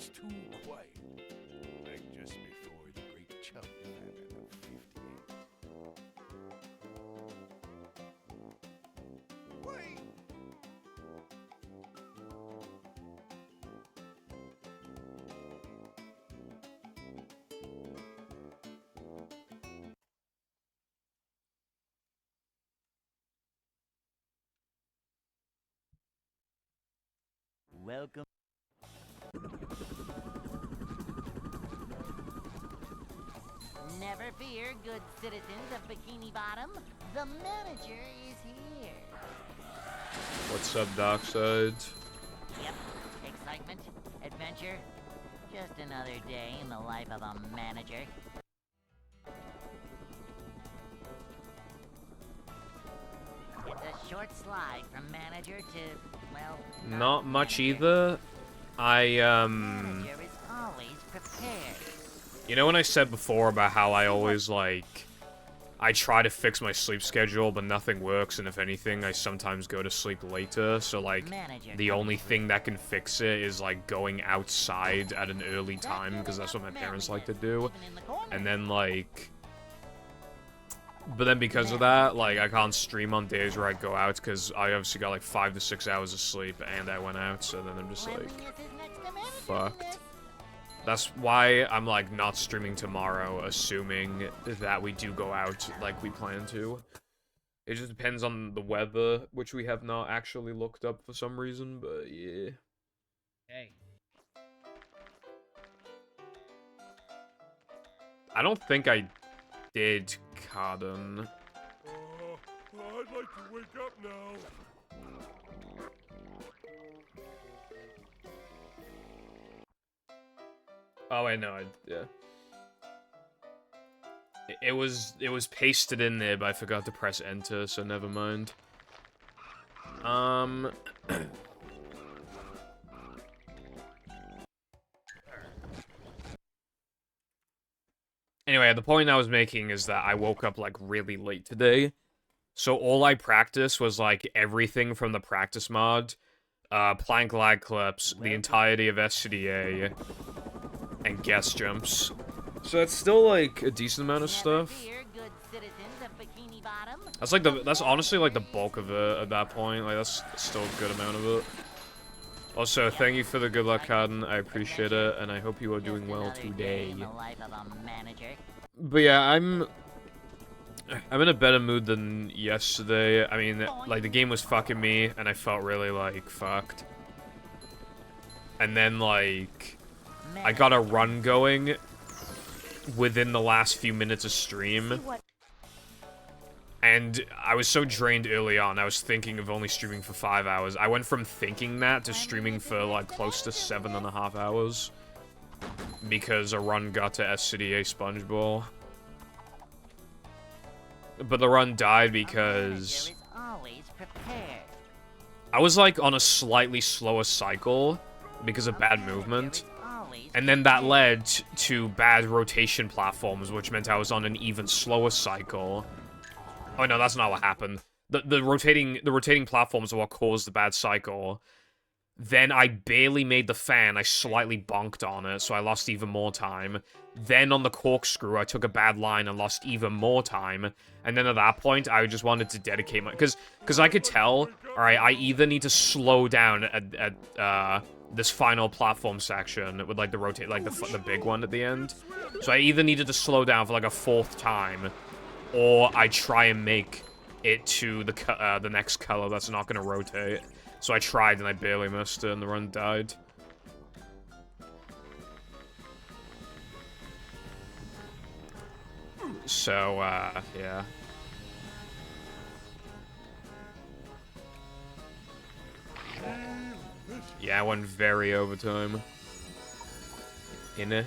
It's too quiet. Like just before the great chum famine of 58. Wait! Welcome. Never fear, good citizens of Bikini Bottom. The manager is here. What's up, Dockside? Yep, excitement, adventure. Just another day in the life of a manager. It's a short slide from manager to, well, Not much manager. either. Manager is always prepared. You know when I said before about how I always, like, I try to fix my sleep schedule, but nothing works, and if anything, I sometimes go to sleep later, so, like, the only thing that can fix it is, like, going outside at an early time, because that's what my parents like to do, and then, like... But then because of that, like, I can't stream on days where I go out, because I obviously got, like, 5 to 6 hours of sleep, and I went out, so then I'm just, like, fucked. That's why I'm, like, not streaming tomorrow, assuming that we do go out like we plan to. It just depends on the weather, which we have not actually looked up for some reason, but yeah. Hey. I don't think I did, Cardin. I'd like to wake up now. Oh, wait, no, yeah. It was pasted in there, but I forgot to press enter, so never mind. Anyway, the point I was making is that I woke up, like, really late today. So all I practiced was, like, everything from the practice mod, plank lag clips, the entirety of SCDA, and guest jumps. So it's still, like, a decent amount of stuff. That's, like, that's honestly, like, the bulk of it at that point. Like, that's still a good amount of it. Also, thank you for the good luck, Cardin. I appreciate it, and I hope you are doing well today. But yeah, I'm in a better mood than yesterday. I mean, like, the game was fucking me, and I felt really, like, fucked. And then, like, I got a run going within the last few minutes of stream. And I was so drained early on, I was thinking of only streaming for 5 hours. I went from thinking that to streaming for, like, close to 7.5 hours. Because a run got to SCDA Sponge Bowl. But the run died because I was, like, on a slightly slower cycle because of bad movement. And then that led to bad rotation platforms, which meant I was on an even slower cycle. Oh, no, that's not what happened. The rotating platforms are what caused the bad cycle. Then I barely made the fan. I slightly bonked on it, so I lost even more time. Then on the corkscrew, I took a bad line and lost even more time. And then at that point, I just wanted to dedicate my... Because I could tell, alright, I either need to slow down at this final platform section with, like, the rotate... Like, the big one at the end. So I either needed to slow down for, like, a 4th time, or I try and make it to the next color that's not going to rotate. So I tried and I barely missed it and the run died. So, yeah. Yeah, I went very overtime. In it.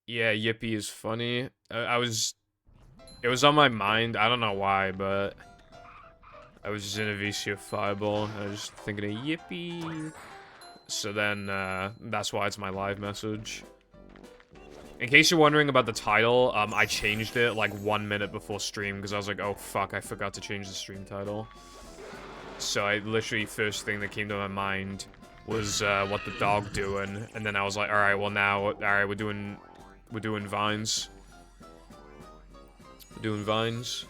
Yeah, Yippee is funny. It was on my mind, I don't know why, but I was just in a VC of Fireball, and I was just thinking of Yippee. So then, that's why it's my live message. In case you're wondering about the title, I changed it, like, 1 minute before stream, because I was like, oh fuck, I forgot to change the stream title. So I literally, first thing that came to my mind was what the dog doing, and then I was like, all right, well now, all right, we're doing vines. We're doing vines.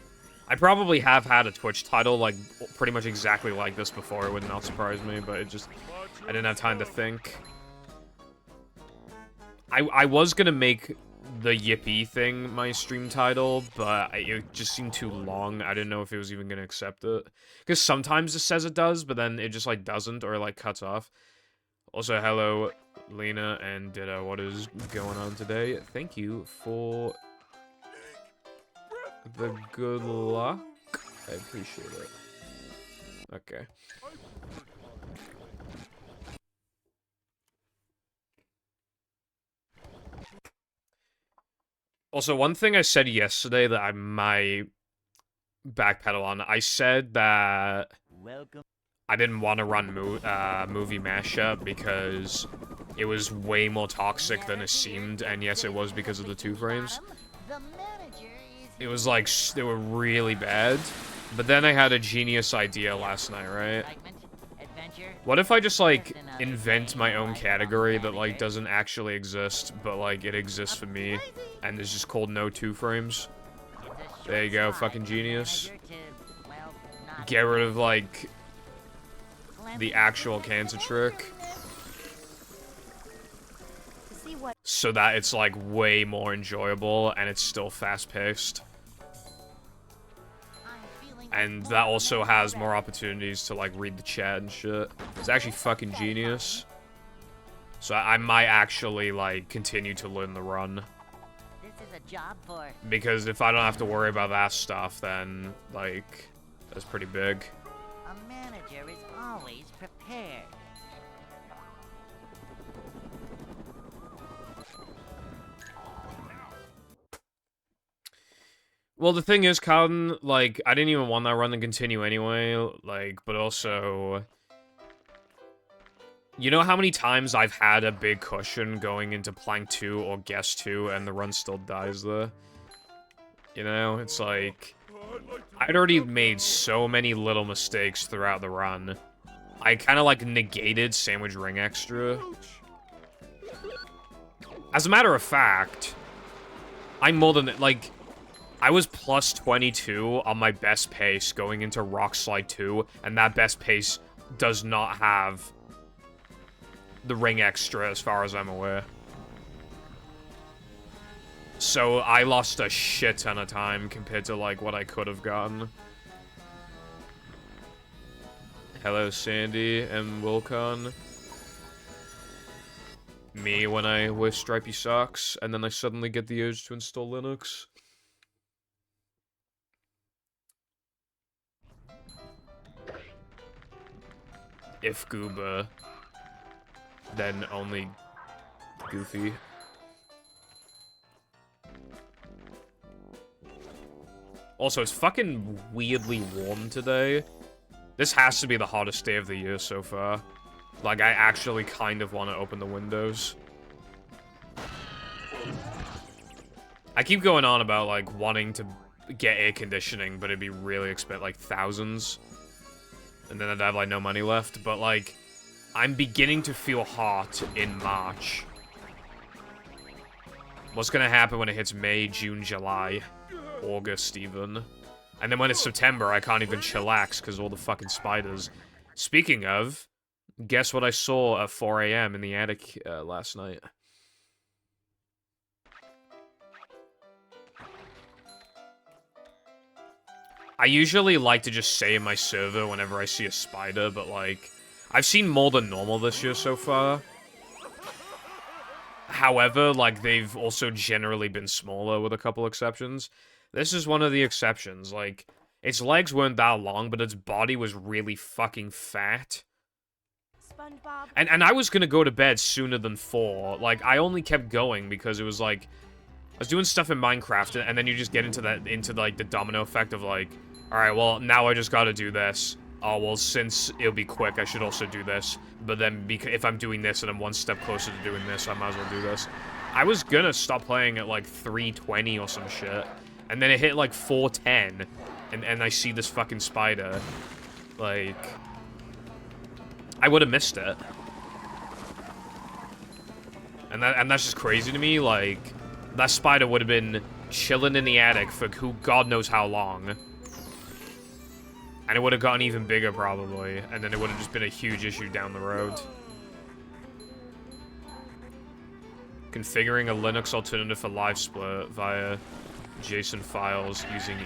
I probably have had a Twitch title like pretty much exactly like this before. It would not surprise me, but it just I didn't have time to think. I was gonna make the Yippee thing my stream title, but it just seemed too long. I didn't know if it was even gonna accept it. Because sometimes it says it does, but then it just, like, doesn't, or, like, cuts off. Also, hello, Lena and Ditto. What is going on today? Thank you for the good luck. I appreciate it. Okay. Also, one thing I said yesterday that I might backpedal on, I said that I didn't want to run movie mashup because it was way more toxic than it seemed, and yes, it was because of the 2 frames. It was like, they were really bad, but then I had a genius idea last night, right? What if I just, like, invent my own category that, like, doesn't actually exist, but, like, it exists for me, and it's just called no 2 frames? There you go, fucking genius. Get rid of, like, the actual cancer trick. So that it's, like, way more enjoyable, and it's still fast-paced. And that also has more opportunities to, like, read the chat and shit. It's actually fucking genius. So I might actually, like, continue to learn the run. This is a job for... Because if I don't have to worry about that stuff, then, like, that's pretty big. A manager is always prepared. Well, the thing is, Cowden, like, I didn't even want that run to continue anyway, like, but also... You know how many times I've had a big cushion going into Plank 2 or Guess 2, and the run still dies there? You know, it's like... I'd already made so many little mistakes throughout the run. I kind of, like, negated Sandwich Ring Extra. As a matter of fact, I'm more than, like... I was plus 22 on my best pace going into Rock Slide 2, and that best pace does not have the ring extra as far as I'm aware. So I lost a shit ton of time compared to, like, what I could have gotten. Hello, Sandy and Wilcon. Me when I wear stripy socks, and then I suddenly get the urge to install Linux. If Gooba, then only Goofy. Also, it's fucking weirdly warm today. This has to be the hottest day of the year so far. Like, I actually kind of want to open the windows. I keep going on about, like, wanting to get air conditioning, but it'd be really expensive, like, thousands. And then I'd have, like, no money left. But, like, I'm beginning to feel hot in March. What's gonna happen when it hits May, June, July? August, even. And then when it's September, I can't even chillax because all the fucking spiders. Speaking of, guess what I saw at 4 a.m. in the attic last night? I usually like to just say in my server whenever I see a spider, but, like, I've seen more than normal this year so far. However, like, they've also generally been smaller with a couple exceptions. This is one of the exceptions. Like, its legs weren't that long, but its body was really fucking fat. SpongeBob. And I was gonna go to bed sooner than 4. Like, I only kept going because it was, like... I was doing stuff in Minecraft, and then you just get into like, the domino effect of, like, alright, well, now I just gotta do this. Oh, well, since it'll be quick, I should also do this. But then, if I'm doing this and I'm one step closer to doing this, I might as well do this. I was gonna stop playing at, like, 3:20 or some shit. And then it hit, like, 4:10. And I see this fucking spider. Like, I would have missed it. And that's just crazy to me. Like, that spider would have been chilling in the attic for who God knows how long. And it would have gotten even bigger, probably. And then it would have just been a huge issue down the road. Configuring a Linux alternative for live split via JSON files using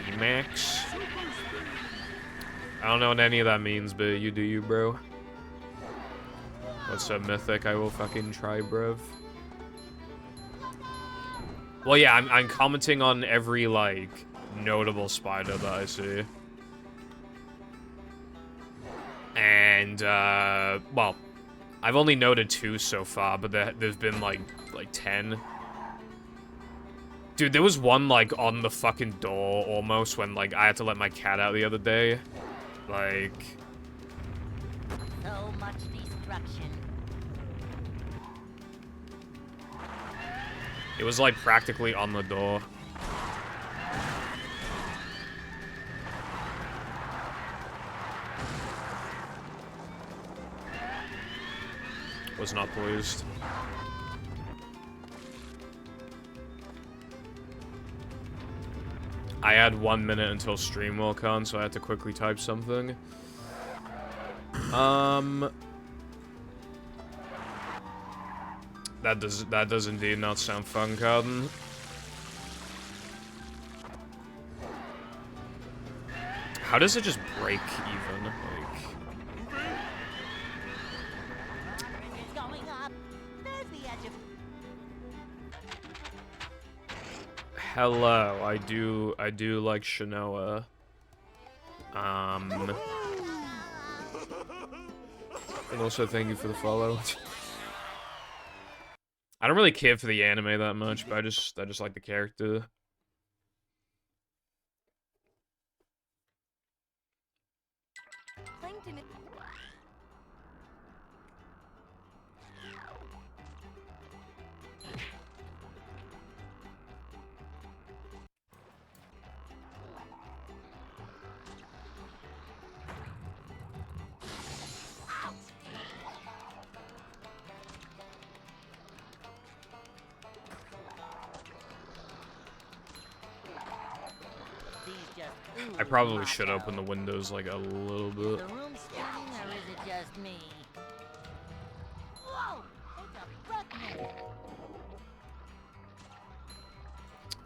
Emacs. I don't know what any of that means, but you do you, bro. What's up, Mythic? I will fucking try, bruv. Well, yeah, I'm commenting on every, like, notable spider that I see. And, well, I've only noted 2 so far, but there's been, like 10. Dude, there was one, like, on the fucking door, almost, when, like, I had to let my cat out the other day. Like... So much destruction. It was, like, practically on the door. Was not pleased. I had 1 minute until stream will come, so I had to quickly type something. That does indeed not sound fun, Carden. How does it just break even? Like, It's going up. There's the edge of... hello, I do like Shanoa. And also thank you for the follow. I don't really care for the anime that much, but I just like the character. Plankton. These just I ooze probably should motto. open the windows like a little Is bit. the room spinning or is it just me? Whoa! It's a breath mint.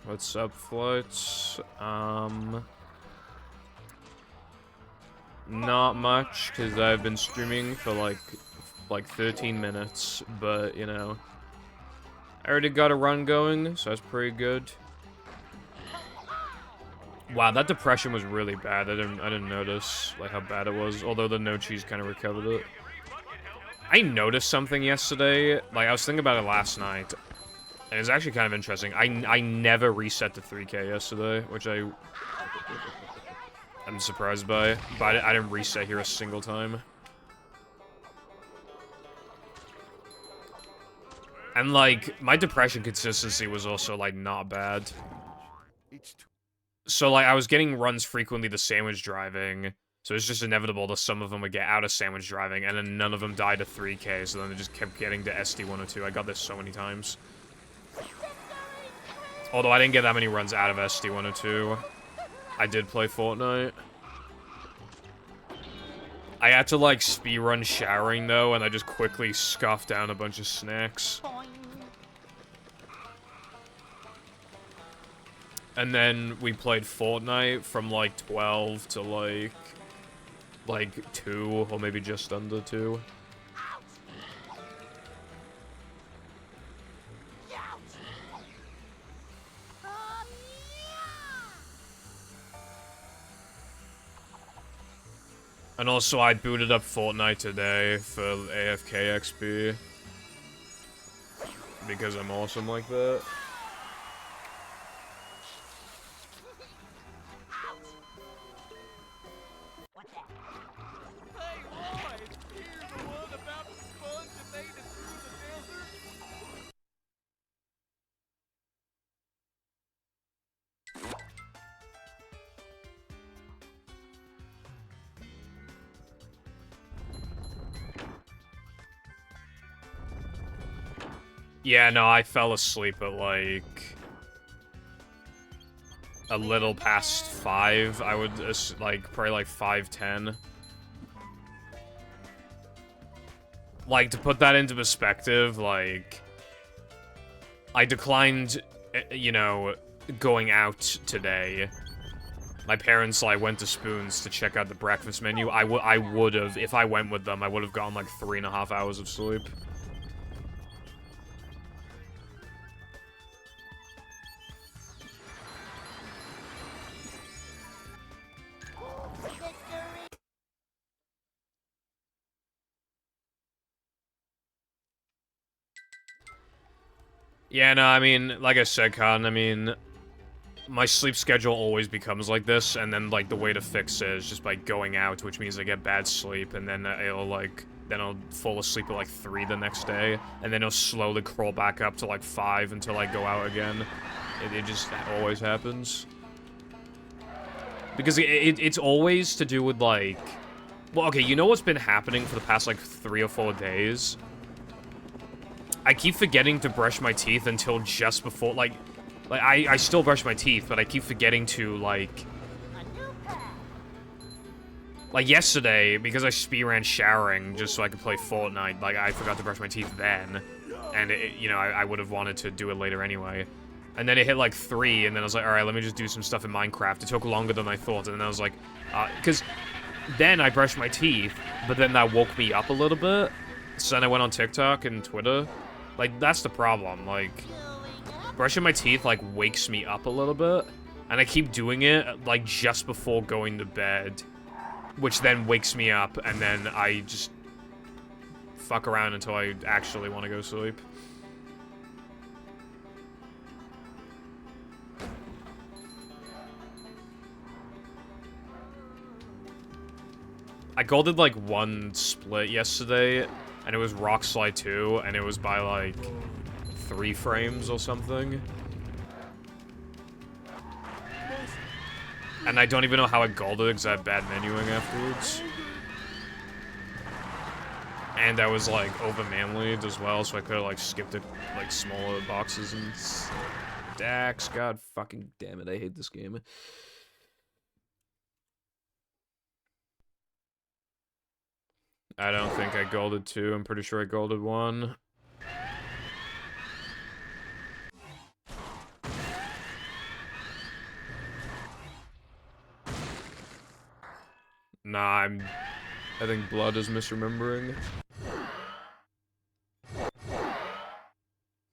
What's up, Floats? Not much, because I've been streaming for like 13 minutes, but, you know, I already got a run going, so that's pretty good. Wow, that depression was really bad. I didn't notice, like, how bad it was, although the no cheese kind of recovered it. I noticed something yesterday, like, I was thinking about it last night, and it's actually kind of interesting. I never reset to 3K yesterday, which I'm surprised by, but I didn't reset here a single time. And, like, my depression consistency was also, like, not bad. So, like, I was getting runs frequently to sandwich driving, so it's just inevitable that some of them would get out of sandwich driving, and then none of them died to 3K, so then they just kept getting to SD102. I got this so many times. Although I didn't get that many runs out of SD102. I did play Fortnite. I had to, like, speedrun showering, though, and I just quickly scoffed down a bunch of snacks. Boing. And then we played Fortnite from, like, 12 to, like 2, or maybe just under 2. And also, I booted up Fortnite today for AFK XP. Because I'm awesome like that. Yeah, no, I fell asleep at, like, a little past 5. I would, like, probably, like, 5:10. Like, to put that into perspective, like, I declined, you know, going out today. My parents, like, went to Spoons to check out the breakfast menu. I would have, if I went with them, I would have gotten, like, 3.5 hours of sleep. Yeah, no, I mean, like I said, Con, I mean, my sleep schedule always becomes like this, and then, like, the way to fix it is just by going out, which means I get bad sleep, and then it'll, like, then I'll fall asleep at, like, 3 the next day, and then it'll slowly crawl back up to, like, 5 until I go out again. It just always happens. Because it's always to do with, like... Well, okay, you know what's been happening for the past, like, 3 or 4 days? I keep forgetting to brush my teeth until just before, like, I still brush my teeth, but I keep forgetting to, like, yesterday, because I speedran showering just so I could play Fortnite, like, I forgot to brush my teeth then, and, you know, I would have wanted to do it later anyway. And then it hit, like, 3, and then I was like, alright, let me just do some stuff in Minecraft. It took longer than I thought, and then I was like, because then I brushed my teeth, but then that woke me up a little bit, so then I went on TikTok and Twitter. Like, that's the problem, like, brushing my teeth, like, wakes me up a little bit, and I keep doing it, like, just before going to bed, which then wakes me up, and then I just fuck around until I actually want to go sleep. I golded, like, 1 split yesterday, and it was Rock Slide 2, and it was by, like, 3 frames or something. And I don't even know how I golded because I had bad menuing afterwards. And I was, like, over-manlied as well, so I could have, like, skipped it, like, smaller boxes and stacks. God fucking damn it, I hate this game. I don't think I golded 2. I'm pretty sure I golded 1. Nah, I think Blood is misremembering.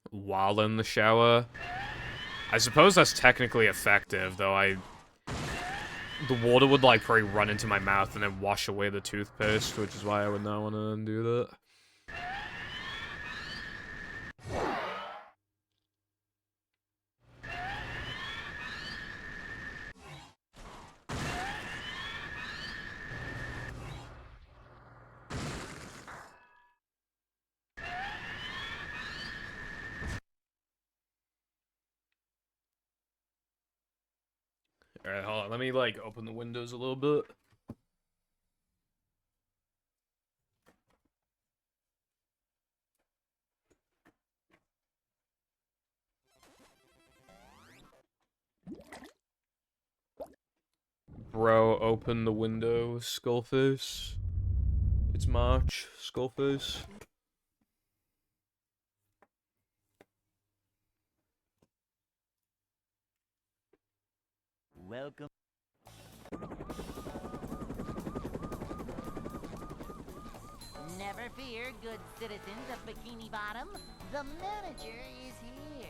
While in the shower. I suppose that's technically effective, though the water would, like, probably run into my mouth and then wash away the toothpaste, which is why I would not want to do that. Alright, hold on. Let me, like, open the windows a little bit. Bro, open the window, Skullface. It's March, Skullface. Welcome. Never fear, good citizens of Bikini Bottom. The manager is here.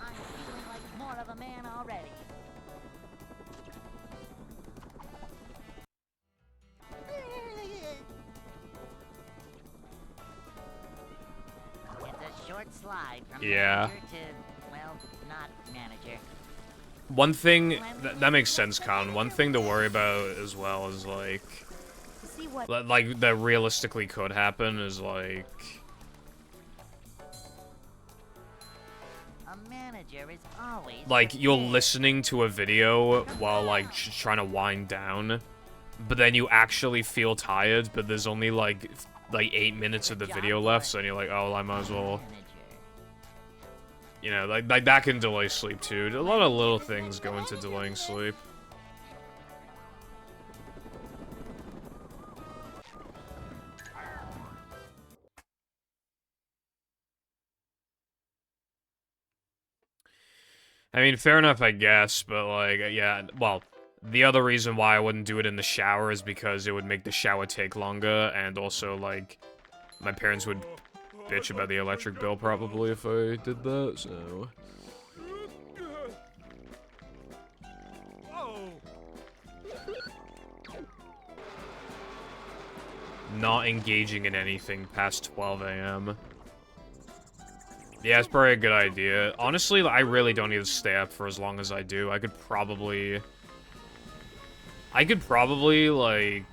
I'm feeling like more of a man already. It's a short slide from manager to, well, not manager. One thing, that makes sense, Con. One thing to worry about as well is, like, that realistically could happen is, like... A manager is always... Like, you're listening to a video while, like, trying to wind down, but then you actually feel tired, but there's only, like, like 8 minutes of the video left, so then you're like, oh, I might as well. You know, like that can delay sleep too. A lot of little things go into delaying sleep. I mean, fair enough, I guess, but like, yeah, well, the other reason why I wouldn't do it in the shower is because it would make the shower take longer, and also, like, my parents would bitch about the electric bill probably if I did that, so... Not engaging in anything past 12 a.m. Yeah, it's probably a good idea. Honestly, I really don't need to stay up for as long as I do. I could probably, like,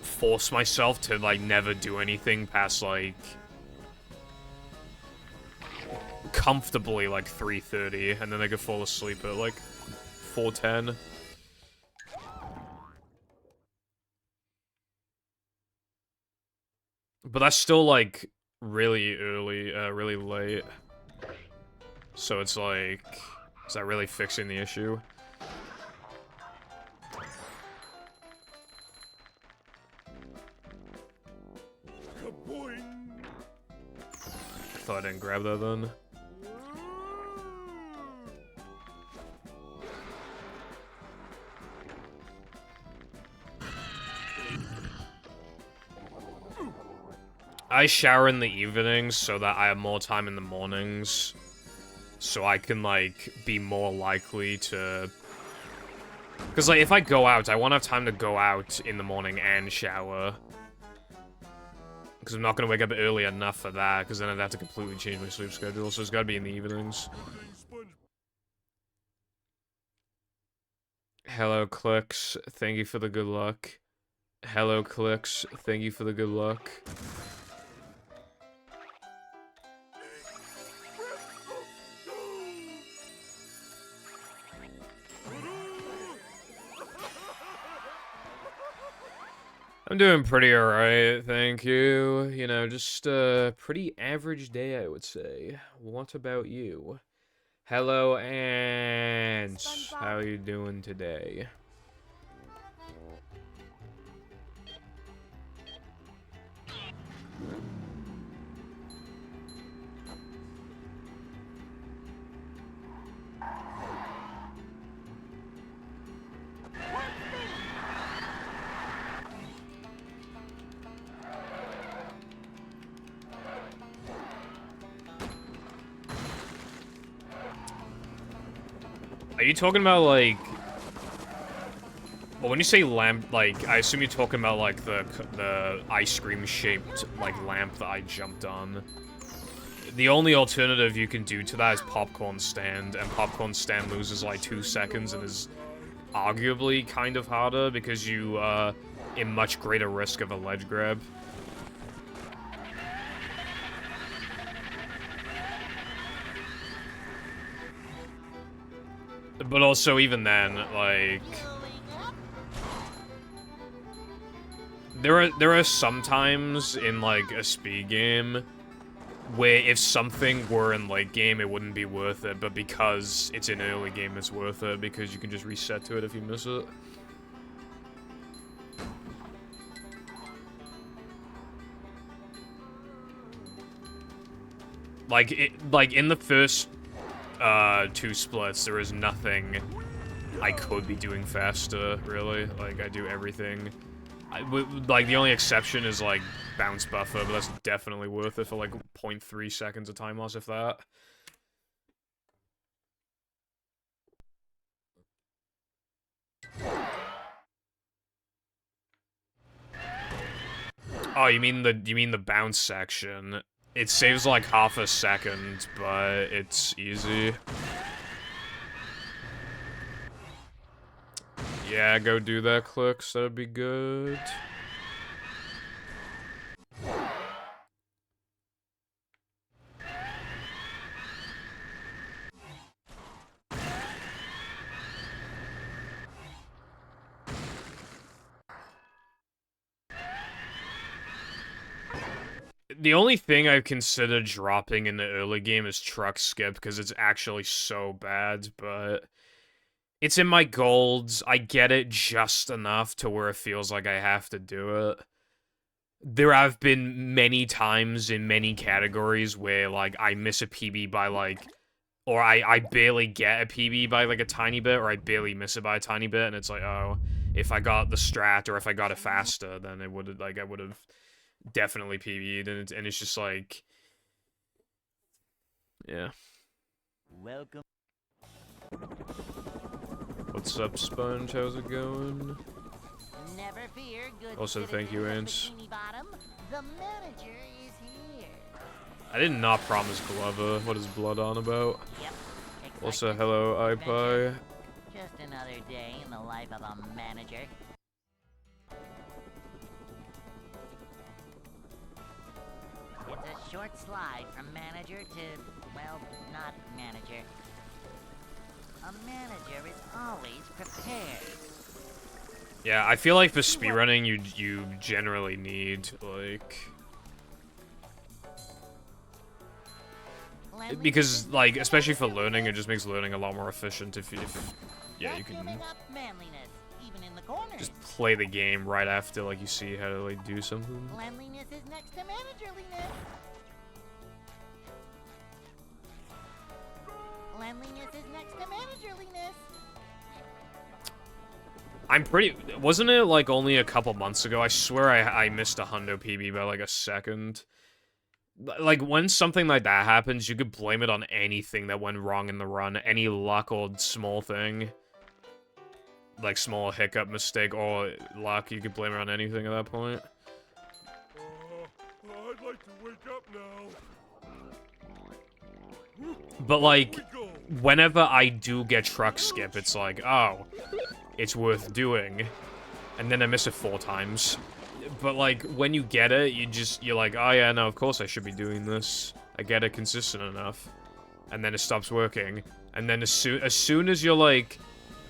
force myself to, like, never do anything past, like, comfortably, like, 3:30, and then I could fall asleep at, like, 4:10. But that's still, like, really early, really late. So it's like, is that really fixing the issue? Thought I didn't grab that then. I shower in the evenings so that I have more time in the mornings. So I can, like, be more likely to... Because, like, if I go out, I want to have time to go out in the morning and shower. Because I'm not going to wake up early enough for that, because then I'd have to completely change my sleep schedule, so it's got to be in the evenings. Hello, Clicks. Thank you for the good luck. Hello, Clicks. Thank you for the good luck. I'm doing pretty alright, thank you. You know, just a pretty average day, I would say. What about you? Hello, Ants. How are you doing today? Are you talking about, like... Well, when you say lamp, like, I assume you're talking about, like, the ice cream-shaped, like, lamp that I jumped on. The only alternative you can do to that is popcorn stand, and popcorn stand loses, like, 2 seconds and is arguably kind of harder because you, in much greater risk of a ledge grab. But also, even then, like... There are some times in, like, a speed game where if something were in late game, it wouldn't be worth it, but because it's in early game, it's worth it, because you can just reset to it if you miss it. Like, in the first 2 splits, there is nothing I could be doing faster, really. Like, I do everything. Like, the only exception is, like, bounce buffer, but that's definitely worth it for, like, 0.3 seconds of time loss, if that. Oh, you mean the bounce section? It saves, like, half a second, but it's easy. Yeah, go do that, Clicks. That'd be good. The only thing I've considered dropping in the early game is truck skip, because it's actually so bad, but it's in my golds. I get it just enough to where it feels like I have to do it. There have been many times in many categories where, like, I miss a PB by, like, or I barely get a PB by, like, a tiny bit, or I barely miss it by a tiny bit, and it's like, oh, if I got the strat, or if I got it faster, then it would've, like, I would've definitely PB'd, and it's just like, yeah. Welcome. What's up, Sponge? How's it going? Never fear, good Also, thank you, Ants. Bikini Bottom. The manager is here. I did not promise Glover. What is blood on about? Yep. Also, hello, iPie. Just another day in the life of a manager. It's a short slide from manager to, well, not manager. A manager is always prepared. Yeah, I feel like for speedrunning, you generally need, like... Because, like, especially for learning, it just makes learning a lot more efficient if yeah, you can just play the game right after, like, you see how to, like, do something. Cleanliness is next to managerliness. Cleanliness is next to managerliness. I'm pretty... Wasn't it, like, only a couple months ago? I swear I missed a Hundo PB by, like, a second. Like, when something like that happens, you could blame it on anything that went wrong in the run. Any luck or small thing. Like, small hiccup, mistake, or luck. You could blame it on anything at that point. I'd like to wake up now. But, like, whenever I do get truck skip, it's like, oh, it's worth doing. And then I miss it 4 times. But, like, when you get it, you're like, oh yeah, no, of course I should be doing this. I get it consistent enough. And then it stops working. And then as soon as you're like,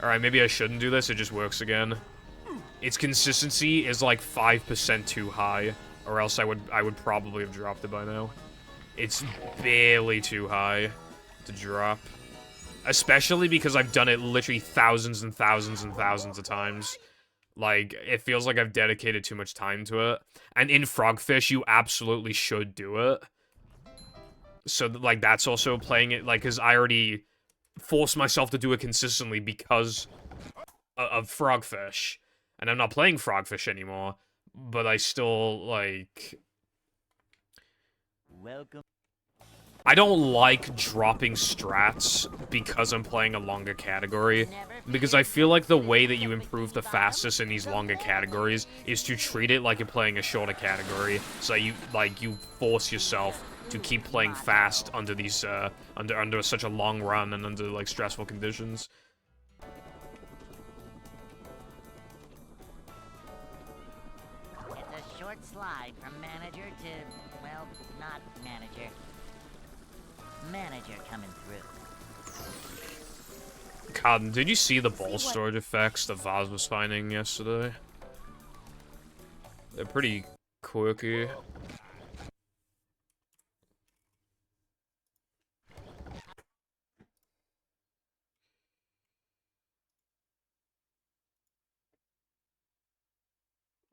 alright, maybe I shouldn't do this, it just works again. Its consistency is like 5% too high, or else I would probably have dropped it by now. It's barely too high to drop. Especially because I've done it literally thousands and thousands and thousands of times. Like, it feels like I've dedicated too much time to it. And in Frogfish, you absolutely should do it. So, like, that's also playing it, like, because I already forced myself to do it consistently because of Frogfish. And I'm not playing Frogfish anymore, but I still, like... Welcome. I don't like dropping strats because I'm playing a longer category, because I feel like the way that you improve the fastest in these longer categories is to treat it like you're playing a shorter category, so you force yourself to keep playing fast under these, under such a long run and under, like, stressful conditions. It's a short slide from manager to, well, not manager. Manager coming through. Cotton, did you see the ball storage effects that Vaz was finding yesterday? They're pretty quirky.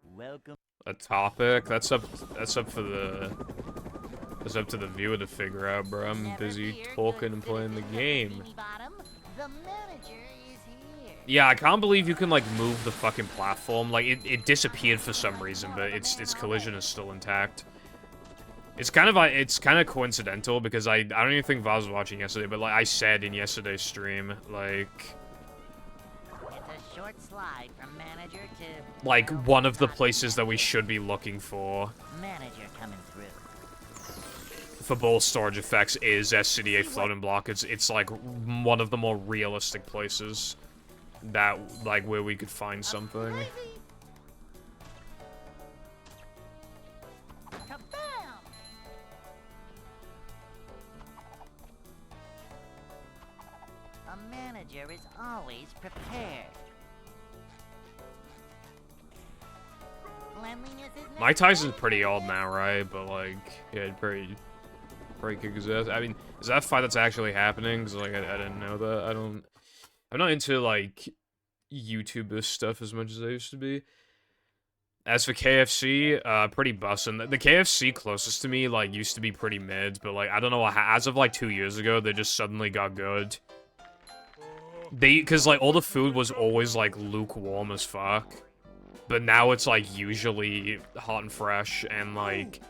Welcome. A topic? That's up for the... It's up to the viewer to figure out, bro. I'm busy talking and playing the game. Yeah, I can't believe you can, like, move the fucking platform. Like, it disappeared for some reason, but its collision is still intact. It's kind of coincidental, because I don't even think Vaz was watching yesterday, but, like, I said in yesterday's stream, like... It's a short slide from manager to... Like, one of the places that we should be looking for... Manager coming through. For ball storage effects is SCDA floating block. It's like one of the more realistic places that, like, where we could find something. A manager is always prepared. Cleanliness Mike Tyson's pretty old now, right? But, like, yeah, pretty kick his ass. I mean, is that a fight that's actually happening? Because, like, I didn't know that. I'm not into, like, YouTuber stuff as much as I used to be. As for KFC, pretty bussin'. The KFC closest to me, like, used to be pretty mid, but, like, I don't know what as of, like, 2 years ago, they just suddenly got good. Cause, like, all the food was always, like, lukewarm as fuck. But now it's, like, usually hot and fresh, and, like,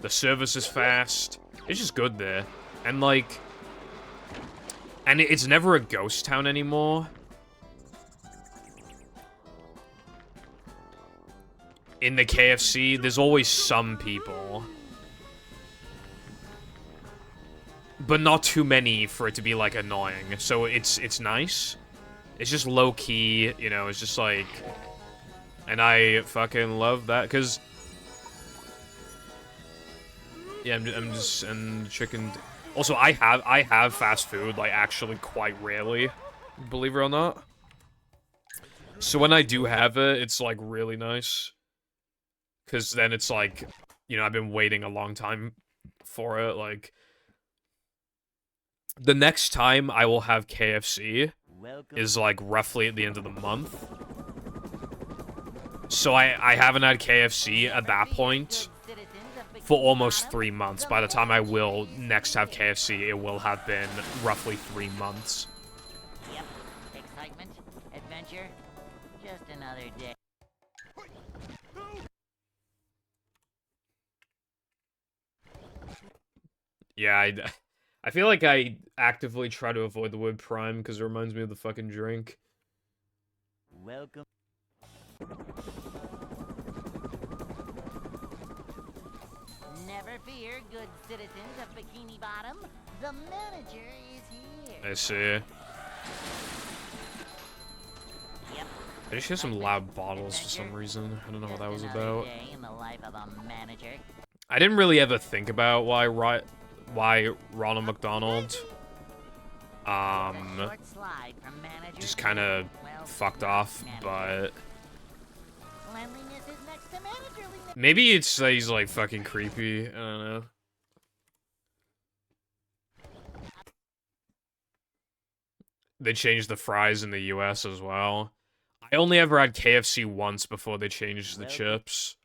the service is fast. It's just good there. And, like... And it's never a ghost town anymore. In the KFC, there's always some people. But not too many for it to be, like, annoying. So it's nice. It's just low-key, you know, it's just, like... And I fucking love that, because... Yeah, and chicken... Also, I have fast food, like, actually quite rarely, believe it or not. So when I do have it, it's, like, really nice. Because then it's like, you know, I've been waiting a long time for it, like... The next time I will have KFC is, like, roughly at the end of the month. So I haven't had KFC at that point for almost 3 months. By the time I will next have KFC, it will have been roughly 3 months. Yep. Excitement, adventure, just another day. Yeah, I feel like I actively try to avoid the word prime because it reminds me of the fucking drink. Welcome. Never fear, good citizens of Bikini Bottom. The manager is here. I see. Yep. I just hear some loud bottles for some reason. I don't know what that was about. Day in the life of a manager. I didn't really ever think about why Ronald McDonald just kind of fucked off, but maybe it's that he's like fucking creepy. I don't know. They changed the fries in the US as well. I only ever had KFC once before they changed the chips.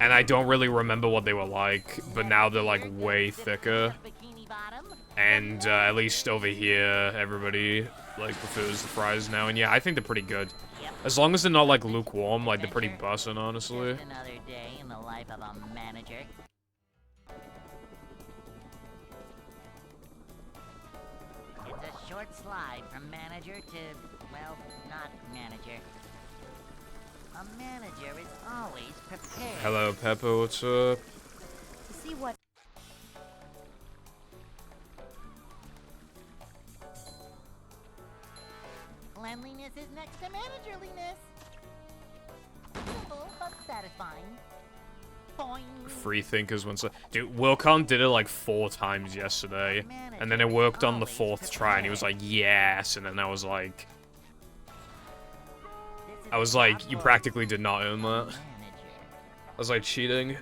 And I don't really remember what they were like, but now they're like way thicker. And at least over here, everybody like prefers the fries now. And yeah, I think they're pretty good. As long as they're not like lukewarm, like they're pretty bussin', honestly. Another day in the life of a manager. It's a short slide from manager to, well, not manager. A manager is always prepared. Hello, Pepper, what's up? To see what Cleanliness is next to managerliness. Simple but satisfying. Boing. Free thinkers once. Dude, Wilcon did it like 4 times yesterday, and then it worked on the 4th try, and he was like, yes, and then I was like, you practically did not earn that. I was like, cheating.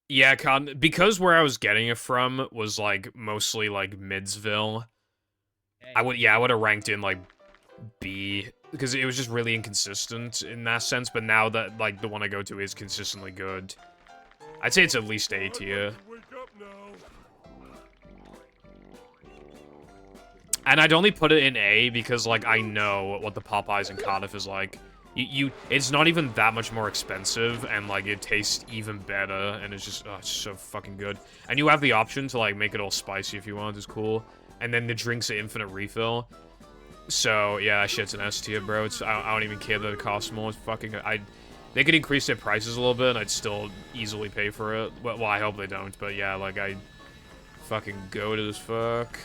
Yeah, because where I was getting it from was, like, mostly, like, Midsville. I would have ranked in, like, B, because it was just really inconsistent in that sense, but now that, like, the one I go to is consistently good. I'd say it's at least A tier. And I'd only put it in A because, like, I know what the Popeyes in Cardiff is like. It's not even that much more expensive, and, like, it tastes even better, and it's just, oh, it's so fucking good. And you have the option to, like, make it all spicy if you want, it's cool. And then the drink's an infinite refill. So, yeah, that shit's an S tier, bro. I don't even care that it costs more. It's fucking, they could increase their prices a little bit, and I'd still easily pay for it. Well, I hope they don't, but yeah, like, I fucking goated as fuck.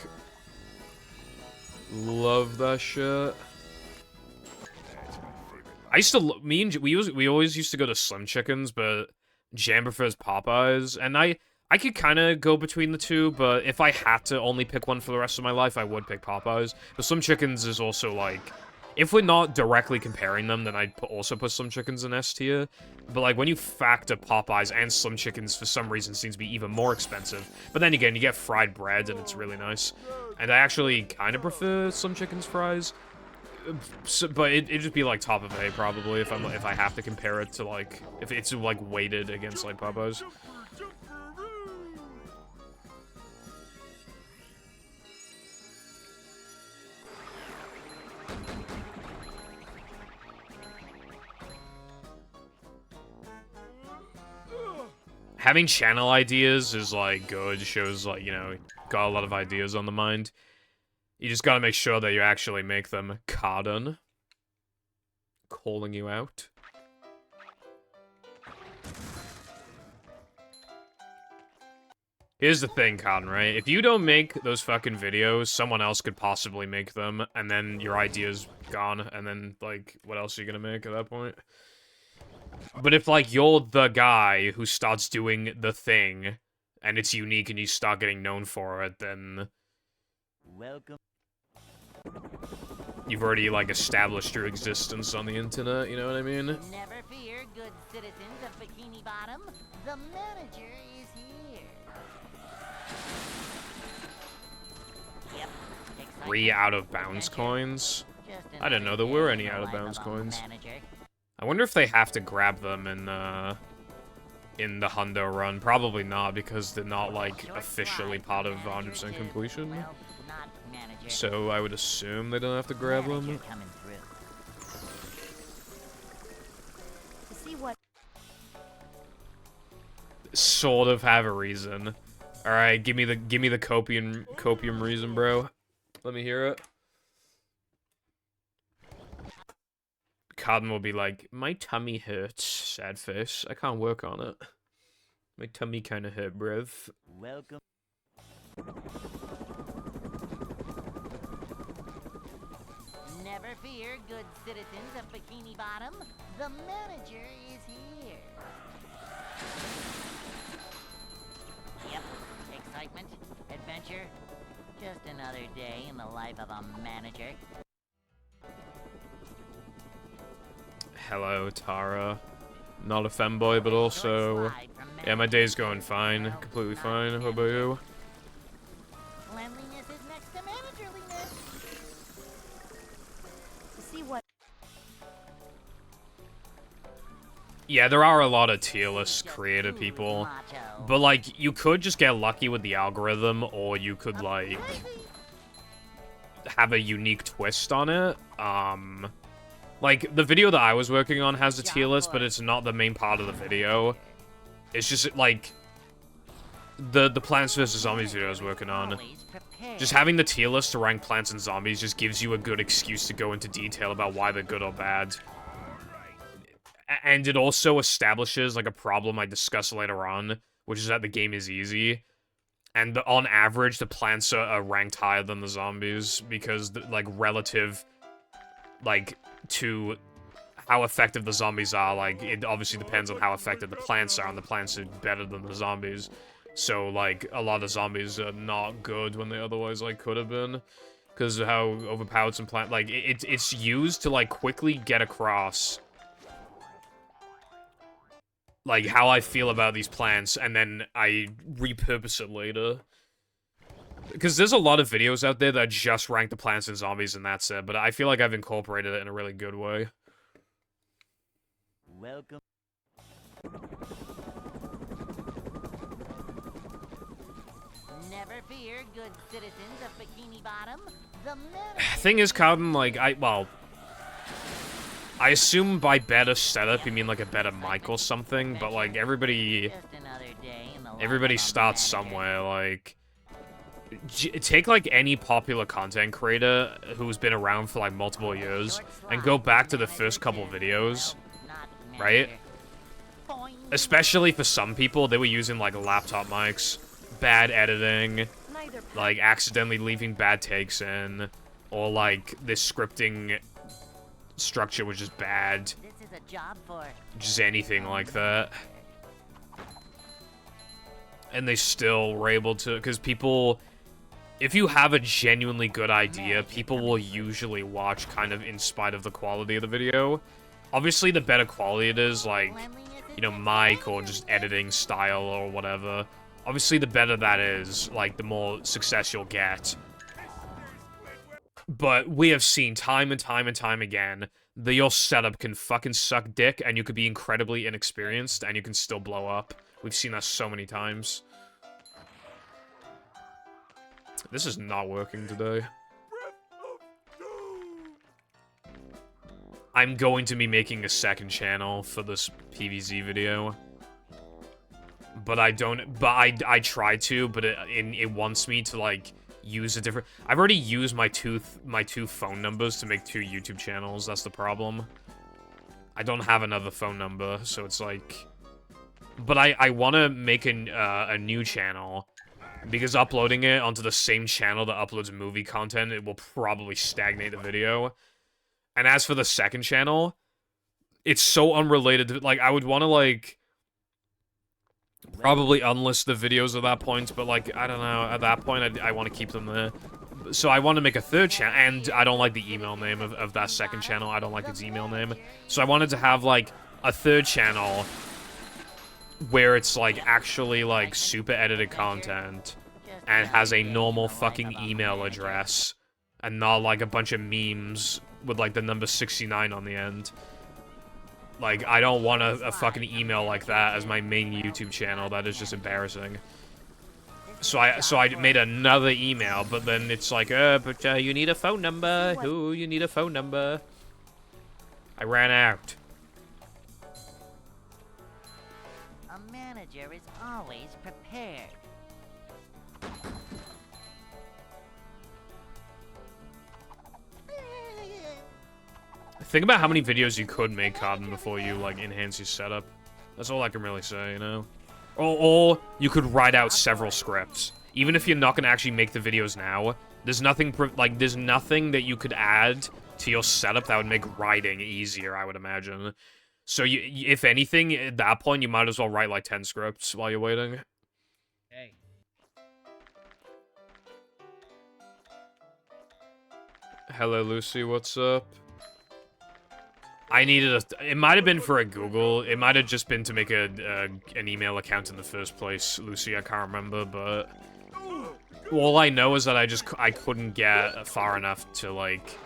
Love that shit. I used to, we always used to go to Slim Chickens, but Jam prefers Popeyes, and I I could kind of go between the two, but if I had to only pick one for the rest of my life, I would pick Popeyes. But Slim Chickens is also, like... If we're not directly comparing them, then I'd also put Slim Chickens in S tier. But, like, when you factor Popeyes and Slim Chickens, for some reason, seems to be even more expensive. But then again, you get fried bread, and it's really nice. And I actually kind of prefer Slim Chickens fries. But it'd just be, like, top of A, probably, if I have to compare it to, like... If it's, like, weighted against, like, Popeyes. Having channel ideas is, like, good. Shows, like, you know, got a lot of ideas on the mind. You just gotta make sure that you actually make them. Carden. Calling you out. Here's the thing, Carden, right? If you don't make those fucking videos, someone else could possibly make them, and then your idea's gone, and then, like, what else are you gonna make at that point? But if, like, you're the guy who starts doing the thing, and it's unique and you start getting known for it, then... Welcome. You've already, like, established your existence on the internet, you know what I mean? Never fear, good citizens of Bikini Bottom. The manager is here. Yep. 3 out-of-bounds coins? I didn't know there were any out-of-bounds coins. I wonder if they have to grab them in the Hundo run. Probably not, because they're not, like, officially part of 100% completion. So I would assume they don't have to grab them. Sort of have a reason. Alright, give me the copium reason, bro. Let me hear it. Carden will be like, my tummy hurts, sad face. I can't work on it. My tummy kinda hurt, bruv. Welcome. Never fear, good citizens of Bikini Bottom. The manager is here. Yep. Excitement, adventure. Just another day in the life of a manager. Hello, Tara. Not a femboy, but also... Yeah, my day's going fine. Completely fine. How about you? Cleanliness is next to managerliness. See what? Yeah, there are a lot of tier list creative people. But, like, you could just get lucky with the algorithm, or you could, like... have a unique twist on it. Like, the video that I was working on has a tier list, but it's not the main part of the video. It's just, like, the Plants vs. Zombies video I was working on. Just having the tier list to rank Plants and Zombies just gives you a good excuse to go into detail about why they're good or bad. And it also establishes, like, a problem I discuss later on, which is that the game is easy. And on average, the Plants are ranked higher than the Zombies, because, like, relative... like, to how effective the zombies are, like, it obviously depends on how effective the plants are, and the plants are better than the zombies. So, like, a lot of zombies are not good when they otherwise, like, could have been. Because of how overpowered some plant... Like, it's used to, like, quickly get across... like, how I feel about these plants, and then I repurpose it later. Because there's a lot of videos out there that just rank the plants and zombies and that's it, but I feel like I've incorporated it in a really good way. Welcome. Never fear, good citizens of Bikini Bottom. The thing is, Carden, like, I assume by better setup you mean like a better mic or something, but like everybody starts somewhere, like... Take, like, any popular content creator who's been around for, like, multiple years and go back to the first couple videos, right? Especially for some people, they were using, like, laptop mics, bad editing, like, accidentally leaving bad takes in, or, like, this scripting structure was just bad. Just anything like that. And they still were able to, because people, if you have a genuinely good idea, people will usually watch kind of in spite of the quality of the video. Obviously, the better quality it is, like, you know, mic or just editing style or whatever. Obviously, the better that is, like, the more success you'll get. But we have seen time and time and time again that your setup can fucking suck dick and you could be incredibly inexperienced and you can still blow up. We've seen that so many times. This is not working today. I'm going to be making a second channel for this PVZ video. But I don't, but I try to, but it wants me to, like, use a different... I've already used my two phone numbers to make 2 YouTube channels, that's the problem. I don't have another phone number, so it's like... But I want to make a new channel, because uploading it onto the same channel that uploads movie content, it will probably stagnate the video. And as for the second channel, it's so unrelated to, like, I would want to, like... Probably unlist the videos at that point, but, like, I don't know, at that point, I want to keep them there. So I want to make a third channel, and I don't like the email name of that second channel. I don't like its email name. So I wanted to have, like, a third channel where it's, like, actually, like, super edited content and has a normal fucking email address and not, like, a bunch of memes with, like, the number 69 on the end. Like, I don't want a fucking email like that as my main YouTube channel. That is just embarrassing. So I made another email, but then it's like, but you need a phone number. Ooh, you need a phone number. I ran out. A manager is always prepared. Think about how many videos you could make, Cotton, before you, like, enhance your setup. That's all I can really say, you know? Or you could write out several scripts. Even if you're not gonna actually make the videos now, there's nothing, there's nothing that you could add to your setup that would make writing easier, I would imagine. So, if anything, at that point, you might as well write, like, 10 scripts while you're waiting. Hey. Hello, Lucy, what's up? I needed it might have been for a Google. It might have just been to make an email account in the first place, Lucy. I can't remember, but all I know is that I couldn't get far enough to, like,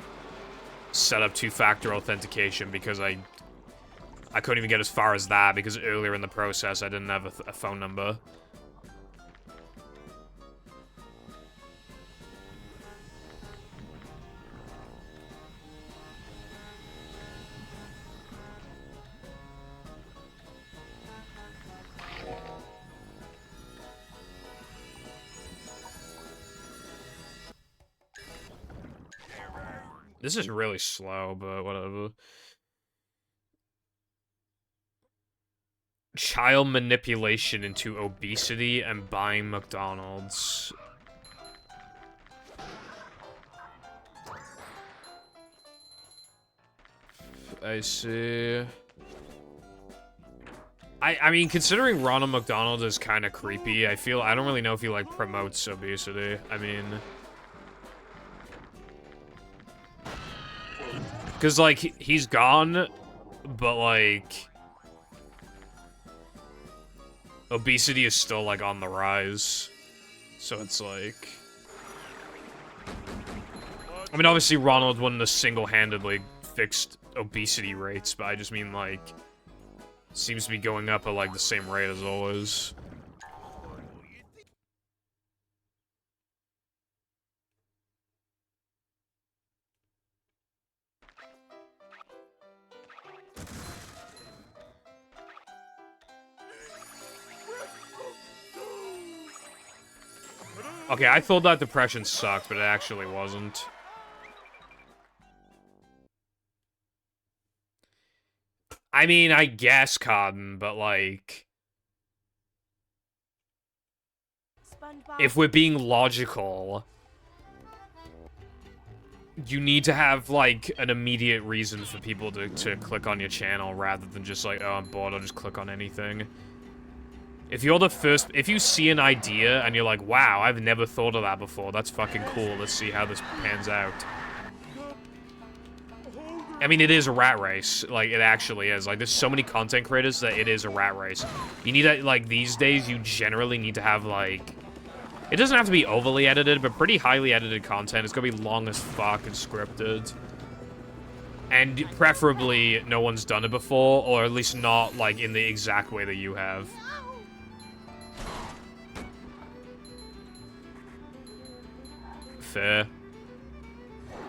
set up 2-factor authentication because I couldn't even get as far as that because earlier in the process I didn't have a phone number. This is really slow, but whatever. Child manipulation into obesity and buying McDonald's. I see. I mean, considering Ronald McDonald is kind of creepy, I don't really know if he, like, promotes obesity. I mean... Because, like, he's gone, but, like... Obesity is still, like, on the rise. So it's, like... I mean, obviously, Ronald wouldn't have single-handedly fixed obesity rates, but I just mean, like... Seems to be going up at, like, the same rate as always. Okay, I thought that depression sucked, but it actually wasn't. I mean, I guess, Cotton, but, like... SpongeBob. If we're being logical... You need to have, like, an immediate reason for people to click on your channel, rather than just like, oh, I'm bored, I'll just click on anything. If you're the first, if you see an idea and you're like, wow, I've never thought of that before, that's fucking cool, let's see how this pans out. I mean, it is a rat race, like, it actually is. Like, there's so many content creators that it is a rat race. You need to, like, these days, you generally need to have, like, it doesn't have to be overly edited, but pretty highly edited content. It's gonna be long as fuck and scripted. And preferably, no one's done it before, or at least not, like, in the exact way that you have. Fair.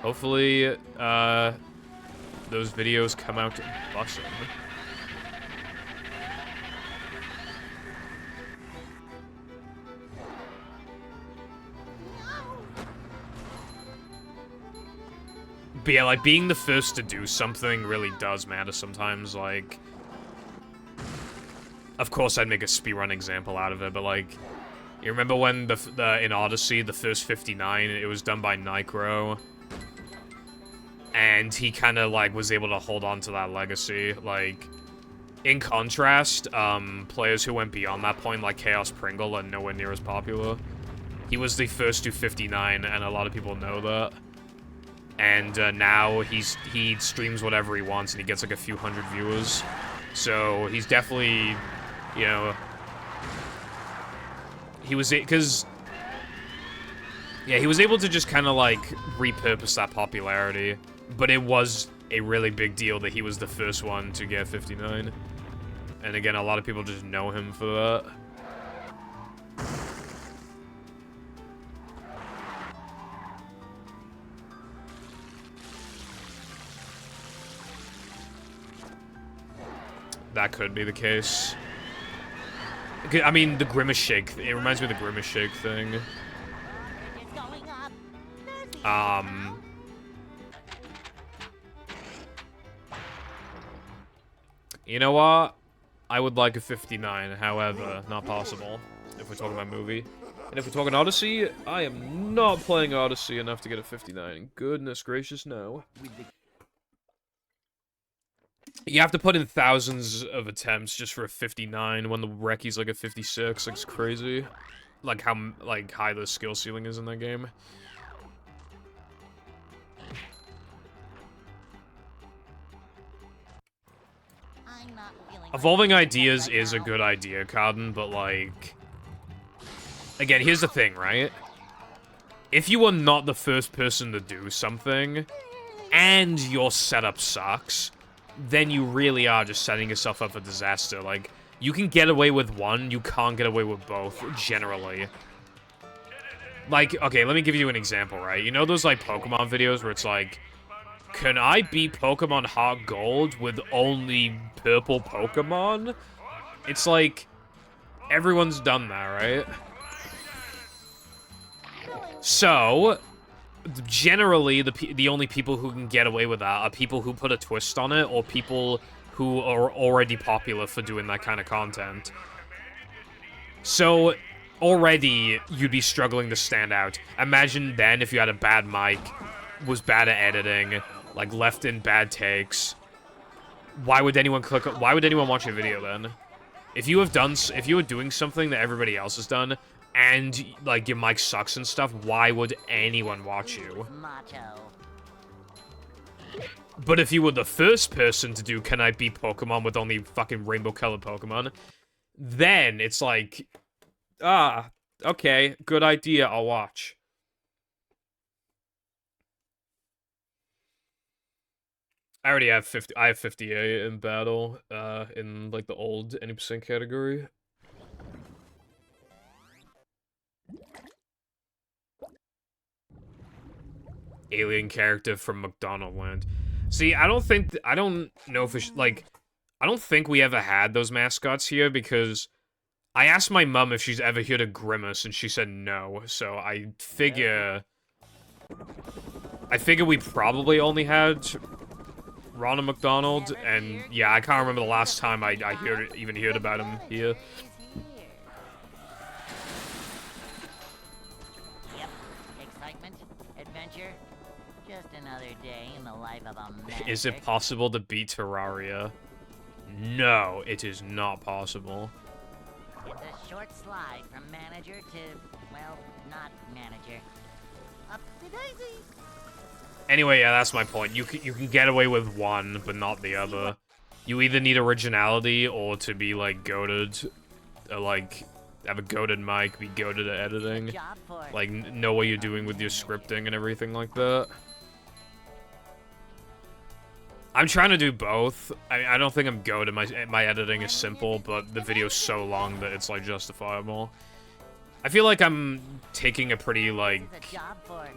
Hopefully, those videos come out bussin'. But yeah, like, being the first to do something really does matter sometimes, like... Of course, I'd make a speedrun example out of it, but, like... You remember when in Odyssey, the first 59, it was done by Nycro? And he kind of, like, was able to hold on to that legacy. Like, in contrast, players who went beyond that point, like Chaos Pringle, are nowhere near as popular. He was the first to 59, and a lot of people know that. And now he streams whatever he wants, and he gets, like, a few hundred viewers. So he's definitely, you know... He was, because... Yeah, he was able to just kind of, like, repurpose that popularity. But it was a really big deal that he was the first one to get 59. And again, a lot of people just know him for that. That could be the case. I mean, the Grimace Shake. It reminds me of the Grimace Shake thing. You know what? I would like a 59, however, not possible. If we're talking about movie. And if we're talking Odyssey, I am not playing Odyssey enough to get a 59. Goodness gracious, no. You have to put in thousands of attempts just for a 59 when the Reki's like a 56. Like, it's crazy. Like how, like, high the skill ceiling is in that game. Evolving ideas is a good idea, Carden, but, like... Again, here's the thing, right? If you are not the first person to do something, and your setup sucks, then you really are just setting yourself up for disaster. Like, you can get away with one, you can't get away with both, generally. Like, okay, let me give you an example, right? You know those, like, Pokemon videos where it's like... Can I beat Pokemon Heart Gold with only purple Pokemon? It's like, everyone's done that, right? So, generally, the only people who can get away with that are people who put a twist on it, or people who are already popular for doing that kind of content. So, already, you'd be struggling to stand out. Imagine then if you had a bad mic, was bad at editing, like, left in bad takes. Why would anyone why would anyone watch your video then? If you were doing something that everybody else has done, and, like, your mic sucks and stuff, why would anyone watch you? But if you were the first person to do Can I Beat Pokemon with only fucking rainbow-colored Pokemon, then it's like, ah, okay, good idea, I'll watch. I already have 50. I have 58 in battle, in like the old any percent category. Alien character from McDonald Land. See, I don't know if it's like, I don't think we ever had those mascots here because I asked my mom if she's ever heard of Grimace and she said no. So I figure we probably only had Ronald McDonald, and yeah, I can't remember the last time I even heard about him here. Yep, excitement, adventure, just another day in the life of a man. Is it possible to beat Terraria? No, it is not possible. It's a short slide from manager to, well, not manager. Up the daisy. Anyway, yeah, that's my point. You can get away with one, but not the other. You either need originality or to be, like, goated, like, have a goated mic, be goated at editing. Like, know what you're doing with your scripting and everything like that. I'm trying to do both. I don't think I'm goated. My editing is simple, but the video's so long that it's, like, justifiable. I feel like I'm taking a pretty, like,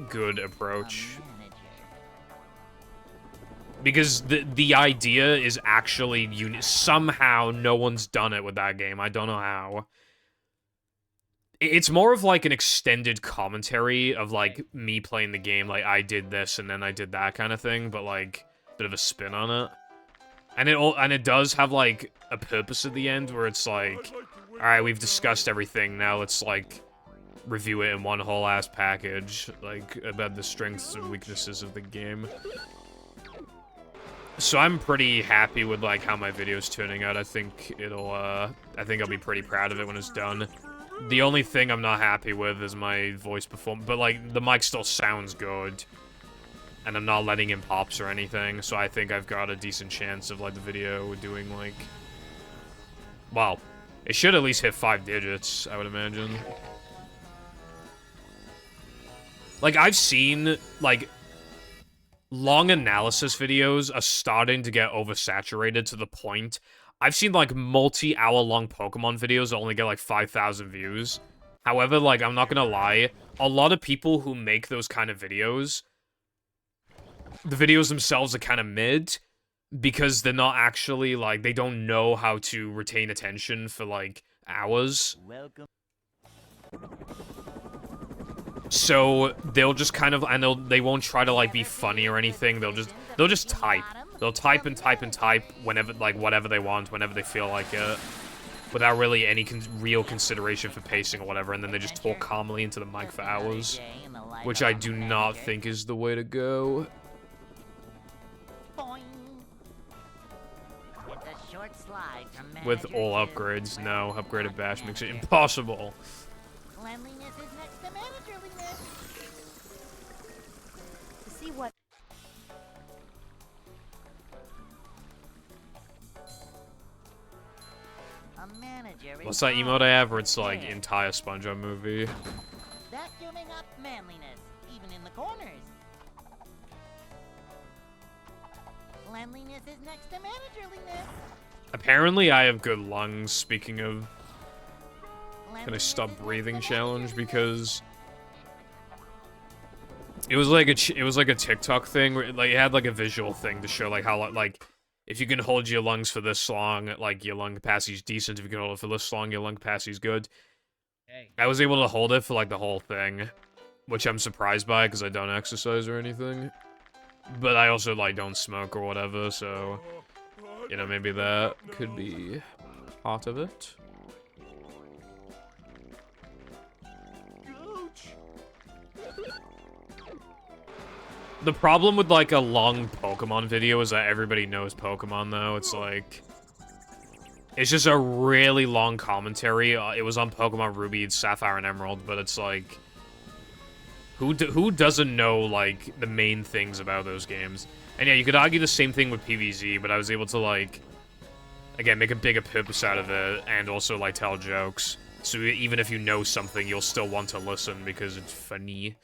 good approach. Because the idea is actually somehow no one's done it with that game. I don't know how. It's more of like an extended commentary of like me playing the game, like I did this and then I did that kind of thing, but like a bit of a spin on it. And it does have like a purpose at the end where it's like, all right, we've discussed everything. Now let's like review it in one whole ass package, like about the strengths and weaknesses of the game. So I'm pretty happy with, like, how my video's turning out. I think I'll be pretty proud of it when it's done. The only thing I'm not happy with is my voice performance, but, like, the mic still sounds good. And I'm not letting in pops or anything, so I think I've got a decent chance of, like, the video doing, like... Well, it should at least hit 5 digits, I would imagine. Like, I've seen, like... long analysis videos are starting to get oversaturated to the point. I've seen, like, multi-hour-long Pokemon videos that only get, like, 5,000 views. However, like, I'm not gonna lie, a lot of people who make those kind of videos, the videos themselves are kind of mid, because they're not actually, like, they don't know how to retain attention for, like, hours. Welcome. So they'll just kind of, and they won't try to like be funny or anything. They'll just type. They'll type and type and type whenever, like, whatever they want, whenever they feel like it, without really any real consideration for pacing or whatever. And then they just talk calmly into the mic for hours, which I do not think is the way to go. With all upgrades, no. Upgraded bash makes it impossible. Cleanliness is next to managerliness. To see what A manager is What's that emote I have where it's like entire SpongeBob movie? vacuuming up manliness, even in the corners. Cleanliness is next to managerliness. Apparently I have good lungs, speaking of... Can I stop breathing challenge, because... It was like a TikTok thing, where like, it had like a visual thing to show like how, like, if you can hold your lungs for this long, like, your lung capacity is decent. If you can hold it for this long, your lung capacity is good. Hey. I was able to hold it for, like, the whole thing, which I'm surprised by, because I don't exercise or anything. But I also, like, don't smoke or whatever, so, you know, maybe that could be part of it. The problem with, like, a long Pokemon video is that everybody knows Pokemon, though. It's like... It's just a really long commentary. It was on Pokemon Ruby, Sapphire, and Emerald, but it's like... Who doesn't know, like, the main things about those games? And yeah, you could argue the same thing with PvZ, but I was able to, like... Again, make a bigger purpose out of it, and also, like, tell jokes. So even if you know something, you'll still want to listen because it's funny.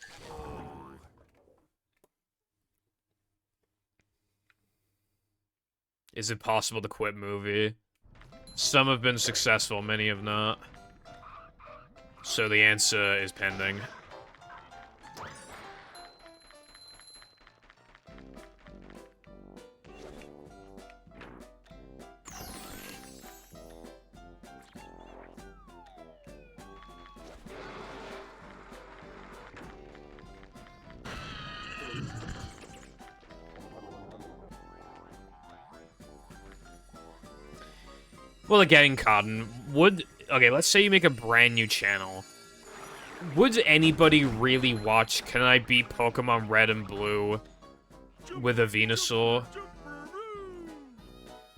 Is it possible to quit movie? Some have been successful, many have not. So the answer is pending. Well, again, Cotton, okay, let's say you make a brand new channel. Would anybody really watch Can I Beat Pokemon Red and Blue with a Venusaur?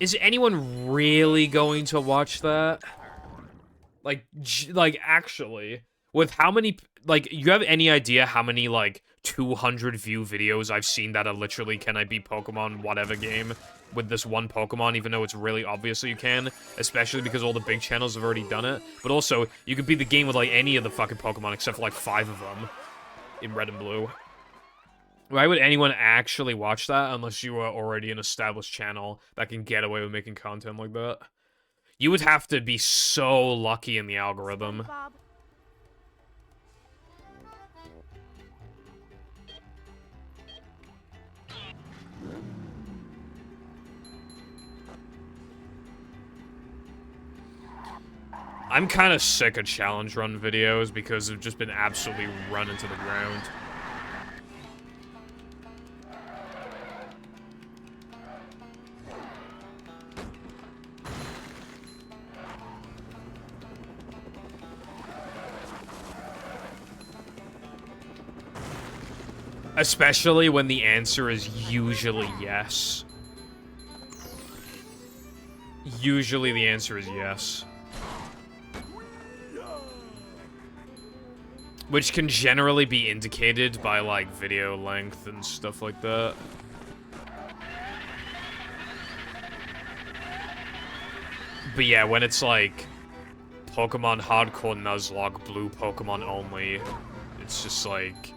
Is anyone really going to watch that? Like actually, with how many, like, you have any idea how many, like, 200 view videos I've seen that are literally, can I beat Pokemon whatever game with this one Pokemon, even though it's really obvious that you can, especially because all the big channels have already done it. But also, you could beat the game with, like, any of the fucking Pokemon except for, like, 5 of them in Red and Blue. Why would anyone actually watch that unless you are already an established channel that can get away with making content like that? You would have to be so lucky in the algorithm. SpongeBob. I'm kind of sick of challenge run videos because they've just been absolutely run into the ground. Especially when the answer is usually yes. Usually the answer is yes. Which can generally be indicated by, like, video length and stuff like that. But yeah, when it's like Pokemon Hardcore Nuzlocke, blue Pokemon only, it's just like...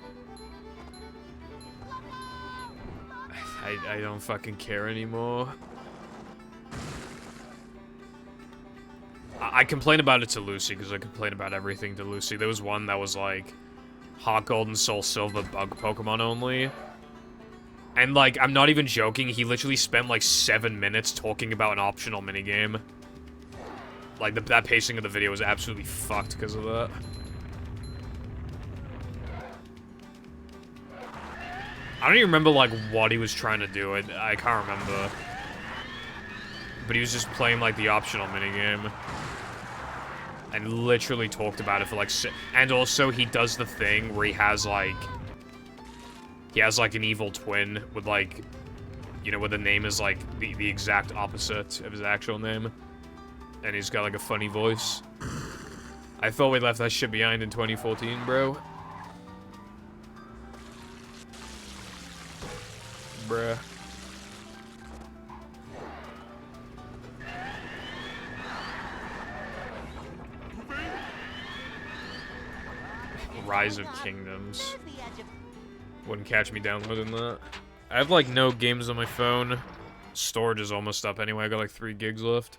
I don't fucking care anymore. I complain about it to Lucy, because I complain about everything to Lucy. There was one that was like Heart Gold and Soul Silver bug Pokemon only. And like, I'm not even joking, he literally spent like 7 minutes talking about an optional minigame. Like, that pacing of the video was absolutely fucked because of that. I don't even remember, like, what he was trying to do. I can't remember. But he was just playing, like, the optional minigame. And literally talked about it for, like, and also, he does the thing where he has, like... He has, like, an evil twin with, like... You know, where the name is, like, the exact opposite of his actual name. And he's got, like, a funny voice. I thought we left that shit behind in 2014, bro. Bruh. Rise of Kingdoms. Wouldn't catch me downloading that. I have, like, no games on my phone. Storage is almost up anyway. I got, like, 3 gigs left.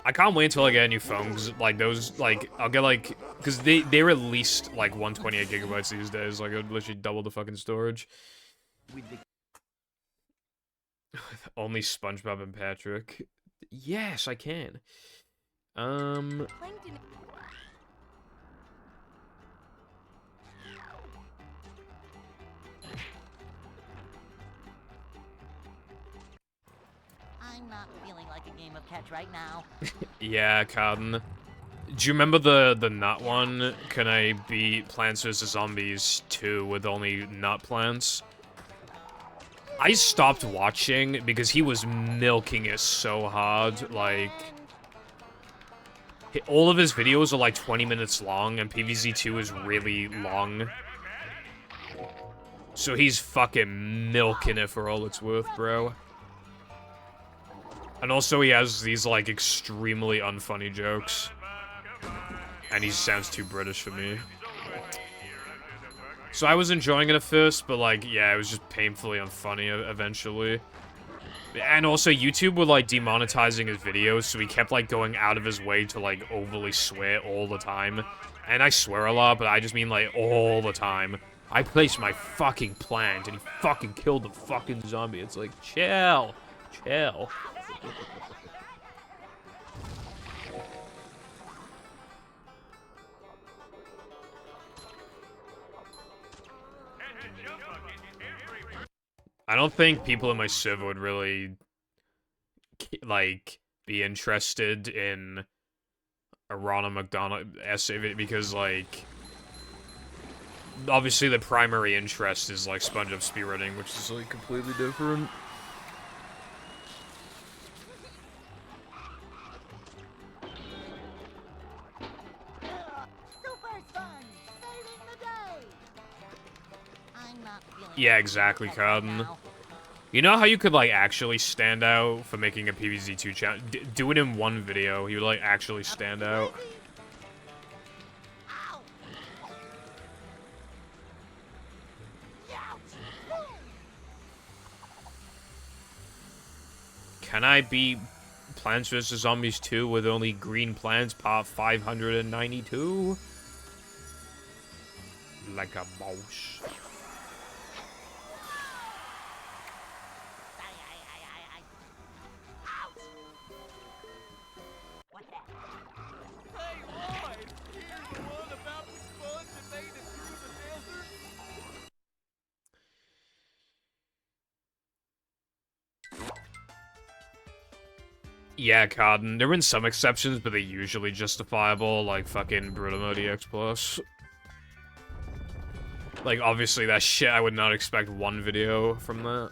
I can't wait until I get a new phone, because, like, those, like, I'll get, like... Because they released, like, 128 gigabytes these days. Like, it would literally double the fucking storage. Only SpongeBob and Patrick. Yes, I can. Plankton. I'm not feeling like a game of catch right now. Yeah, Carden. Do you remember the nut one? Can I beat Plants vs. Zombies 2 with only nut plants? I stopped watching because he was milking it so hard, like... All of his videos are like 20 minutes long, and PvZ2 is really long. So he's fucking milking it for all it's worth, bro. And also he has these, like, extremely unfunny jokes. And he sounds too British for me. So I was enjoying it at first, but, like, yeah, it was just painfully unfunny eventually. And also, YouTube were, like, demonetizing his videos, so he kept, like, going out of his way to, like, overly swear all the time. And I swear a lot, but I just mean, like, all the time. I placed my fucking plant, and he fucking killed the fucking zombie. It's like, chill. Chill. I don't think people in my server would really, like, be interested in a Ronald McDonald essay because, like, obviously the primary interest is, like, SpongeBob speedrunning, which is, like, completely different. Yeah, exactly, Cotton. You know how you could, like, actually stand out for making a PvZ2 channel? Do it in one video. You would, like, actually stand out. Can I beat Plants vs. Zombies 2 with only green plants part 592? Like a mouse. Yeah, Carden. There have been some exceptions, but they're usually justifiable, like fucking Brutal Mode EX+. Like, obviously, that shit, I would not expect one video from that.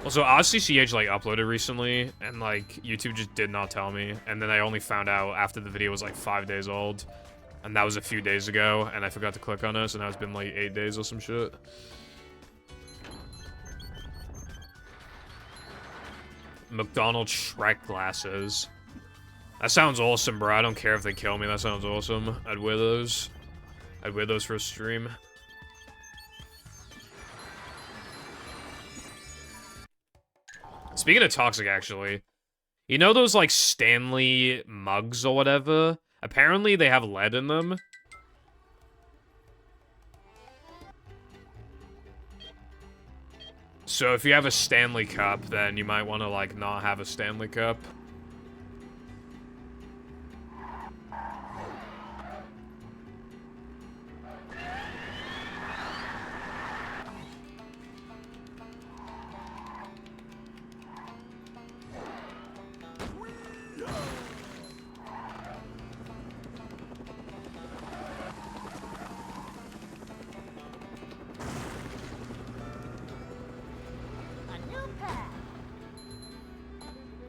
Also, RCCH, like, uploaded recently, and, like, YouTube just did not tell me. And then I only found out after the video was, like, 5 days old. And that was a few days ago, and I forgot to click on it, so now it's been, like, 8 days or some shit. McDonald's Shrek glasses. That sounds awesome, bro. I don't care if they kill me. That sounds awesome. I'd wear those. I'd wear those for a stream. Speaking of toxic, actually, you know those, like, Stanley mugs or whatever? Apparently, they have lead in them. So if you have a Stanley Cup, then you might want to, like, not have a Stanley Cup.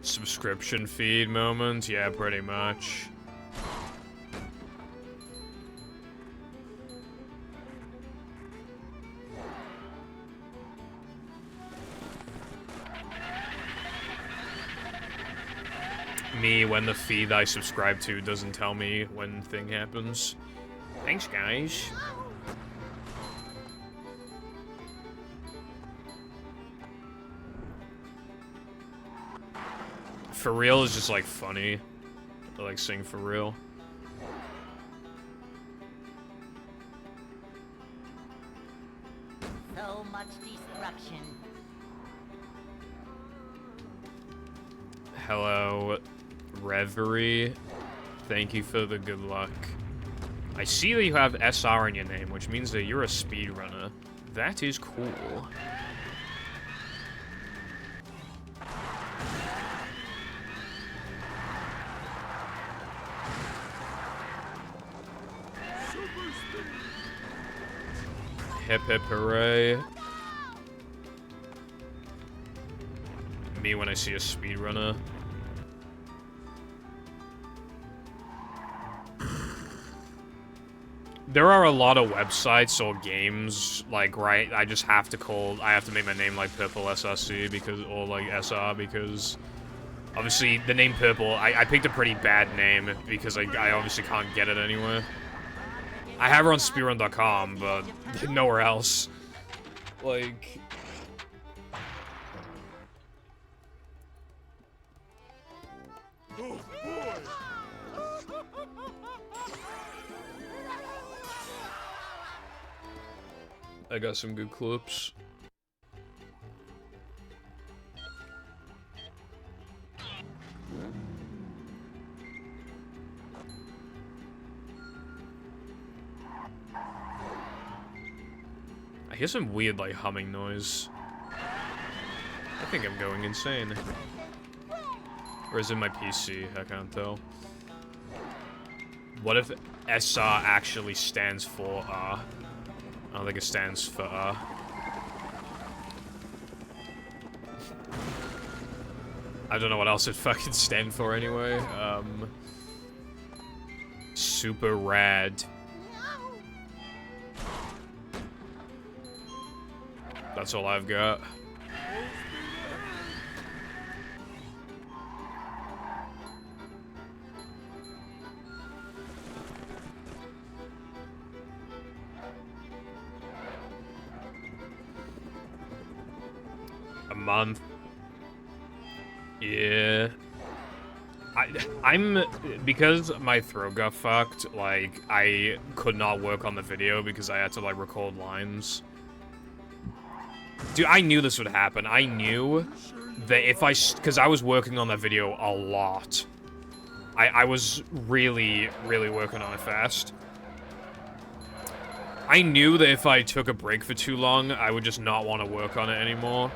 Subscription feed moment? Yeah, pretty much. Me when the feed I subscribe to doesn't tell me when thing happens. Thanks, guys. For real is just, like, funny. I like sing for real. So much destruction. Hello, Reverie. Thank you for the good luck. I see that you have SR in your name, which means that you're a speedrunner. That is cool. Hip hip hooray. Me when I see a speedrunner. There are a lot of websites or games, like, right, I have to make my name like Purple SRC because, or like SR because, obviously, the name Purple, I picked a pretty bad name because I obviously can't get it anywhere. I have her on speedrun.com, but nowhere else. Like... I got some good clips. I hear some weird, like, humming noise. I think I'm going insane. Or is it my PC? I can't tell. What if SR actually stands for R? I don't think it stands for R. I don't know what else it fucking stand for anyway. Super rad. That's all I've got. A month. Yeah. I'm because my throat got fucked, like, I could not work on the video because I had to, like, record lines. Dude, I knew this would happen. I knew that if because I was working on that video a lot. I was really, really working on it fast. I knew that if I took a break for too long, I would just not want to work on it anymore.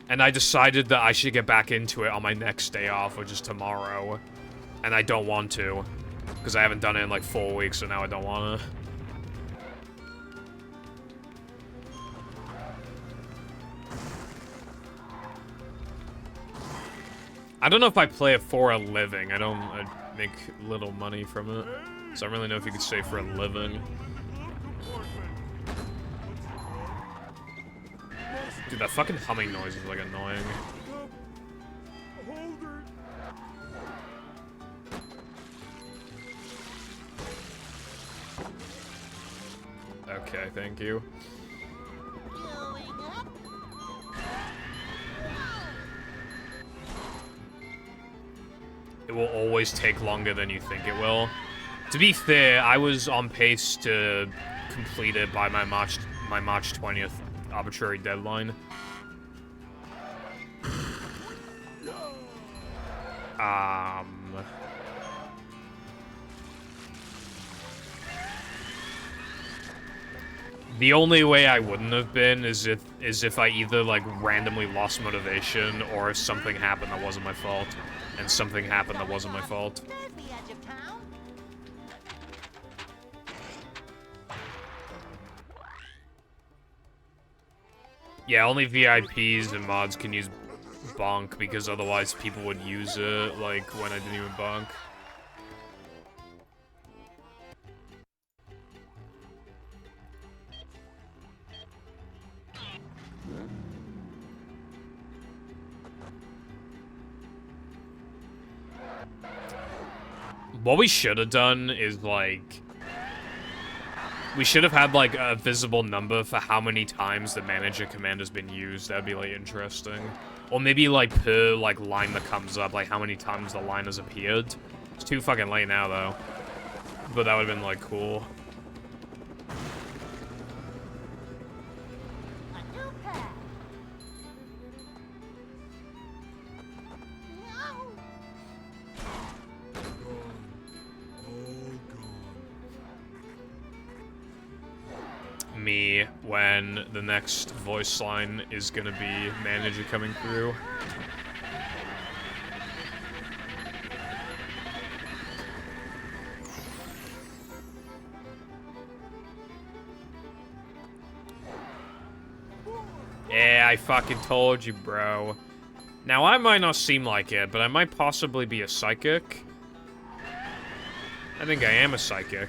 And I decided that I should get back into it on my next day off, which is tomorrow. And I don't want to. Because I haven't done it in like 4 weeks, so now I don't want to. I don't know if I play it for a living. I make little money from it. So I don't really know if you could say for a living. Dude, that fucking humming noise is, like, annoying. Okay, thank you. It will always take longer than you think it will. To be fair, I was on pace to complete it by my March 20th arbitrary deadline. The only way I wouldn't have been is if I either, like, randomly lost motivation or if something happened that wasn't my fault. And something happened that wasn't my fault. Yeah, only VIPs and mods can use bonk because otherwise people would use it, like, when I didn't even bonk. What we should have done is, like... We should have had, like, a visible number for how many times the manager command has been used. That'd be, like, interesting. Or maybe, like, per, like, line that comes up, like, how many times the line has appeared. It's too fucking late now, though. But that would have been, like, cool. Me when the next voice line is gonna be manager coming through. Yeah, I fucking told you, bro. Now, I might not seem like it, but I might possibly be a psychic. I think I am a psychic.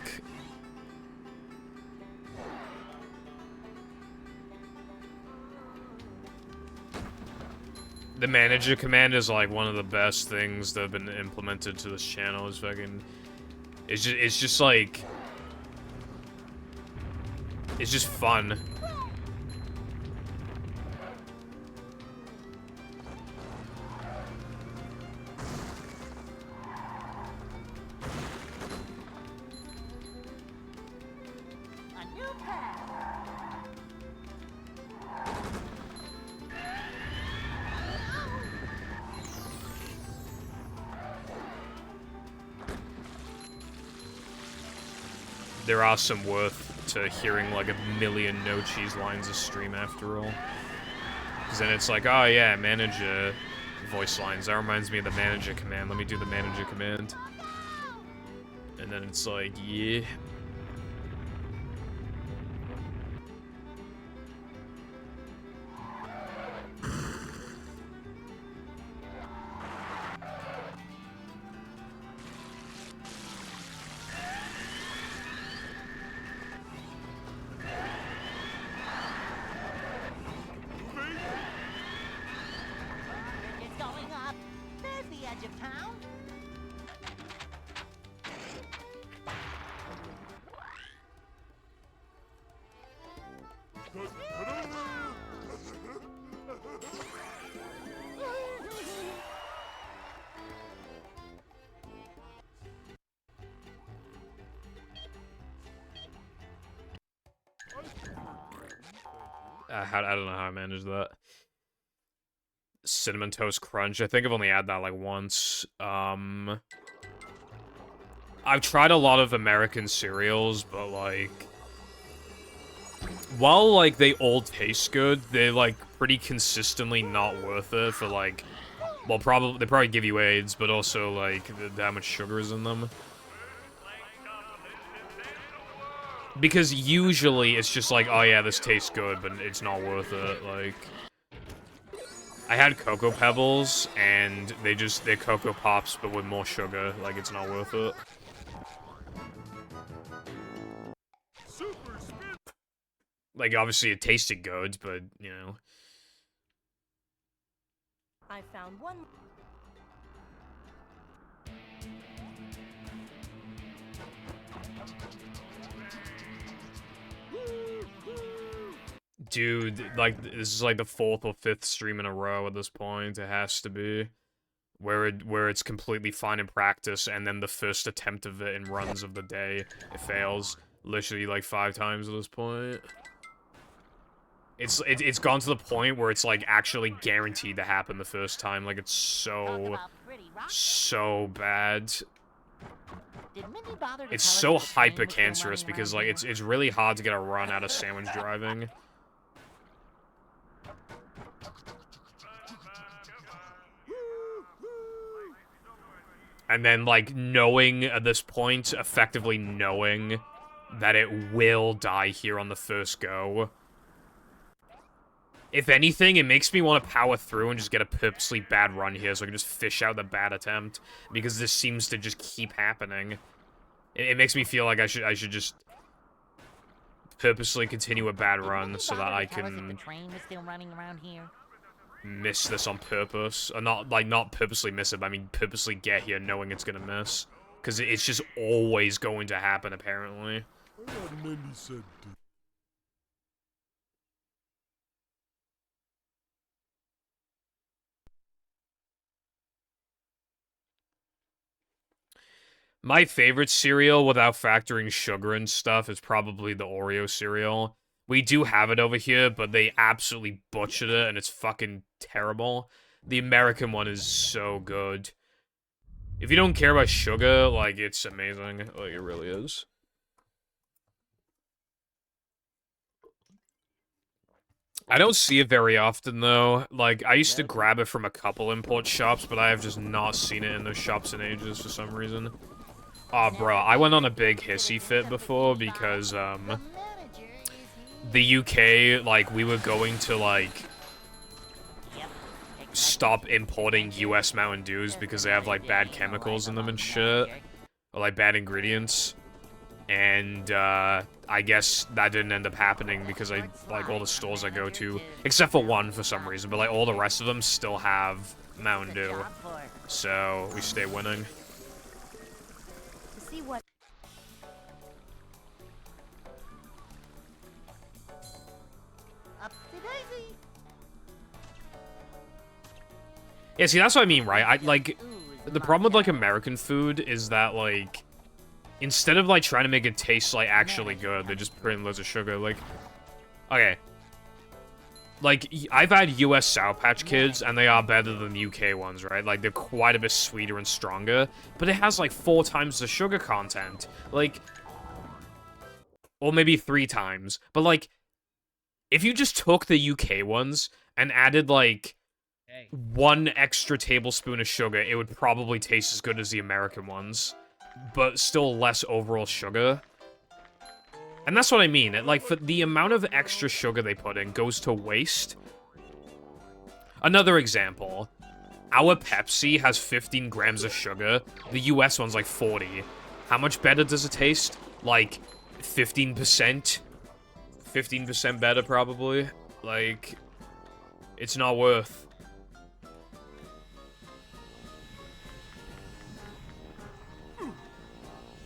The manager command is, like, one of the best things that have been implemented to this channel. Is fucking... It's just like... It's just fun. There are some worth to hearing, like, a million no-cheese lines of stream after all. Because then it's like, oh yeah, manager voice lines. That reminds me of the manager command. Let me do the manager command. And then it's like, yeah. edge of town? I don't know how I managed that. Cinnamon Toast Crunch. I think I've only had that like once. I've tried a lot of American cereals, but like, while like they all taste good, they're like pretty consistently not worth it for like, well, they probably give you AIDS, but also like how much sugar is in them. Because usually it's just like, oh yeah, this tastes good, but it's not worth it. Like, I had Cocoa Pebbles, and they're Cocoa Pops, but with more sugar. Like, it's not worth it. Like, obviously it tasted good, but, you know. I found one. Dude, like, this is like the 4th or 5th stream in a row at this point. It has to be. Where it's completely fine in practice, and then the first attempt of it in runs of the day, it fails. Literally, like, 5 times at this point. It's gone to the point where it's, like, actually guaranteed to happen the first time. Like, it's so bad. It's so hyper-cancerous because, like, it's really hard to get a run out of sandwich driving. And then, like, knowing at this point, effectively knowing that it will die here on the first go. If anything, it makes me want to power through and just get a purposely bad run here so I can just fish out the bad attempt. Because this seems to just keep happening. It makes me feel like I should just purposely continue a bad run so that I can miss this on purpose. Or not purposely miss it, but I mean purposely get here knowing it's gonna miss. Because it's just always going to happen, apparently. My favorite cereal, without factoring sugar and stuff, is probably the Oreo cereal. We do have it over here, but they absolutely butchered it, and it's fucking terrible. The American one is so good. If you don't care about sugar, like, it's amazing. Like, it really is. I don't see it very often, though. Like, I used to grab it from a couple import shops, but I have just not seen it in those shops in ages for some reason. Aw, bro, I went on a big hissy fit before because, the UK, like, we were going to, like, stop importing US Mountain Dews because they have, like, bad chemicals in them and shit. Or, like, bad ingredients. And, I guess that didn't end up happening because like, all the stores I go to, except for one for some reason, but, like, all the rest of them still have Mountain Dew. So, we stay winning. See what? Yeah, see, that's what I mean, right? The problem with, like, American food is that, like, instead of, like, trying to make it taste, like, actually good, they just put in loads of sugar, like... Okay. Like, I've had US Sour Patch Kids, and they are better than the UK ones, right? Like, they're quite a bit sweeter and stronger, but it has, like, 4 times the sugar content. Like... Or maybe 3 times. But, like, if you just took the UK ones and added, like, 1 extra tablespoon of sugar, it would probably taste as good as the American ones. But still less overall sugar. And that's what I mean. Like, for the amount of extra sugar they put in goes to waste. Another example. Our Pepsi has 15 grams of sugar. The US one's like 40. How much better does it taste? Like, 15%? 15% better, probably. Like, it's not worth.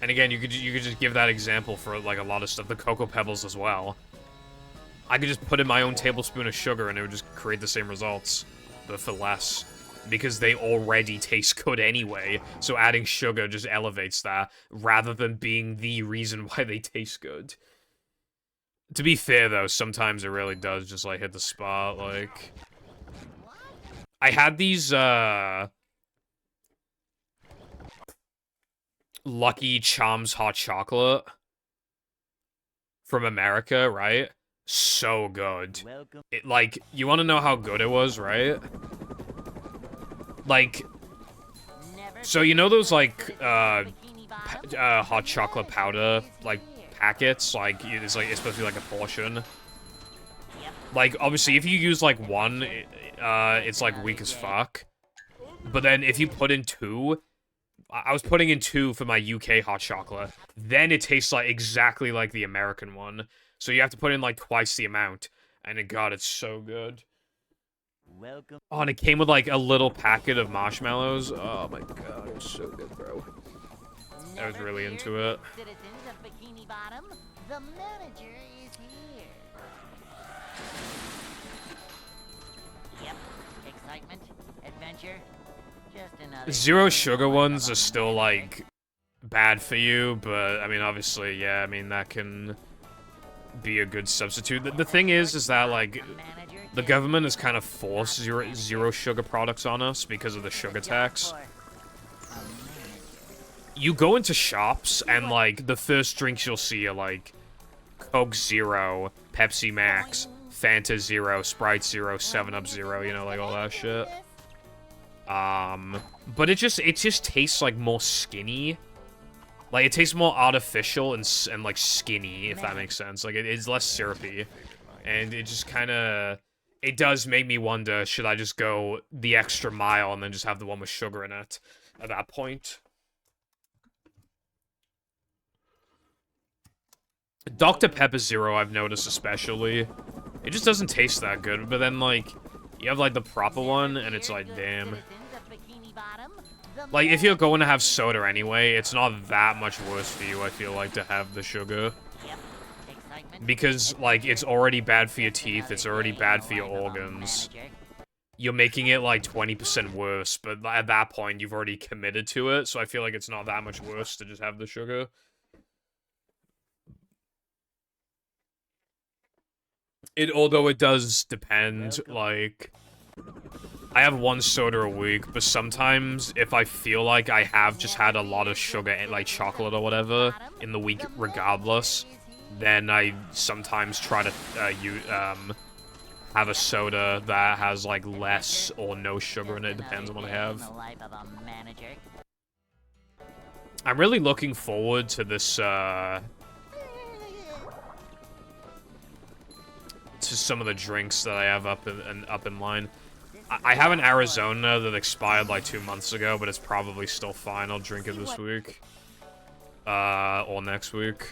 And again, you could just give that example for like a lot of stuff. The Cocoa Pebbles as well. I could just put in my own tablespoon of sugar and it would just create the same results, but for less. Because they already taste good anyway, so adding sugar just elevates that, rather than being the reason why they taste good. To be fair, though, sometimes it really does just, like, hit the spot, like... I had these, Lucky Charms hot chocolate from America, right? So good. It, like, you want to know how good it was, right? Like, so you know those, like, hot chocolate powder, like, packets? Like, it's supposed to be, like, a portion. Like, obviously, if you use, like, one, it's, like, weak as fuck. But then, if you put in two... I was putting in 2 for my UK hot chocolate. Then it tastes like exactly like the American one. So you have to put in like twice the amount. And God, it's so good. Welcome. Oh, and it came with like a little packet of marshmallows. Oh my God, it was so good, bro. I was really into it. Citizens of Bikini Bottom, the manager is here. Yep. Excitement, adventure. Just another Zero sugar ones are still like bad for you, but I mean, obviously, yeah, I mean, that can be a good substitute. The thing is that like the government has kind of forced zero sugar products on us because of the sugar tax. You go into shops and like the first drinks you'll see are like Coke Zero, Pepsi Max, Fanta Zero, Sprite Zero, 7-Up Zero, you know, like all that shit. But it just tastes like more skinny. Like it tastes more artificial and like skinny, if that makes sense. Like it's less syrupy. And it just kinda, it does make me wonder, should I just go the extra mile and then just have the one with sugar in it at that point? Dr. Pepper Zero, I've noticed especially. It just doesn't taste that good, but then like, you have like the proper one, and it's like, damn. Like, if you're going to have soda anyway, it's not that much worse for you, I feel like, to have the sugar. Because, like, it's already bad for your teeth, it's already bad for your organs. You're making it, like, 20% worse, but at that point, you've already committed to it, so I feel like it's not that much worse to just have the sugar. Although it does depend, like... I have one soda a week, but sometimes if I feel like I have just had a lot of sugar, like chocolate or whatever, in the week regardless, then I sometimes try to have a soda that has like less or no sugar in it. It depends on what I have. I'm really looking forward to this, to some of the drinks that I have up in line. I have an Arizona that expired like 2 months ago, but it's probably still fine. I'll drink it this week. Or next week.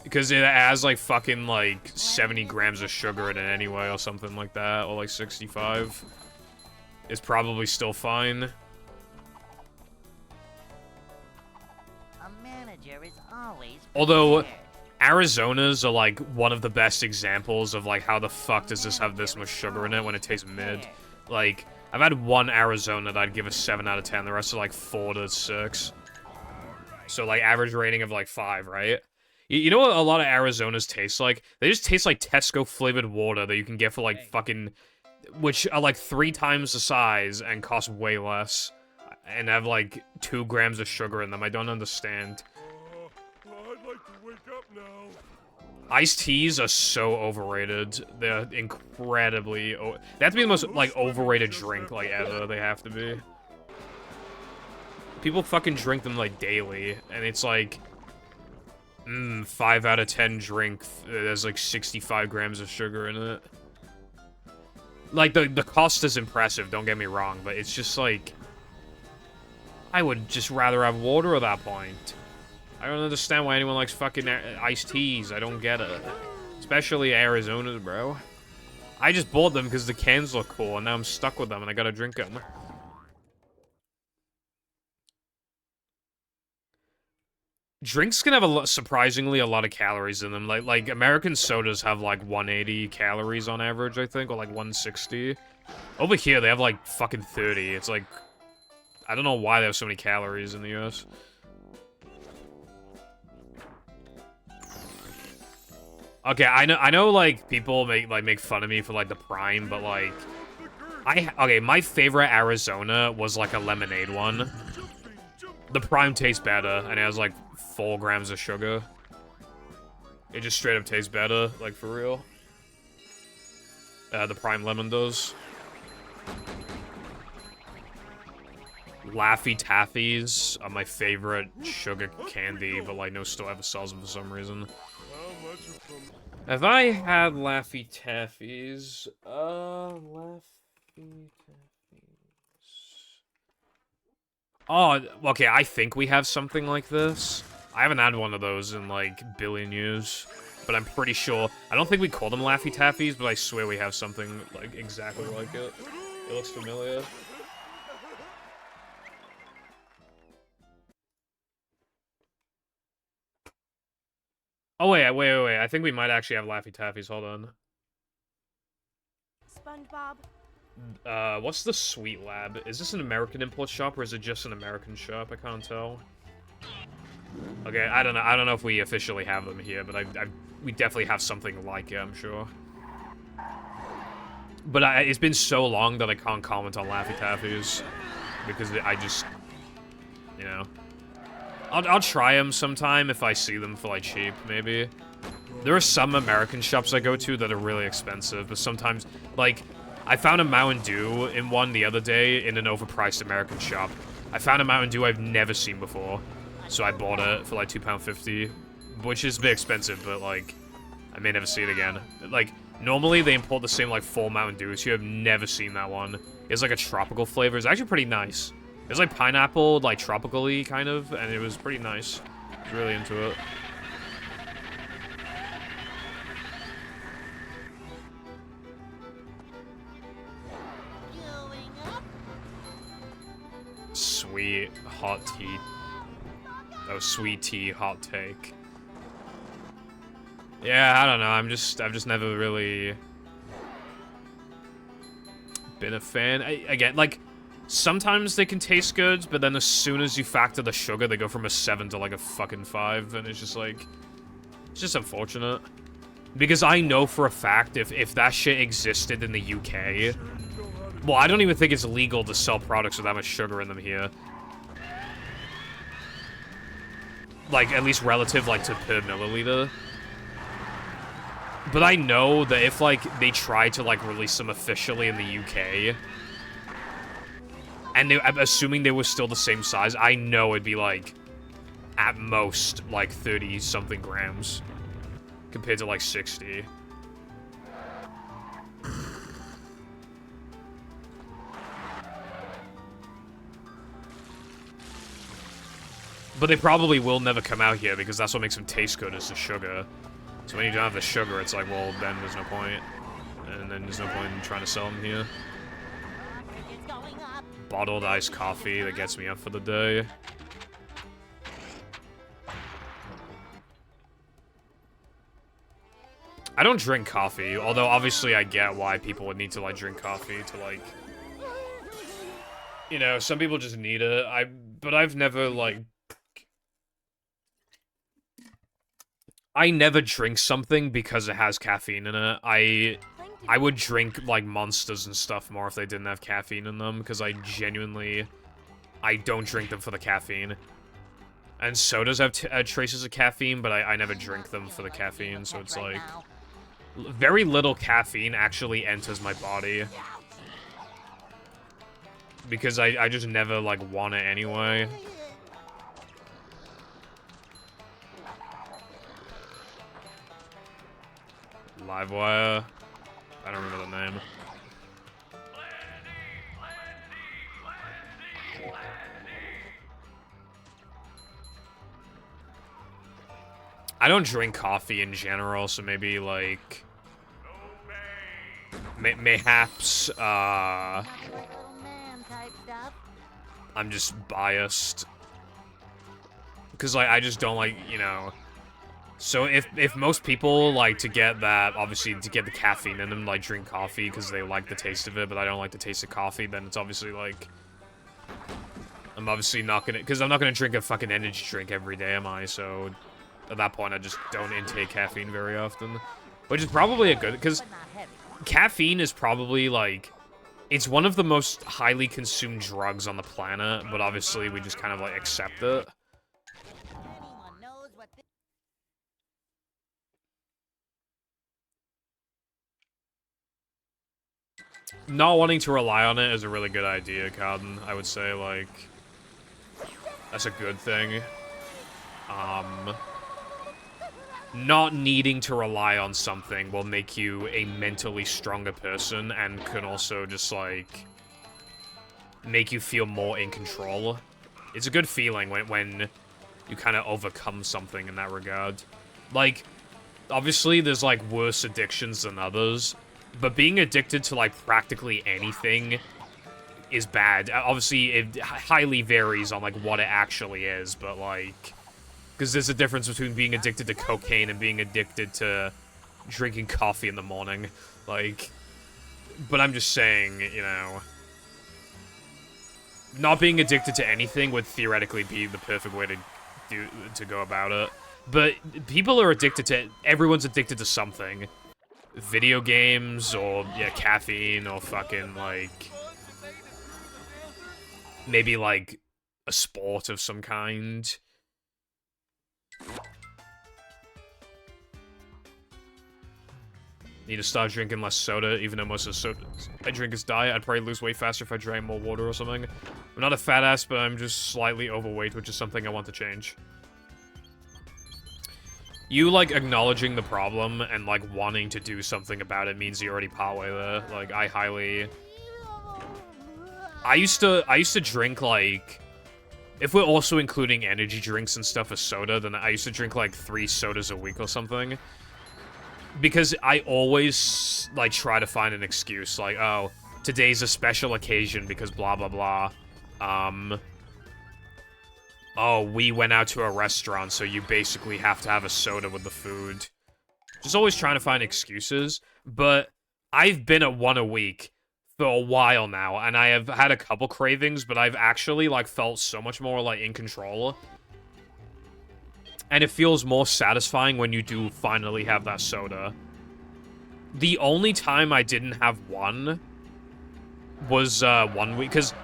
Because it has like fucking like 70 grams of sugar in it anyway, or something like that. Or like 65. It's probably still fine. A manager is always Although... Arizonas are, like, one of the best examples of, like, how the fuck does this have this much sugar in it when it tastes mid? Like, I've had one Arizona that I'd give a 7 out of 10. The rest are, like, 4 to 6. So, like, average rating of, like, 5, right? You know what a lot of Arizonas taste like? They just taste like Tesco-flavored water that you can get for, like, fucking... Which are, like, 3 times the size and cost way less. And have, like, 2 grams of sugar in them. I don't understand. Iced teas are so overrated. They're incredibly... They have to be the most, like, overrated drink, like, ever. They have to be. People fucking drink them, like, daily. And it's like... 5 out of 10 drink. There's, like, 65 grams of sugar in it. Like, the cost is impressive, don't get me wrong. But it's just, like... I would just rather have water at that point. I don't understand why anyone likes fucking iced teas. I don't get it. Especially Arizona's, bro. I just bought them because the cans look cool, and now I'm stuck with them, and I gotta drink them. Drinks can have surprisingly a lot of calories in them. Like American sodas have like 180 calories on average, I think, or like 160. Over here, they have like fucking 30. It's like, I don't know why they have so many calories in the US. Okay, I know, like, people make fun of me for, like, the Prime, but, like, okay, my favorite Arizona was, like, a lemonade one. The Prime tastes better, and it has, like, 4 grams of sugar. It just straight up tastes better, like, for real. The Prime Lemon does. Laffy Taffies are my favorite sugar candy, but, like, no store ever sells them for some reason. Have I had Laffy Taffies? Laffy Taffies. Oh, okay, I think we have something like this. I haven't had one of those in, like, billion years. But I'm pretty sure. I don't think we call them Laffy Taffies, but I swear we have something, like, exactly like it. It looks familiar. Oh, wait. I think we might actually have Laffy Taffies. Hold on. SpongeBob. What's the Sweet Lab? Is this an American import shop, or is it just an American shop? I can't tell. Okay, I don't know. I don't know if we officially have them here, but we definitely have something like it, I'm sure. But it's been so long that I can't comment on Laffy Taffies. Because I just, you know. I'll try them sometime if I see them for, like, cheap, maybe. There are some American shops I go to that are really expensive, but sometimes, like, I found a Mountain Dew in one the other day in an overpriced American shop. I found a Mountain Dew I've never seen before, so I bought it for, like, £2.50, which is a bit expensive, but, like, I may never see it again. Like, normally they import the same, like, 4 Mountain Dews. You have never seen that one. It's, like, a tropical flavor. It's actually pretty nice. It was like pineapple, like tropical-y kind of, and it was pretty nice. I was really into it. Sweet hot tea. Oh, sweet tea hot take. Yeah, I don't know. I've just never really been a fan. Again, like, sometimes they can taste good, but then as soon as you factor the sugar, they go from a 7 to, like, a fucking 5, and it's just, like... It's just unfortunate. Because I know for a fact, if that shit existed in the UK... Well, I don't even think it's legal to sell products with that much sugar in them here. Like, at least relative, like, to per milliliter. But I know that if, like, they try to, like, release them officially in the UK... And I'm assuming they were still the same size, I know it'd be, like, at most, like, 30-something grams. Compared to, like, 60. But they probably will never come out here, because that's what makes them taste good, is the sugar. So when you don't have the sugar, it's like, well, then there's no point. And then there's no point in trying to sell them here. Bottled iced coffee that gets me up for the day. I don't drink coffee, although obviously I get why people would need to, like, drink coffee to, like... You know, some people just need it. But I've never, like... I never drink something because it has caffeine in it. I would drink, like, Monsters and stuff more if they didn't have caffeine in them, because I genuinely... I don't drink them for the caffeine. And sodas have traces of caffeine, but I never drink them for the caffeine, so it's like... Very little caffeine actually enters my body. Because I just never, like, want it anyway. Livewire. I don't remember the name. I don't drink coffee in general, so maybe, like... Mayhaps, I'm just biased. Because, like, I just don't like, you know... So if most people like to get that, obviously to get the caffeine in them, like drink coffee because they like the taste of it, but I don't like the taste of coffee, then it's obviously like... I'm obviously not gonna... Because I'm not gonna drink a fucking energy drink every day, am I? So at that point, I just don't intake caffeine very often. Which is probably a good... Because caffeine is probably like... It's one of the most highly consumed drugs on the planet, but obviously we just kind of like accept it. Not wanting to rely on it is a really good idea, Cotton. I would say, like, that's a good thing. Not needing to rely on something will make you a mentally stronger person and can also just, like, make you feel more in control. It's a good feeling when you kind of overcome something in that regard. Like, obviously there's, like, worse addictions than others. But being addicted to, like, practically anything is bad. Obviously, it highly varies on, like, what it actually is, but, like... Because there's a difference between being addicted to cocaine and being addicted to drinking coffee in the morning. Like... But I'm just saying, you know... Not being addicted to anything would theoretically be the perfect way to go about it. But people are addicted to... Everyone's addicted to something. Video games, or, yeah, caffeine, or fucking, like... Maybe, like, a sport of some kind. Need to start drinking less soda, even though most of the soda I drink is diet. I'd probably lose weight faster if I drank more water or something. I'm not a fat ass, but I'm just slightly overweight, which is something I want to change. You, like, acknowledging the problem and, like, wanting to do something about it means you're already partway there. Like, I used to drink, like... If we're also including energy drinks and stuff as soda, then I used to drink, like, 3 sodas a week or something. Because I always, like, try to find an excuse. Like, oh, today's a special occasion because blah, blah, blah. Oh, we went out to a restaurant, so you basically have to have a soda with the food. Just always trying to find excuses, but I've been at 1 a week for a while now, and I have had a couple cravings, but I've actually, like, felt so much more, like, in control. And it feels more satisfying when you do finally have that soda. The only time I didn't have one was, 1 week, because...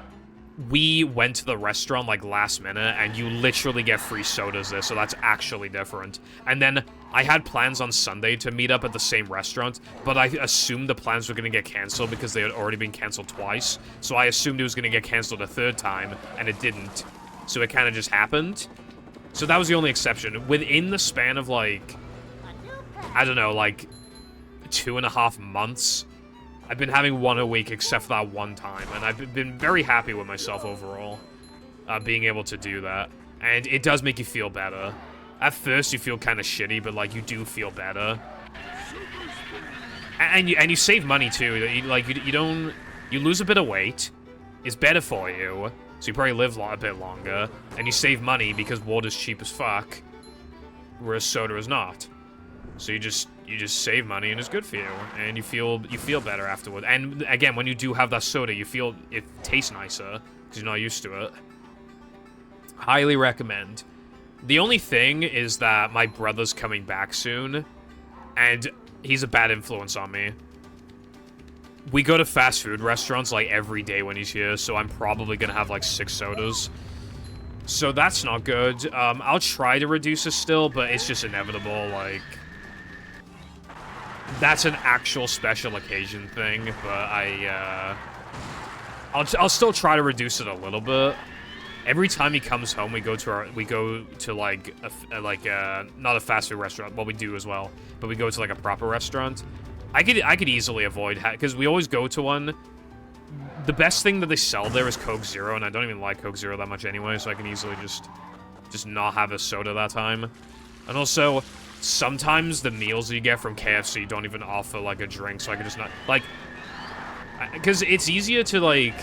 We went to the restaurant, like, last minute, and you literally get free sodas there, so that's actually different. And then, I had plans on Sunday to meet up at the same restaurant, but I assumed the plans were gonna get cancelled because they had already been cancelled twice. So I assumed it was gonna get cancelled a 3rd time, and it didn't. So it kinda just happened. So that was the only exception. Within the span of, like... I don't know, like... 2.5 months... I've been having 1 a week except for that one time, and I've been very happy with myself overall, being able to do that. And it does make you feel better. At first, you feel kind of shitty, but, like, you do feel better. And you save money, too. You lose a bit of weight. It's better for you, so you probably live a bit longer. And you save money because water's cheap as fuck, whereas soda is not. So you just save money and it's good for you, and you feel better afterward. And again, when you do have that soda, you feel it tastes nicer because you're not used to it. Highly recommend. The only thing is that my brother's coming back soon, and he's a bad influence on me. We go to fast food restaurants like every day when he's here, so I'm probably gonna have like 6 sodas. So that's not good. I'll try to reduce it still, but it's just inevitable, like... That's an actual special occasion thing, but I'll still try to reduce it a little bit. Every time he comes home, we go to like not a fast food restaurant. Well, we do as well, but we go to like a proper restaurant. I could easily avoid because we always go to one. The best thing that they sell there is Coke Zero, and I don't even like Coke Zero that much anyway, so I can easily just not have a soda that time. And also, sometimes the meals you get from KFC don't even offer, like, a drink, so I can just not... Like, because it's easier to, like...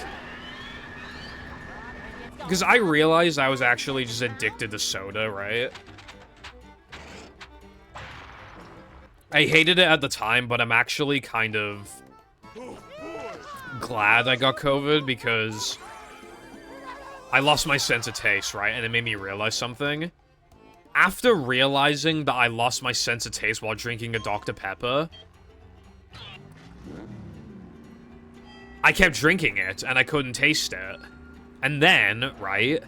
Because I realized I was actually just addicted to soda, right? I hated it at the time, but I'm actually kind of glad I got COVID because I lost my sense of taste, right? And it made me realize something. After realizing that I lost my sense of taste while drinking a Dr. Pepper, I kept drinking it, and I couldn't taste it. And then, right,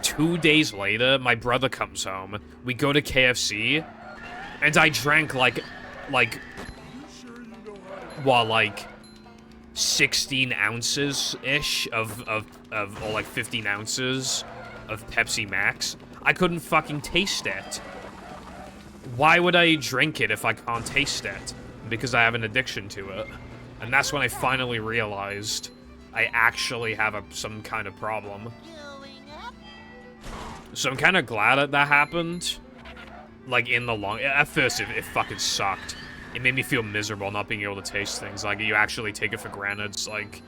2 days later, my brother comes home. We go to KFC, and I drank, like, well, like, 16 ounces-ish or like 15 ounces of Pepsi Max. I couldn't fucking taste it. Why would I drink it if I can't taste it? Because I have an addiction to it. And that's when I finally realized I actually have some kind of problem. So I'm kind of glad that happened. Like, in the long... At first, it fucking sucked. It made me feel miserable not being able to taste things. Like, you actually take it for granted. It's like...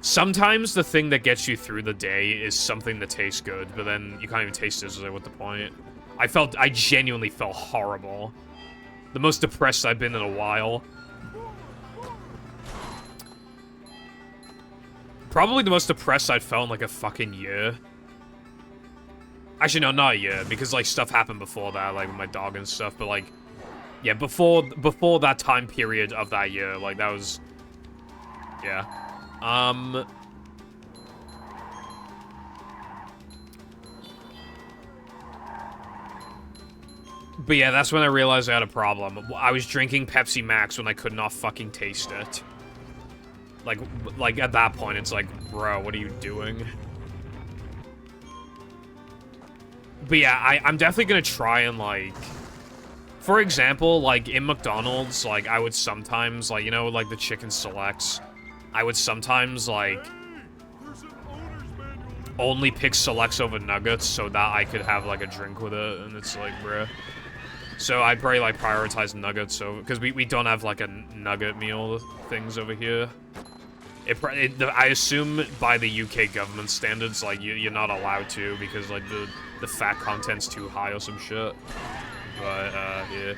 Sometimes the thing that gets you through the day is something that tastes good, but then you can't even taste it, so what's the point? I genuinely felt horrible. The most depressed I've been in a while. Probably the most depressed I've felt in, like, a fucking year. Actually, no, not a year, because, like, stuff happened before that, like, with my dog and stuff, but, like, yeah, before that time period of that year, like, that was... Yeah. But yeah, that's when I realized I had a problem. I was drinking Pepsi Max when I could not fucking taste it. Like at that point, it's like, bro, what are you doing? But yeah, I'm definitely gonna try and, like... For example, like, in McDonald's, like, I would sometimes, like, you know, like, the chicken selects... I would sometimes, like... only pick selects over nuggets so that I could have, like, a drink with it, and it's like, bruh. So I'd probably, like, prioritize nuggets, so... Because we don't have, like, a nugget meal things over here. I assume by the UK government standards, like, you're not allowed to, because, like, the fat content's too high or some shit. But, yeah.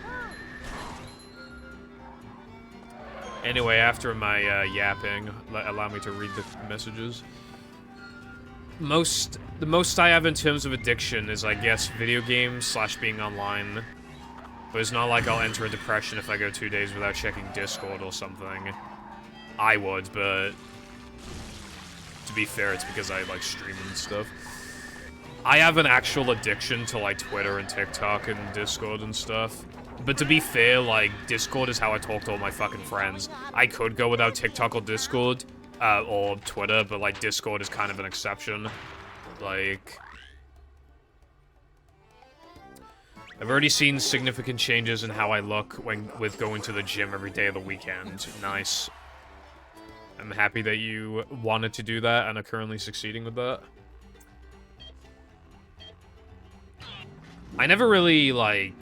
Anyway, after my, yapping, allow me to read the messages. The most I have in terms of addiction is, I guess, video games / being online. But it's not like I'll enter a depression if I go 2 days without checking Discord or something. I would, but... to be fair, it's because I, like, stream and stuff. I have an actual addiction to, like, Twitter and TikTok and Discord and stuff. But to be fair, like, Discord is how I talk to all my fucking friends. I could go without TikTok or Discord, or Twitter, but, like, Discord is kind of an exception. Like... I've already seen significant changes in how I look with going to the gym every day of the weekend. Nice. I'm happy that you wanted to do that and are currently succeeding with that. I never really, like...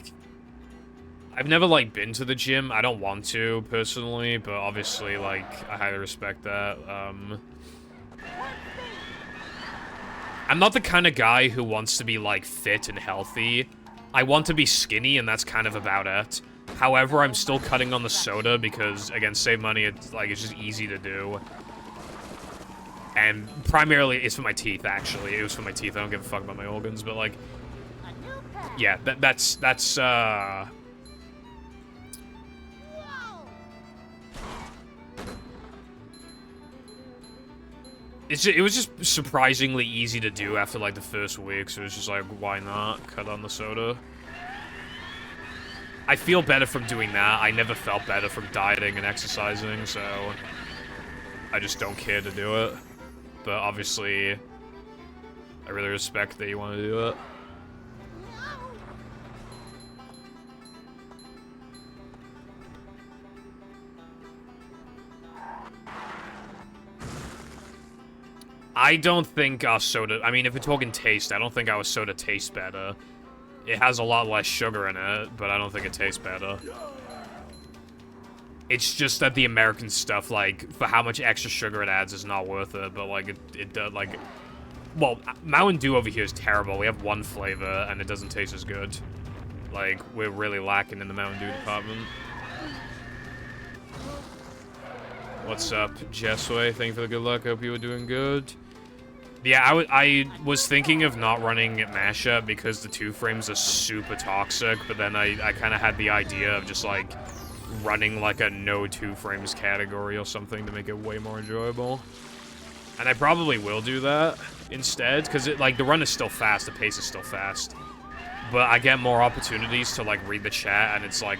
I've never, like, been to the gym. I don't want to, personally, but obviously, like, I highly respect that. I'm not the kind of guy who wants to be, like, fit and healthy. I want to be skinny, and that's kind of about it. However, I'm still cutting on the soda because, again, save money, it's just easy to do. And primarily, it's for my teeth, actually. It was for my teeth. I don't give a fuck about my organs, but, like... Yeah, that's, It was just surprisingly easy to do after, like, the first week, so it was just like, why not cut on the soda? I feel better from doing that. I never felt better from dieting and exercising, so I just don't care to do it. But obviously, I really respect that you want to do it. I don't think our soda... I mean, if we're talking taste, I don't think our soda tastes better. It has a lot less sugar in it, but I don't think it tastes better. It's just that the American stuff, like, for how much extra sugar it adds is not worth it, but, like, it does, like... Well, Mountain Dew over here is terrible. We have one flavor, and it doesn't taste as good. Like, we're really lacking in the Mountain Dew department. What's up, Jessway? Thank you for the good luck. Hope you were doing good. Yeah, I was thinking of not running Mashup because the 2 frames are super toxic, but then I kind of had the idea of just, like, running, like, a no 2 frames category or something to make it way more enjoyable. And I probably will do that instead, because, like, the run is still fast, the pace is still fast. But I get more opportunities to, like, read the chat, and it's, like,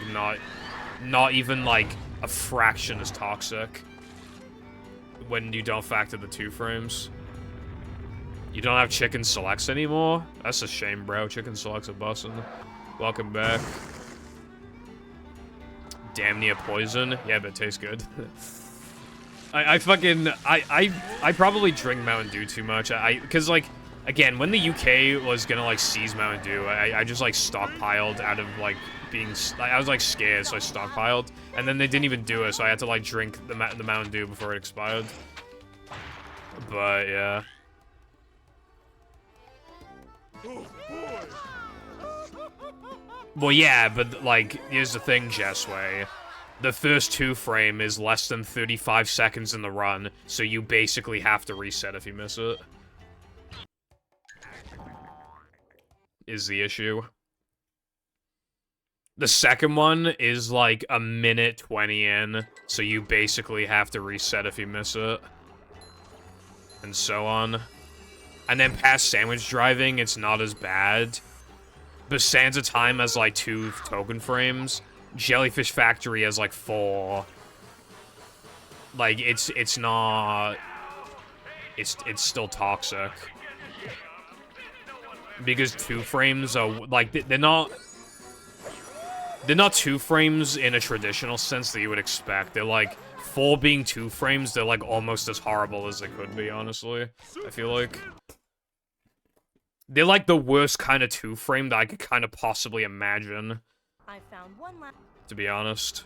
not even, like, a fraction as toxic when you don't factor the 2 frames. You don't have chicken selects anymore? That's a shame, bro. Chicken selects are bussin'. Welcome back. Damn near poison. Yeah, but it tastes good. I probably drink Mountain Dew too much. Cause like, again, when the UK was gonna like seize Mountain Dew, I just like stockpiled out of like being, I was like scared, so I stockpiled. And then they didn't even do it, so I had to like drink the Mountain Dew before it expired. But yeah. Well, yeah, but, like, here's the thing, Jessway. The first 2 frame is less than 35 seconds in the run, so you basically have to reset if you miss it. Is the issue. The second one is, like, a minute 20 in, so you basically have to reset if you miss it. And so on. And then past sandwich driving, it's not as bad. But Sands of Time has, like, 2 token frames. Jellyfish Factory has, like, 4. Like, it's not... It's still toxic. Because 2 frames are, like, they're not... They're not 2 frames in a traditional sense that you would expect. They're, like, 4 being 2 frames, they're, like, almost as horrible as they could be, honestly. I feel like. They're like the worst kind of 2 frame that I could kind of possibly imagine. I found one to be honest.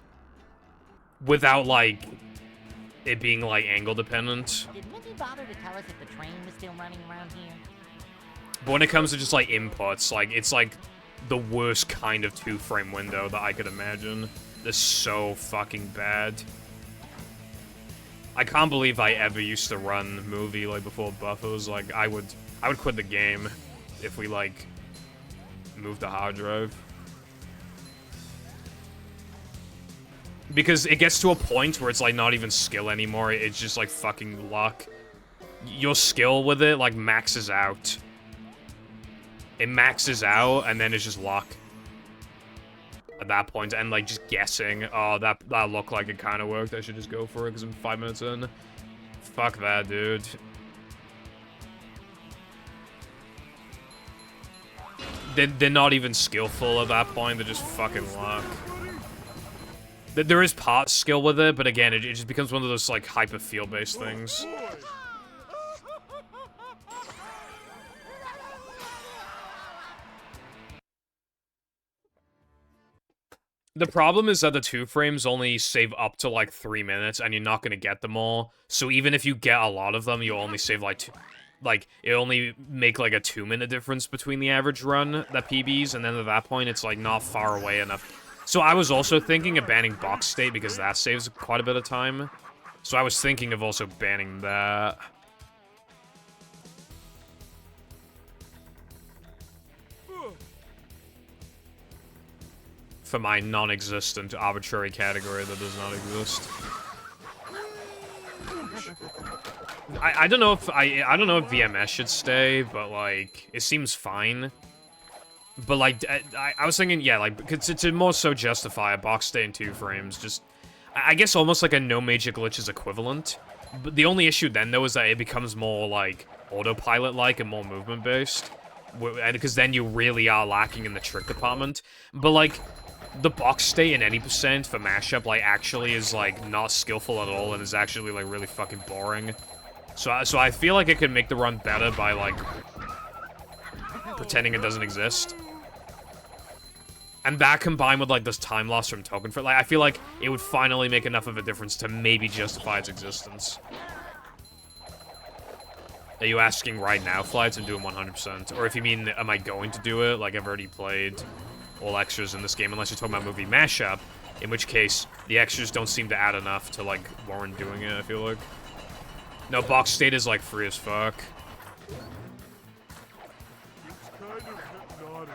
Without, like, it being, like, angle dependent. Did Mindy bother to tell us if the train was still running around here? But when it comes to just, like, inputs, like, it's, like, the worst kind of 2 frame window that I could imagine. They're so fucking bad. I can't believe I ever used to run movie, like, before buffers. Like, I would quit the game if we, like, moved the hard drive. Because it gets to a point where it's, like, not even skill anymore. It's just, like, fucking luck. Your skill with it, like, maxes out. It maxes out, and then it's just luck. At that point, and, like, just guessing. Oh, that looked like it kind of worked. I should just go for it, because I'm 5 minutes in. Fuck that, dude. They're not even skillful at that point, they're just fucking luck. There is part skill with it, but again, it just becomes one of those, like, hyper feel-based things. The problem is that the 2 frames only save up to, like, 3 minutes, and you're not gonna get them all. So even if you get a lot of them, you'll only save, like, 2... Like, it only make, like, a 2-minute difference between the average run that PBs, and then at that point, it's, like, not far away enough. So I was also thinking of banning box state, because that saves quite a bit of time. So I was thinking of also banning that. For my non-existent arbitrary category that does not exist. I don't know if I don't know if VMS should stay, but like it seems fine. But like I was thinking, yeah, like to more so justify a box stay in 2 frames, just I guess almost like a no major glitches equivalent. But the only issue then though is that it becomes more like autopilot like and more movement based, and because then you really are lacking in the trick department. But like the box stay in any percent for mashup like actually is like not skillful at all and is actually like really fucking boring. So I feel like it could make the run better by, like, pretending it doesn't exist. And that combined with, like, this time loss from token for, like, I feel like it would finally make enough of a difference to maybe justify its existence. Are you asking right now, Flights? I'm doing 100%. Or if you mean, am I going to do it? Like, I've already played all extras in this game, unless you're talking about movie mashup, in which case, the extras don't seem to add enough to, like, warrant doing it, I feel like. No, box state is, like, free as fuck. It's kind of hypnotic.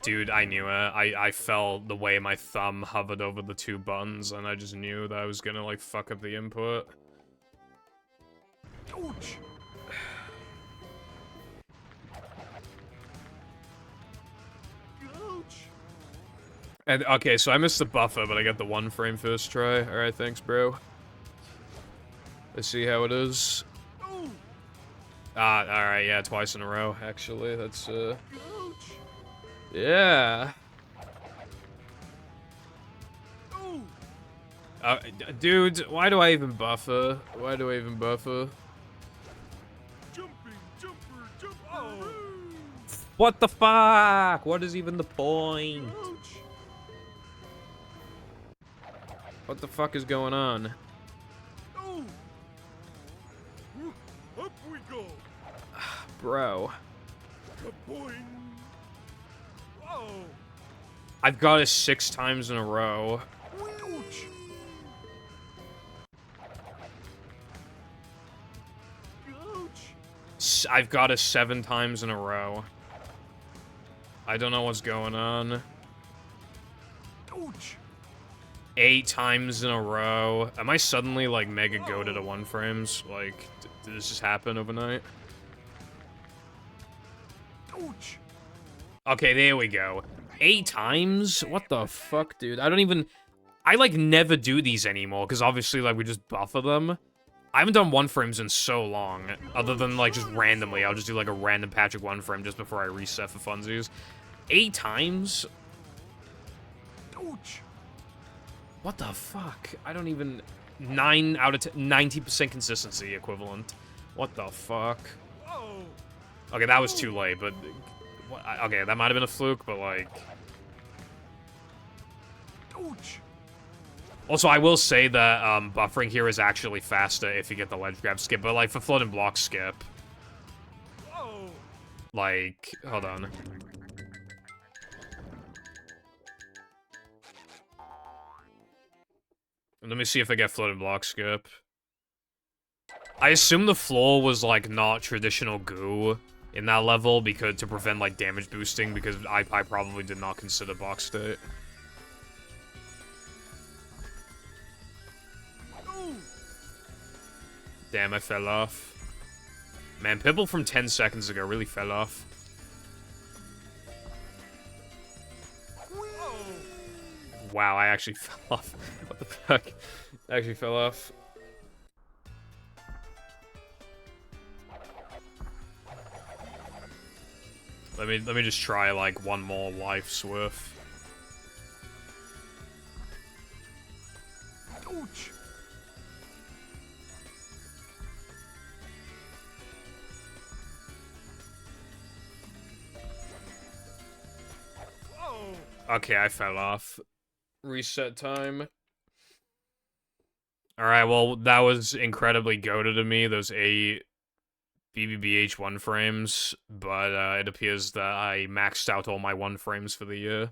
Dude, I knew it. I felt the way my thumb hovered over the two buttons, and I just knew that I was gonna, like, fuck up the input. Ouch! Ouch! And, okay, so I missed the buffer, but I got the 1 frame first try. Alright, thanks, bro. Let's see how it is. Alright, yeah, twice in a row, actually. That's, Ouch! yeah. Dude, why do I even buffer? Why do I even buffer? Jumping, jumper, jump! Oh! What the fuck? What is even the point? Ouch! What the fuck is going on? Oh! Up we go! Bro. Boing! Oh! I've got it 6 times in a row. Ouch! Ouch! I've got it 7 times in a row. I don't know what's going on. Ouch! 8 times in a row. Am I suddenly, like, mega goated to 1 frames? Like, did this just happen overnight? Ouch! Okay, there we go. 8 times? What the fuck, dude? I don't even... I, like, never do these anymore, because obviously, like, we just buffer them. I haven't done 1 frames in so long, other than, like, just randomly. I'll just do, like, a random patch of 1 frame just before I reset for funsies. 8 times? Ouch! What the fuck? I don't even... 9 out of 10... 90% consistency equivalent. What the fuck? Oh! Okay, that was too late, but... Okay, that might have been a fluke, but, like... Ouch! Also, I will say that buffering here is actually faster if you get the ledge grab skip, but, like, for float and block skip... Oh! Like... Hold on. Let me see if I get float and block skip. I assume the floor was, like, not traditional goo in that level because to prevent, like, damage boosting, because I probably did not consider box state. Damn, I fell off. Man, Pibble from 10 seconds ago really fell off. Wow, I actually fell off. What the fuck? I actually fell off. Let me just try, like, one more life's worth. Ouch! Oh! Okay, I fell off. Reset time. Alright, well, that was incredibly goated to me, those 8 BBBH 1 frames, but it appears that I maxed out all my 1 frames for the year.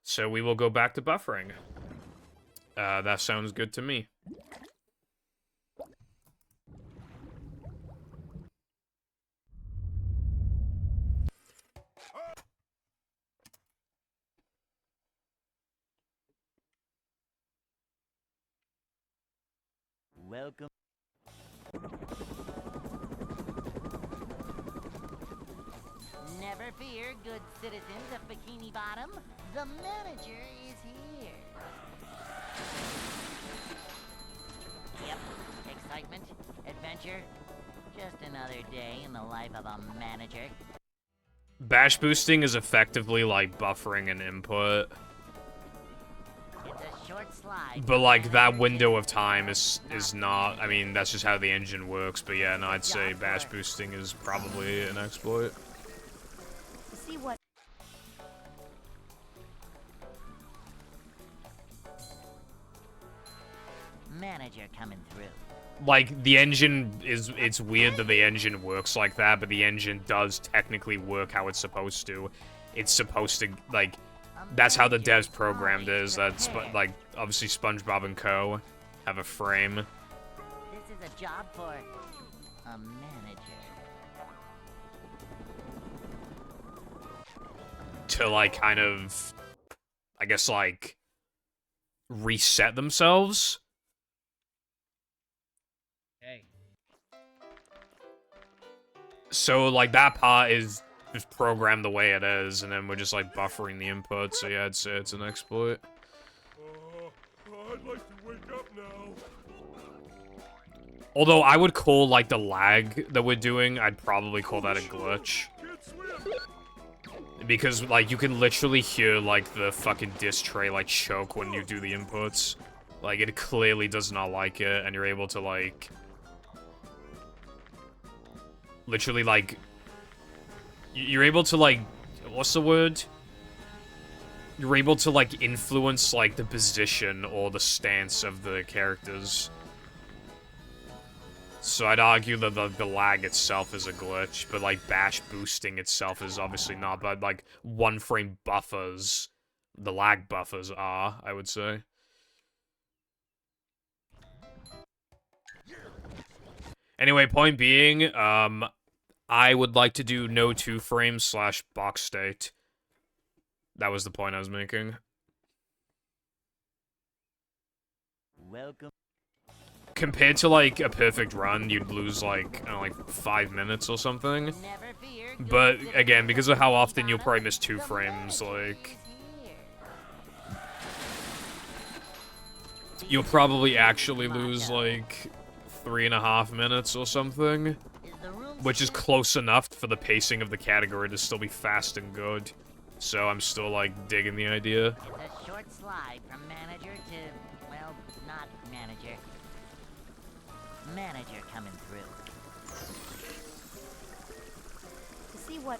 So we will go back to buffering. That sounds good to me. Welcome. Never fear, good citizens of Bikini Bottom. The manager is here. Yep, excitement, adventure. Just another day in the life of a manager. Bash boosting is effectively like buffering an input. short slide. But, like, that window of time is not... I mean, that's just how the engine works. But, yeah, no, I'd say bash boosting is probably an exploit. See what? Manager coming through. Like, the engine is... It's weird that the engine works like that, but the engine does technically work how it's supposed to. It's supposed to, like... That's how the devs programmed it, is that, like, obviously SpongeBob and Co. have a frame. This is a job for a manager. To, like, kind of... I guess, like... reset themselves? So, like, that part is just programmed the way it is, and then we're just, like, buffering the input, so yeah, I'd say it's an exploit. I'd like to wake up now. Although, I would call, like, the lag that we're doing, I'd probably call that a glitch. Because, like, you can literally hear, like, the fucking disk tray, like, choke when you do the inputs. Like, it clearly does not like it, and you're able to, like... Literally, like... You're able to, like... What's the word? You're able to, like, influence, like, the position or the stance of the characters. So I'd argue that the lag itself is a glitch, but, like, bash boosting itself is obviously not, but, like, one-frame buffers, the lag buffers are, I would say. Anyway, point being, I would like to do no 2-frames / box state. That was the point I was making. Welcome. Compared to, like, a perfect run, you'd lose, like, I don't know, like, 5 minutes or something. Never fear, But, again, because of how often you'll probably miss 2 frames, like... You'll probably actually lose, like, 3.5 minutes or something. Which is close enough for the pacing of the category to still be fast and good. So I'm still, like, digging the idea. It's a short slide from manager to, well, not manager. Manager coming through. To see what?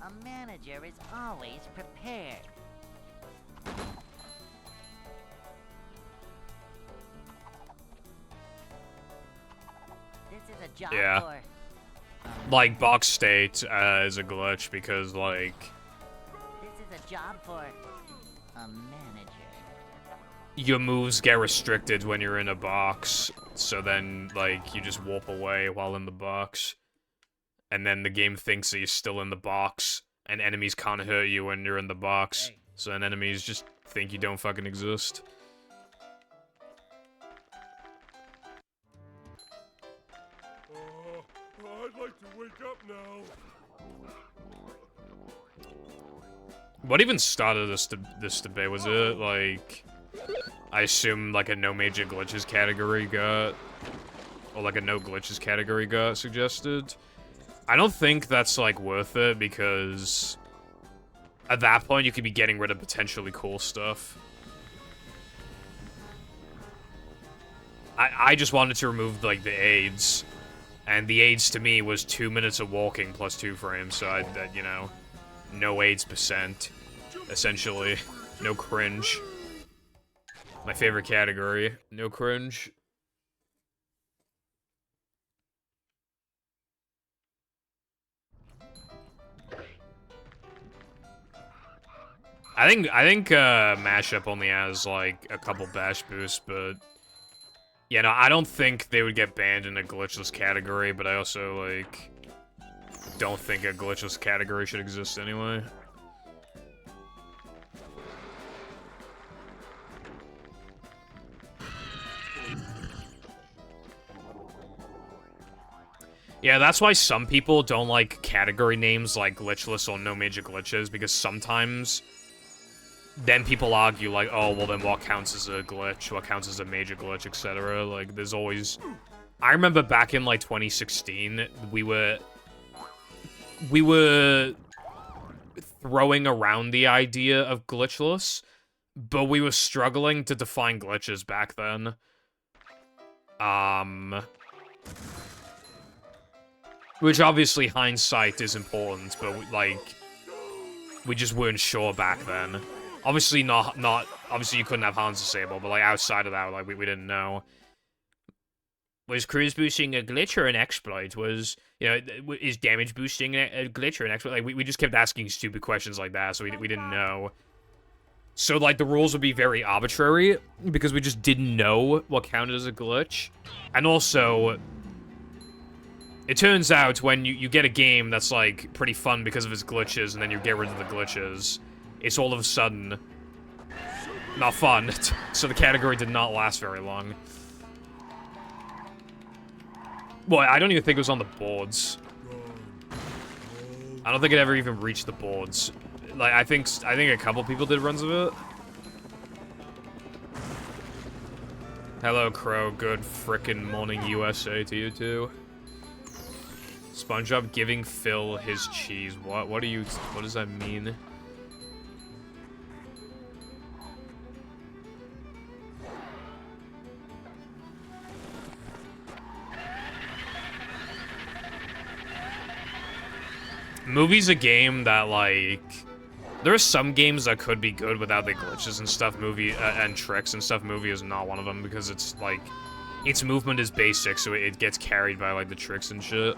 A manager is always prepared. This is a job Yeah. for... Like, box state is a glitch because, like... This is a job for a manager. Your moves get restricted when you're in a box, so then, like, you just warp away while in the box. And then the game thinks that you're still in the box, and enemies can't hurt you when you're in the box. So then enemies just think you don't fucking exist. I'd like to wake up now. What even started this debate? Was it, like... I assume, like, a no major glitches category got... Or, like, a no glitches category got suggested? I don't think that's, like, worth it, because... At that point, you could be getting rid of potentially cool stuff. I just wanted to remove, like, the aids. And the aids, to me, was 2 minutes of walking plus 2 frames, so you know... No AIDS %, essentially. No cringe. My favorite category. No cringe. I think Mashup only has, like, a couple bash boosts, but... Yeah, no, I don't think they would get banned in a glitchless category, but I also, like... don't think a glitchless category should exist anyway. Yeah, that's why some people don't like category names like glitchless or no major glitches, because sometimes then people argue like, oh, well then what counts as a glitch, what counts as a major glitch, etc. Like, there's always... I remember back in, like, 2016, we were we were throwing around the idea of glitchless, but we were struggling to define glitches back then. Which obviously hindsight is important, but like, we just weren't sure back then. Obviously obviously you couldn't have Hans disable, but like outside of that, like we didn't know. Was cruise boosting a glitch or an exploit? Was, you know, is damage boosting a glitch or an exploit? Like, we just kept asking stupid questions like that, so we didn't know. So, like, the rules would be very arbitrary, because we just didn't know what counted as a glitch. And also, it turns out when you get a game that's, like, pretty fun because of its glitches, and then you get rid of the glitches, it's all of a sudden not fun. So the category did not last very long. Well, I don't even think it was on the boards. I don't think it ever even reached the boards. Like, I think a couple people did runs of it. Hello, Crow. Good frickin' morning, USA to you, too. SpongeBob giving Phil his cheese. What does that mean? Movie's a game that, like... There are some games that could be good without the glitches and stuff, and tricks and stuff. Movie is not one of them, because it's, like... Its movement is basic, so it gets carried by, like, the tricks and shit.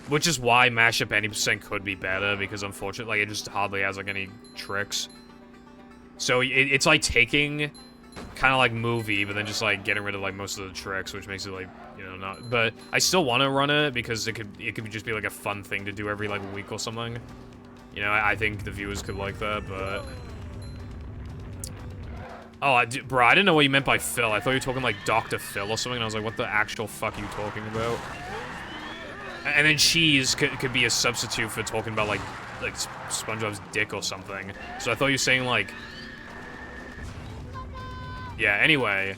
Which is why Mashup Any % could be better, because unfortunately, like, it just hardly has, like, any tricks. So it's, like, taking... kind of like Movie, but then just, like, getting rid of, like, most of the tricks, which makes it, like... You know, not, but I still want to run it because it could just be like a fun thing to do every like week or something. You know, I think the viewers could like that, but oh, bro, I didn't know what you meant by Phil. I thought you were talking like Dr. Phil or something, and I was like, what the actual fuck are you talking about? And then cheese could be a substitute for talking about like SpongeBob's dick or something. So I thought you were saying like, yeah. Anyway.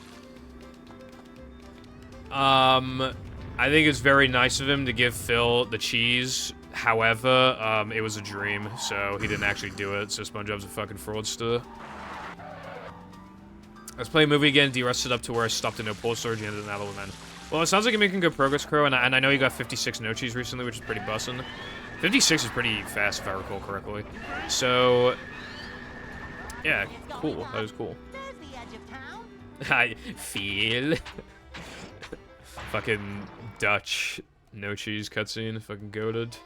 I think it's very nice of him to give Phil the cheese. However, it was a dream, so he didn't actually do it, so SpongeBob's a fucking fraudster. Let's play a movie again, de-rusted up to where I stopped in no pole storage and ended another one then. Well, it sounds like you're making good progress, Crow, and I know you got 56 no cheese recently, which is pretty bussin'. 56 is pretty fast, if I recall correctly. So, yeah, cool. That is cool. I feel... Fucking Dutch no cheese cutscene, fucking goated.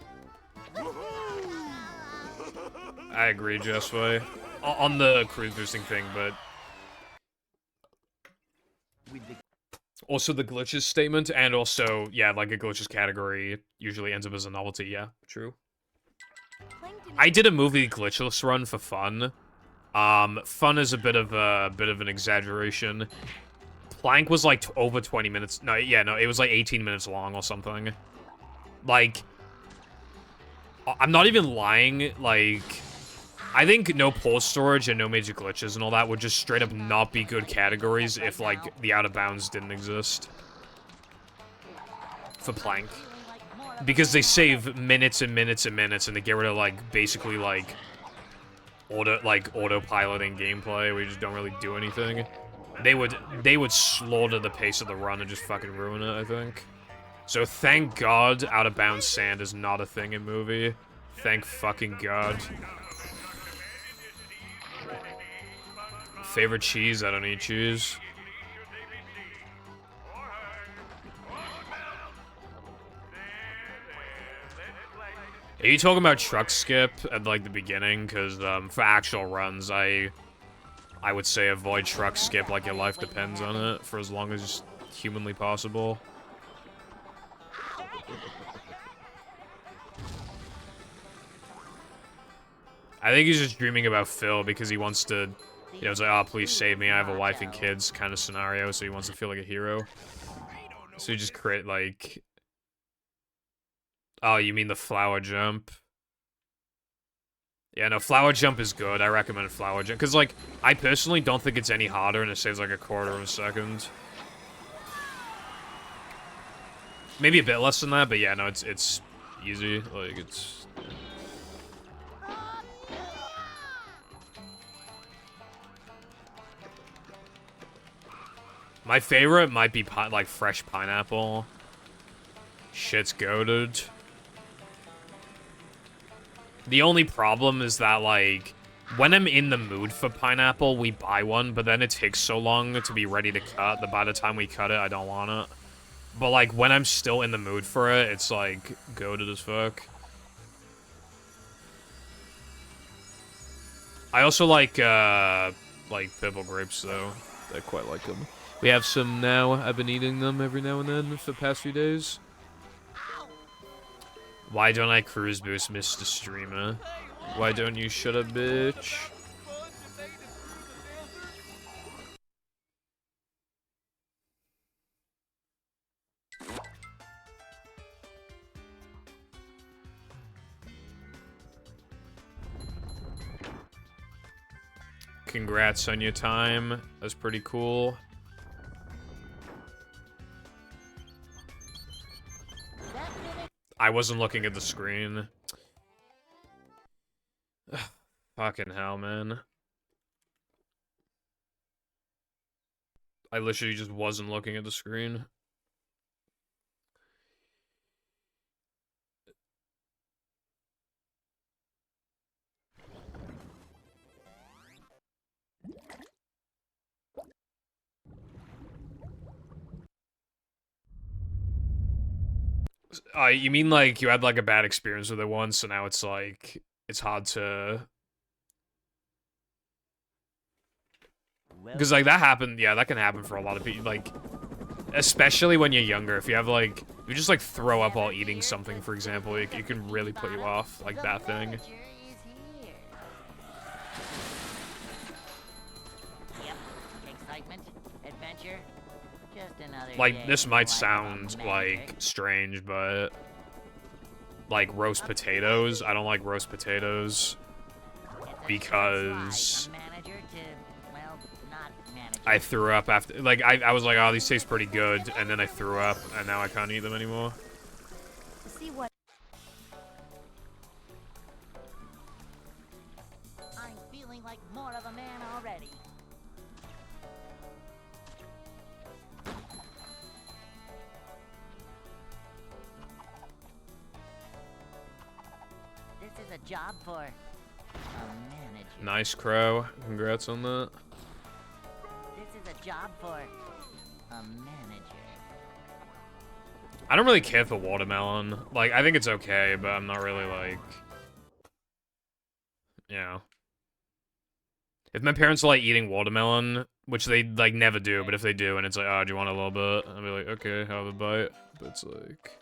I agree, Jessway. On the cruise boosting thing, but also the glitches statement, and also, yeah, like a glitches category usually ends up as a novelty, yeah, true. I did a movie glitchless run for fun. Fun is a bit of an exaggeration. Plank was like over 20 minutes. No, yeah, no, it was like 18 minutes long or something. Like, I'm not even lying. Like, I think no pause storage and no major glitches and all that would just straight up not be good categories if, like, the out of bounds didn't exist. For Plank. Because they save minutes and minutes and minutes and they get rid of, like, basically, like, autopiloting gameplay where you just don't really do anything. They would slaughter the pace of the run and just fucking ruin it, I think. So thank God out of bounds sand is not a thing in movie. Thank fucking God. Favorite cheese? I don't eat cheese. Are you talking about truck skip at like the beginning? Because for actual runs, I would say avoid truck skip like your life depends on it for as long as humanly possible. I think he's just dreaming about Phil because he wants to, you know, it's like, oh, please save me, I have a wife and kids kind of scenario, so he wants to feel like a hero. So you just create, like... Oh, you mean the flower jump? Yeah, no, flower jump is good. I recommend flower jump. Because, like, I personally don't think it's any harder, and it saves, like, a quarter of a second. Maybe a bit less than that, but yeah, no, it's easy. Like, it's... My favorite might be, like, fresh pineapple. Shit's goated. The only problem is that, like, when I'm in the mood for pineapple, we buy one, but then it takes so long to be ready to cut that by the time we cut it, I don't want it. But, like, when I'm still in the mood for it, it's, like, goated as fuck. I also like purple grapes, though. I quite like them. We have some now. I've been eating them every now and then for the past few days. Why don't I cruise boost Mr. Streamer? Why don't you shut up, bitch? Congrats on your time. That's pretty cool. I wasn't looking at the screen. Fucking hell, man. I literally just wasn't looking at the screen. You mean like you had like a bad experience with it once, so now it's like it's hard to. Because like that happened, yeah, that can happen for a lot of people. Like, especially when you're younger, if you have like you just like throw up while eating something, for example, it can really put you off, like that thing. Like, this might sound, like, strange, but... Like, roast potatoes. I don't like roast potatoes. Because... I threw up after... Like, I was like, oh, these taste pretty good. And then I threw up, and now I can't eat them anymore. See what? I'm feeling like more of a man already. This is a job for a manager. Nice, Crow. Congrats on that. This is a job for a manager. I don't really care for watermelon. Like, I think it's okay, but I'm not really, like... You know. If my parents are, like, eating watermelon, which they, like, never do, but if they do, and it's like, oh, do you want a little bit? I'll be like, okay, have a bite. But it's like...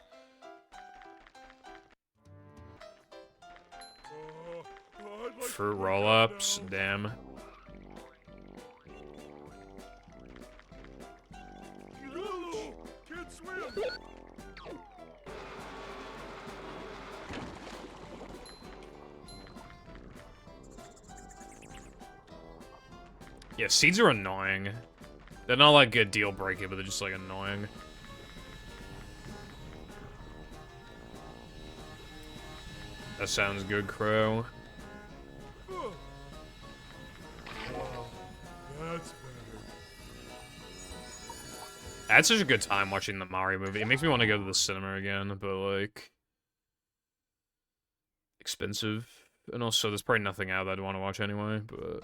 Fruit roll-ups, damn. Yeah, seeds are annoying. They're not like a deal breaker, but they're just like annoying. That sounds good, Crow. I had such a good time watching the Mario movie. It makes me want to go to the cinema again, but like... expensive. And also, there's probably nothing out that I'd want to watch anyway, but...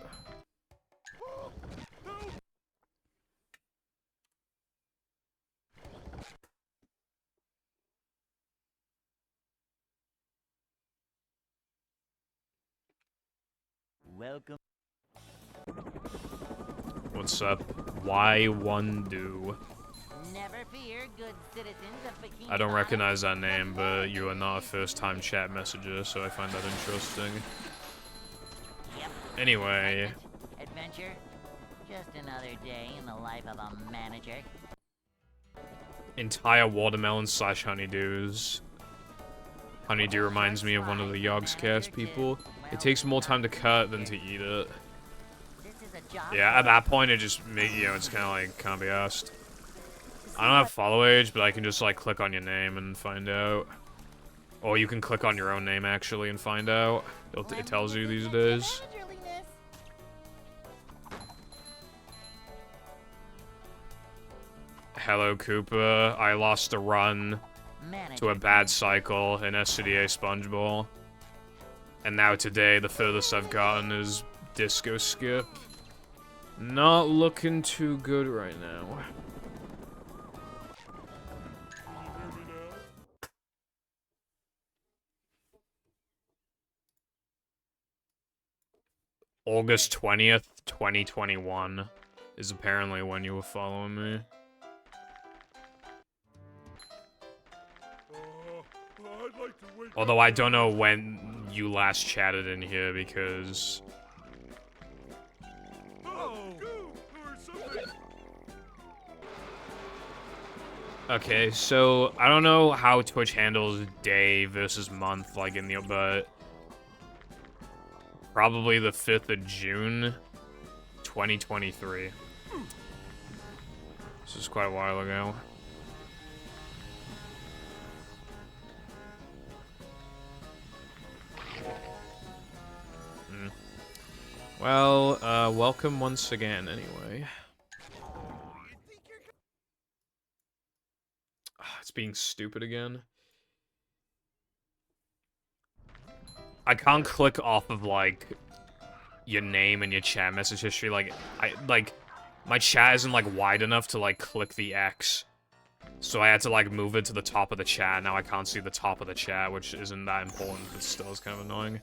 Welcome. What's up? Why one do? Never fear, good citizens of Bikini I don't Bottom. recognize that name, but you are not a first-time chat messenger, so I find that interesting. Yep. Anyway... Adventure? Just another day in the life of a manager. Entire watermelon / honeydews. Honeydew reminds me of one of the Yogscast people. It takes more time to cut than to eat it. This is a job Yeah, at that point, it just, you know, it's kind of like, can't be asked. I don't have follow age, but I can just, like, click on your name and find out. Or you can click on your own name, actually, and find out. It tells you these days. Hello, Cooper. I lost a run to a bad cycle in SCDA Spongeball. And now today, the furthest I've gotten is Disco Skip. Not looking too good right now. August 20th, 2021 is apparently when you were following me. Although I don't know when you last chatted in here because... Okay, so I don't know how Twitch handles day versus month, like in the, but probably the 5th of June, 2023. This is quite a while ago. Well, welcome once again, anyway. It's being stupid again. I can't click off of, like, your name and your chat message history. Like, my chat isn't, like, wide enough to, like, click the X. So I had to, like, move it to the top of the chat. Now I can't see the top of the chat, which isn't that important, but still is kind of annoying.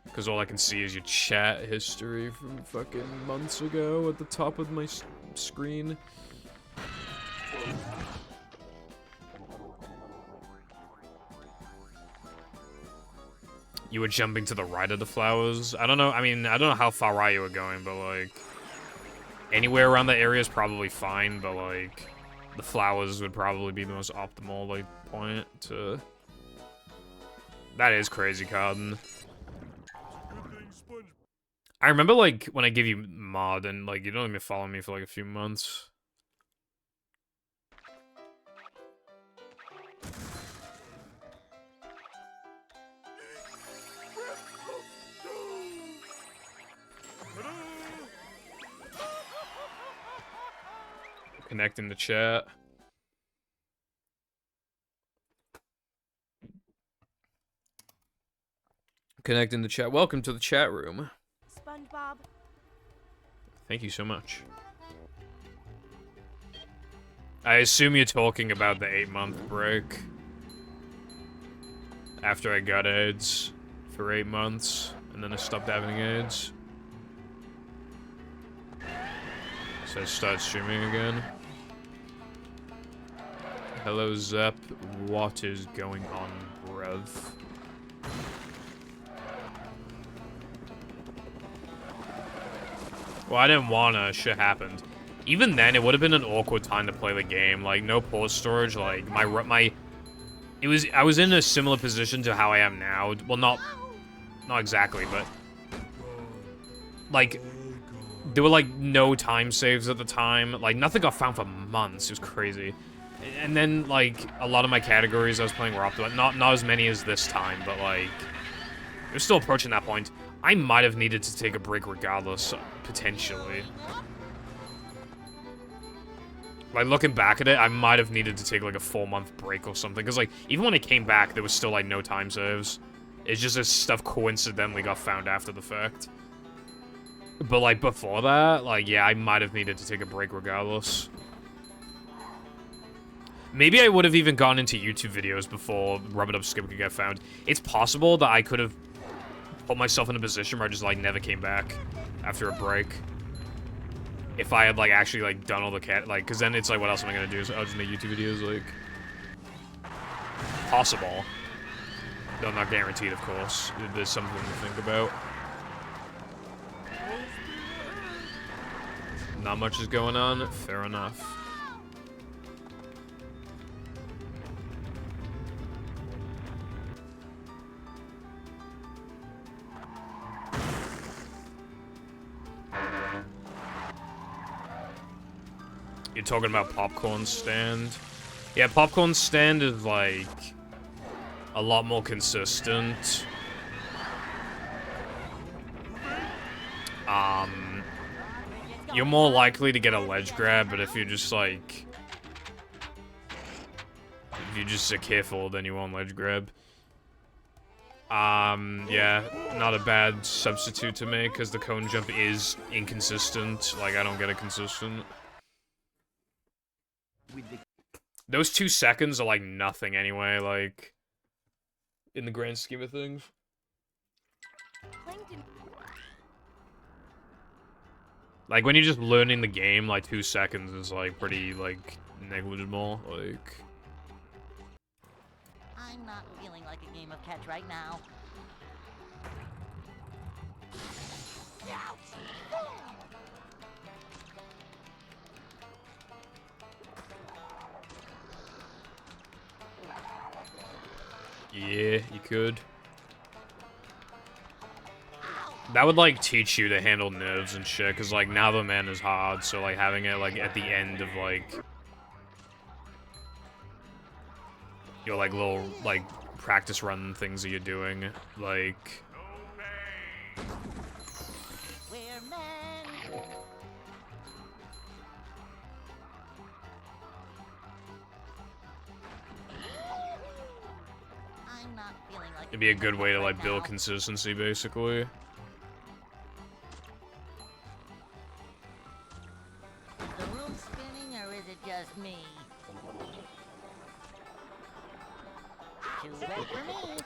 Because all I can see is your chat history from fucking months ago at the top of my screen. You were jumping to the right of the flowers? I don't know, I mean, I don't know how far right you were going, but, like... Anywhere around the area is probably fine, but, like... The flowers would probably be the most optimal, like, point to... That is crazy, Carden. I remember, like, when I give you mod, and, like, you don't even follow me for, like, a few months. Connecting the chat. Connecting the chat. Welcome to the chat room. SpongeBob. Thank you so much. I assume you're talking about the 8-month break. After I got AIDS for 8 months, and then I stopped having AIDS. So I started streaming again. Hello, Zep. What is going on, bruv? Well, I didn't wanna. Shit happened. Even then, it would have been an awkward time to play the game. Like, no pause storage. Like, I was in a similar position to how I am now. Well, not exactly, but like, there were like no time saves at the time. Like, nothing got found for months. It was crazy. And then, like, a lot of my categories I was playing were up to it. Not as many as this time, but, like, it was still approaching that point. I might have needed to take a break regardless, potentially. Like, looking back at it, I might have needed to take, like, a 4-month break or something. Because, like, even when I came back, there was still, like, no time saves. It's just this stuff coincidentally got found after the fact. But, like, before that, like, yeah, I might have needed to take a break regardless. Maybe I would have even gone into YouTube videos before Rub It Up Skip could get found. It's possible that I could have put myself in a position where I just, like, never came back after a break. If I had, like, actually, like, done all the like, because then it's like, what else am I gonna do? So I'll just make YouTube videos, like... Possible. Though not guaranteed, of course. There's something to think about. Not much is going on. Fair enough. You're talking about popcorn stand? Yeah, popcorn stand is like... a lot more consistent. You're more likely to get a ledge grab, but if you're just like... If you're just careful, then you won't ledge grab. Yeah, not a bad substitute to make, because the cone jump is inconsistent. Like, I don't get it consistent. Those 2 seconds are like nothing anyway, like... In the grand scheme of things. Like, when you're just learning the game, like, 2 seconds is, like, pretty, like, negligible, like... I'm not feeling like a game of catch right now. Yeah, you could. That would, like, teach you to handle nerves and shit, because, like, now the man is hard, so, like, having it, like, at the end of, like... Your, like, little, like, practice run things that you're doing, like... We're men. I'm not feeling like It'd be a good way to, like, build consistency, basically. Is the room spinning or is it just me? Too wet for me.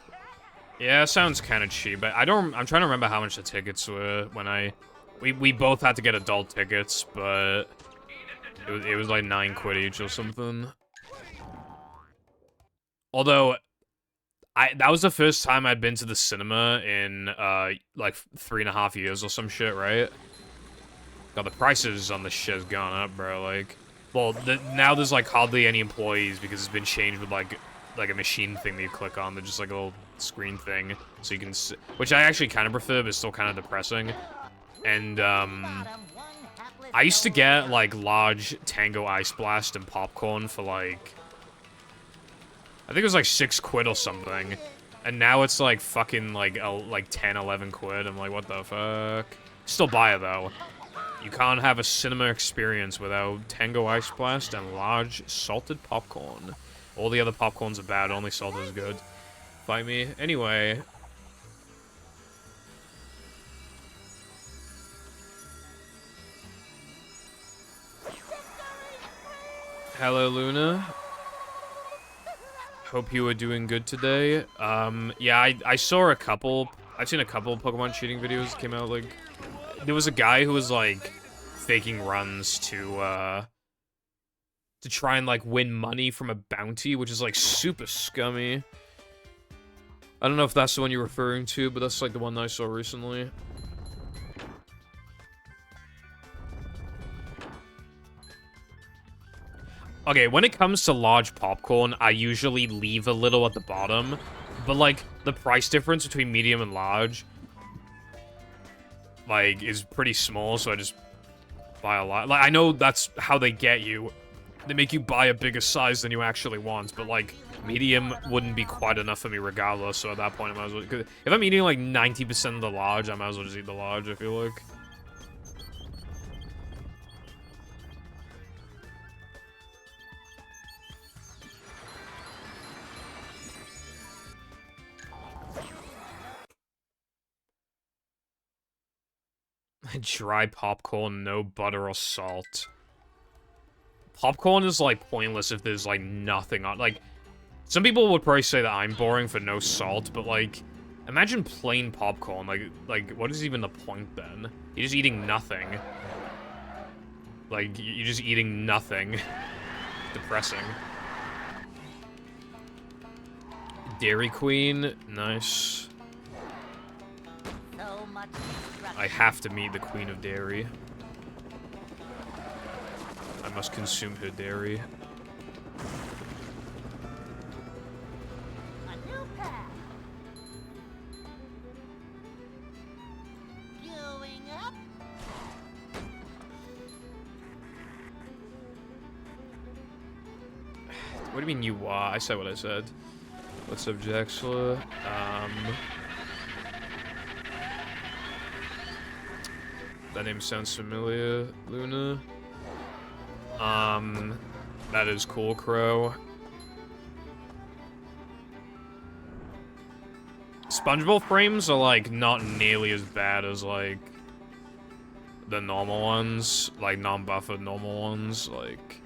Yeah, it sounds kind of cheap, but I'm trying to remember how much the tickets were when we both had to get adult tickets, but it was like 9 quid each or something. Although, that was the first time I'd been to the cinema in, like, 3.5 years or some shit, right? God, the prices on this shit has gone up, bro, like... Well, now there's, like, hardly any employees because it's been changed with, like a machine thing that you click on. They're just, like, a little screen thing, so you can which I actually kind of prefer, but it's still kind of depressing. And, I used to get, like, large Tango Ice Blast and popcorn for, like... I think it was like 6 quid or something. And now it's like fucking like 10, 11 quid. I'm like, what the fuck? Still buy it though. You can't have a cinema experience without Tango Ice Blast and large salted popcorn. All the other popcorns are bad, only salt is good. Fight me. Anyway. Hello, Luna. Hope you are doing good today. Yeah, I saw a couple... I've seen a couple Pokemon cheating videos that came out, like... There was a guy who was, like, faking runs to try and, like, win money from a bounty, which is, like, super scummy. I don't know if that's the one you're referring to, but that's, like, the one I saw recently. Okay, when it comes to large popcorn, I usually leave a little at the bottom. But, like, the price difference between medium and large, like, is pretty small, so I just buy a lot. Like, I know that's how they get you. They make you buy a bigger size than you actually want, but, like, medium wouldn't be quite enough for me regardless, so at that point I might as well... 'Cause if I'm eating, like, 90% of the large, I might as well just eat the large, I feel like. Dry popcorn, no butter or salt. Popcorn is, like, pointless if there's, like, nothing on... Like, some people would probably say that I'm boring for no salt, but, like, imagine plain popcorn. Like, what is even the point, then? You're just eating nothing. Like, you're just eating nothing. Depressing. Dairy Queen, nice. So much I have to meet the Queen of Dairy. I must consume her dairy. A new path. Going up. What do you mean you are? I said what I said. What's up, Jaxla? That name sounds familiar, Luna. That is cool, Crow. SpongeBob frames are, like, not nearly as bad as, like, the normal ones. Like, non-buffered normal ones. Like,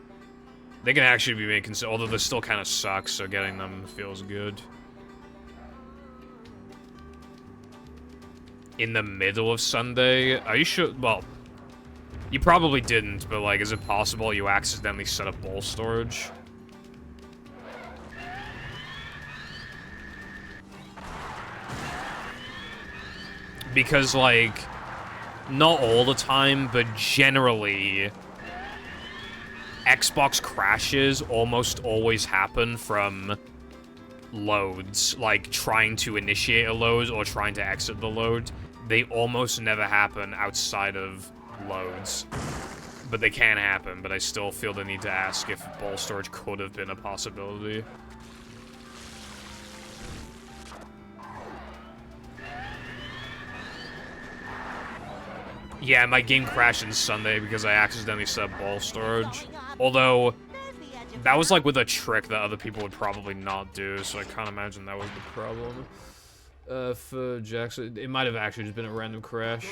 they can actually be making... Although they still kind of suck, so getting them feels good. In the middle of Sunday? Are you sure? Well, you probably didn't, but, like, is it possible you accidentally set up bowl storage? Because, like, not all the time, but generally, Xbox crashes almost always happen from loads, like trying to initiate a load or trying to exit the load. They almost never happen outside of loads. But they can happen, but I still feel the need to ask if bowl storage could have been a possibility. Yeah, my game crashed on Sunday because I accidentally set up ball storage. Although, that was like with a trick that other people would probably not do, so I can't imagine that was the problem. For Jackson, it might have actually just been a random crash.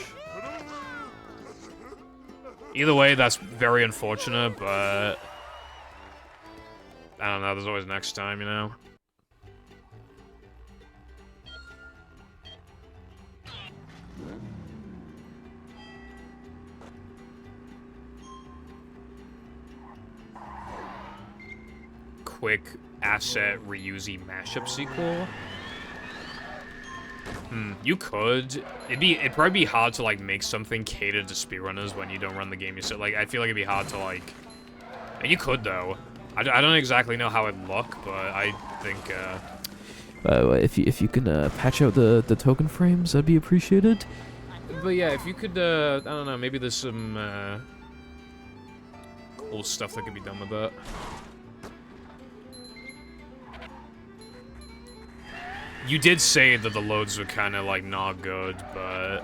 Either way, that's very unfortunate, but... I don't know, there's always next time, you know? Quick asset reusey mashup sequel. You could. It'd probably be hard to like make something catered to speedrunners when you don't run the game yourself. Like I feel like it'd be hard to like. You could though. I don't exactly know how it'd look, but I think. If you can patch out the token frames, that'd be appreciated. But yeah, if you could, I don't know, maybe there's some cool stuff that could be done with that. You did say that the loads were kind of, like, not good, but...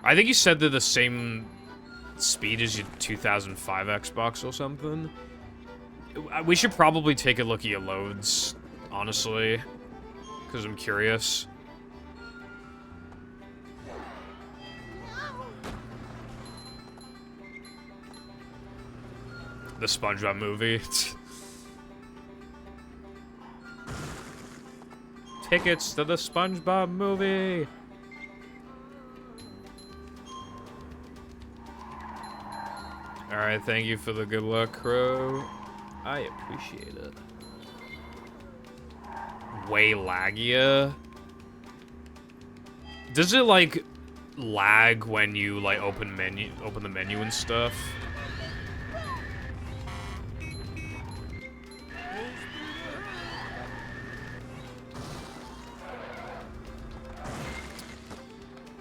I think you said they're the same speed as your 2005 Xbox or something. We should probably take a look at your loads, honestly. Because I'm curious. The SpongeBob movie. Tickets to the SpongeBob movie. Alright, thank you for the good luck, Crow. I appreciate it. Way laggier? Does it, like, lag when you, like, open the menu and stuff?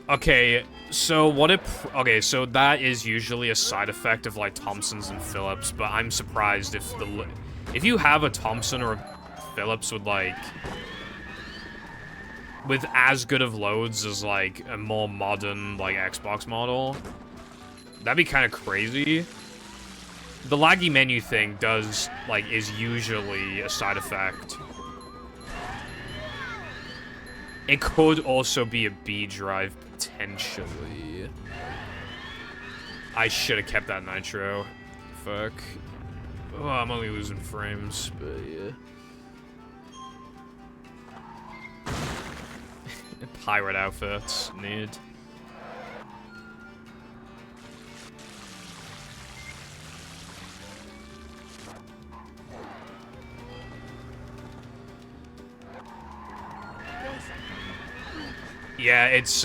Okay, so what if... Okay, so that is usually a side effect of, like, Thompsons and Phillips, but I'm surprised if the... If you have a Thompson or a Phillips with, like... With as good of loads as, like, a more modern, like, Xbox model, that'd be kind of crazy. The laggy menu thing does, like, is usually a side effect. It could also be a B drive, potentially. I should have kept that nitro. Fuck. Oh, I'm only losing frames, but yeah. Pirate outfits, need. Yeah, it's,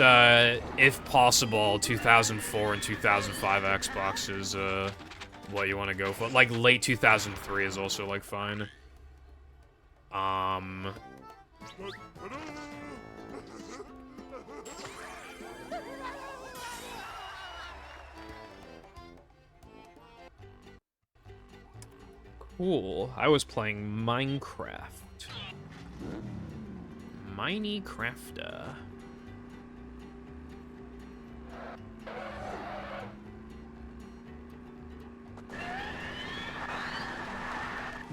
if possible, 2004 and 2005 Xbox is, what you want to go for. Like, late 2003 is also, like, fine. Cool. I was playing Minecraft. Miney Crafter.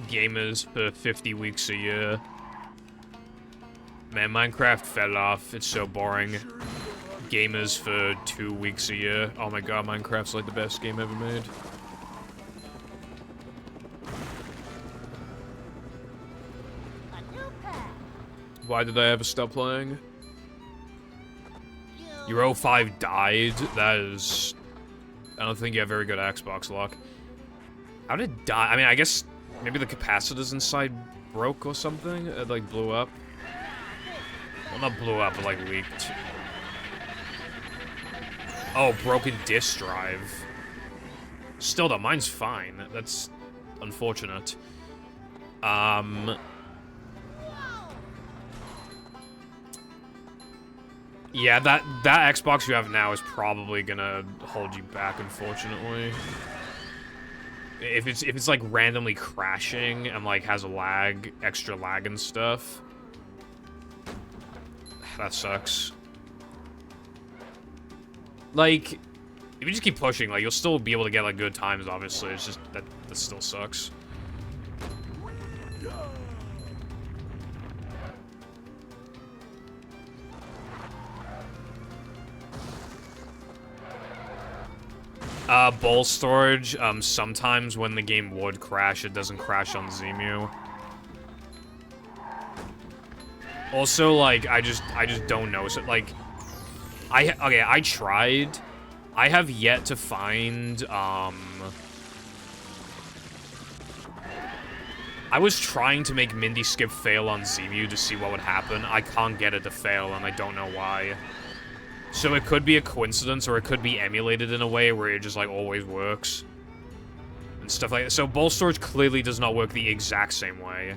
Gamers for 50 weeks a year. Man, Minecraft fell off. It's so boring. Gamers for 2 weeks a year. Oh my god, Minecraft's like the best game ever made. Why did I ever stop playing? Your O5 died? That is... I don't think you have very good Xbox luck. How did it die? I mean, I guess maybe the capacitors inside broke or something? It, like, blew up? Well, not blew up, but, like, leaked. Oh, broken disk drive. Still, though, mine's fine. That's unfortunate. Yeah, that Xbox you have now is probably gonna hold you back, unfortunately. If it's like randomly crashing and like has a lag, extra lag and stuff, that sucks. Like, if you just keep pushing, like you'll still be able to get like good times. Obviously, it's just that still sucks. Bowl storage, sometimes when the game would crash, it doesn't crash on Zemu. Also, like, I just don't know. So, like, I tried. I have yet to find, I was trying to make Mindy Skip fail on Zemu to see what would happen. I can't get it to fail, and I don't know why. So it could be a coincidence, or it could be emulated in a way where it just, like, always works. And stuff like that. So bowl storage clearly does not work the exact same way.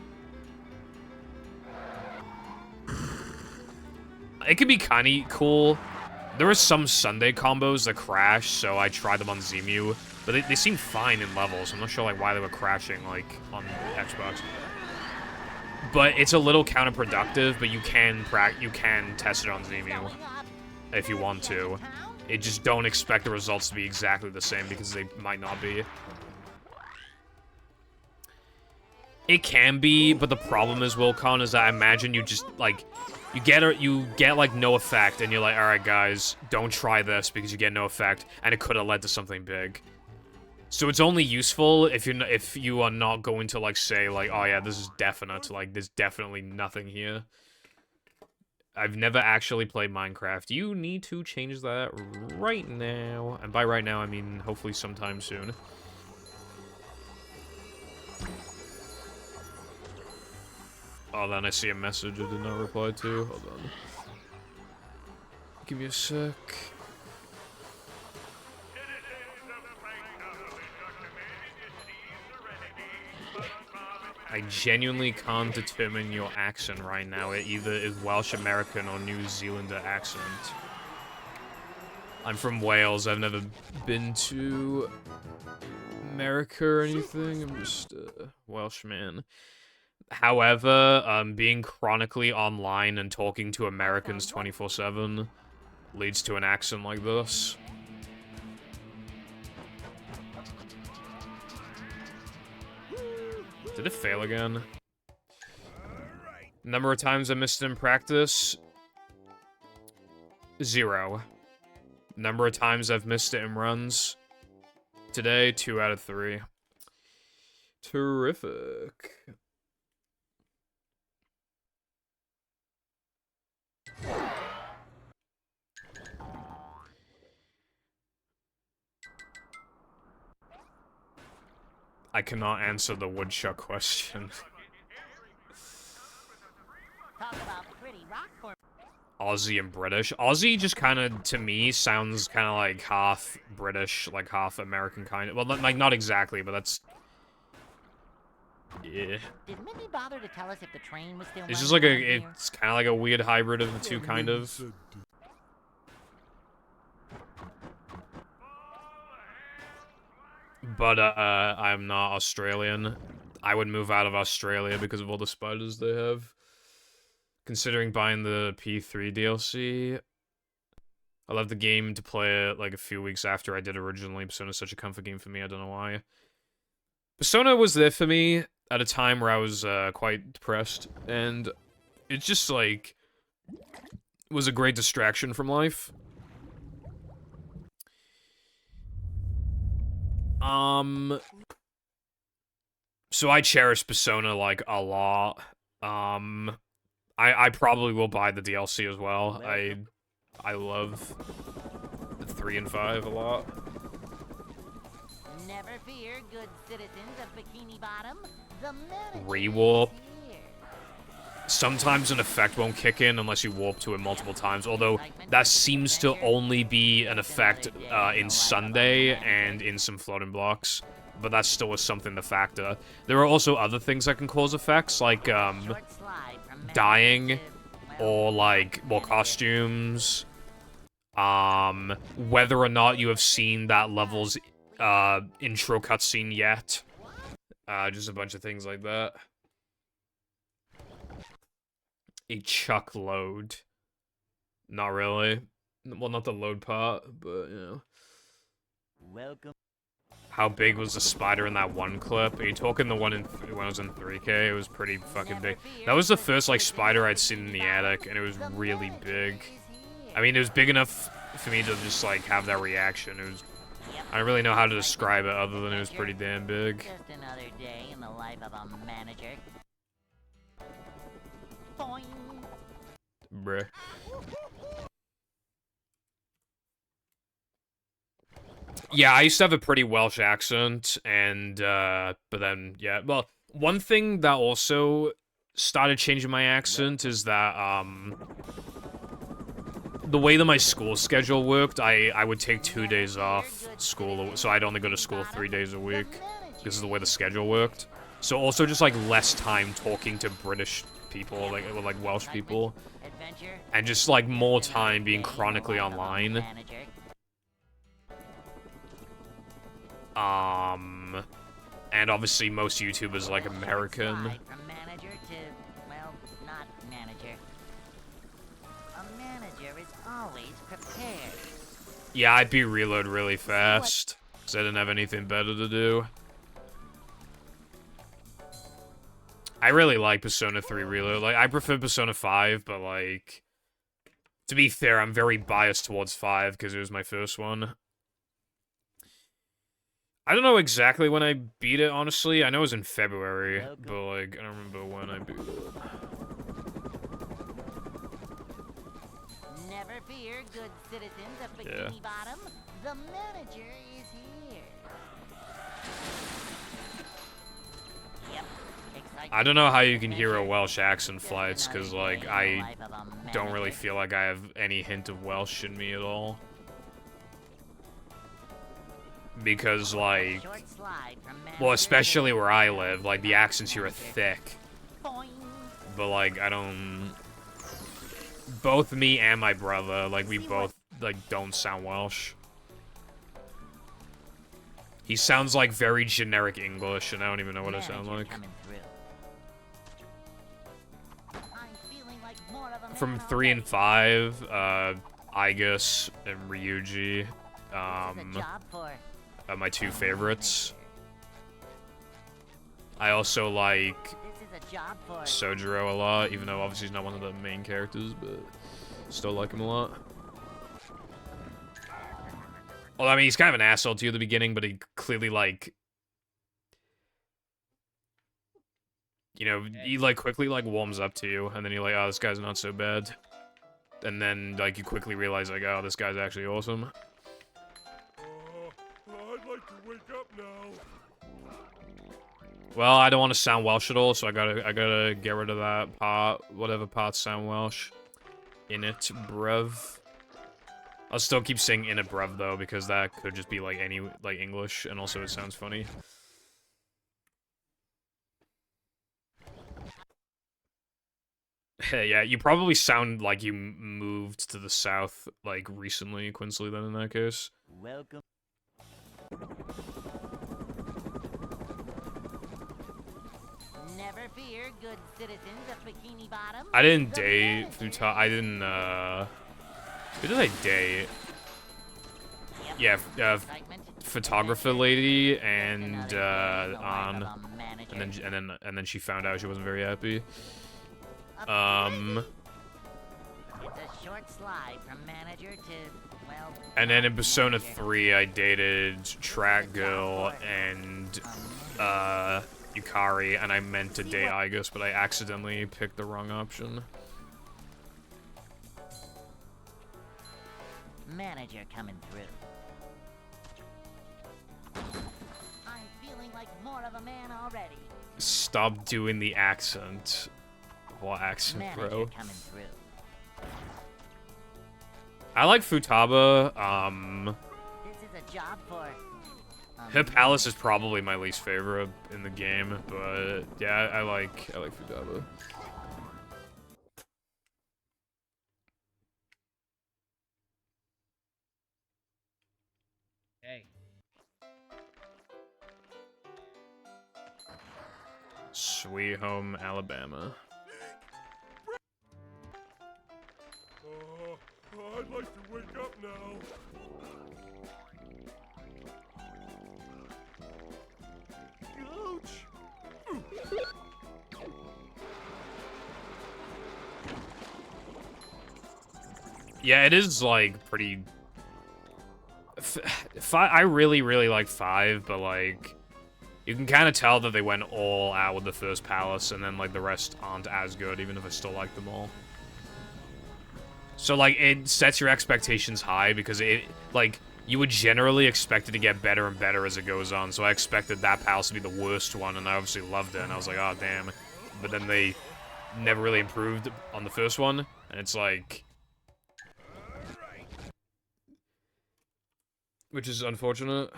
It could be kinda cool. There are some Sunday combos that crash, so I tried them on Zemu. But they seem fine in levels. I'm not sure, like, why they were crashing, like, on Xbox. But it's a little counterproductive, but you can test it on Zemu. If you want to. It just don't expect the results to be exactly the same because they might not be. It can be, but the problem is, Wilcon, is that I imagine you just, like, you get like, no effect, and you're like, alright, guys, don't try this because you get no effect, and it could have led to something big. So it's only useful if you are not going to, like, say, like, oh yeah, this is definite, like, there's definitely nothing here. I've never actually played Minecraft. You need to change that right now. And by right now, I mean hopefully sometime soon. Oh, then I see a message I did not reply to. Hold on. Give me a sec. I genuinely can't determine your accent right now. It either is Welsh American or New Zealander accent. I'm from Wales. I've never been to America or anything. I'm just a Welshman. However, being chronically online and talking to Americans 24/7 leads to an accent like this. Did it fail again? Number of times I missed it in practice? 0. Number of times I've missed it in runs? Today, 2 out of 3. Terrific. I cannot answer the woodchuck question. Aussie and British. Aussie just kind of, to me, sounds kind of like half British, like half American kind of. Well, like, not exactly, but that's... Yeah. Did Mindy bother to tell us if the train was still It's just like it's kind of like a weird hybrid of the two, kind of. But, I'm not Australian. I would move out of Australia because of all the spiders they have. Considering buying the P3 DLC. I left the game to play it like a few weeks after I did originally. Persona's such a comfort game for me, I don't know why. Persona was there for me at a time where I was quite depressed, and it just like was a great distraction from life. So I cherish Persona like a lot. I probably will buy the DLC as well. I love the 3 and 5 a lot. Never fear, good citizens of Bikini Bottom. The manager Rewarp. is here. Sometimes an effect won't kick in unless you warp to it multiple times, although that seems to only be an effect in Sunday and in some floating blocks. But that still is something to factor. There are also other things that can cause effects, like Short slide from manager dying, to, or like more costumes. Whether or not you have seen that level's intro cutscene yet. Just a bunch of things like that. A chuck load. Not really. Well, not the load part, but, you know. Welcome. How big was the spider in that one clip? Are you talking the one when I was in 3K? It was pretty fucking big. That was the first, like, spider I'd seen in the attic, and it was really big. I mean, it was big enough for me to just, like, have that reaction. It was... I don't really know how to describe it other than it was pretty damn big. Just another day in the life of a manager. Boing. Bruh. Yeah, I used to have a pretty Welsh accent, and, but then, yeah. Well, one thing that also started changing my accent is that, the way that my school schedule worked, I would take 2 days off school, so I'd only go to school 3 days a week. This is the way the schedule worked. So also just, like, less time talking to British people, like Welsh people. And just, like, more time being chronically online. And obviously most YouTubers like American. From manager to, well, not manager. A manager is always prepared. Yeah, I'd be reload really fast, because I didn't have anything better to do. I really like Persona 3 reload. Like, I prefer Persona 5, but, like, to be fair, I'm very biased towards 5, because it was my first one. I don't know exactly when I beat it, honestly. I know it was in February, but, like, I don't remember when I beat it. Never fear, good citizens of Bikini Bottom. The manager is here. Yep. I don't know how you can hear a Welsh accent flights, because, like, I don't really feel like I have any hint of Welsh in me at all. Because, like, well, especially where I live, like, the accents here are thick. But, like, I don't... Both me and my brother, like, we both, like, don't sound Welsh. He sounds like very generic English, and I don't even know what I sound like. From 3 and 5, Igus and Ryuji, my two favorites. I also like Sojiro a lot, even though obviously he's not one of the main characters, but still like him a lot. Well, I mean, he's kind of an asshole to you at the beginning, but he clearly, like... You know, he, like, quickly, like, warms up to you, and then you're like, oh, this guy's not so bad. And then, like, you quickly realize, like, oh, this guy's actually awesome. I'd like to wake up now. Well, I don't want to sound Welsh at all, so I gotta get rid of that part. Whatever parts sound Welsh. In it, bruv. I'll still keep saying in it, bruv, though, because that could just be, like, any, like, English, and also it sounds funny. Yeah, you probably sound like you moved to the south, like, recently, Quincy, then, in that case. Welcome. Never fear, good citizens of Bikini Bottom. I didn't The date manager- I didn't, who did I date? Yep. Yeah, Excitement, photographer adventure, lady just and, another day in the life on. of a manager. And then she found out she wasn't very happy. A It's a short slide from manager to, well... And then in not Persona manager. 3, I dated Track Girl and, Yukari, and I meant to date Igus, but I accidentally picked the wrong option. Manager coming through. I'm feeling like more of a man already. Stop doing the accent. What accent, Manager bro? coming through. I like Futaba. This is a job for... Her palace is probably my least favorite in the game, but yeah, I like Futaba. Hey. Sweet Home, Alabama. I'd like to wake up now. Ouch! Yeah, it is like pretty. I really like 5, but like you can kind of tell that they went all out with the first palace, and then like the rest aren't as good, even if I still like them all. So like it sets your expectations high because it like you would generally expect it to get better and better as it goes on. So I expected that palace to be the worst one, and I obviously loved it, and I was like, oh damn. But then they never really improved on the first one, and it's like. Which is unfortunate.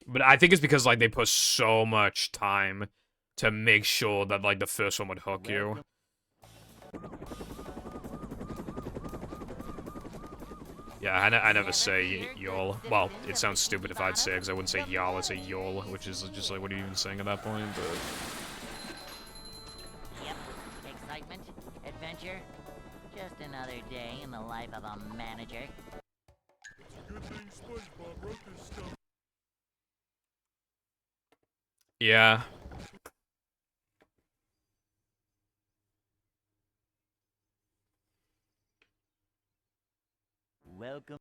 But I think it's because, like, they put so much time to make sure that, like, the first one would hook you. Yeah, I never say y'all. Well, it sounds stupid if I'd say it, because I wouldn't say y'all, I'd say y'all, which is just like, what are you even saying at that point? But... Yep. Excitement, adventure, just another day in the life of a manager. It's a good thing SpongeBob wrote this stuff. yeah. Welcome.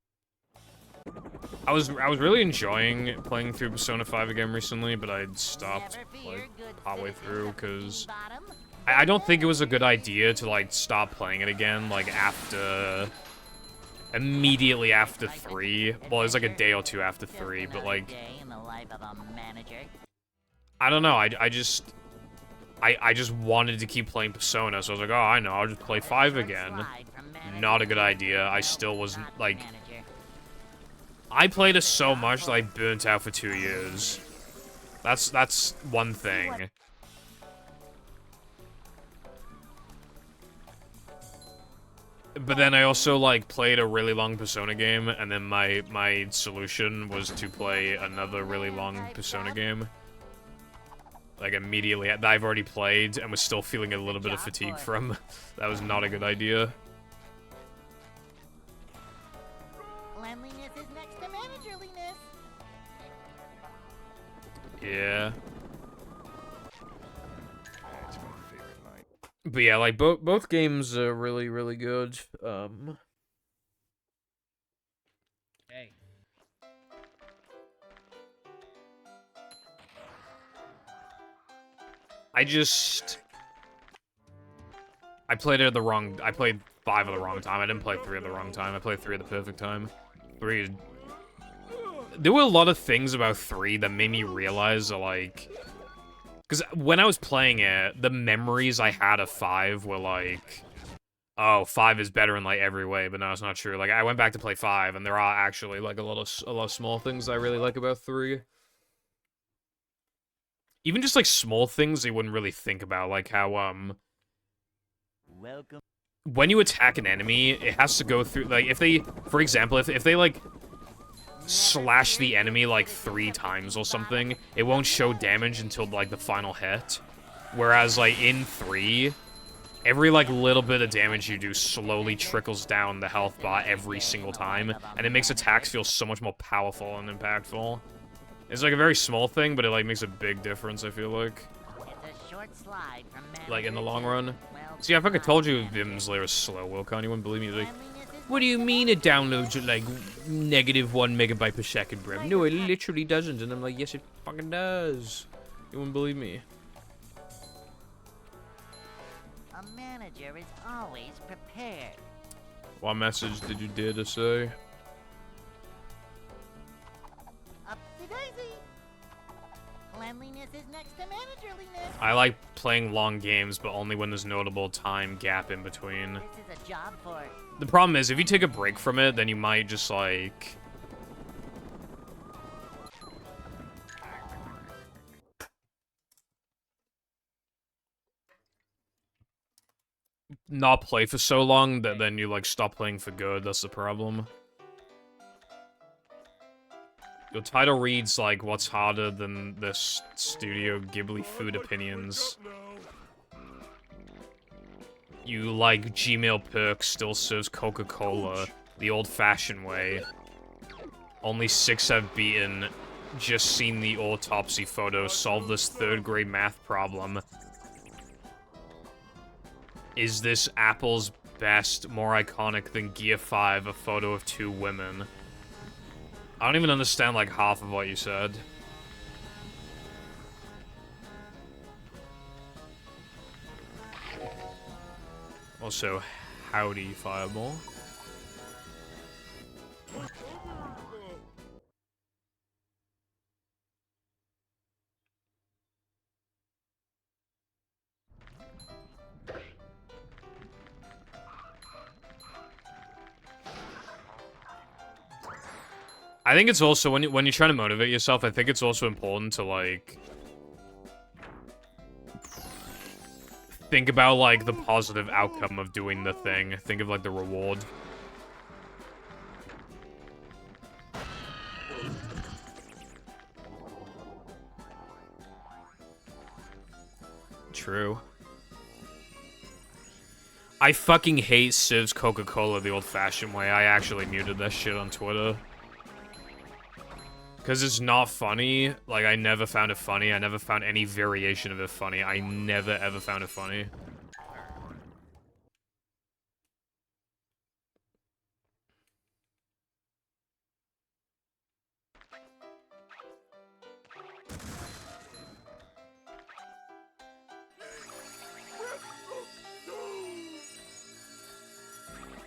I was really enjoying playing through Persona 5 again recently, but I'd stopped, Never fear, like, good halfway citizens through, of because... Bikini Bottom. I don't think it was a good idea to, like, stop playing it again, like, after... Immediately after 3. Well, it was like a day or two after 3, but, like... Day in the life of a manager. I don't know, I just wanted to keep playing Persona, so I was like, oh, I know, I'll just play 5 again. Not a good idea, I still wasn't, like... I played it so much that I burnt out for 2 years. That's one thing. But then I also, like, played a really long Persona game, and then my solution was to play another really long Persona game. Like, immediately, that I've already played, and was still feeling a little bit of fatigue from. That was not a good idea. Cleanliness is next to managerliness. Yeah. That's my favorite line. But yeah, like, both games are really good. Hey. I played it at the wrong... I played 5 at the wrong time. I didn't play 3 at the wrong time. I played 3 at the perfect time. 3... There were a lot of things about 3 that made me realize that, like... Because when I was playing it, the memories I had of 5 were like... Oh, 5 is better in, like, every way, but no, it's not true. Like, I went back to play 5, and there are actually, like, a lot of small things I really like about 3. Even just, like, small things you wouldn't really think about, like how, Welcome. when you attack an enemy, it has to go through, like, if they, for example, if they, like, slash the enemy like 3 times or something, it won't show damage until like the final hit. Whereas like in 3, every like little bit of damage you do slowly trickles down the health bar every single time, and it makes attacks feel so much more powerful and impactful. It's like a very small thing, but it like makes a big difference, I feel like. It's a short slide from Like in the long manager run. to, well, See, I fucking not told you manager. Vim's layer is slow, Wilcon. You wouldn't believe me. He's like, Cleanliness is what do you mean it downloads at like -1 megabyte per second, bro? No, it literally doesn't. And I'm like, yes, it fucking does. You wouldn't believe me. A manager is always prepared. What message did you dare to say? Up to daisy. Cleanliness is next to managerliness. I like playing long games, but only when there's notable time gap in between. This is a job for The problem is, if you take a break from it, then you might just, like... not play for so long that then you, like, stop playing for good. That's the problem. Your title reads, like, what's harder than this Studio Ghibli food opinions? You like Gmail perks still serves Coca-Cola the old-fashioned way. Only 6 have beaten. Just seen the autopsy photo. Solve this 3rd grade math problem. Is this Apple's best, more iconic than Gear 5, a photo of 2 women? I don't even understand like half of what you said. Also, howdy, Fireball. I think it's also, when you're trying to motivate yourself, I think it's also important to, like... think about, like, the positive outcome of doing the thing. Think of, like, the reward. True. I fucking hate Civ's Coca-Cola the old-fashioned way. I actually muted that shit on Twitter. Because it's not funny. Like, I never found it funny. I never found any variation of it funny. I never, ever found it funny.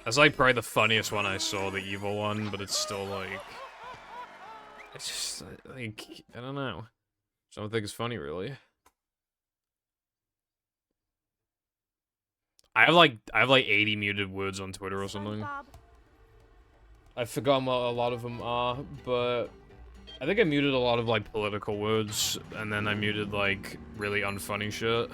That's, like, probably the funniest one I saw, the evil one, but it's still, like... it's just, like, I don't know. I don't think it's funny, really. I have like 80 muted words on Twitter or something. I've forgotten what a lot of them are, but I think I muted a lot of, like, political words, and then I muted, like, really unfunny shit.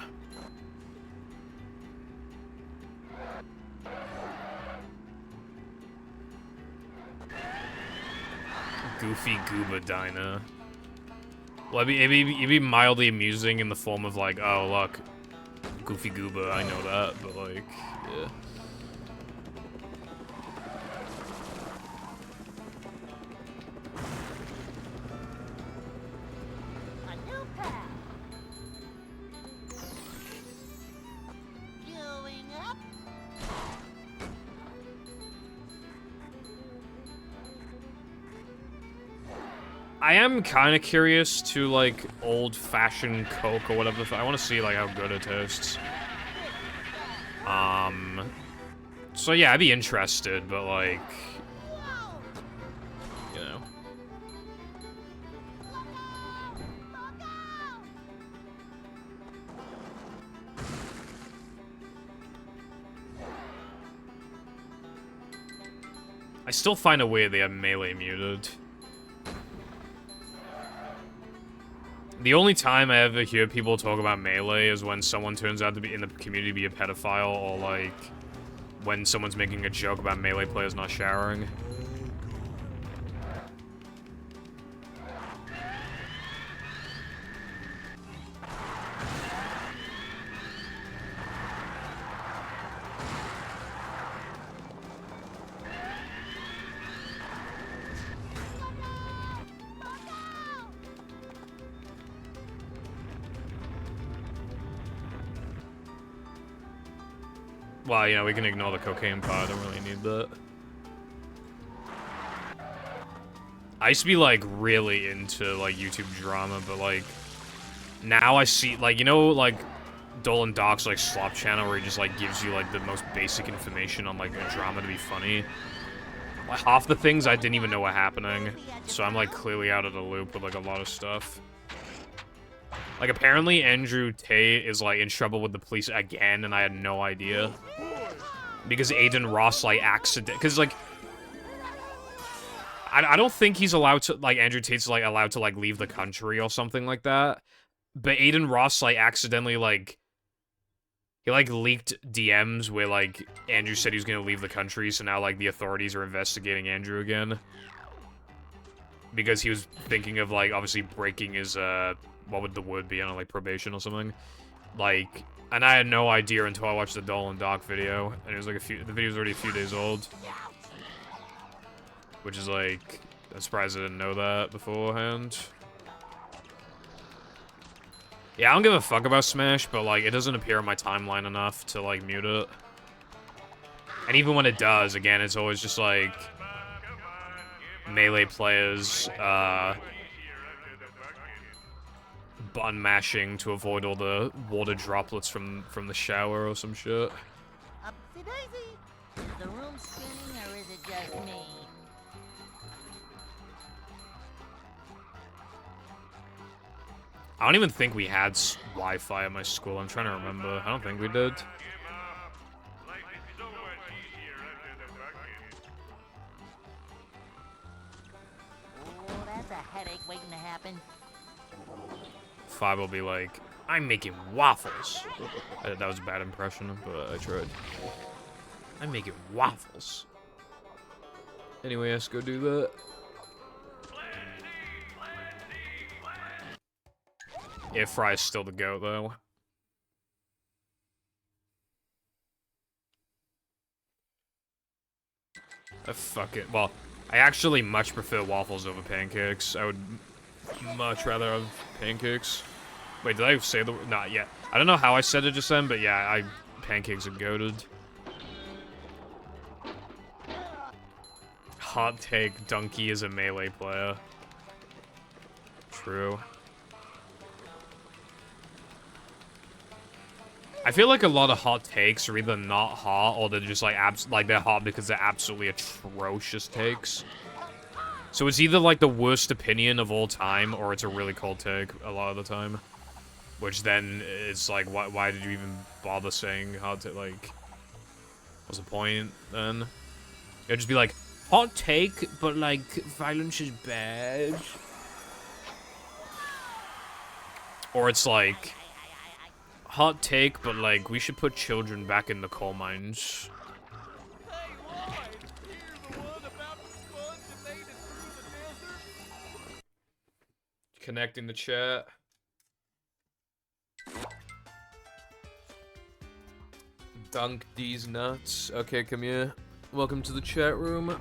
Goofy Gooba Diner. Well, it'd be mildly amusing in the form of, like, oh, look, Goofy Gooba, I know that, but, like, yeah. a new path. Going up. I am kind of curious to, like, old-fashioned Coke or whatever. I want to see, like, how good it tastes. So yeah, I'd be interested, but, like, you know. I still find it weird they have melee muted. The only time I ever hear people talk about melee is when someone turns out to be in the community be a pedophile, or like when someone's making a joke about melee players not showering. Well, you know, we can ignore the cocaine part. I don't really need that. I used to be, like, really into, like, YouTube drama, but, like, now I see, like, you know, like, Dolan Doc's, like, slop channel where he just, like, gives you, like, the most basic information on, like, a drama to be funny. Like, half the things I didn't even know were happening, so I'm, like, clearly out of the loop with, like, a lot of stuff. Like, apparently Andrew Tate is, like, in trouble with the police again, and I had no idea. Because Aiden Ross, like, because, like, I don't think he's allowed to, like, Andrew Tate's, like, allowed to, like, leave the country or something like that. But Aiden Ross, like, accidentally, like, he, like, leaked DMs where, like, Andrew said he was gonna leave the country, so now, like, the authorities are investigating Andrew again. Because he was thinking of, like, obviously breaking his, what would the word be, I don't know, like, probation or something. Like, and I had no idea until I watched the Dolan Doc video, and it was, like, the video's already a few days old. Which is, like, I'm surprised I didn't know that beforehand. Yeah, I don't give a fuck about Smash, but, like, it doesn't appear on my timeline enough to, like, mute it. And even when it does, again, it's always just, like, melee players, button mashing to avoid all the water droplets from the shower or some shit. Upsy daisy! Is the room spinning or is it just me? I don't even think we had Wi-Fi at my school. I'm trying to remember. I don't think we did. Oh, that's a headache waiting to happen. Five will be like, I'm making waffles. That was a bad impression, but I tried. I'm making waffles. Anyway, let's go do that. Air fry's still the goat, though. Fuck it. Well, I actually much prefer waffles over pancakes. I would much rather have pancakes. Wait, did I say the... Not yet. I don't know how I said it just then, but yeah, pancakes are goated. Hot take, Donkey is a melee player. True. I feel like a lot of hot takes are either not hot or they're just like they're hot because they're absolutely atrocious takes. So it's either like the worst opinion of all time or it's a really cold take a lot of the time. Which then it's like, why did you even bother saying hot take? Like, what's the point then? It'd just be like, hot take, but like violence is bad. Or it's like, hot take, but like, we should put children back in the coal mines. Connecting the chat. Dunk these nuts. Okay, come here. Welcome to the chat room.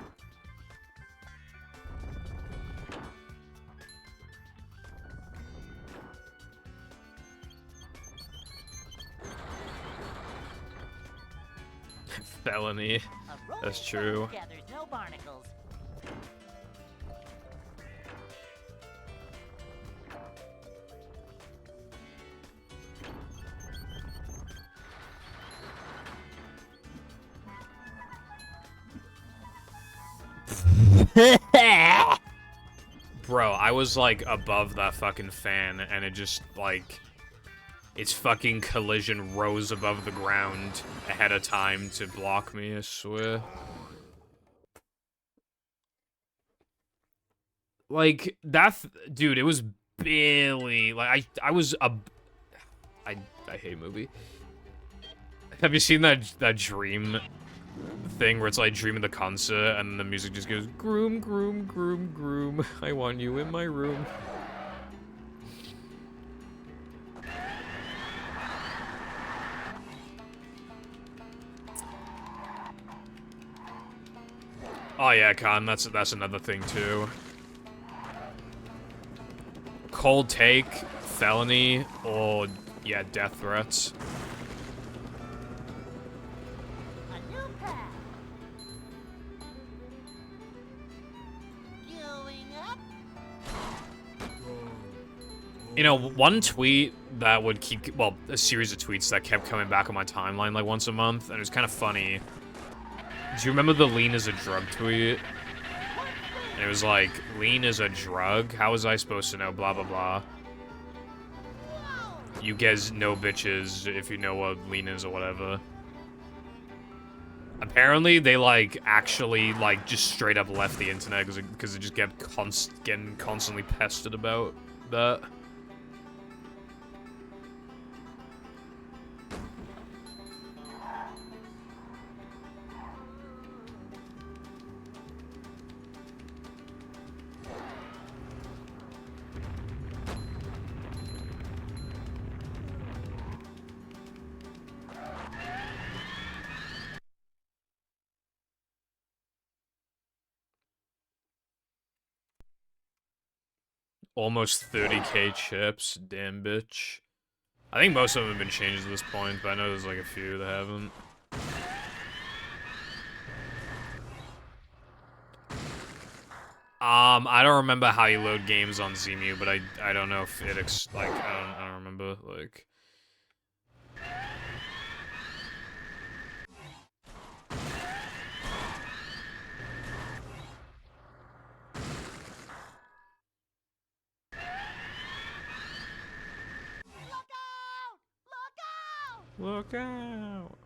Felony. That's true. Gathers no barnacles. Bro, I was like above that fucking fan and it just like its fucking collision rose above the ground ahead of time to block me, I swear. Like that dude, it was barely like I was a I hate movie. Have you seen that dream thing where it's like dreaming the concert and the music just goes groom, groom, groom, groom. I want you in my room. Oh yeah, Khan, that's another thing too. Cold take, felony, or yeah, death threats. You know, one tweet that would keep, well, a series of tweets that kept coming back on my timeline like once a month, and it was kind of funny. Do you remember the lean is a drug tweet? And it was like, lean is a drug? How was I supposed to know? Blah, blah, blah. You guys know bitches if you know what lean is or whatever. Apparently, they, like, actually, like, just straight up left the internet because it just kept getting constantly pestered about that. Almost 30k chips, damn bitch. I think most of them have been changed at this point, but I know there's like a few that haven't. I don't remember how you load games on Zemu, but I don't know if it I don't remember, like. Look out!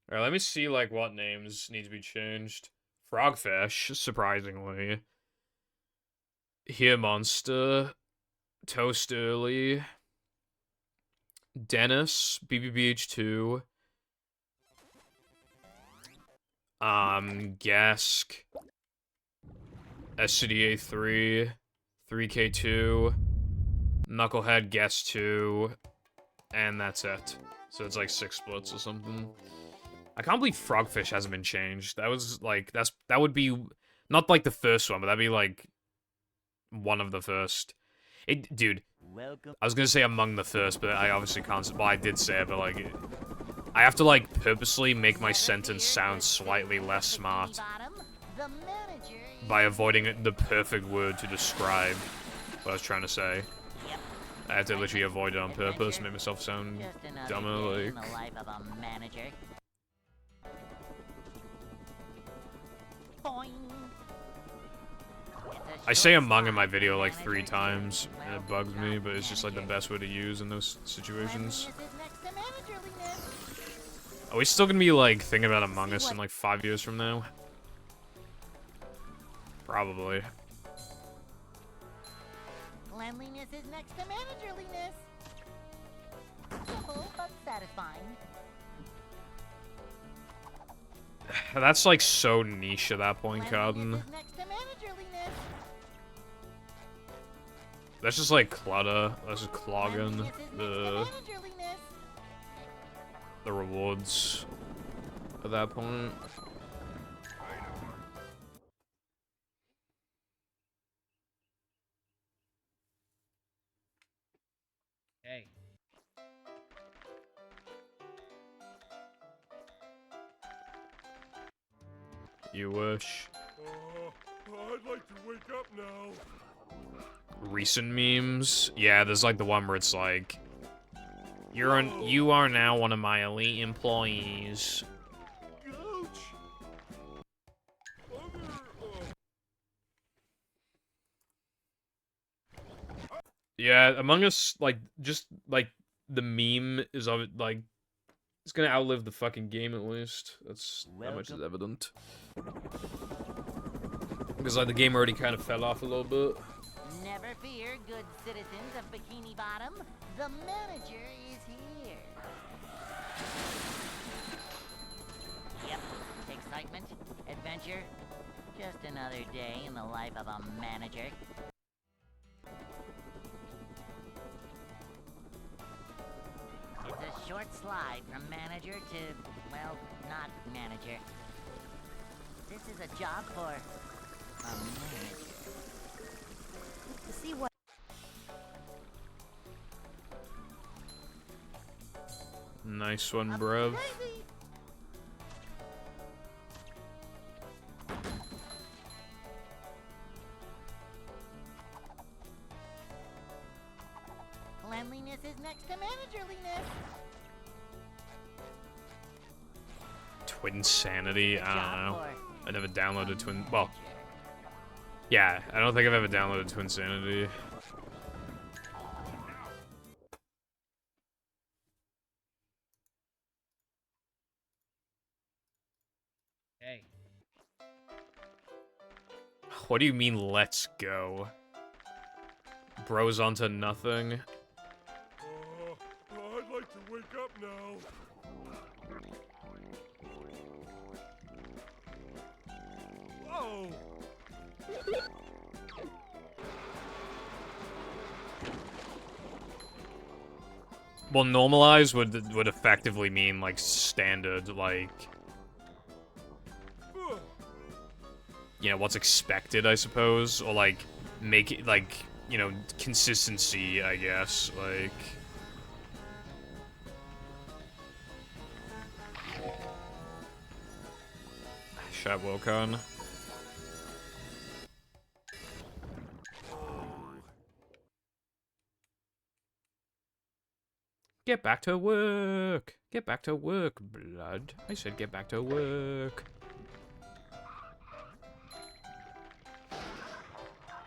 Alright, let me see, like, what names need to be changed. Frogfish, surprisingly. Here Monster. Toast Early. Dennis. BBBH2. Gask. SCDA3. 3K2. Knucklehead Guest 2. And that's it. So it's like 6 splits or something. I can't believe Frogfish hasn't been changed. That was like, that would be not like the first one, but that'd be like one of the first. Dude, I was gonna say among the first, but I obviously can't. Well, I did say it, but like, I have to like purposely make my sentence sound slightly less smart by avoiding the perfect word to describe what I was trying to say. I had to literally avoid it on purpose, make myself sound dumber, like. I say among in my video like 3 times, and it bugs me, but it's just like the best way to use in those situations. Are we still gonna be like thinking about Among Us in like 5 years from now? Probably. Cleanliness is next to managerliness. Simple but satisfying. That's like so niche at that point, Cotton. That's just like clutter. That's just clogging the rewards at that point. Hey. You wish. I'd like to wake up now. Recent memes? Yeah, there's like the one where it's like, you are now one of my elite employees. Yeah, Among Us, like, just, like, the meme is of it, like, it's gonna outlive the fucking game at least. That much is evident. Because, like, the game already kind of fell off a little bit. Never fear, good citizens of Bikini Bottom. The manager is here. Yep, excitement, adventure, just another day in the life of a manager. It's a short slide from manager to, well, not manager. This is a job for a manager. To see what Nice one, bruv. Cleanliness is next to managerliness. Twin Sanity? I don't Job know. for I never downloaded a Twin... Well, manager. yeah, I don't think I've ever downloaded Twin Sanity. Hey. What do you mean, let's go? Bros onto nothing? I'd like to wake up now. Whoa! Well, normalized would effectively mean, like, standard, like... You know, what's expected, I suppose? Or, like, make it, like, you know, consistency, I guess, like... Shut Wokon. Get back to work! Get back to work, blood. I said get back to work.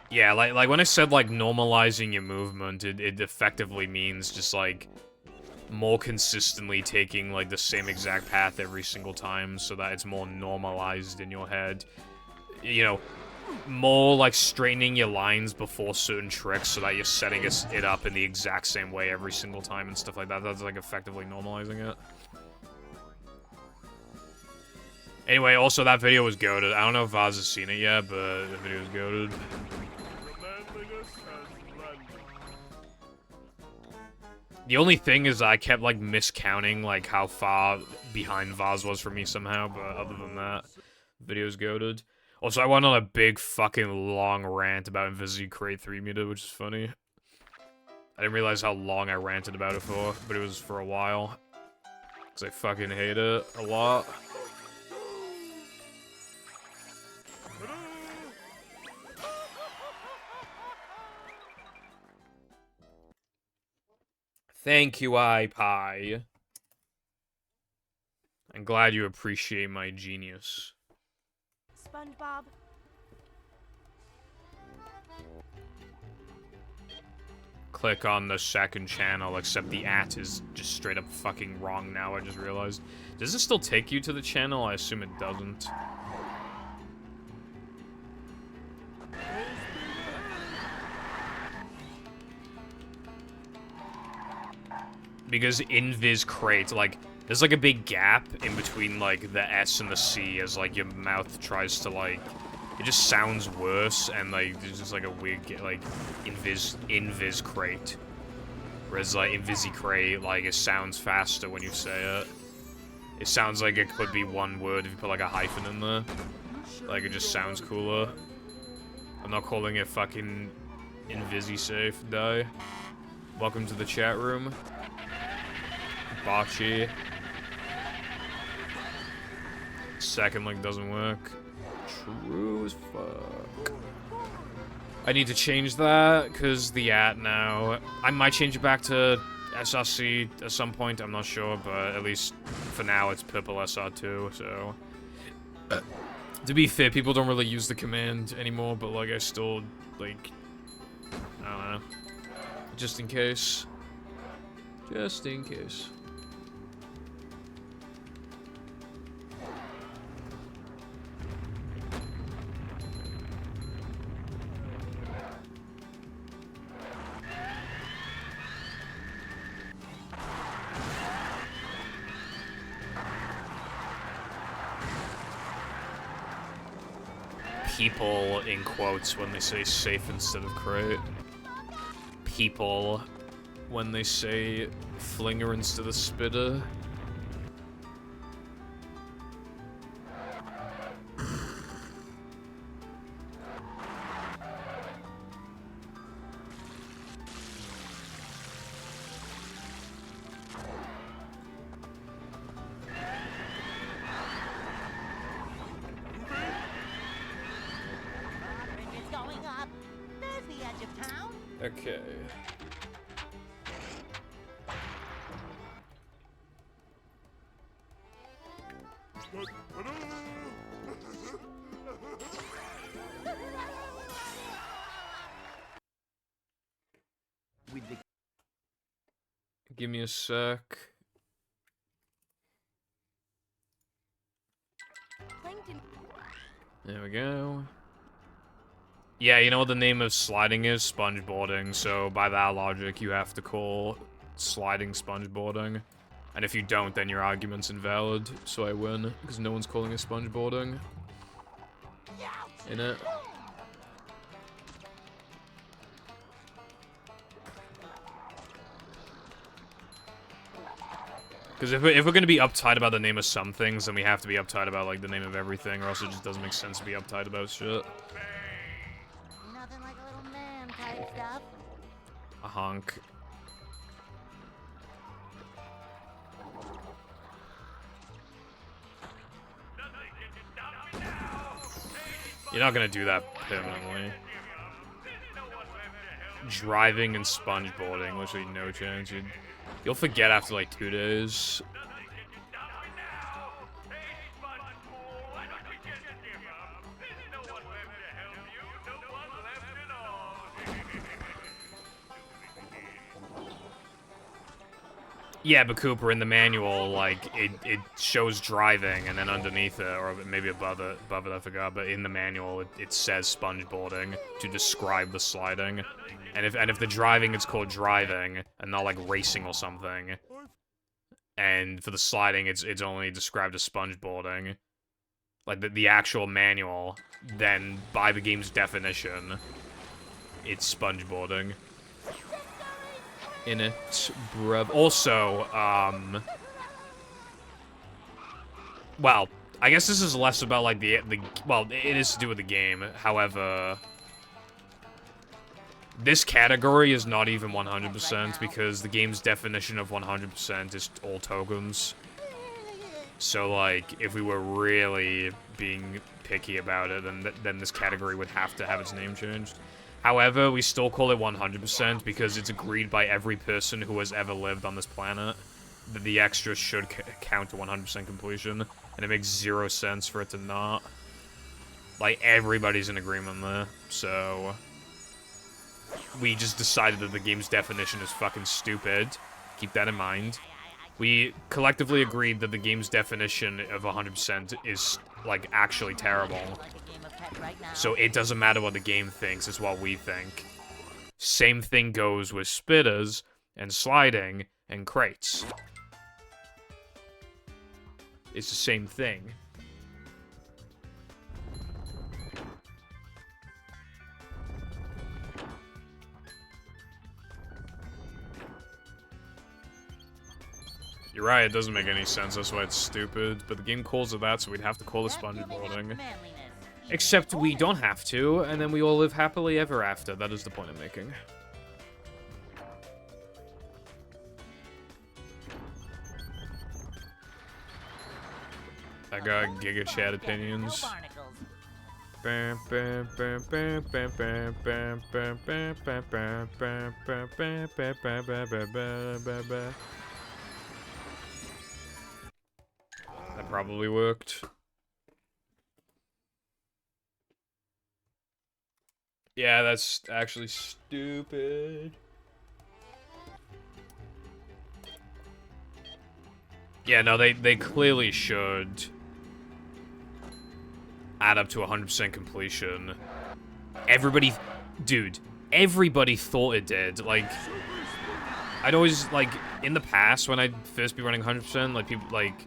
Yeah, like when I said, like, normalizing your movement, it effectively means just, like, more consistently taking, like, the same exact path every single time so that it's more normalized in your head. You know, more, like, straightening your lines before certain tricks so that you're setting it up in the exact same way every single time and stuff like that. That's, like, effectively normalizing it. Anyway, also, that video was goated. I don't know if Vaz has seen it yet, but the video was goated. The only thing is I kept, like, miscounting, like, how far behind Vaz was for me somehow, but other than that, video's goated. Also, I went on a big fucking long rant about Invisi Crate 3 meter, which is funny. I didn't realize how long I ranted about it for, but it was for a while. Because I fucking hate it a lot. Thank you, iPie. I'm glad you appreciate my genius. SpongeBob. Click on the second channel, except the @ is just straight up fucking wrong now, I just realized. Does it still take you to the channel? I assume it doesn't. Because Invis Crate, like, there's like a big gap in between, like, the S and the C as, like, your mouth tries to, like, it just sounds worse, and, like, there's just, like, a weird, like, Invis Crate. Whereas, like, Invisi Crate, like, it sounds faster when you say it. It sounds like it could be one word if you put, like, a hyphen in there. Like, it just sounds cooler. I'm not calling it fucking Invisi Safe, die. Welcome to the chat room. Bocce. Second link doesn't work. True as fuck. I need to change that, because the @ now... I might change it back to SRC at some point, I'm not sure, but at least for now it's purple SR2, so... To be fair, people don't really use the command anymore, but, like, I still, like... I don't know. Just in case. Just in case. People in quotes when they say safe instead of crate. People when they say flinger instead of spitter. Bridge is going up. There's the edge of town. Okay. With the Give me a sec. Plankton. There we go. Yeah, you know what the name of sliding is? Spongeboarding. So by that logic, you have to call sliding spongeboarding. And if you don't, then your argument's invalid. So I win, because no one's calling it spongeboarding. In it. Because if we're gonna be uptight about the name of some things, then we have to be uptight about, like, the name of everything, or else it just doesn't make sense to be uptight about shit. Nothing like a little man type stuff. A honk. You're not gonna do that permanently. Driving and spongeboarding, literally no chance. You'll forget after like 2 days. Yeah, but Cooper, in the manual, like, it shows driving, and then underneath it, or maybe above it, I forgot, but in the manual, it says spongeboarding to describe the sliding. And if the driving is called driving, and not, like, racing or something, and for the sliding, it's only described as spongeboarding, like, the actual manual, then, by the game's definition, it's spongeboarding. In it, bruv. Also, well, I guess this is less about, like, well, it is to do with the game. However, this category is not even 100% because the game's definition of 100% is all tokens. So, like, if we were really being picky about it, then this category would have to have its name changed. However, we still call it 100% because it's agreed by every person who has ever lived on this planet that the extras should count to 100% completion, and it makes 0 sense for it to not. Like, everybody's in agreement there, so we just decided that the game's definition is fucking stupid. Keep that in mind. We collectively agreed that the game's definition of 100% is, like, actually terrible. So it doesn't matter what the game thinks, it's what we think. Same thing goes with spitters, and sliding, and crates. It's the same thing. You're right, it doesn't make any sense, that's why it's stupid. But the game calls it that, so we'd have to call it spongeboarding. Except we don't have to, and then we all live happily ever after. That is the point I'm making. I got Giga Chat opinions. That probably worked. Yeah, that's actually stupid. Yeah, no, they clearly should add up to 100% completion. Everybody, dude, everybody thought it did. Like, I'd always, like, in the past, when I'd first be running 100%, like, people, like,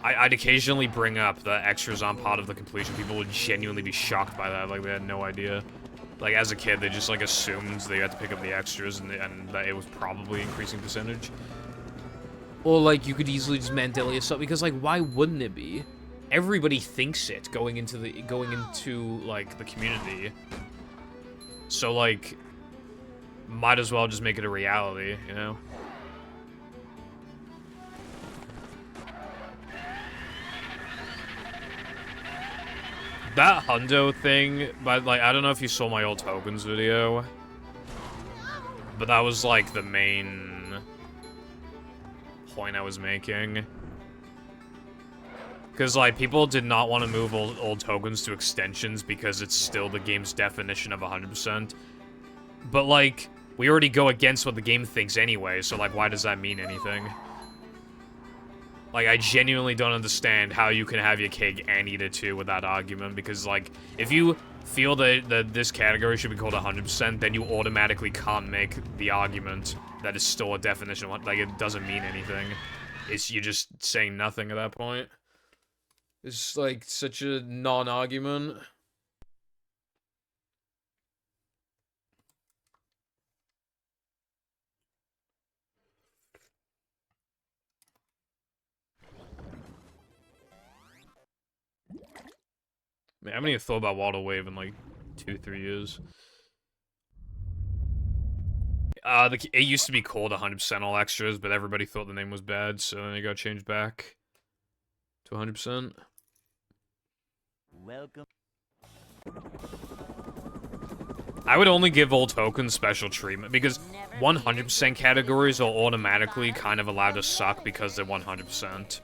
I'd occasionally bring up that extras aren't part of the completion. People would genuinely be shocked by that, like, they had no idea. Like, as a kid, they just, like, assumed they had to pick up the extras and that it was probably increasing percentage. Or, like, you could easily just Mandela yourself, because, like, why wouldn't it be? Everybody thinks it going into, like, the community. So, like, might as well just make it a reality, you know? That Hundo thing, but, like, I don't know if you saw my old tokens video, but that was, like, the main point I was making. Because, like, people did not want to move old tokens to extensions because it's still the game's definition of 100%. But, like, we already go against what the game thinks anyway, so, like, why does that mean anything? Like, I genuinely don't understand how you can have your cake and eat it too with that argument, because, like, if you feel that this category should be called 100%, then you automatically can't make the argument that it's still a definition. Like, it doesn't mean anything. You're just saying nothing at that point. It's, like, such a non-argument. Man, I haven't even thought about Water Wave in, like, 2-3 years. It used to be called 100% all extras, but everybody thought the name was bad, so then it got changed back to 100%. Welcome. I would only give all tokens special treatment, because 100% categories are automatically kind of allowed to suck because they're 100%.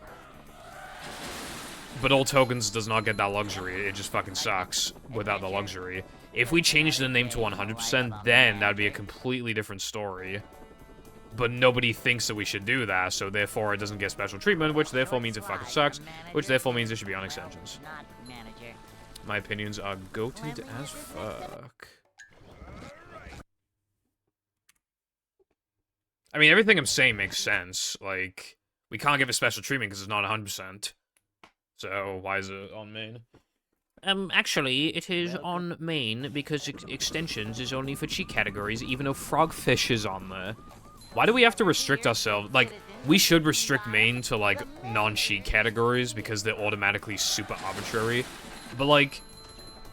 But all tokens does not get that luxury, it just fucking sucks without the luxury. If we change the name to 100%, then that would be a completely different story. But nobody thinks that we should do that, so therefore it doesn't get special treatment, which therefore means it fucking sucks, which therefore means it should be on extensions. My opinions are goated as fuck. I mean, everything I'm saying makes sense. Like, we can't give it special treatment because it's not 100%. So, why is it on main? Actually, it is on main because extensions is only for cheat categories, even though frogfish is on there. Why do we have to restrict ourselves? Like, we should restrict main to, like, non-cheat categories because they're automatically super arbitrary. But, like,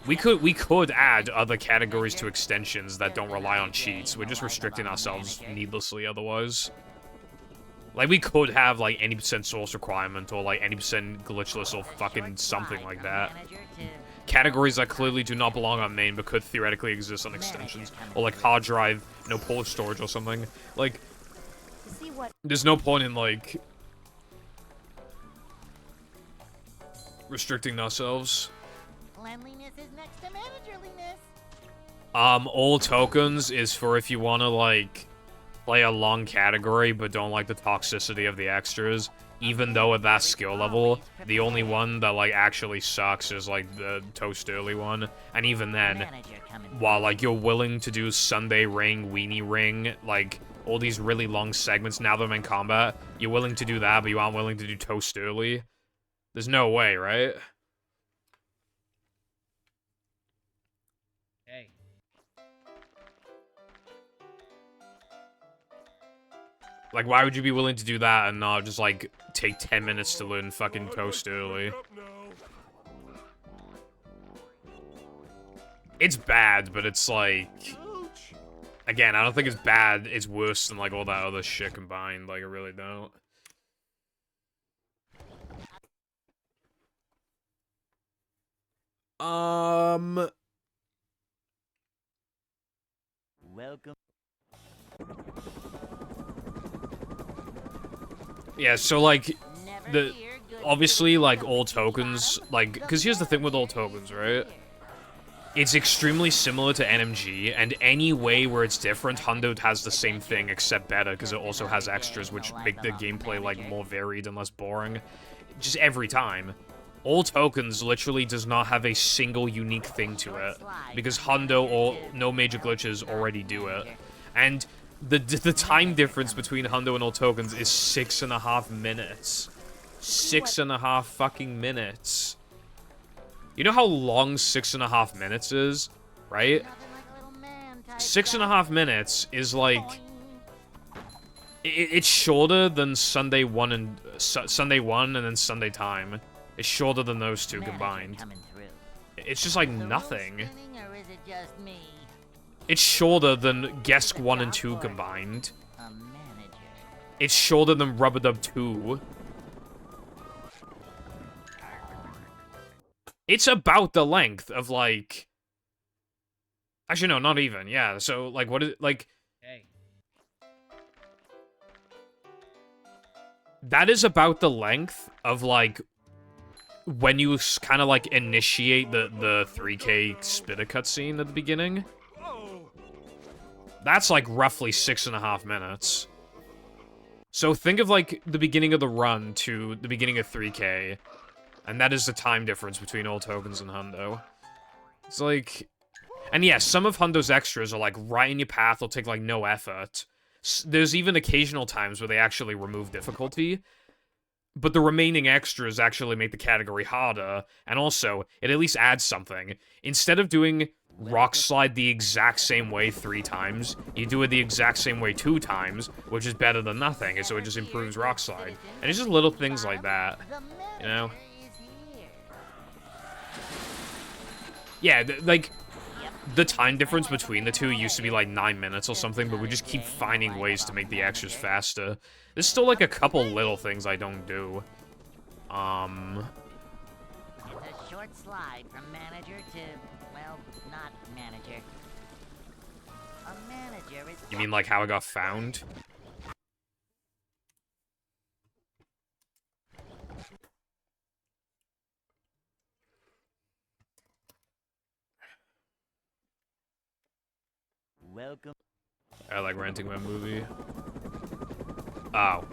we could add other categories to extensions that don't rely on cheats. We're just restricting ourselves needlessly otherwise. Like, we could have, like, any % source requirement, or, like, any % glitchless, or fucking something like that. Categories that clearly do not belong on main, but could theoretically exist on extensions. Or, like, hard drive, no pull storage or something. Like, there's no point in, like, restricting ourselves. Cleanliness is next to managerliness. All tokens is for if you want to, like, play a long category, but don't like the toxicity of the extras. Even though at that skill level, the only one that, like, actually sucks is, like, the Toast Early one. And even then, while, like, you're willing to do Sunday Ring, Weenie Ring, like, all these really long segments now that I'm in combat, you're willing to do that, but you aren't willing to do Toast Early? There's no way, right? Hey. Like, why would you be willing to do that and not just, like, take 10 minutes to learn fucking Toast Early? It's bad, but it's, like... Again, I don't think it's bad. It's worse than, like, all that other shit combined. Like, I really don't. Welcome. Yeah, so, like, obviously, like, all tokens, like, because here's the thing with all tokens, right? It's extremely similar to NMG, and any way where it's different, Hundo has the same thing, except better, because it also has extras, which make the gameplay, like, more varied and less boring. Just every time. All tokens literally does not have a single unique thing to it, because Hundo or no major glitches already do it. And the time difference between Hundo and all tokens is 6.5 minutes. 6.5 fucking minutes. You know how long 6.5 minutes is, right? 6.5 minutes is like... It's shorter than Sunday 1 and then Sunday time. It's shorter than those two combined. It's just like nothing. It's shorter than Guesk 1 and 2 combined. It's shorter than Rubber Dub 2. It's about the length of, like... Actually, no, not even. Yeah, so, like, what is it, like... Hey. That is about the length of, like... when you kind of like initiate the 3K spitter cutscene at the beginning, that's like roughly 6.5 minutes. So think of like the beginning of the run to the beginning of 3K, and that is the time difference between all tokens and Hundo. It's like, and yeah, some of Hundo's extras are like right in your path, they'll take like no effort. There's even occasional times where they actually remove difficulty, but the remaining extras actually make the category harder, and also, it at least adds something. Instead of doing Rock Slide the exact same way 3 times, you do it the exact same way 2 times, which is better than nothing, and so it just improves Rock Slide. And it's just little things like that, you know? Yeah, like, the time difference between the two used to be like 9 minutes or something, but we just keep finding ways to make the extras faster. There's still like a couple little things I don't do. It's a short slide from manager to, well, not manager. A manager is... You mean like how I got found? Welcome. I like renting my movie. Oh.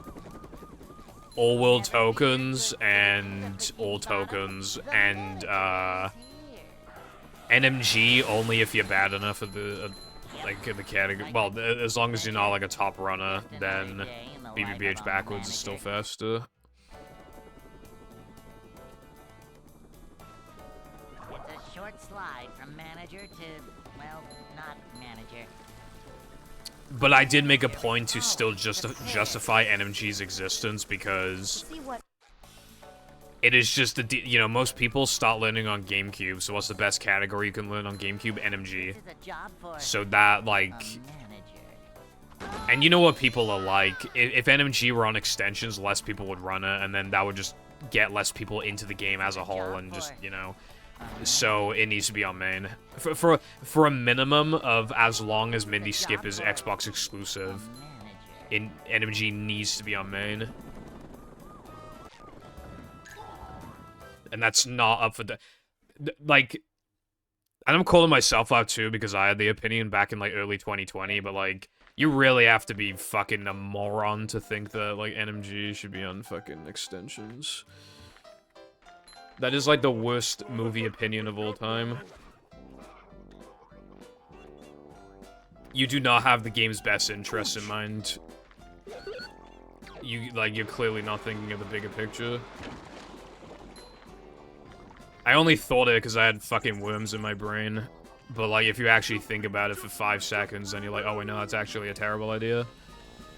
All world tokens and all tokens and NMG only if you're bad enough at the like in the category. Well, as long as you're not like a top runner, then BBBH backwards is still faster. It's a short slide from manager to, well, not manager. But I did make a point to still justify NMG's existence because See what? it is just the, you know, most people start learning on GameCube, so what's the best category you can learn on GameCube? NMG. This is a job for So that, like, manager. and you know what people are like, if NMG were on extensions, less people would run it, and then that would just get less people into the game as a whole, and just, you know, so it needs to be on main. For a minimum of as long as Mindy Skip is Xbox exclusive, NMG needs to be on main. And that's not up for the... Like, and I'm calling myself out too, because I had the opinion back in, like, early 2020, but, like, you really have to be fucking a moron to think that, like, NMG should be on fucking extensions. That is, like, the worst movie opinion of all time. You do not have the game's best interests in mind. You're clearly not thinking of the bigger picture. I only thought it because I had fucking worms in my brain. But, like, if you actually think about it for 5 seconds, then you're like, oh, wait, no, that's actually a terrible idea.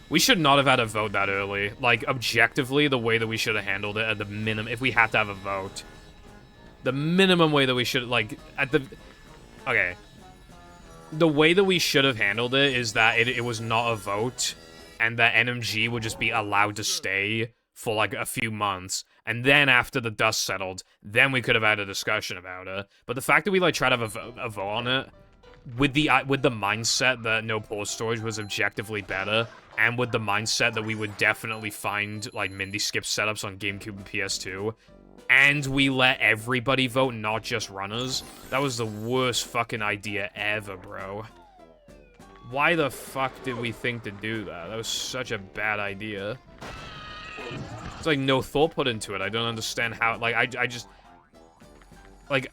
We should not have had a vote that early. Like, objectively, the way that we should have handled it at the minimum, if we had to have a vote, the minimum way that we should, like, at the... Okay. The way that we should have handled it is that it was not a vote, and that NMG would just be allowed to stay for, like, a few months. And then after the dust settled, then we could have had a discussion about it. But the fact that we, like, tried to have a vote on it, with the mindset that no pause storage was objectively better, and with the mindset that we would definitely find, like, Mindy Skip setups on GameCube and PS2, and we let everybody vote, not just runners, that was the worst fucking idea ever, bro. Why the fuck did we think to do that? That was such a bad idea. It's like no thought put into it. I don't understand how, like, I just, like,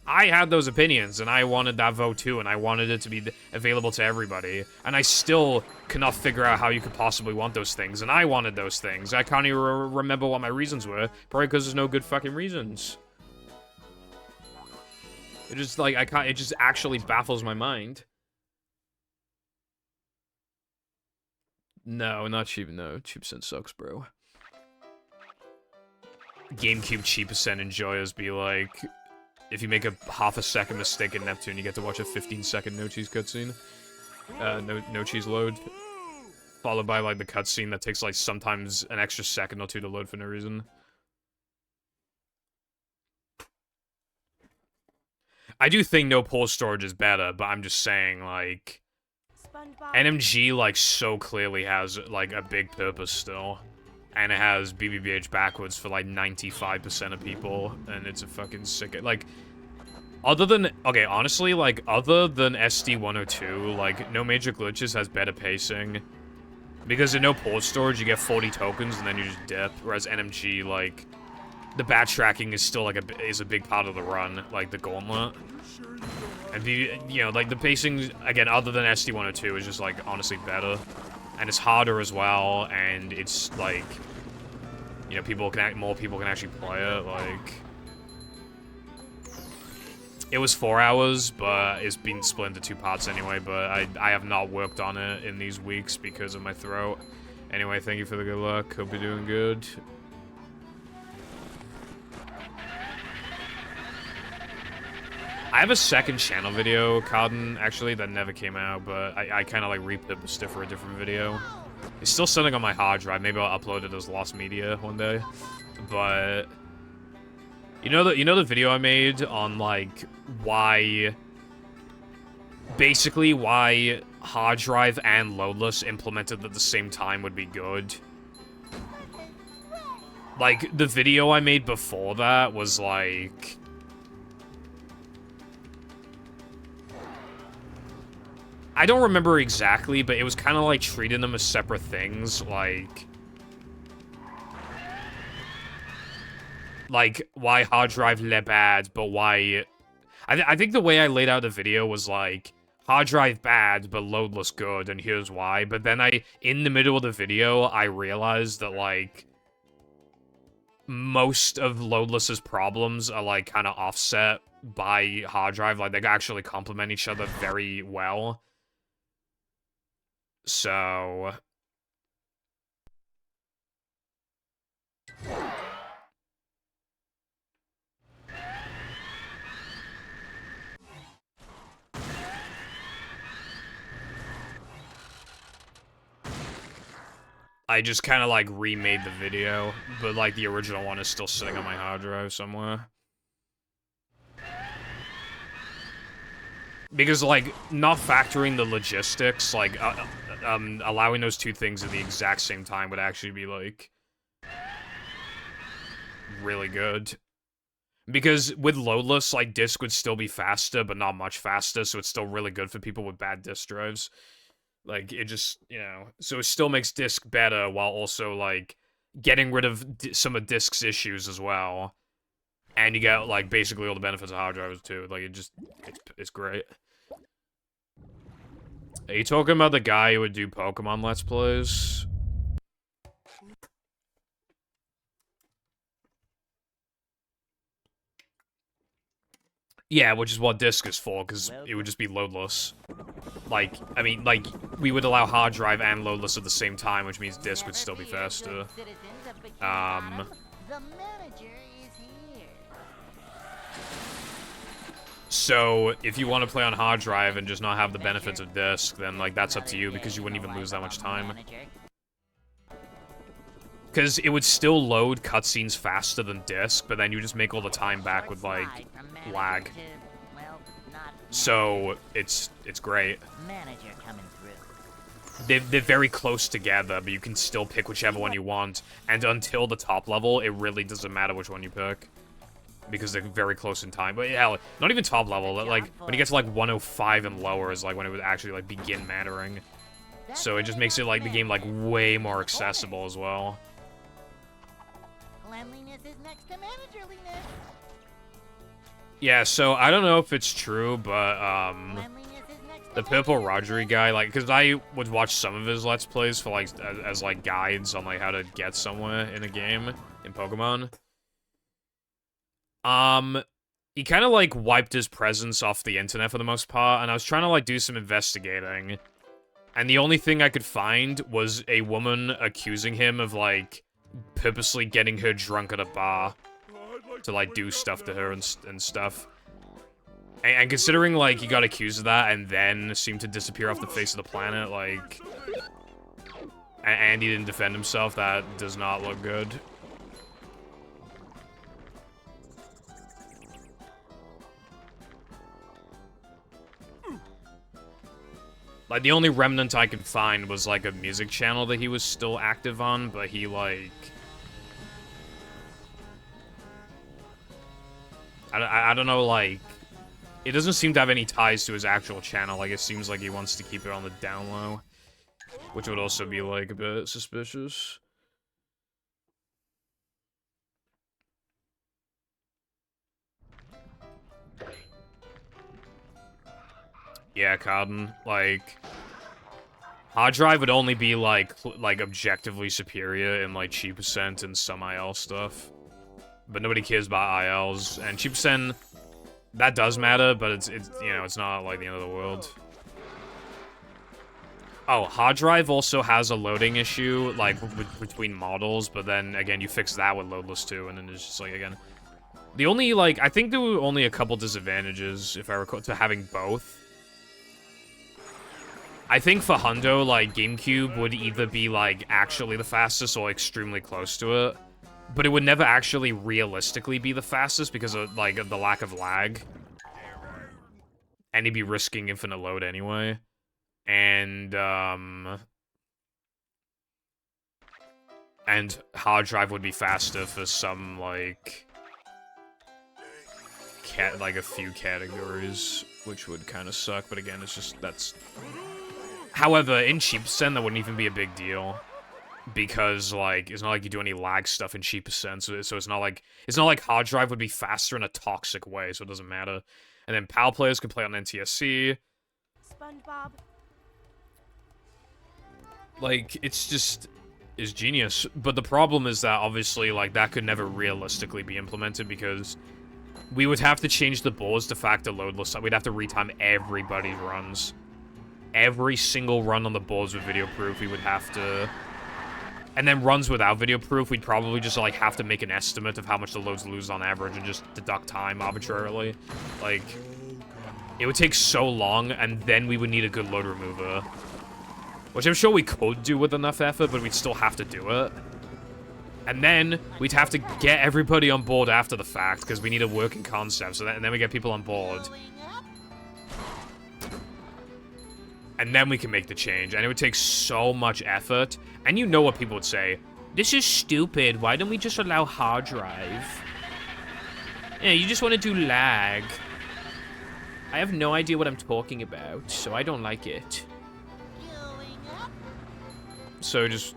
I had those opinions, and I wanted that vote too, and I wanted it to be available to everybody, and I still cannot figure out how you could possibly want those things, and I wanted those things. I can't even remember what my reasons were, probably because there's no good fucking reasons. It just, like, it just actually baffles my mind. No, not cheap, no. Cheap percent sucks, bro. GameCube cheap percent enjoyers be like, if you make a half-a-second mistake in Neptune, you get to watch a 15-second no-cheese cutscene. No-cheese load. Followed by, like, the cutscene that takes, like, sometimes an extra second or two to load for no reason. I do think no pause storage is better, but I'm just saying, like... SpongeBob. NMG, like, so clearly has, like, a big purpose still. And it has BBBH backwards for like 95% of people, and it's a fucking sick... Like, other than... Okay, honestly, like, other than SD102, like, No Major Glitches has better pacing. Because in no port storage, you get 40 tokens, and then you just dip, whereas NMG, like, the backtracking is still, like, a big part of the run, like, the gauntlet. And, you know, like, the pacing, again, other than SD102, is just, like, honestly better. And it's harder as well, and it's, like, you know, more people can actually play it, like... It was 4 hours, but it's been split into 2 parts anyway, but I have not worked on it in these weeks because of my throat. Anyway, thank you for the good luck. Hope you're doing good. I have a second channel video, Cotton, actually, that never came out, but I kind of, like, repurposed it for a different video. It's still sitting on my hard drive. Maybe I'll upload it as lost media one day. But... You know the video I made on, like, why... Basically, why hard drive and loadless implemented at the same time would be good? Like, the video I made before that was, like... I don't remember exactly, but it was kind of like treating them as separate things, like, why hard drive le bad, but why... I think the way I laid out the video was, like, hard drive bad, but loadless good, and here's why. But then in the middle of the video, I realized that, like, most of loadless's problems are, like, kind of offset by hard drive. Like, they actually complement each other very well. So... I just kind of, like, remade the video, but, like, the original one is still sitting on my hard drive somewhere. Because, like, not factoring the logistics, like, allowing those two things at the exact same time would actually be, like, really good. Because with loadless, like, disk would still be faster, but not much faster, so it's still really good for people with bad disk drives. Like, it just, you know, so it still makes disk better while also, like, getting rid of some of disk's issues as well. And you get, like, basically all the benefits of hard drives, too. Like, it's great. Are you talking about the guy who would do Pokemon Let's Plays? Yeah, which is what disk is for, because it would just be loadless. Like, I mean, like, we would allow hard drive and loadless at the same time, which means disk would still be faster. The manager is here. So, if you want to play on hard drive and just not have the benefits of disk, then, like, that's up to you, because you wouldn't even lose that much time. Because it would still load cutscenes faster than disk, but then you just make all the time back with, like, lag. So, it's great. They're very close together, but you can still pick whichever one you want. And until the top level, it really doesn't matter which one you pick. Because they're very close in time. But yeah, not even top level. Like, when you get to, like, 105 and lower is, like, when it would actually, like, begin mattering. So it just makes it, like, the game, like, way more accessible as well. Cleanliness is next to managerliness. Yeah, so I don't know if it's true, but, the Purple Rodri guy, like, because I would watch some of his Let's Plays for, like, as, like, guides on, like, how to get somewhere in a game, in Pokemon. He kind of, like, wiped his presence off the internet for the most part, and I was trying to, like, do some investigating. And the only thing I could find was a woman accusing him of, like, purposely getting her drunk at a bar to, like, do stuff to her and stuff. And considering, like, he got accused of that and then seemed to disappear off the face of the planet, like... And he didn't defend himself, that does not look good. Like, the only remnant I could find was, like, a music channel that he was still active on, but he, like... I don't know, like... It doesn't seem to have any ties to his actual channel. Like, it seems like he wants to keep it on the down low. Which would also be, like, a bit suspicious. Yeah, Cotton. Like... Hard drive would only be, like, objectively superior in, like, cheap percent and some IL stuff. But nobody cares about ILs. And cheap percent, that does matter, but it's you know, it's not, like, the end of the world. Oh, hard drive also has a loading issue, like, between models, but then, again, you fix that with loadless too, and then it's just, like, again... The only, like, I think there were only a couple disadvantages, if I recall, to having both. I think for Hundo, like, GameCube would either be, like, actually the fastest or extremely close to it. But it would never actually realistically be the fastest because of, like, the lack of lag. And he'd be risking infinite load anyway. And hard drive would be faster for some, like... like, a few categories, which would kind of suck. But again, it's just, that's... However, in cheap percent, that wouldn't even be a big deal. Because, like, it's not like you do any lag stuff in cheap percent, so it's not like hard drive would be faster in a toxic way, so it doesn't matter. And then PAL players can play on NTSC. SpongeBob. Like, it's genius. But the problem is that, obviously, like, that could never realistically be implemented, because we would have to change the boards to factor loadless. We'd have to retime everybody's runs. Every single run on the boards with video proof, we would have to... And then runs without video proof, we'd probably just, like, have to make an estimate of how much the loads lose on average and just deduct time arbitrarily. Like, it would take so long, and then we would need a good load remover. Which I'm sure we could do with enough effort, but we'd still have to do it. And then we'd have to get everybody on board after the fact, because we need a working concept, and then we get people on board. And then we can make the change, and it would take so much effort. And you know what people would say. This is stupid. Why don't we just allow hard drive? Yeah, you just want to do lag. I have no idea what I'm talking about, so I don't like it. So just...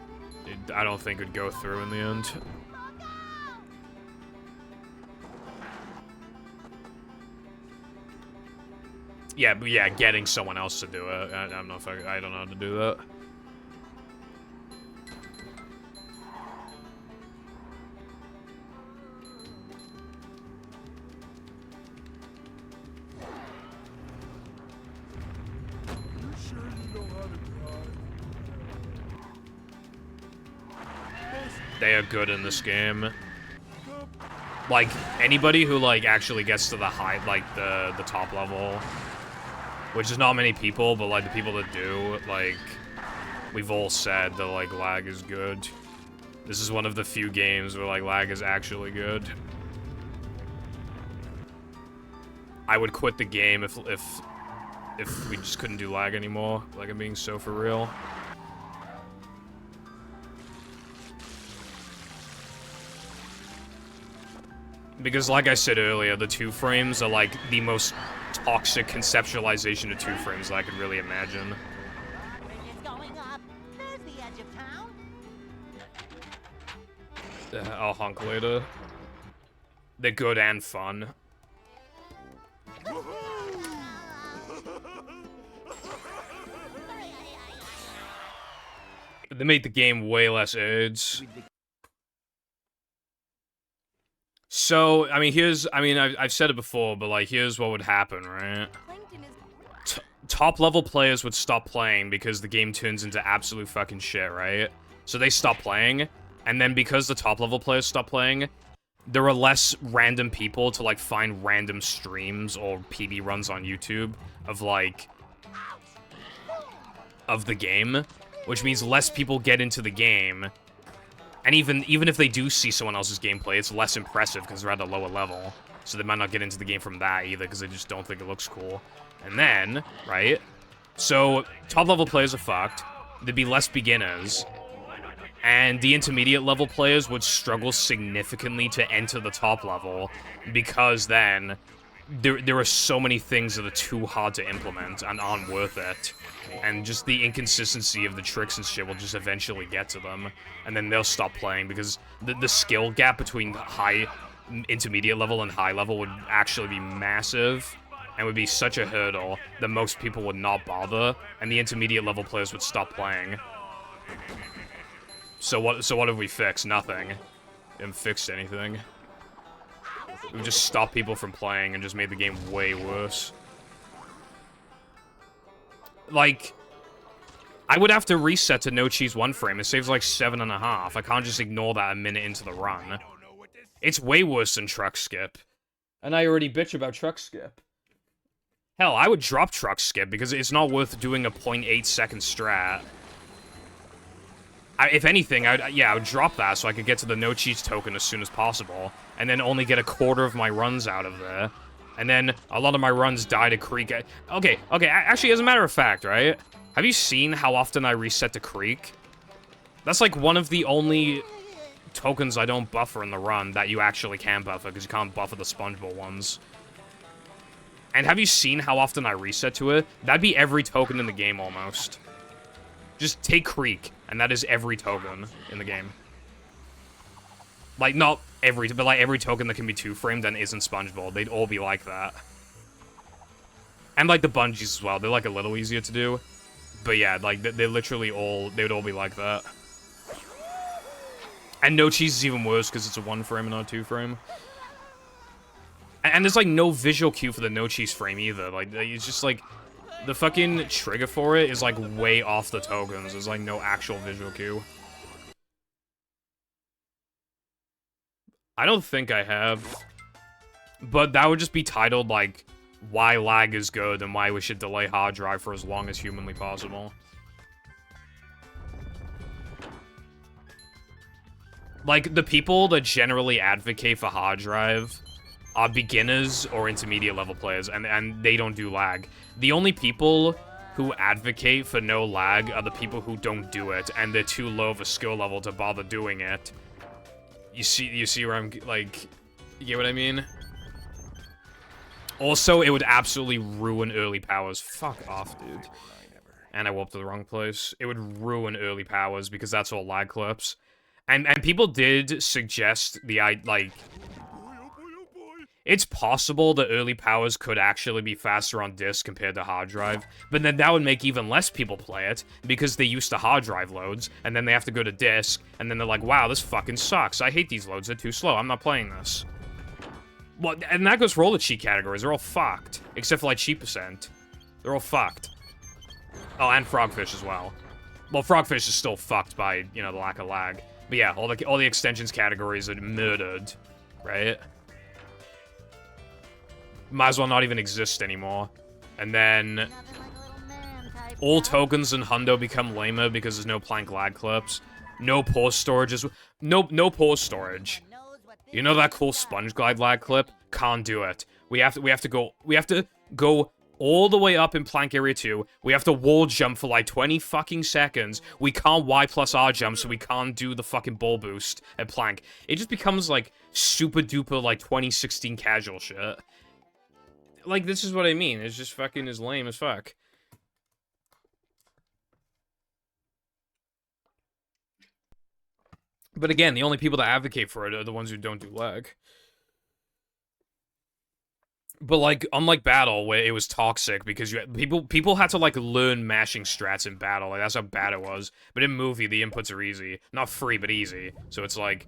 I don't think it'd go through in the end. Yeah, but yeah, getting someone else to do it. I don't know if I don't know how to do that. You sure you know how to drive? They are good in this game. Like, anybody who, like, actually gets to the high, like, the top level, which is not many people, but, like, the people that do, like, we've all said that, like, lag is good. This is one of the few games where, like, lag is actually good. I would quit the game if we just couldn't do lag anymore. Like, I'm being so for real. Because, like I said earlier, the 2 frames are, like, the most toxic conceptualization of 2 frames that I could really imagine. Bridge is going up. There's the edge of town. I'll honk later. They're good and fun. They made the game way less AIDS. So, I mean, I've said it before, but, like, here's what would happen, right? Top level players would stop playing because the game turns into absolute fucking shit, right? So they stop playing, and then because the top level players stop playing, there are less random people to, like, find random streams or PB runs on YouTube of, like, of the game, which means less people get into the game. And even if they do see someone else's gameplay, it's less impressive because they're at a lower level. So they might not get into the game from that either because they just don't think it looks cool. And then, right, So, top-level players are fucked. There'd be less beginners. And the intermediate level players would struggle significantly to enter the top level, because then there are so many things that are too hard to implement and aren't worth it. And just the inconsistency of the tricks and shit will just eventually get to them. And then they'll stop playing, because the skill gap between intermediate level and high level would actually be massive. And would be such a hurdle that most people would not bother, and the intermediate level players would stop playing. So what have we fixed? Nothing. We haven't fixed anything. We've just stopped people from playing and just made the game way worse. Like, I would have to reset to no cheese 1 frame. It saves like 7.5. I can't just ignore that a minute into the run. It's way worse than truck skip. And I already bitch about truck skip. Hell, I would drop truck skip because it's not worth doing a 0.8 second strat. If anything, I would drop that so I could get to the no cheese token as soon as possible, and then only get a quarter of my runs out of there. And then a lot of my runs die to creek. Okay, actually, as a matter of fact, right? Have you seen how often I reset to creek? That's like one of the only tokens I don't buffer in the run that you actually can buffer, because you can't buffer the SpongeBob ones. And have you seen how often I reset to it? That'd be every token in the game, almost. Just take Creek, and that is every token in the game. Like, not every, but like every token that can be 2-framed and isn't SpongeBob. They'd all be like that. And like the bungees as well. They're like a little easier to do. But yeah, like, they're literally all, they would all be like that. And no cheese is even worse because it's a 1-frame and not a 2-frame. And there's, like, no visual cue for the no cheese frame either. Like, it's just, like, the fucking trigger for it is, like, way off the tokens. There's, like, no actual visual cue. I don't think I have. But that would just be titled, like, why lag is good and why we should delay hard drive for as long as humanly possible. Like, the people that generally advocate for hard drive are beginners or intermediate level players, and they don't do lag. The only people who advocate for no lag are the people who don't do it, and they're too low of a skill level to bother doing it. You see where I'm, like, you get what I mean? Also, it would absolutely ruin early powers. Fuck off, dude. And I warped to the wrong place. It would ruin early powers, because that's all lag clips. And people did suggest the, like, it's possible that early powers could actually be faster on disk compared to hard drive, but then that would make even less people play it, because they used to hard drive loads, and then they have to go to disk, and then they're like, wow, this fucking sucks. I hate these loads. They're too slow. I'm not playing this. Well, and that goes for all the cheat categories. They're all fucked, except for, like, cheat percent. They're all fucked. Oh, and Frogfish as well. Well, Frogfish is still fucked by, you know, the lack of lag. But yeah, all the extensions categories are murdered, right? Might as well not even exist anymore. And then all tokens in Hundo become lamer because there's no plank lag clips. No pause storage is no pause storage. You know that cool sponge glide lag clip? Can't do it. We have to go all the way up in plank area 2. We have to wall jump for like 20 fucking seconds. We can't Y plus R jump, so we can't do the fucking ball boost at plank. It just becomes like super duper like 2016 casual shit. Like, this is what I mean. It's just fucking as lame as fuck. But again, the only people that advocate for it are the ones who don't do lag. But, like, unlike Battle, where it was toxic, because people had to, like, learn mashing strats in Battle. Like, that's how bad it was. But in Movie, the inputs are easy. Not free, but easy. So it's like...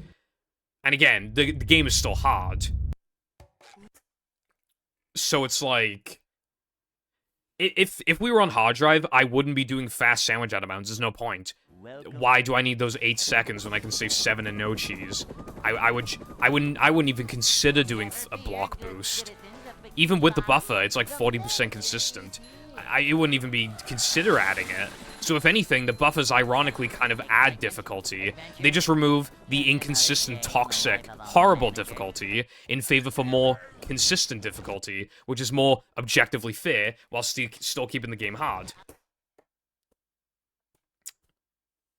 And again, the game is still hard. So it's like... If we were on hard drive, I wouldn't be doing fast sandwich out of bounds. There's no point. Why do I need those 8 seconds when I can save 7 and no cheese? I wouldn't even consider doing a block boost. Even with the buffer, it's like 40% consistent. It wouldn't even be consider adding it. So if anything, the buffers ironically kind of add difficulty. They just remove the inconsistent, toxic, horrible difficulty in favor for more consistent difficulty, which is more objectively fair, while still keeping the game hard.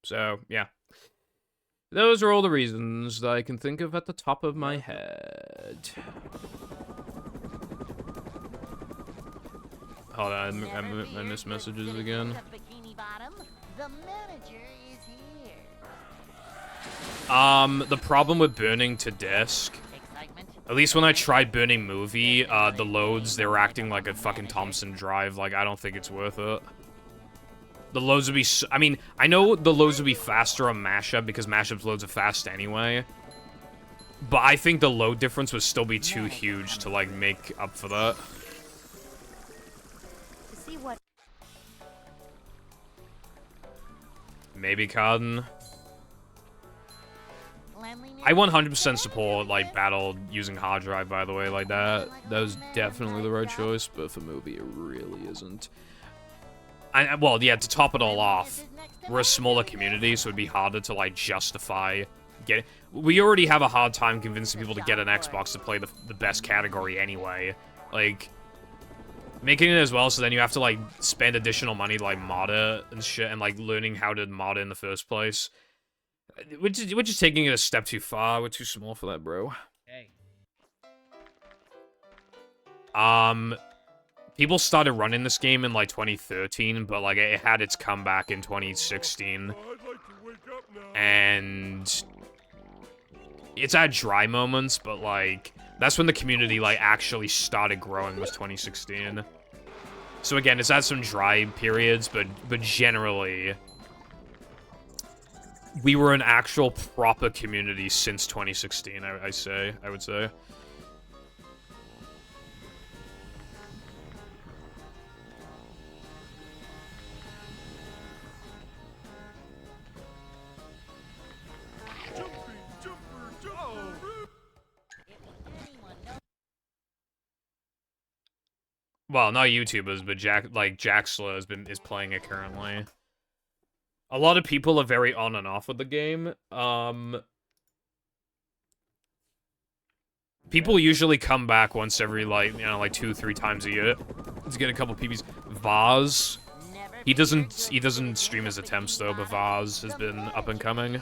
So, yeah. Those are all the reasons that I can think of at the top of my head. Hold on, I missed messages again. Bikini Bottom, the manager is here. The problem with burning to disk, Excitement. at least when I tried burning movie, the loads, they were acting like a fucking Thompson drive. Like, I don't think it's worth it. The loads would be, I mean, I know the loads would be faster on mashup because mashup's loads are fast anyway. But I think the load difference would still be too huge to, like, make up for that. See what? Maybe Carden. I 100% support, like, battle using hard drive, by the way, like that. That was definitely the right choice, but for movie, it really isn't. Well, yeah, to top it all off, we're a smaller community, so it'd be harder to, like, justify getting... We already have a hard time convincing people to get an Xbox to play the best category anyway. Like, making it as well, so then you have to, like, spend additional money to, like, mod it and shit, and, like, learning how to mod it in the first place. We're just taking it a step too far. We're too small for that, bro. Hey. People started running this game in, like, 2013, but, like, it had its comeback in 2016. And it's had dry moments, but, like, that's when the community, like, actually started growing, was 2016. So, again, it's had some dry periods, but generally, we were an actual proper community since 2016, I would say. Well, not YouTubers, but Jaxla is playing it currently. A lot of people are very on and off with the game. People usually come back once every, like, you know, like 2-3 times a year to get a couple PBs. Vaz, he doesn't stream his attempts though, but Vaz has been up and coming.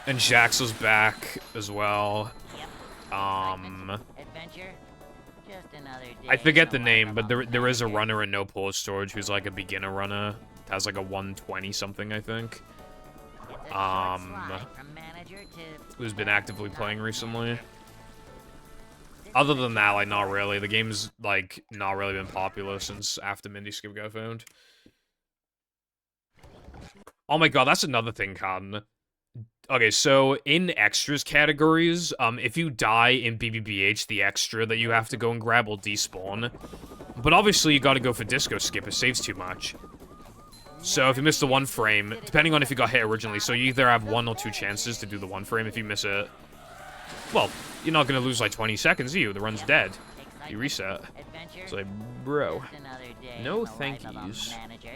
And Jaxla's back as well. Adventure. Just another day I forget the in name, life but of a there is a manager. runner in No Pause Storage who's like a beginner runner. Has like a 120 something, I think. It's a short slide from manager to Who's been actively playing recently. Other than that, like, not really. The game's, like, not really been popular since after Mindy Skip got found. Oh my god, that's another thing, Cotton. Okay, so in extras categories, if you die in BBBH, the extra that you have to go and grab will despawn. But obviously, you gotta go for Disco Skip, it saves too much. So if you miss the 1 frame, depending on if you got hit originally, so you either have 1 or 2 chances to do the 1 frame. If you miss it, well, you're not gonna lose like 20 seconds, are you? The run's dead. You reset. Adventure. It's like, bro. Just another day No in the life of a thankies. manager.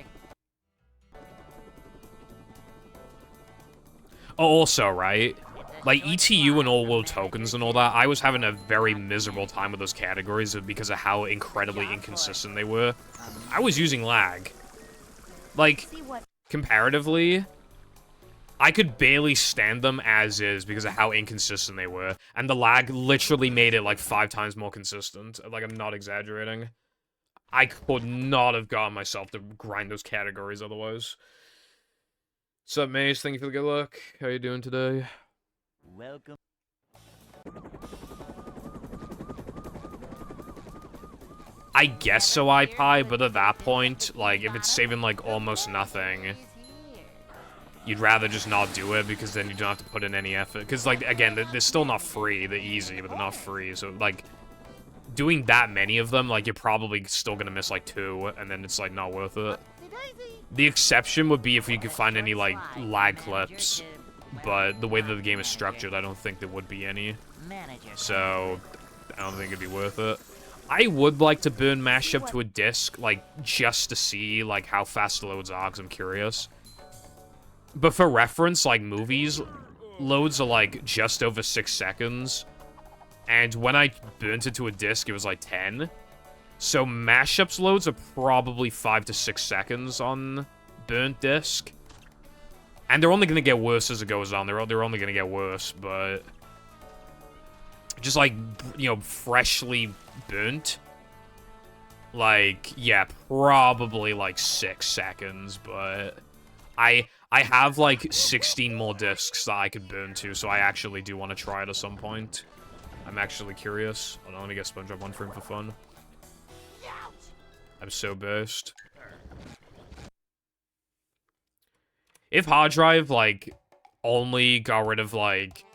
Oh, also, right? Like, ETU and all world tokens and all that, I was having a very miserable time with those categories because of how incredibly inconsistent they were. I was using lag. Like, See what? comparatively, I could barely stand them as is because of how inconsistent they were. And the lag literally made it like 5 times more consistent. Like, I'm not exaggerating. I could not have gotten myself to grind those categories otherwise. What's up, Maze? Thank you for the good luck. How you doing today? Welcome. I guess so, iPie, but at that point, like, if it's saving, like, almost nothing, you'd rather just not do it, because then you don't have to put in any effort. Because, like, again, they're still not free. They're easy, but they're not free. So, like, doing that many of them, like, you're probably still gonna miss, like, 2, and then it's, like, not worth it. The exception would be if you could find any, like, lag clips, but the way that the game is structured, I don't think there would be any. So, I don't think it'd be worth it. I would like to burn mashup to a disc, like, just to see, like, how fast loads are, because I'm curious. But for reference, like, movies, loads are, like, just over 6 seconds. And when I burnt it to a disc, it was, like, 10. So mashup's loads are probably 5 to 6 seconds on burnt disc. And they're only gonna get worse as it goes on. They're only gonna get worse, but just like, you know, freshly burnt. Like, yeah, probably like 6 seconds, but I have like 16 more discs that I could burn to, so I actually do want to try it at some point. I'm actually curious. Hold on, let me get SpongeBob one frame for fun. I'm so burst. If hard drive, like, only got rid of, like,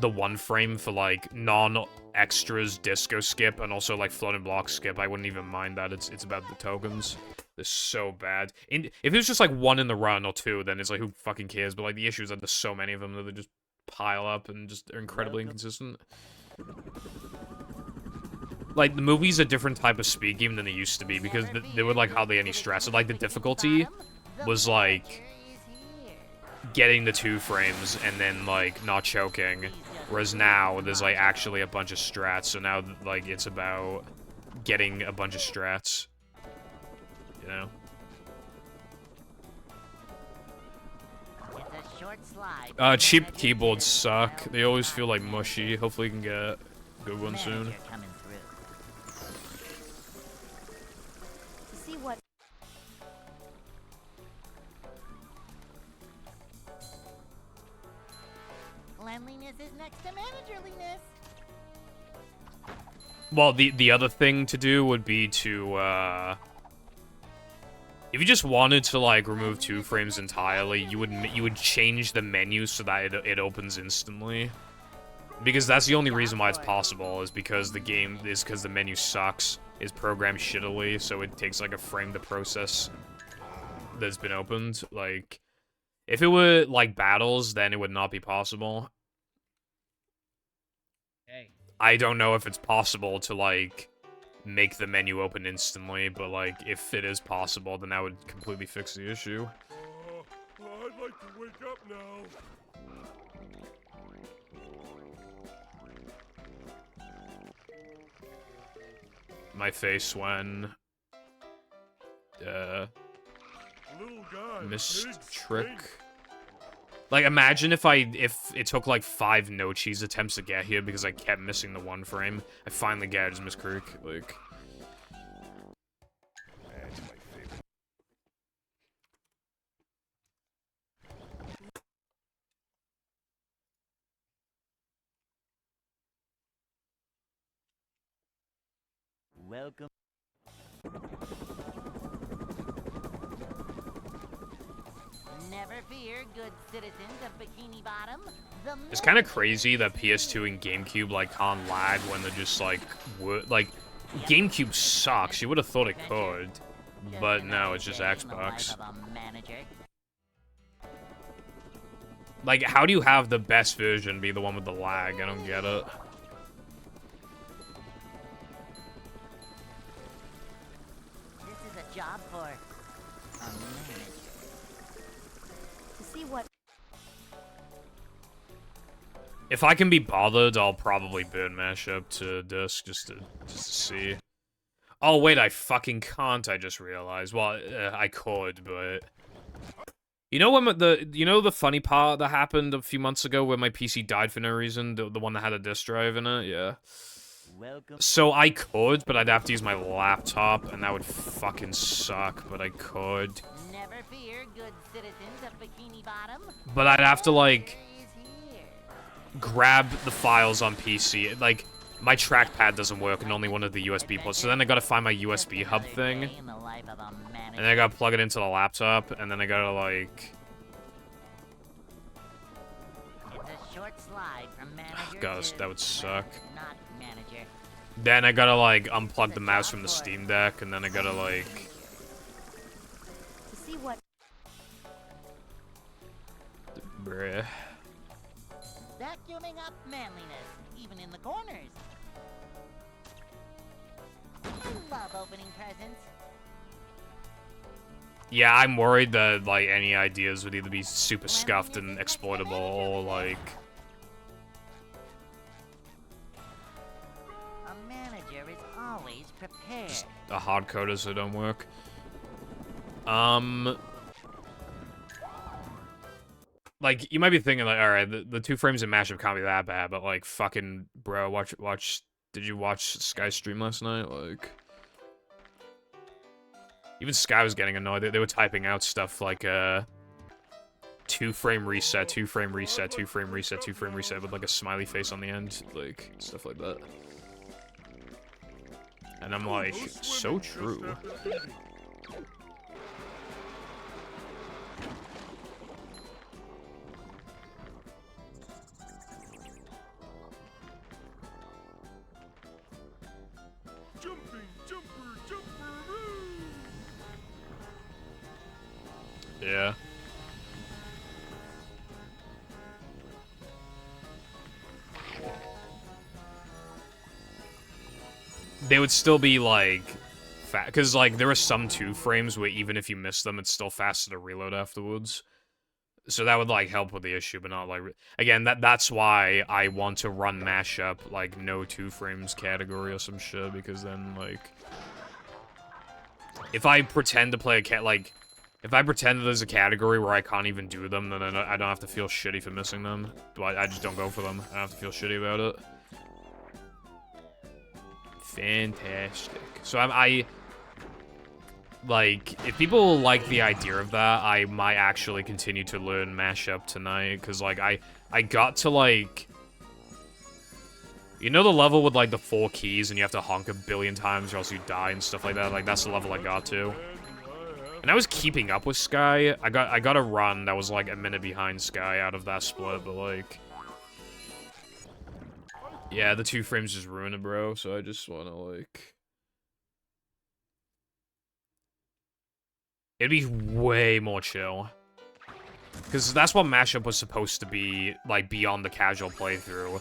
the 1 frame for, like, non-extras disco skip and also, like, floating block skip, I wouldn't even mind that. It's about the tokens. They're so bad. If it was just, like, 1 in the run or 2, then it's like, who fucking cares? But, like, the issue is that there's so many of them that they just pile up and just are incredibly inconsistent. Like, the movie's a different type of speed game than they used to be, because they were, like, hardly any stress. So, like, the difficulty was, like, getting the 2 frames and then, like, not choking. Whereas now, there's, like, actually a bunch of strats. So now, like, it's about getting a bunch of strats. You know? Cheap keyboards suck. They always feel, like, mushy. Hopefully you can get a good one soon. See what? Cleanliness is next to managerliness. Well, the other thing to do would be to, if you just wanted to, like, remove 2 frames entirely, you would change the menu so that it opens instantly. Because that's the only reason why it's possible, is because the menu sucks. It's programmed shittily, so it takes, like, a frame to process that's been opened. Like, if it were, like, battles, then it would not be possible. I don't know if it's possible to, like, make the menu open instantly, but, like, if it is possible, then that would completely fix the issue. I'd like to wake up now. My face when... Little guy, missed big trick. strength. Like, imagine if it took, like, 5 no cheese attempts to get here because I kept missing the 1 frame. I finally get it as Miss Creek, like... That's my favorite. Welcome. Never fear, good citizens of Bikini Bottom. It's kind of crazy that PS2 and GameCube, like, can't lag when they're just, like, GameCube sucks. You would have thought it could. But no, it's just Xbox. Like, how do you have the best version be the one with the lag? I don't get it. This is a job for a manager. To see what? If I can be bothered, I'll probably burn mashup to disk just to see. Oh wait, I fucking can't. I just realized. Well, I could, but you know when the funny part that happened a few months ago where my PC died for no reason, the one that had a disk drive in it, yeah. Welcome. So I could, but I'd have to use my laptop, and that would fucking suck. But I could. Never fear, good citizens of Bikini Bottom. But I'd have to like grab the files on PC. Like, my trackpad doesn't work and only one of the USB ports. So then I gotta find my USB hub thing. And then I gotta plug it into the laptop. And then I gotta, like... It's a short slide from manager God, to that would suck. not manager. Then I gotta, like, unplug the mouse from the Steam Deck. And then I gotta, like... To see what? Bruh. Vacuuming up manliness, even in the corners. I love opening presents. Yeah, I'm worried that, like, any ideas would either be super scuffed and exploitable, or, like... A manager is always prepared. just a hard coder so it don't work. Like, you might be thinking, like, alright, the 2 frames in mashup can't be that bad, but, like, fucking, bro, watch, did you watch Sky's stream last night? Like, even Sky was getting annoyed. They were typing out stuff like, 2-frame reset, 2-frame reset, 2-frame reset, 2-frame reset with, like, a smiley face on the end, like, stuff like that. And I'm like, so true. Yeah. They would still be, like, fat, because, like, there are some 2 frames where even if you miss them, it's still faster to reload afterwards. So that would, like, help with the issue, but not, like, again, that's why I want to run mashup, like, no 2 frames category or some shit, because then, like, if I pretend to play if I pretend that there's a category where I can't even do them, then I don't have to feel shitty for missing them. But I just don't go for them. I don't have to feel shitty about it. Fantastic. So like, if people like the idea of that, I might actually continue to learn mashup tonight, because, like, I got to, like, you know the level with, like, the 4 keys and you have to honk a billion times or else you die and stuff like that? Like, that's the level I got to. And I was keeping up with Sky. I got a run that was, like, a minute behind Sky out of that split, but, like, yeah, the 2 frames just ruined it, bro, so I just wanna, like, it'd be way more chill. Because that's what mashup was supposed to be, like, beyond the casual playthrough.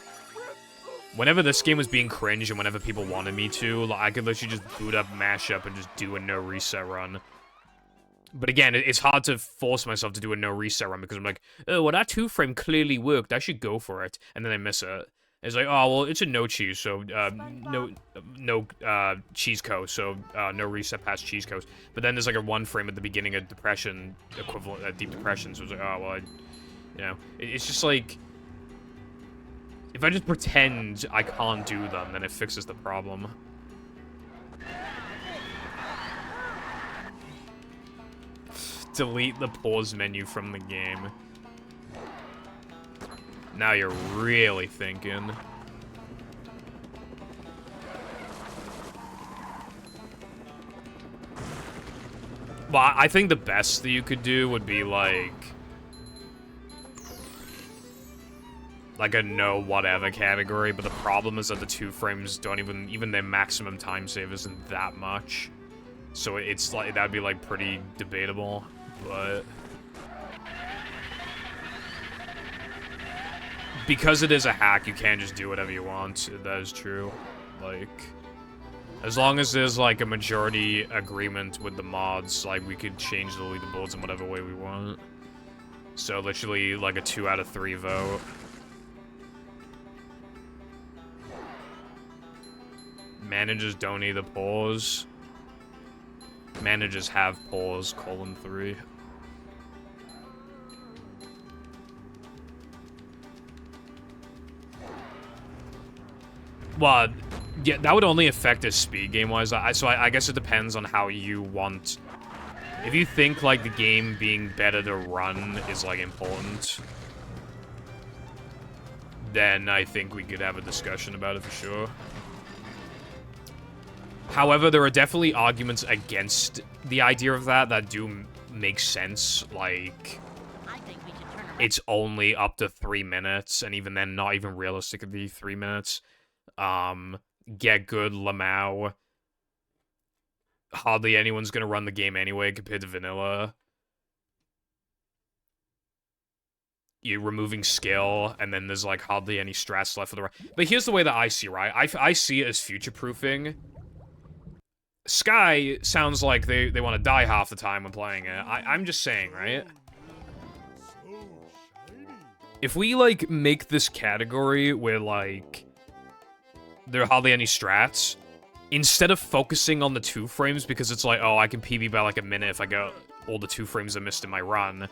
Whenever this game was being cringe and whenever people wanted me to, like, I could literally just boot up mashup and just do a no reset run. But again, it's hard to force myself to do a no reset run because I'm like, oh, well, that 2 frame clearly worked. I should go for it. And then I miss it. It's like, oh, well, it's a no cheese, so no cheese coast, so no reset past cheese coast. But then there's like a 1 frame at the beginning of depression equivalent, deep depression. So it's like, oh, well, you know, it's just like, if I just pretend I can't do them, then it fixes the problem. Delete the pause menu from the game. Now you're really thinking. Well, I think the best that you could do would be like a no whatever category, but the problem is that the 2 frames don't even their maximum time save isn't that much. So it's like, that'd be like pretty debatable, but because it is a hack, you can't just do whatever you want. That is true. Like, as long as there's like a majority agreement with the mods, like we could change the leaderboards in whatever way we want. So literally like a 2 out of 3 vote. Managers don't need a pause. Managers have pause, :3. Well, yeah, that would only affect us speed game-wise. So I guess it depends on how you want. If you think, like, the game being better to run is, like, important, then I think we could have a discussion about it for sure. However, there are definitely arguments against the idea of that do make sense. Like, it's only up to 3 minutes, and even then, not even realistically 3 minutes. Get good, Lamau. Hardly anyone's gonna run the game anyway compared to vanilla. You're removing skill, and then there's, like, hardly any strats left for the rest. But here's the way that I see, right? I see it as future-proofing. Sky sounds like they want to die half the time when playing it. I'm just saying, right? If we, like, make this category where, like, there are hardly any strats, instead of focusing on the 2 frames because it's like, oh, I can PB by, like, a minute if I get all the 2 frames I missed in my run,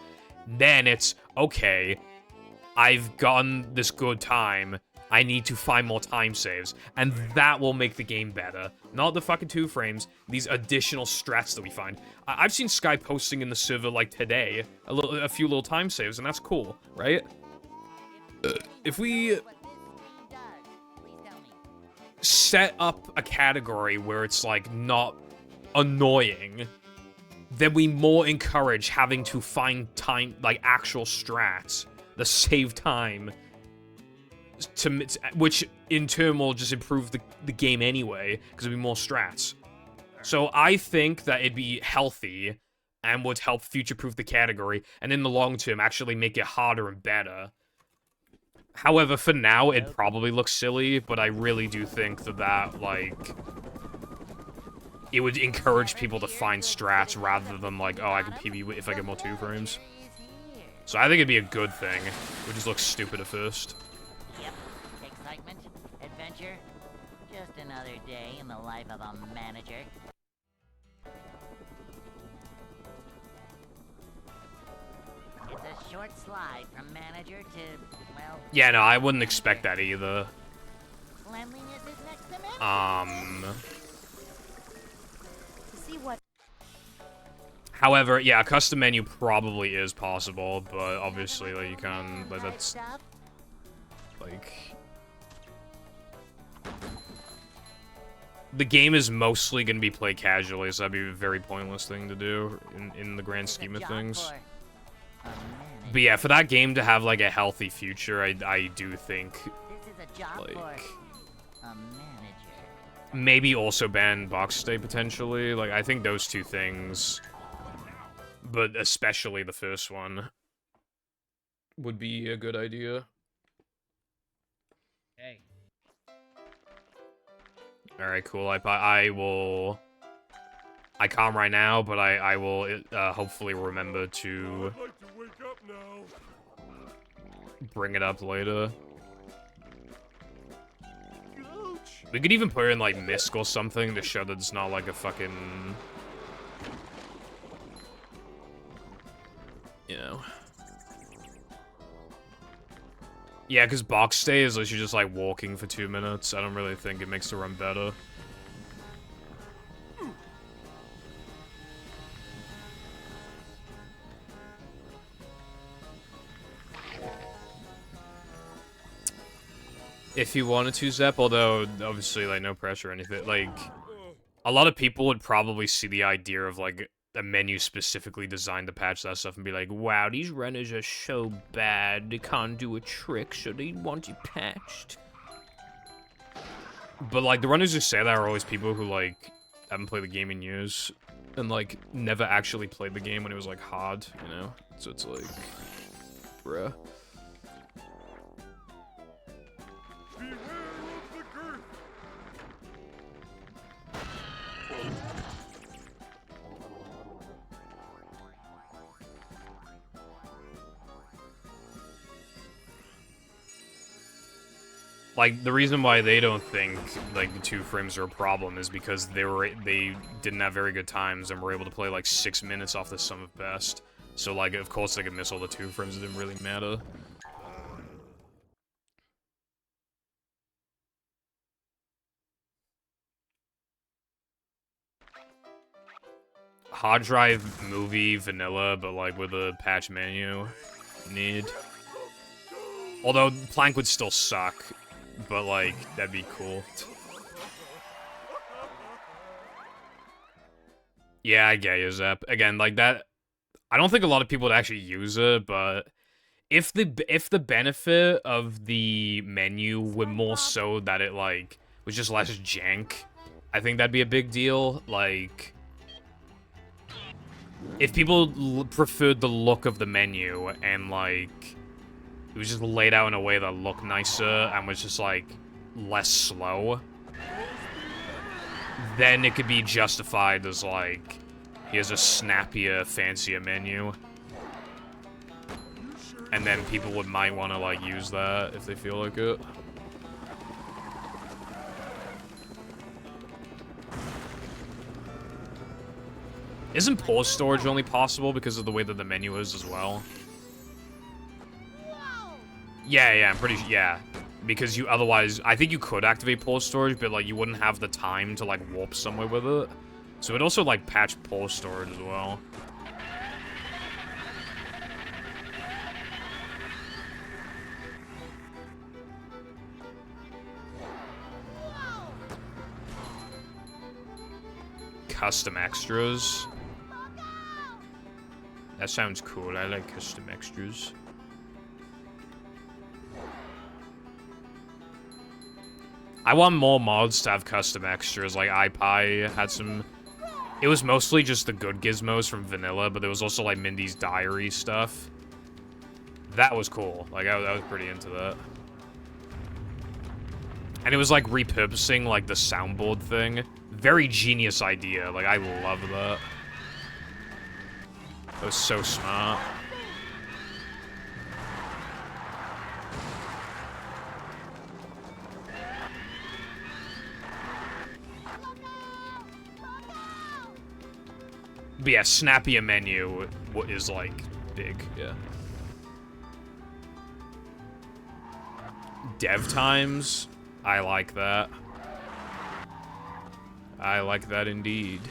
then it's, okay, I've gotten this good time, I need to find more time saves, and that will make the game better. Not the fucking 2 frames, these additional strats that we find. I've seen Sky posting in the server, like, today, a few little time saves, and that's cool, right? If we set up a category where it's, like, not annoying, then we more encourage having to find time, like, actual strats that save time, which in turn will just improve the game anyway, because there'll be more strats. So I think that it'd be healthy and would help future-proof the category, and in the long term actually make it harder and better. However, for now, it probably looks silly, but I really do think that, like, it would encourage people to find strats rather than, like, oh, I can PB if I get more 2 frames. So I think it'd be a good thing. It would just look stupid at first. Yep. Excitement, adventure, just another day in the life of a manager. It's a short slide from manager to, well... Yeah, no, I wouldn't expect that either. Cleanliness is next to manager. To see what However, yeah, a custom menu probably is possible, but obviously, like, you can't, like, that's, like... The game is mostly going to be played casually, so that'd be a very pointless thing to do in the grand scheme of things. But yeah, for that game to have, like, a healthy future, I do think, like, maybe also ban box stay, potentially. Like, I think those 2 things, but especially the first one, would be a good idea. Hey. Alright, cool. I will... I can't right now, but I will hopefully remember to I'd like to wake up now. bring it up later. Ouch. We could even put it in, like, MISC or something to show that it's not, like, a fucking... You know. Yeah, because box stay is literally just, like, walking for 2 minutes. I don't really think it makes the run better. If you wanted to, Zep, although, obviously, like, no pressure or anything, like, a lot of people would probably see the idea of, like, a menu specifically designed to patch that stuff and be like, wow, these runners are so bad, they can't do a trick, so they want it patched. But, like, the runners who say that are always people who, like, haven't played the game in years, and, like, never actually played the game when it was, like, hard, you know? So it's like, bruh. Beware of the girth. Like, the reason why they don't think, like, the 2 frames are a problem is because they didn't have very good times and were able to play, like, 6 minutes off the sum of best. So, like, of course they could miss all the 2 frames, it didn't really matter. Hard drive movie vanilla, but, like, with a patch menu need. Although, Plank would still suck. But, like, that'd be cool. Yeah, I get you, Zep. Again, like, that... I don't think a lot of people would actually use it, but... If the benefit of the menu were more so that it, like, was just less jank, I think that'd be a big deal. Like... If people preferred the look of the menu, and, like... It was just laid out in a way that looked nicer and was just, like, less slow, then it could be justified as, like, here's a snappier, fancier menu. And then people might want to, like, use that if they feel like it. Isn't pause storage only possible because of the way that the menu is as well? Yeah, I'm pretty yeah. Because you otherwise, I think you could activate pause storage, but like you wouldn't have the time to like warp somewhere with it. So it also like patch pause storage as well. Custom extras. That sounds cool. I like custom extras. I want more mods to have custom extras. Like iPie had some. It was mostly just the good gizmos from vanilla, but there was also like Mindy's diary stuff. That was cool. Like I was pretty into that. And it was like repurposing like the soundboard thing. Very genius idea. Like I love that. That was so smart. But yeah, snappier menu is like big, yeah. Dev times, I like that. I like that indeed.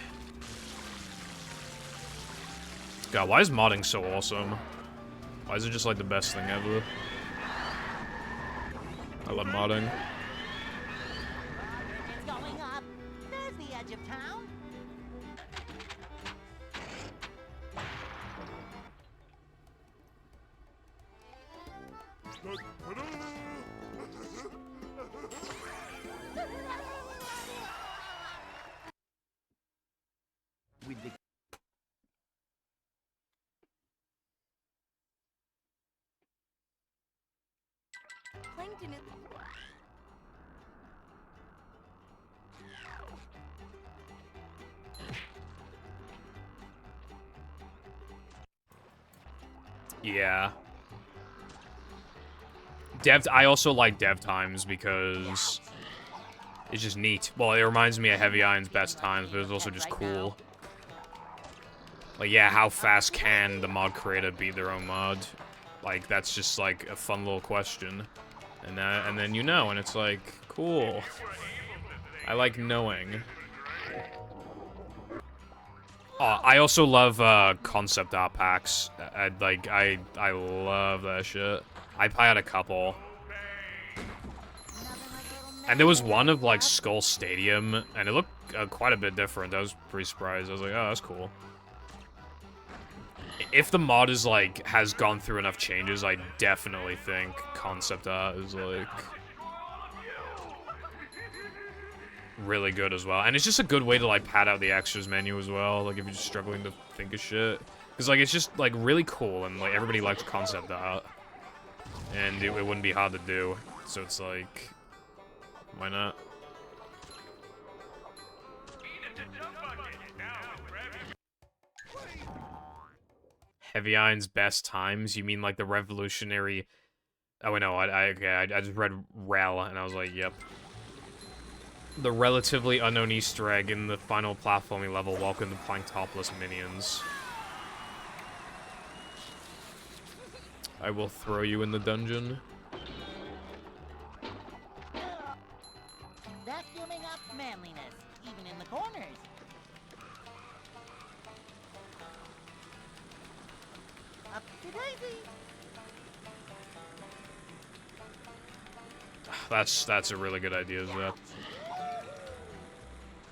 God, why is modding so awesome? Why is it just like the best thing ever? I love modding. It's going up. There's the edge of town. With the Plankton is... Yeah. I also like dev times because it's just neat. Well, it reminds me of Heavy Iron's best times, but it's also just cool. Like, yeah, how fast can the mod creator beat their own mod? Like, that's just, like, a fun little question. And then you know, and it's like, cool. I like knowing. I also love, concept art packs. I love that shit. I had a couple. And there was one of, like, Skull Stadium, and it looked quite a bit different. I was pretty surprised. I was like, oh, that's cool. If the mod is, like, has gone through enough changes, I definitely think concept art is, like, really good as well. And it's just a good way to, like, pad out the extras menu as well, like, if you're just struggling to think of shit. Because, like, it's just, like, really cool, and, like, everybody likes concept art. And it wouldn't be hard to do. So it's like, why not? Heavy Iron's best times? You mean like the revolutionary... Oh, wait, no, I just read Rel, and I was like, yep. The relatively unknown Easter egg in the final platforming level, welcome to playing topless minions. I will throw you in the dungeon. Vacuuming up manliness, even in the corners. Up to daisy. That's a really good idea, Zep.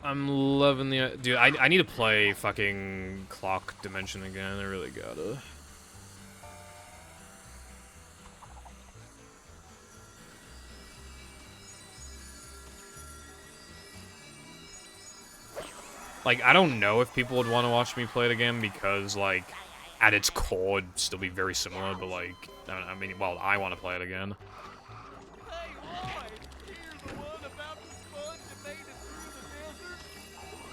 I'm loving the... Dude, I need to play fucking Clock Dimension again. I really gotta. Like, I don't know if people would want to watch me play it again because, like, at its core, it'd still be very similar, but, like, I mean, well, I want to play it again. Hey, Roy, here's the one about the sponge that made it through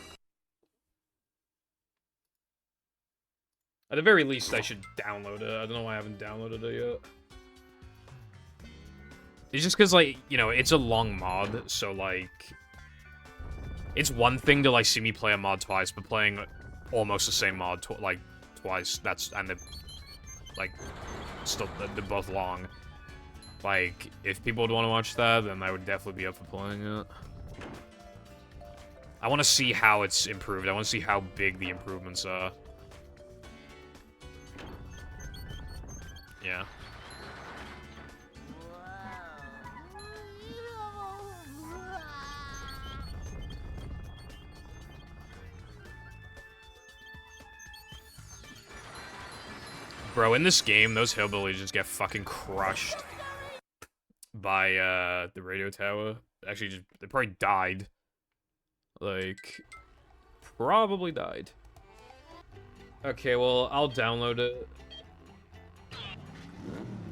the desert. At the very least, I should download it. I don't know why I haven't downloaded it yet. It's just because, like, you know, it's a long mod, so, like... It's one thing to, like, see me play a mod twice, but playing almost the same mod, twice, and they're, like, still, they're both long. Like, if people would want to watch that, then I would definitely be up for playing it. I want to see how it's improved. I want to see how big the improvements are. Yeah. Bro, in this game, those hillbillies just get fucking crushed by, the radio tower. Actually, they probably died. Like, probably died. Okay, well, I'll download it.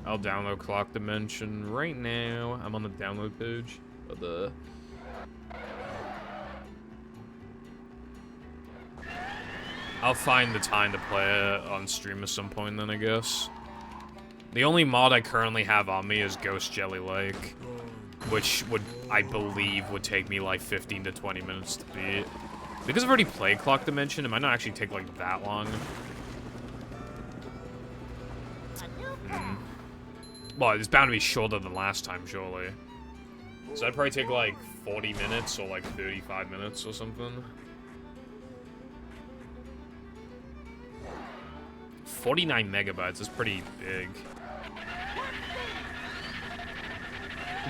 I'll download Clock Dimension right now. I'm on the download page of the... I'll find the time to play it on stream at some point then, I guess. The only mod I currently have on me is Ghost Jelly Lake, which would, I believe, would take me like 15 to 20 minutes to beat. Because I've already played Clock Dimension, it might not actually take like that long. Well, it's bound to be shorter than last time, surely. So that'd probably take like 40 minutes or like 35 minutes or something. 49 megabytes is pretty big.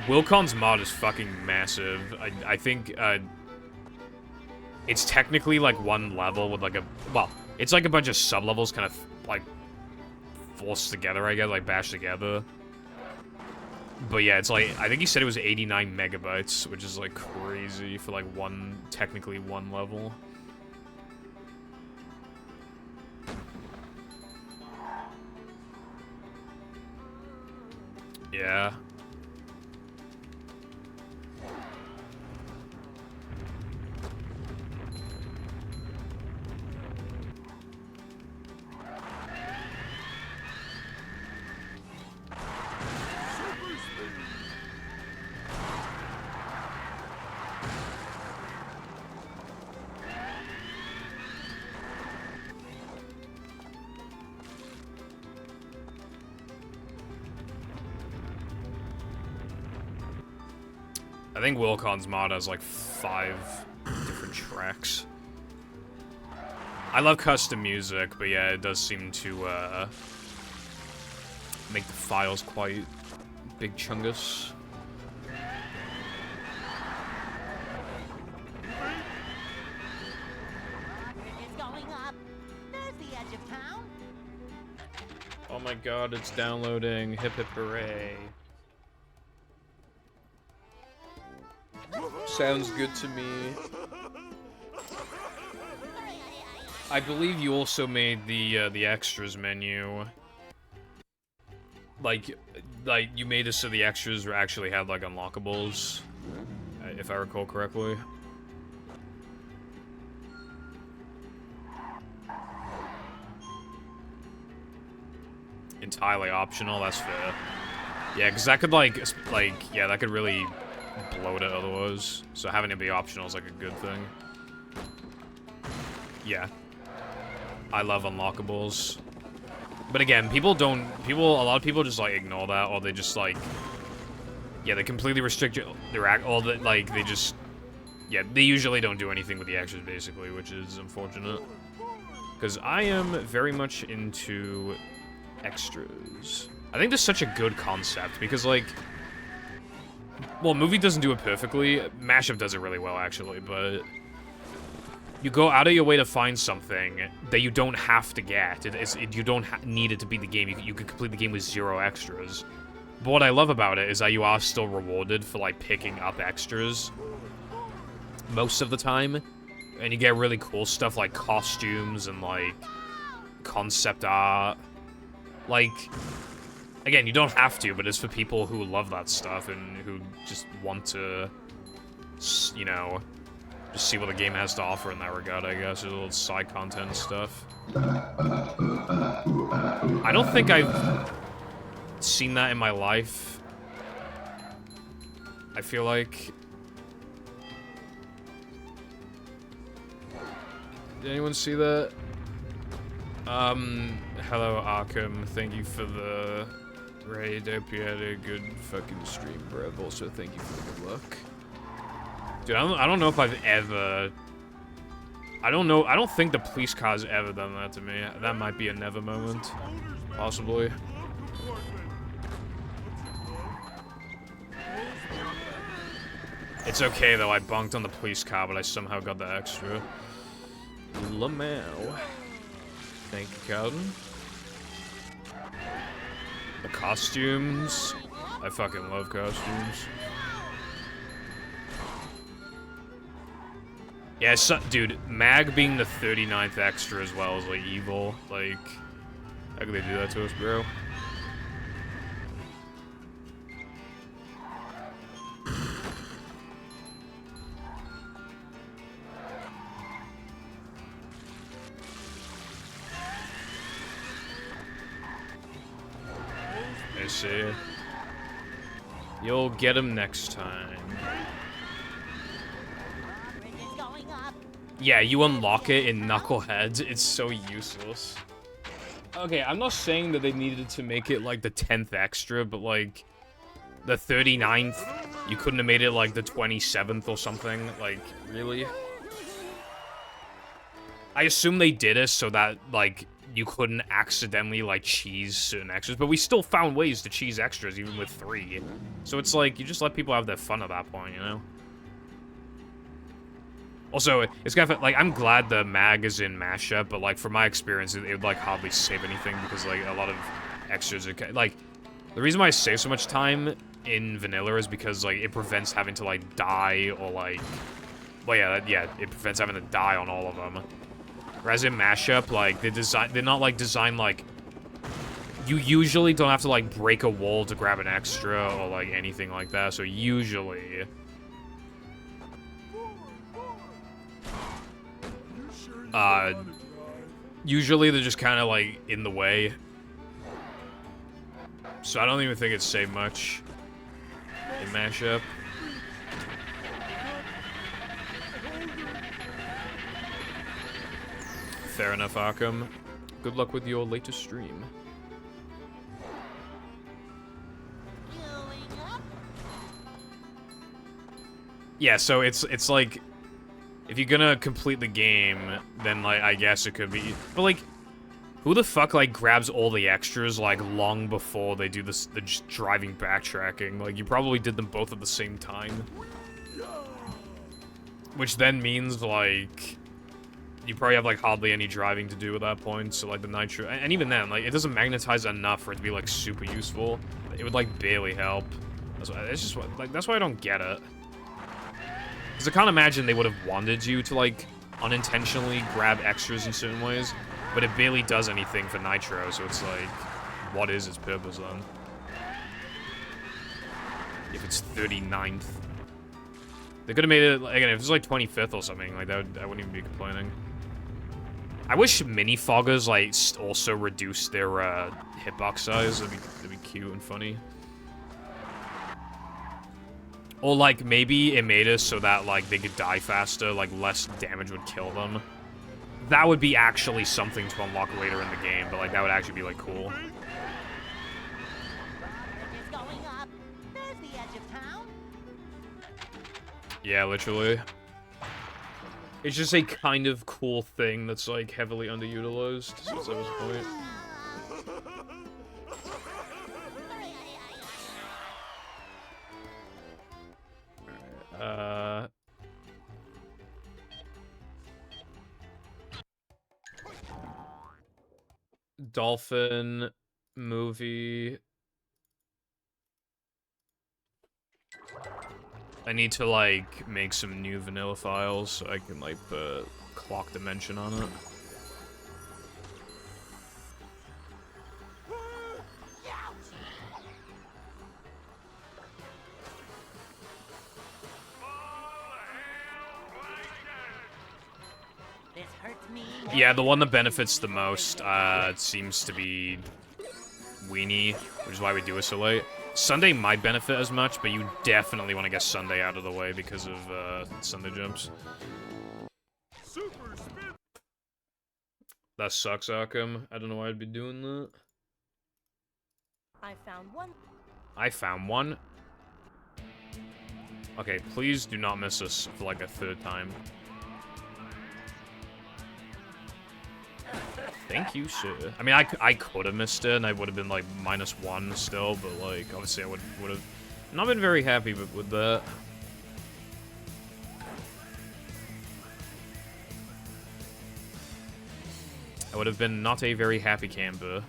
Wilcon's mod is fucking massive. I think, it's technically like one level with like a... Well, it's like a bunch of sub-levels kind of, like, forced together, I guess, like bashed together. But yeah, it's like, I think he said it was 89 megabytes, which is like crazy for like technically one level. Yeah. I think Wilcon's mod has like 5 different tracks. I love custom music, but yeah, it does seem to make the files quite big chungus. It's going up. There's the edge of town. Oh my god, it's downloading. Hip hip hooray. Sounds good to me. I believe you also made the extras menu. Like you made it so the extras actually had like unlockables, if I recall correctly. Entirely optional. That's fair. Yeah, because that could yeah, that could really bloat it otherwise. So having it be optional is like a good thing. Yeah. I love unlockables. But again, a lot of people just like ignore that, or they just like, yeah, they completely restrict they just, yeah, they usually don't do anything with the extras basically, which is unfortunate. Because I am very much into extras. I think that's such a good concept, because like, well, movie doesn't do it perfectly. Mashup does it really well, actually, but you go out of your way to find something that you don't have to get. You don't need it to beat the game. You can complete the game with 0 extras. But what I love about it is that you are still rewarded for, like, picking up extras most of the time. And you get really cool stuff like costumes and, like, concept art. Like, again, you don't have to, but it's for people who love that stuff and who just want to, you know, just see what the game has to offer in that regard, I guess. There's a little side content and stuff. I don't think I've seen that in my life. I feel like... Did anyone see that? Hello, Arkham. Thank you for the Great, hope you had a good fucking stream, bro. Also, thank you for the good luck. Dude, I don't know if I've ever... I don't know. I don't think the police car's ever done that to me. That might be a never moment. Possibly. It's okay, though. I bonked on the police car, but I somehow got the extra. Lamau. Thank you, Calvin. The costumes. I fucking love costumes. Yeah, so, dude, Mag being the 39th extra as well is, like, evil. Like, how could they do that to us, bro? I see. You'll get him next time. Yeah, you unlock it in Knuckleheads. It's so useless. Okay, I'm not saying that they needed to make it, like, the 10th extra, but, like, the 39th, you couldn't have made it, like, the 27th or something. Like, really? I assume they did it so that, like, you couldn't accidentally, like, cheese certain extras, but we still found ways to cheese extras, even with 3. So it's like, you just let people have their fun at that point, you know? Also, it's kind of, like, I'm glad the mag is in mashup, but, like, from my experience, it would, like, hardly save anything, because, like, a lot of extras are, like, the reason why I save so much time in vanilla is because, like, it prevents having to, like, die, or, like, well, yeah, it prevents having to die on all of them. Whereas in mashup, like, they're not, like, designed, like, you usually don't have to, like, break a wall to grab an extra, or, like, anything like that, so usually... usually they're just kind of, like, in the way. So I don't even think it's saved much in mashup. Fair enough, Arkham. Good luck with your latest stream. Yeah, so it's like... If you're gonna complete the game, then, like, I guess it could be... But, like, who the fuck, like, grabs all the extras, like, long before they do this, the driving backtracking? Like, you probably did them both at the same time. Which then means, like... You probably have, like, hardly any driving to do at that point, so, like, the nitro... And even then, like, it doesn't magnetize enough for it to be, like, super useful. It would, like, barely help. It's just, like, that's why I don't get it. Because I can't imagine they would have wanted you to, like, unintentionally grab extras in certain ways, but it barely does anything for Nitro, so it's like, what is its purpose then? If it's 39th. They could have made it, again, if it was like 25th or something, like, I wouldn't even be complaining. I wish mini-foggers, like, also reduced their, hitbox size. That'd be cute and funny. Or, like, maybe it made it so that, like, they could die faster, like, less damage would kill them. That would be actually something to unlock later in the game, but, like, that would actually be, like, cool. Yeah, literally. It's just a kind of cool thing that's, like, heavily underutilized, so that was the point. Dolphin movie. I need to, like, make some new vanilla files so I can, like, put clock dimension on it. Yeah, the one that benefits the most, seems to be Weenie, which is why we do it so late. Sunday might benefit as much, but you definitely want to get Sunday out of the way because of, Sunday jumps. That sucks, Arkham. I don't know why I'd be doing that. I found one. I found one. Okay, please do not miss us for like a third time. Thank you, sir. I mean, I could have missed it, and I would have been like -1 still, but like obviously I would have not been very happy with that. I would have been not a very happy camper.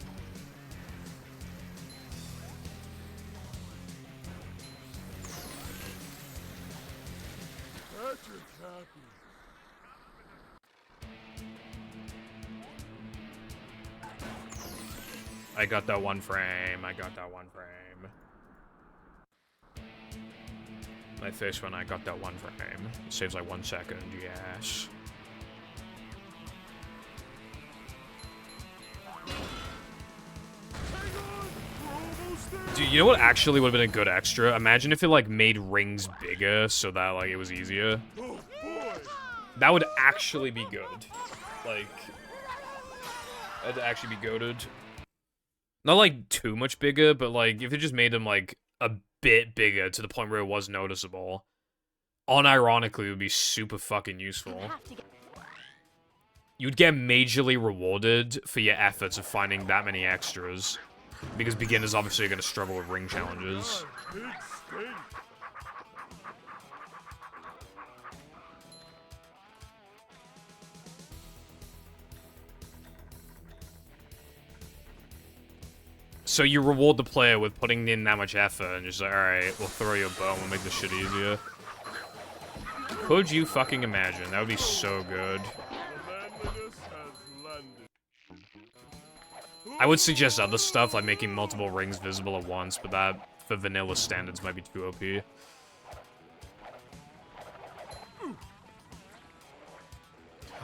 I got that one frame. I got that one frame. My first one, I got that one frame. It saves like 1 second, yes. Dude, you know what actually would have been a good extra? Imagine if it like made rings bigger so that like it was easier. That would actually be good. Like, that'd actually be goated. Not like too much bigger, but like if it just made them like a bit bigger to the point where it was noticeable, unironically it would be super fucking useful. You'd get majorly rewarded for your efforts of finding that many extras, because beginners obviously are going to struggle with ring challenges. So you reward the player with putting in that much effort and just like, alright, we'll throw you a bone, we'll make this shit easier. Could you fucking imagine? That would be so good. I would suggest other stuff, like making multiple rings visible at once, but that, for vanilla standards, might be too OP.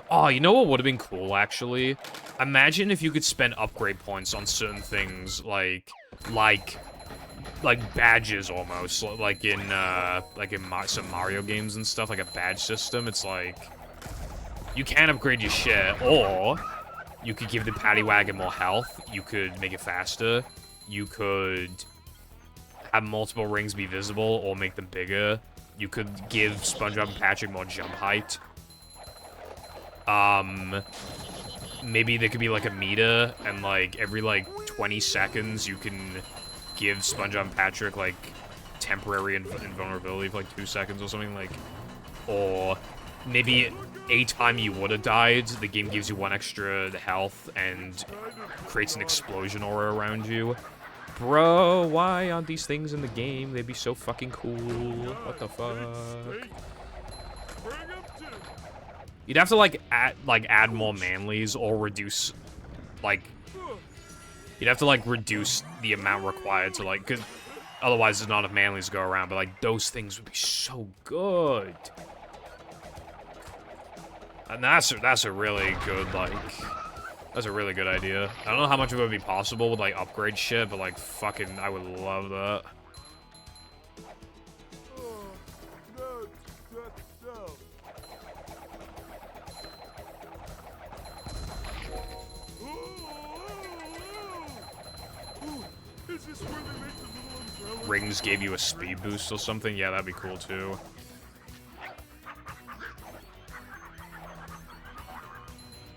Oh, you know what would have been cool, actually? Imagine if you could spend upgrade points on certain things, like badges, almost. Like in some Mario games and stuff, like a badge system. It's like, you can upgrade your shit, or you could give the paddy wagon more health, you could make it faster, you could have multiple rings be visible, or make them bigger, you could give SpongeBob and Patrick more jump height. Maybe there could be like a meter, and like every like 20 seconds you can give SpongeBob and Patrick like temporary invulnerability for like 2 seconds or something, like, or maybe a time you would have died, the game gives you 1 extra health and creates an explosion aura around you. Bro, why aren't these things in the game? They'd be so fucking cool. What the fuck? You'd have to like add more manlies or reduce, like, you'd have to like reduce the amount required to like, cause otherwise there's not enough manlies to go around, but like those things would be so good. And that's a really good, like, that's a really good idea. I don't know how much of it would be possible with like upgrade shit, but like fucking I would love that. Rings gave you a speed boost or something? Yeah, that'd be cool too.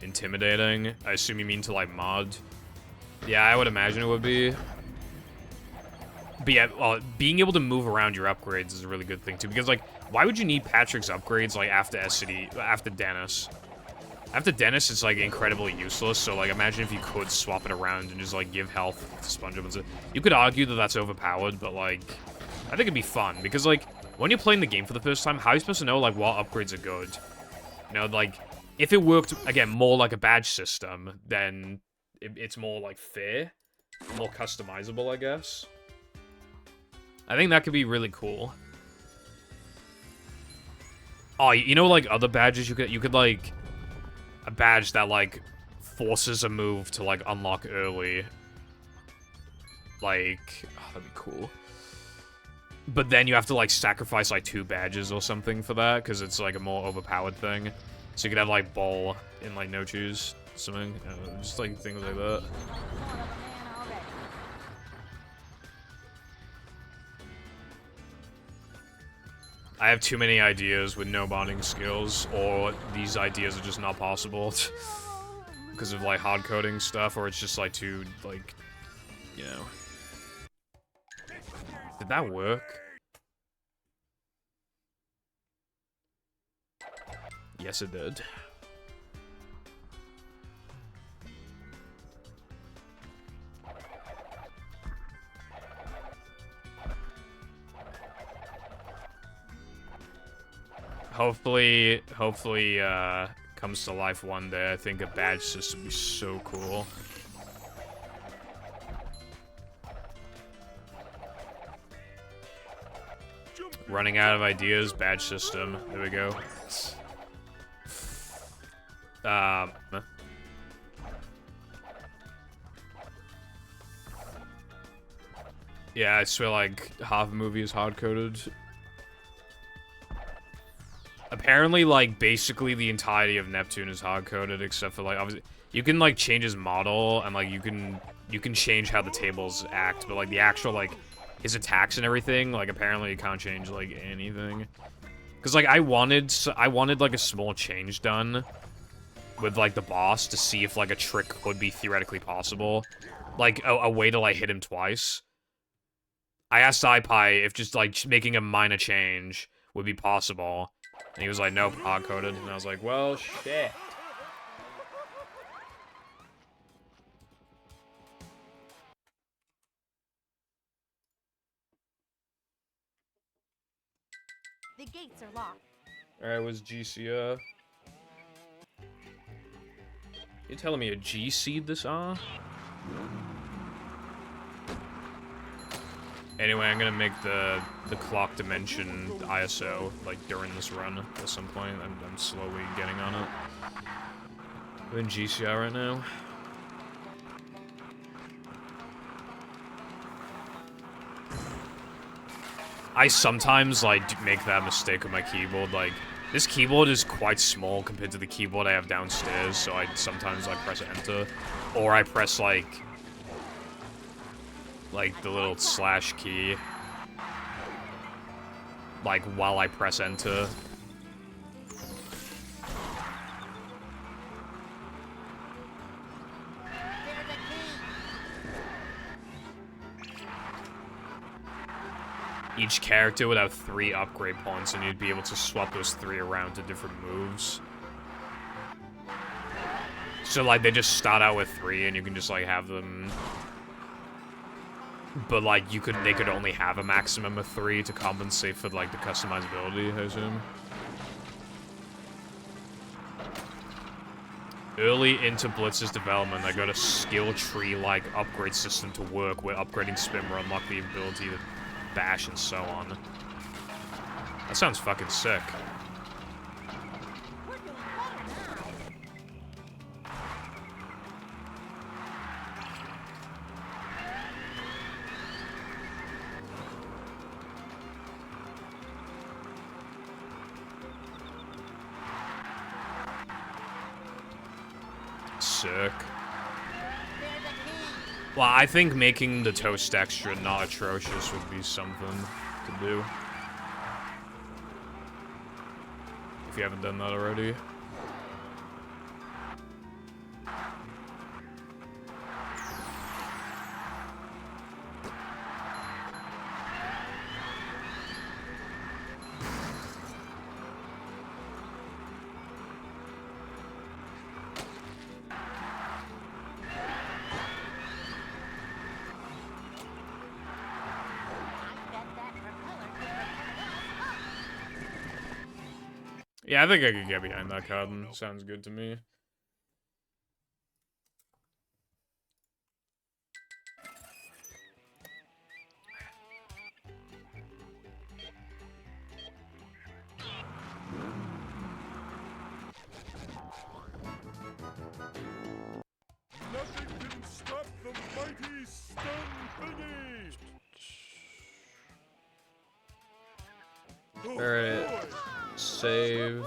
Intimidating? I assume you mean to like mod? Yeah, I would imagine it would be. But yeah, well, being able to move around your upgrades is a really good thing too, because like, why would you need Patrick's upgrades like after Dennis? After Dennis, it's like incredibly useless, so like imagine if you could swap it around and just like give health to SpongeBob and stuff. You could argue that that's overpowered, but like, I think it'd be fun, because like, when you're playing the game for the first time, how are you supposed to know like what upgrades are good? You know, like, if it worked, again, more like a badge system, then it's more like fair, more customizable, I guess. I think that could be really cool. Oh, you know, like other badges you could like, a badge that like forces a move to like unlock early. Like, oh, that'd be cool. But then you have to like sacrifice like 2 badges or something for that, because it's like a more overpowered thing. So you could have like ball in like no choose something, just like things like that. I have too many ideas with no bonding skills, or these ideas are just not possible. Because of, like, hard coding stuff, or it's just, like, too, like, you know. Did that work? Yes, it did. Hopefully, comes to life one day. I think a badge system would be so cool. Running out of ideas, badge system. There we go. Yeah, I swear, like, half the movie is hard-coded. Apparently, like, basically the entirety of Neptune is hard-coded, except for, like, obviously, you can, like, change his model, and, like, you can change how the tables act, but, like, the actual, like, his attacks and everything, like, apparently you can't change, like, anything. Because, like, I wanted, like, a small change done with, like, the boss to see if, like, a trick could be theoretically possible. Like, a way to, like, hit him twice. I asked iPie if just, like, making a minor change would be possible. And he was like, nope, hard-coded. And I was like, well, shit. The gates are locked. Alright, was GC, You telling me a G-seed this are? Anyway, I'm gonna make the clock dimension the ISO, like, during this run at some point. I'm slowly getting on it. I'm in GCR right now. I sometimes, like, make that mistake with my keyboard. Like, this keyboard is quite small compared to the keyboard I have downstairs, so I sometimes, like, press enter. Or I press, like, the little slash key, like, while I press enter. Each character would have 3 upgrade points, and you'd be able to swap those 3 around to different moves. So, like, they just start out with 3, and you can just, like, have them. But, like, they could only have a maximum of 3 to compensate for, like, the customizability, I assume. Early into Blitz's development, I got a skill tree-like upgrade system to work, where upgrading spin will unlock the ability to bash and so on. That sounds fucking sick. Sick. Well, I think making the toast extra not atrocious would be something to do. If you haven't done that already. Yeah, I think I could get behind that card. Sounds good to me. Nothing can stop the mighty stun thingy! Alright. Save.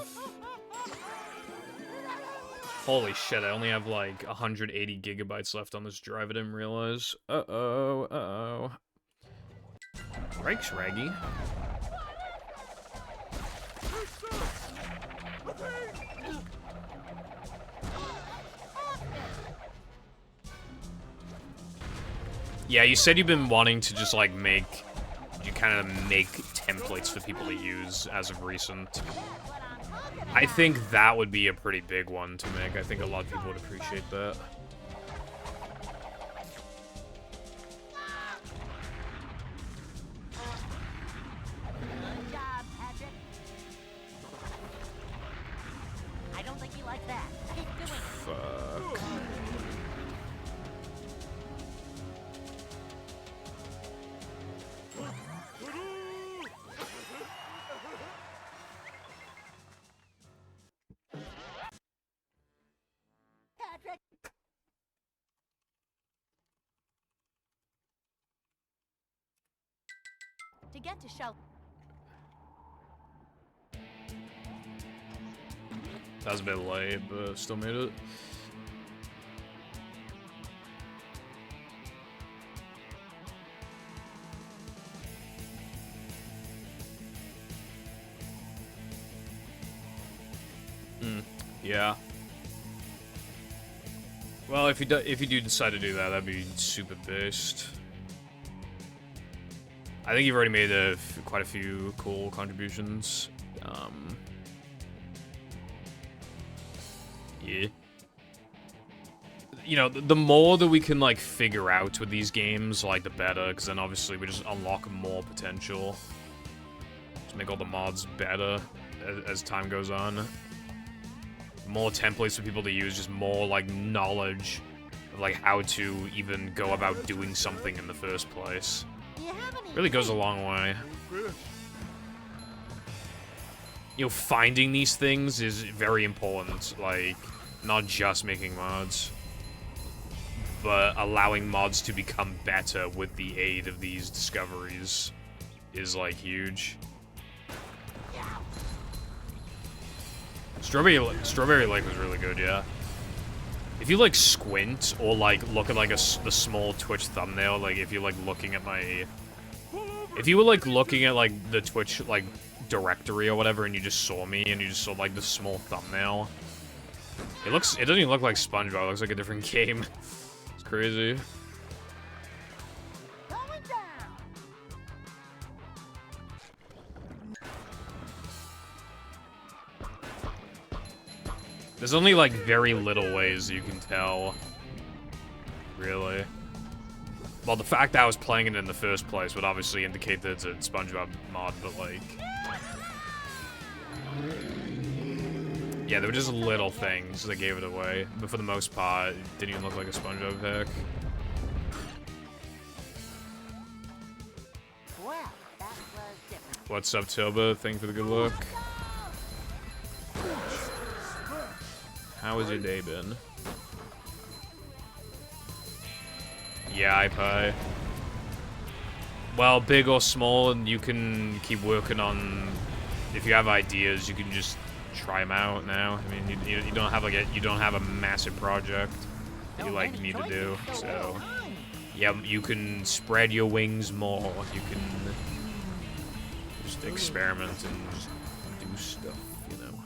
Holy shit, I only have like 180 gigabytes left on this drive, I didn't realize. Uh-oh, uh-oh. Yikes, Raggy. Yeah, you said you've been wanting to just, like, you kind of make templates for people to use as of recent. I think that would be a pretty big one to make. I think a lot of people would appreciate that. Good job, Patrick. I don't think you like that. Keep doing it. Fuck. Patrick. To get to shelter. That was a bit late, but still made it. Yeah. Well, if you do decide to do that, that'd be super based. I think you've already made quite a few cool contributions. Yeah. You know, the more that we can, like, figure out with these games, like, the better, because then obviously we just unlock more potential. Just make all the mods better as time goes on. More templates for people to use, just more, like, knowledge of, like, how to even go about doing something in the first place. Really goes a long way. You know, finding these things is very important, like, not just making mods, but allowing mods to become better with the aid of these discoveries is, like, huge. Strawberry Lake was really good, yeah. If you, like, squint, or, like, look at, like, the small Twitch thumbnail, like, if you're, like, looking at my... If you were, like, looking at, like, the Twitch, like, directory or whatever, and you just saw me, and you just saw, like, the small thumbnail, it doesn't even look like SpongeBob, it looks like a different game. It's crazy. There's only, like, very little ways you can tell, really. Well, the fact that I was playing it in the first place would obviously indicate that it's a SpongeBob mod, but, like... Yeah, there were just little things that gave it away, but for the most part, it didn't even look like a SpongeBob pack. Well, that was different. What's up, Tilba? Thank you for the good luck. How has your day been? Yeah, iPie. Well, big or small, you can keep working on... If you have ideas, you can just try them out now. I mean, you don't have, like, you don't have a massive project that you, like, need to do, so... Yeah, you can spread your wings more. You can just experiment and just do stuff, you know.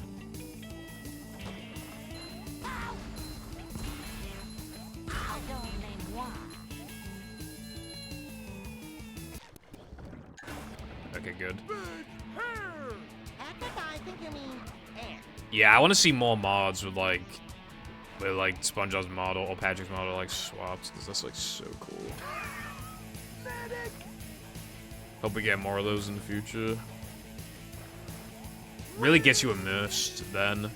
Okay, good. Yeah, I want to see more mods with like SpongeBob's model or Patrick's model like swapped, because that's like so cool. Hope we get more of those in the future. Really gets you immersed then.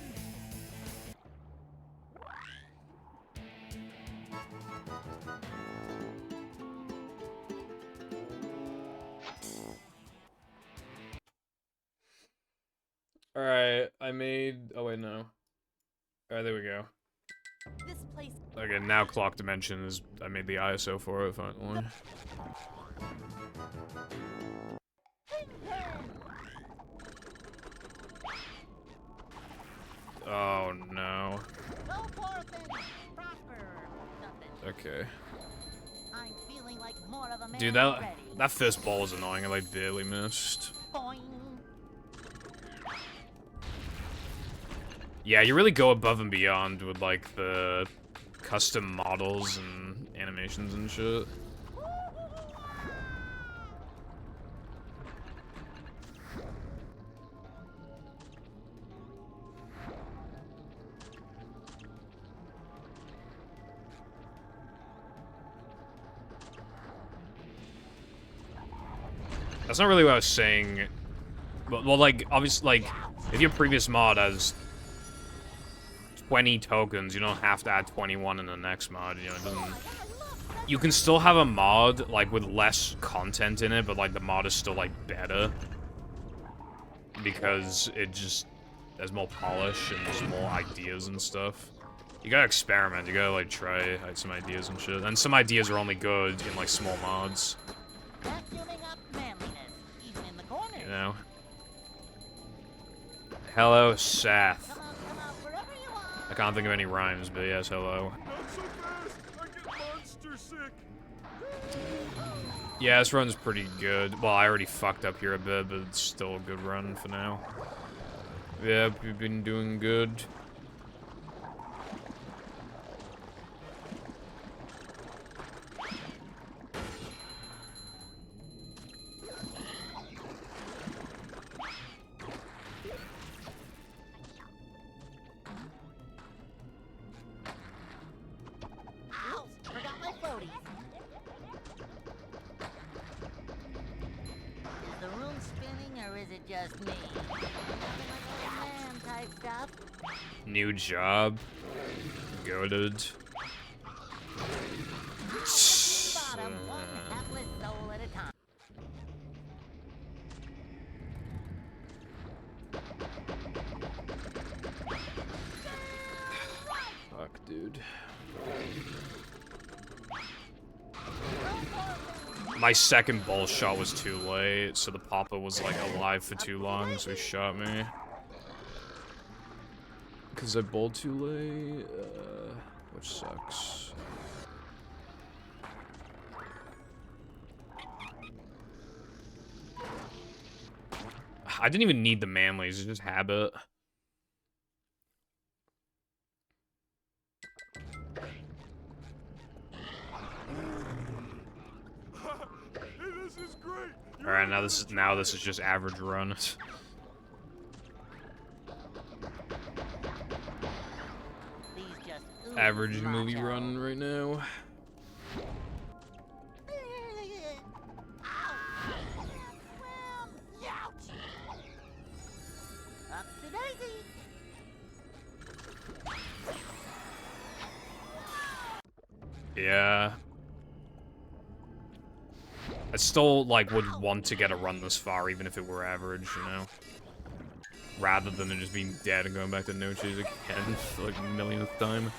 Alright, I made... Oh, wait, no. Alright, there we go. This place. Okay, now clock dimension is... I made the ISO for it, finally. Oh, no. Okay. I'm feeling like more of a man Dude, already. that first ball was annoying. I, like, barely missed. Boing. Yeah, you really go above and beyond with, like, the custom models and animations and shit. That's not really what I was saying. Well, like, obviously, like, if your previous mod has 20 tokens, you don't have to add 21 in the next mod, you know, it doesn't... You can still have a mod, like, with less content in it, but, like, the mod is still, like, better. Because it just has more polish and there's more ideas and stuff. You gotta experiment, you gotta, like, try some ideas and shit. And some ideas are only good in, like, small mods. Vacuuming up manliness, even in the corner. You know? Hello, Seth. Come out, wherever you are. I can't think of any rhymes, but yes, hello. Not so fast! I get monster sick! Yeah, this run's pretty good. Well, I already fucked up here a bit, but it's still a good run for now. Yeah, we've been doing good. Ouch, forgot my floaties. Is the room spinning or is it just me? Nothing like old man type stuff. New job. Goated. Bottom, one hapless soul at a time. Fuck, dude. My second bull shot was too late, so the papa was like alive for too long, so he shot me. Cause I bowled too late, which sucks. I didn't even need the manlies, it's just habit. Hey, this is great! Alright, now this is just average run. These just ooze Average movie macho. run right now. Upsy daisy. Yeah. I still, like, would want to get a run this far, even if it were average, you know? Rather than it just being dead and going back to no cheese again for, like, the millionth time.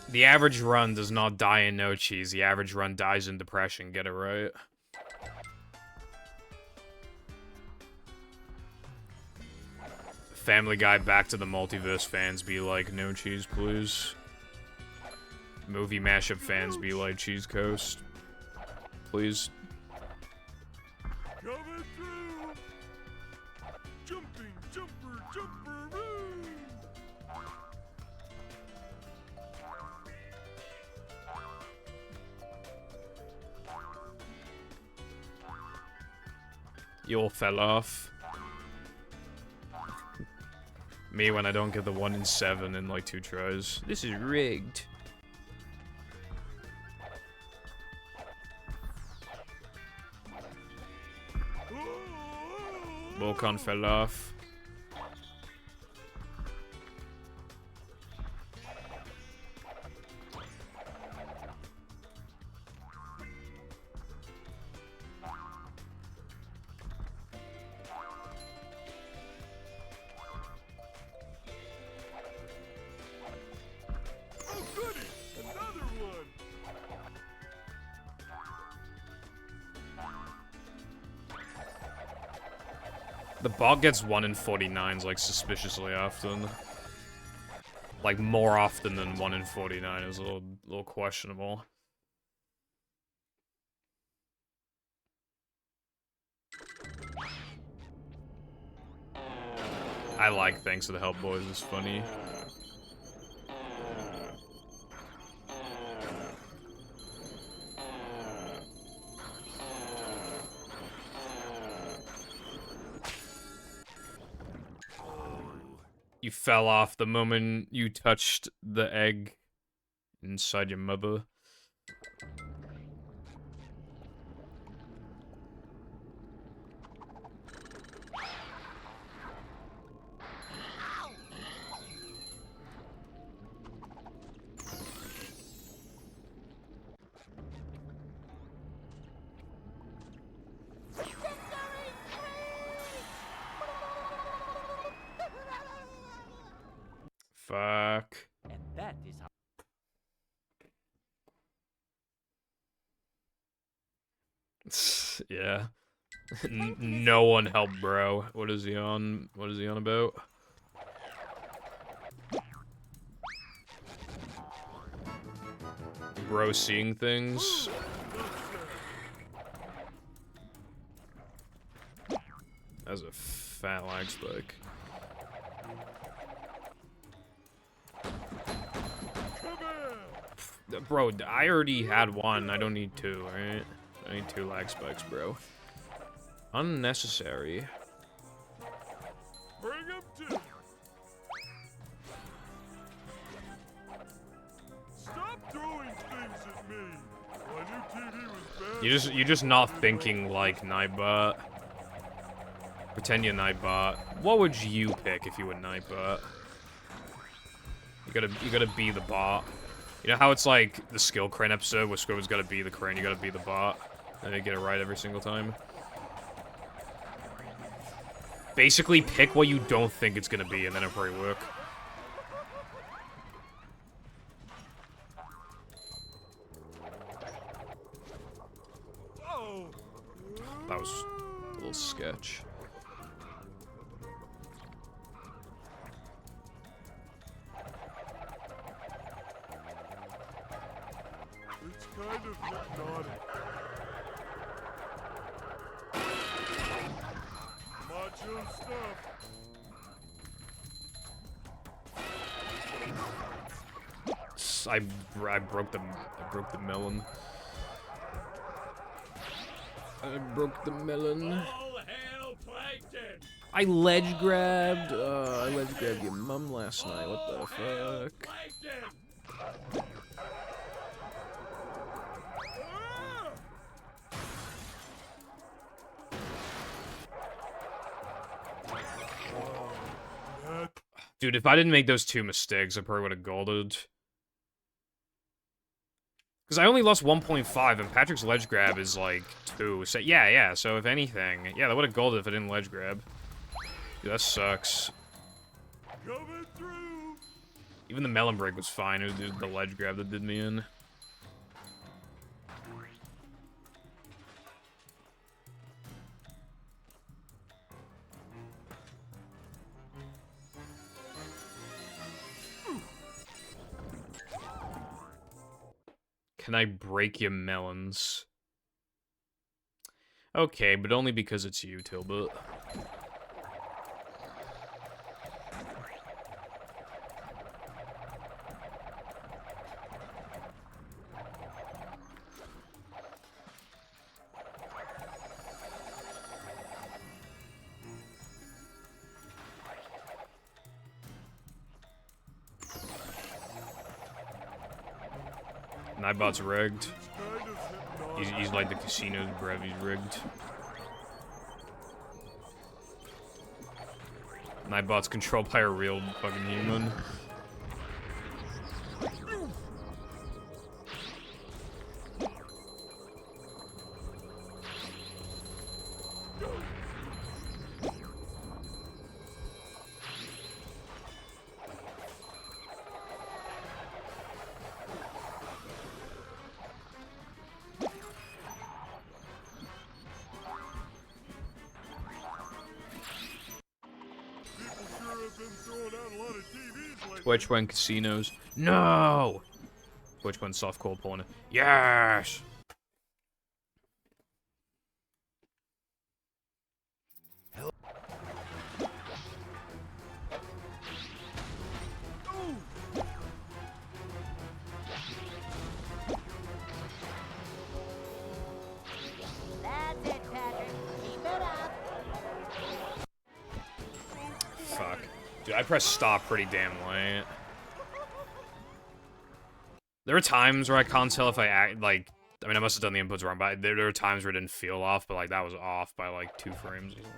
The average run does not die in no cheese. The average run dies in depression. Get it right. Family Guy Back to the Multiverse fans be like, no cheese, please. Movie mashup fans be like, Cheese Coast. Please. Coming through! Jumping, jumper, jumperoo! You all fell off. Me when I don't get the 1 in 7 in like 2 tries. This is rigged. Volcon fell off. Oh, goody! Another one! The bot gets 1 in 49s like suspiciously often. Like more often than 1 in 49 is a little questionable. I like Thanks for the Help, Boys. It's funny. You fell off the moment you touched the egg inside your mother. Fuck. And that is how. Yeah. No one helped, bro. What is he on? What is he on about? Bro seeing things. That's a fat lag spike. Bro, I already had one. I don't need two, right? I need 2 lag spikes, bro. Unnecessary. Bring him to. Stop throwing things at me. My new TV was bad. You're just not thinking like Nightbot. Pretend you're Nightbot. What would you pick if you were Nightbot? You gotta be the bot. You know how it's like the skill crane episode where Squidward's gotta be the crane, you gotta be the bot, and they get it right every single time. Basically, pick what you don't think it's gonna be, and then it'll probably work. Oh. That was a little sketch. It's kind of hypnotic. Macho stuff. I broke the melon. I broke the melon. All hail Plankton! I ledge grabbed your mum last night. What the fuck? Plankton! Dude, if I didn't make those 2 mistakes, I probably would have golded. Because I only lost 1.5, and Patrick's ledge grab is like 2. So yeah, so if anything, yeah, that would have golded if I didn't ledge grab. Dude, that sucks. Coming through! Even the melon break was fine, it was the ledge grab that did me in. Can I break your melons? Okay, but only because it's you, Tilbert. Nightbot's rigged. Kind of hypnotic. He's like the casino's brev, he's rigged. Nightbot's controlled by a real fucking human. People sure have been throwing out a lot of TVs lately. Twitch went casinos. No! Twitch went soft core porn. Yes! Dude, I pressed stop pretty damn late. There are times where I can't tell if I act, like, I mean, I must have done the inputs wrong, but there are times where it didn't feel off, but, like, that was off by, like, 2 frames or something.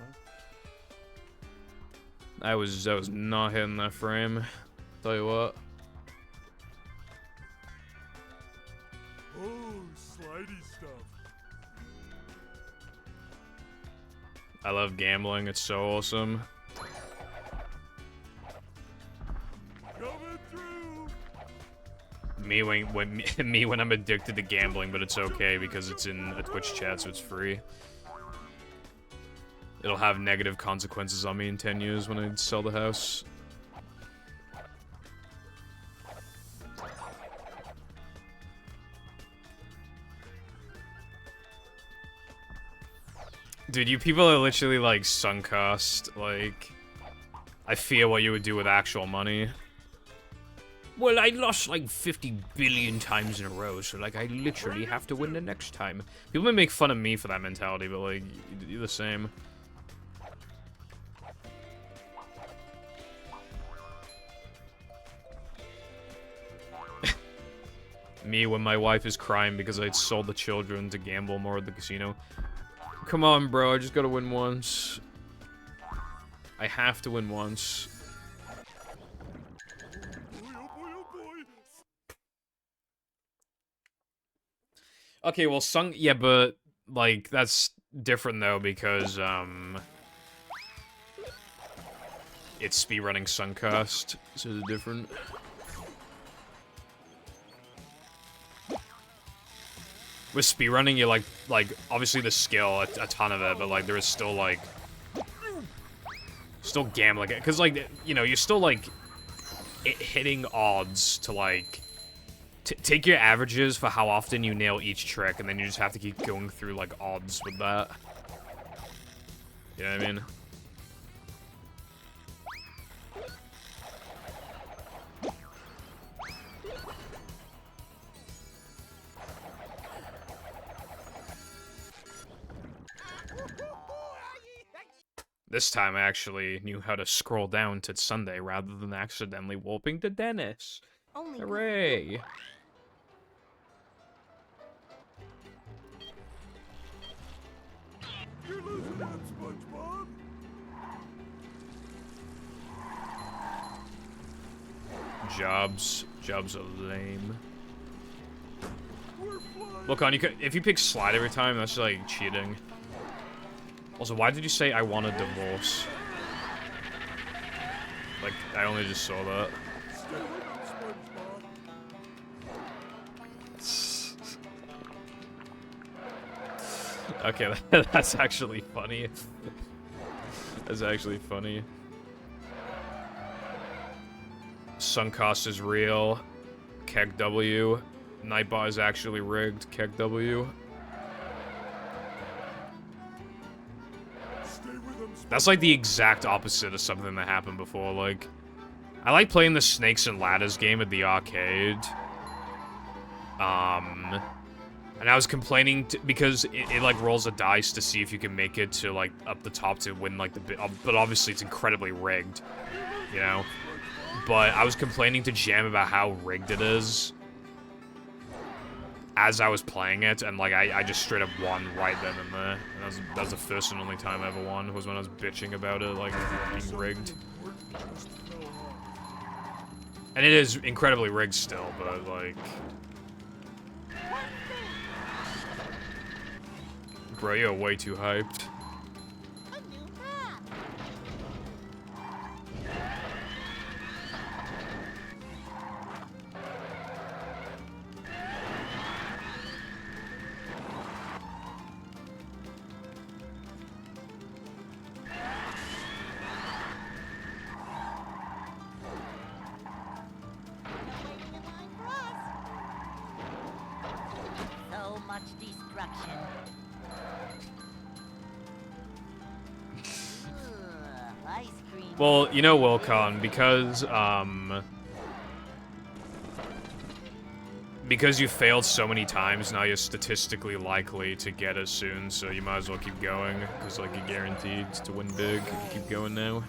I was not hitting that frame. Tell you what. Oh, slidey stuff. I love gambling. It's so awesome. Coming through. Me when I'm addicted to gambling, but it's okay because it's in a Twitch chat, so it's free. It'll have negative consequences on me in 10 years when I sell the house. Dude, you people are literally like sunk cost. Like, I fear what you would do with actual money. Well, I lost like 50 billion times in a row, so like I literally have to win the next time. People may make fun of me for that mentality, but like, you're the same. Me when my wife is crying because I'd sold the children to gamble more at the casino. Come on, bro, I just gotta win once. I have to win once. Boy, oh boy, oh boy. Okay, well, yeah, but, like, that's different, though, because, it's speedrunning Suncast, so it's different. With speedrunning, you like, obviously the skill, a ton of it, but, like, there is still, like, still gambling it. Because, like, you know, you're still, like, hitting odds to, like, take your averages for how often you nail each trick, and then you just have to keep going through, like, odds with that. You know what I mean? This time I actually knew how to scroll down to Sunday rather than accidentally warping to Dennis. Only Hooray! You're losing out, SpongeBob. Jobs are lame. We're flying. Look on, you could, if you pick slide every time, that's like cheating. Also, why did you say I want a divorce? Like, I only just saw that. Stay with him, SpongeBob. Okay, that's actually funny. That's actually funny. Suncost is real. Keg W. Nightbot is actually rigged. Keg W. Stay with him, That's like the exact opposite of something that happened before. Like, I like playing the Snakes and Ladders game at the arcade. And I was complaining because it like rolls a dice to see if you can make it to like up the top to win like the bit, but obviously it's incredibly rigged, you know. But I was complaining to Jam about how rigged it is as I was playing it, and like I just straight up won right then and there. And that was the first and only time I ever won, was when I was bitching about it like being rigged. And it is incredibly rigged still, but like, bro, you're way too hyped. a new map. Waiting in line for us. So much destruction. Ugh, ice cream. Well, you know, Wilcon, because you failed so many times, now you're statistically likely to get it soon, so you might as well keep going, because, like, you're guaranteed to win big if you keep going now.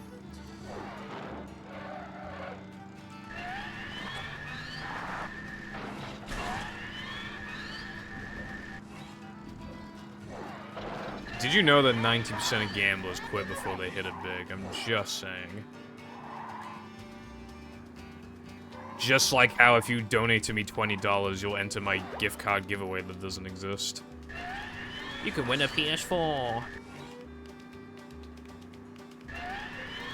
did you know that 90% of gamblers quit before they hit it big? I'm just saying. Just like how if you donate to me $20, you'll enter my gift card giveaway that doesn't exist. You can win a PS4.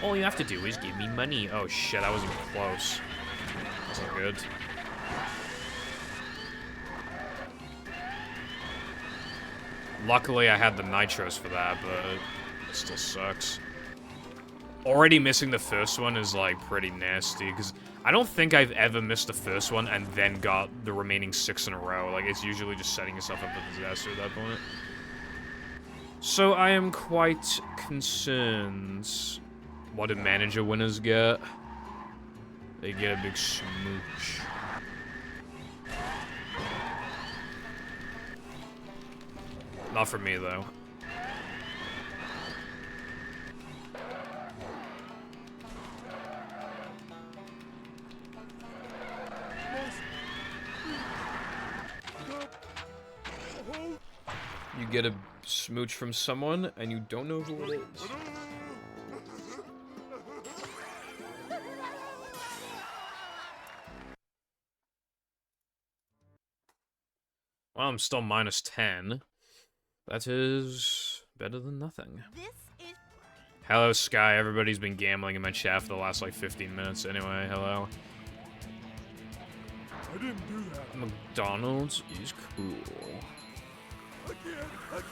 All you have to do is give me money. Oh shit, that wasn't close. That's not good. Luckily, I had the nitros for that, but it still sucks. Already missing the first one is, like, pretty nasty, because I don't think I've ever missed the first one and then got the remaining 6 in a row. Like, it's usually just setting yourself up for disaster at that point. So, I am quite concerned. What do manager winners get? They get a big smooch. Not for me, though. You get a smooch from someone, and you don't know who it is. Well, I'm still minus 10. That is better than nothing. This is Hello, Sky. Everybody's been gambling in my chat for the last, like, 15 minutes. Anyway, hello. I didn't do that. McDonald's is cool. Again. Ouch.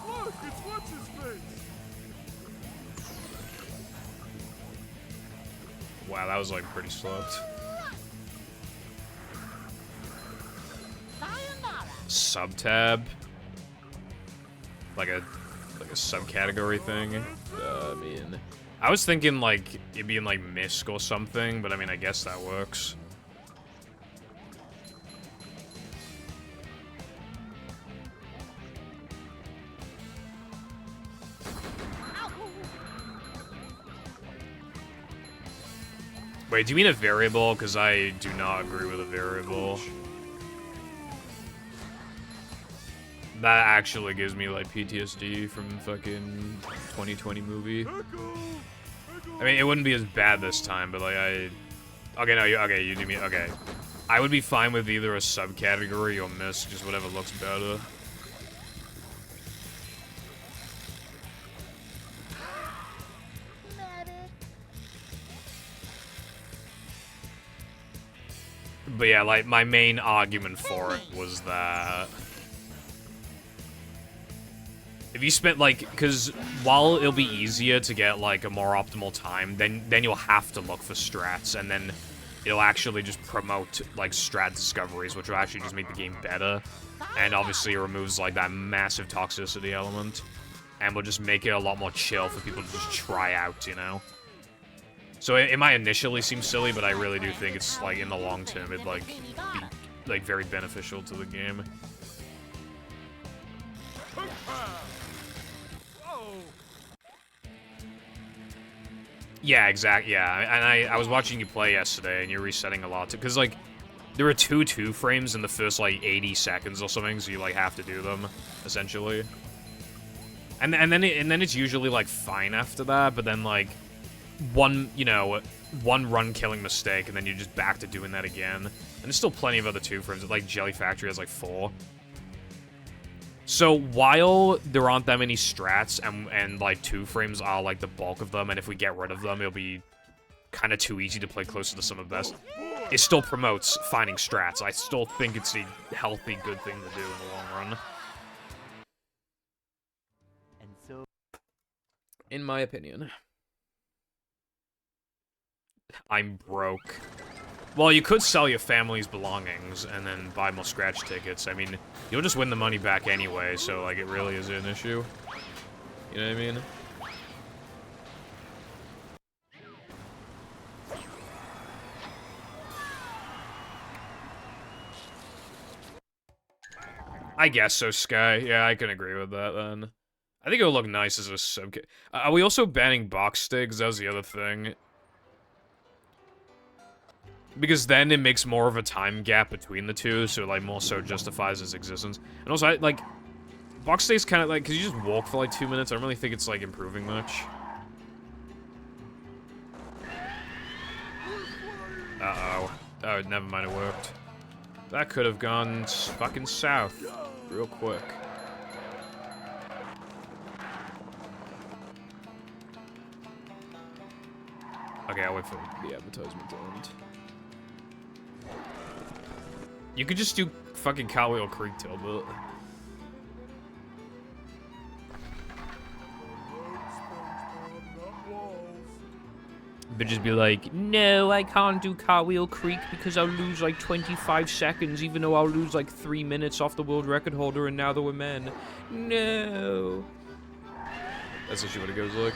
Look, it's what's his face. Wow, that was, like, pretty sloped. sayonara. Subtab? Like a subcategory thing? I mean... I was thinking, like, it'd be in, like, MISC or something, but I mean, I guess that works. Wait, do you mean a variable? Because I do not agree with a variable. That actually gives me, like, PTSD from fucking 2020 movie. I mean, it wouldn't be as bad this time, but, like, Okay, no, you do mean... Okay. I would be fine with either a subcategory or MISC, just whatever looks better. But yeah, like, my main argument for it was that... If you spent, like, because while it'll be easier to get, like, a more optimal time, then you'll have to look for strats, and then it'll actually just promote, like, strat discoveries, which will actually just make the game better. And obviously it removes, like, that massive toxicity element. And will just make it a lot more chill for people to just try out, you know? So it might initially seem silly, but I really do think it's, like, in the long term, it'd, like, be, like, very beneficial to the game. Yeah, exactly. Yeah, and I was watching you play yesterday, and you're resetting a lot, because, like, there were two frames in the first, like, 80 seconds or something, so you, like, have to do them, essentially. And then it's usually, like, fine after that, but then, like, one run killing mistake, and then you're just back to doing that again. And there's still plenty of other 2 frames. Like, Jelly Factory has, like, 4. So, while there aren't that many strats, and like, 2 frames are, like, the bulk of them, and if we get rid of them, it'll be kind of too easy to play closer to some of the best, it still promotes finding strats. I still think it's a healthy, good thing to do in the long run. And so... In my opinion. I'm broke. Well, you could sell your family's belongings and then buy more scratch tickets. I mean, you'll just win the money back anyway, so, like, it really is an issue. You know what I mean? I guess so, Sky. Yeah, I can agree with that, then. I think it'll look nice as a sub... Are we also banning box sticks? That was the other thing. Because then it makes more of a time gap between the two, so, like, more so justifies its existence. And also, Box Day's kind of like, because you just walk for like 2 minutes. I don't really think it's like improving much. Uh-oh. Oh, never mind, it worked. That could have gone fucking south real quick. Okay, I'll wait for the advertisement to end. You could just do fucking Cartwheel Creek Tilbert. But just be like, no, I can't do Cartwheel Creek because I'll lose like 25 seconds, even though I'll lose like 3 minutes off the world record holder, and now that we're men. No. That's actually what it goes like.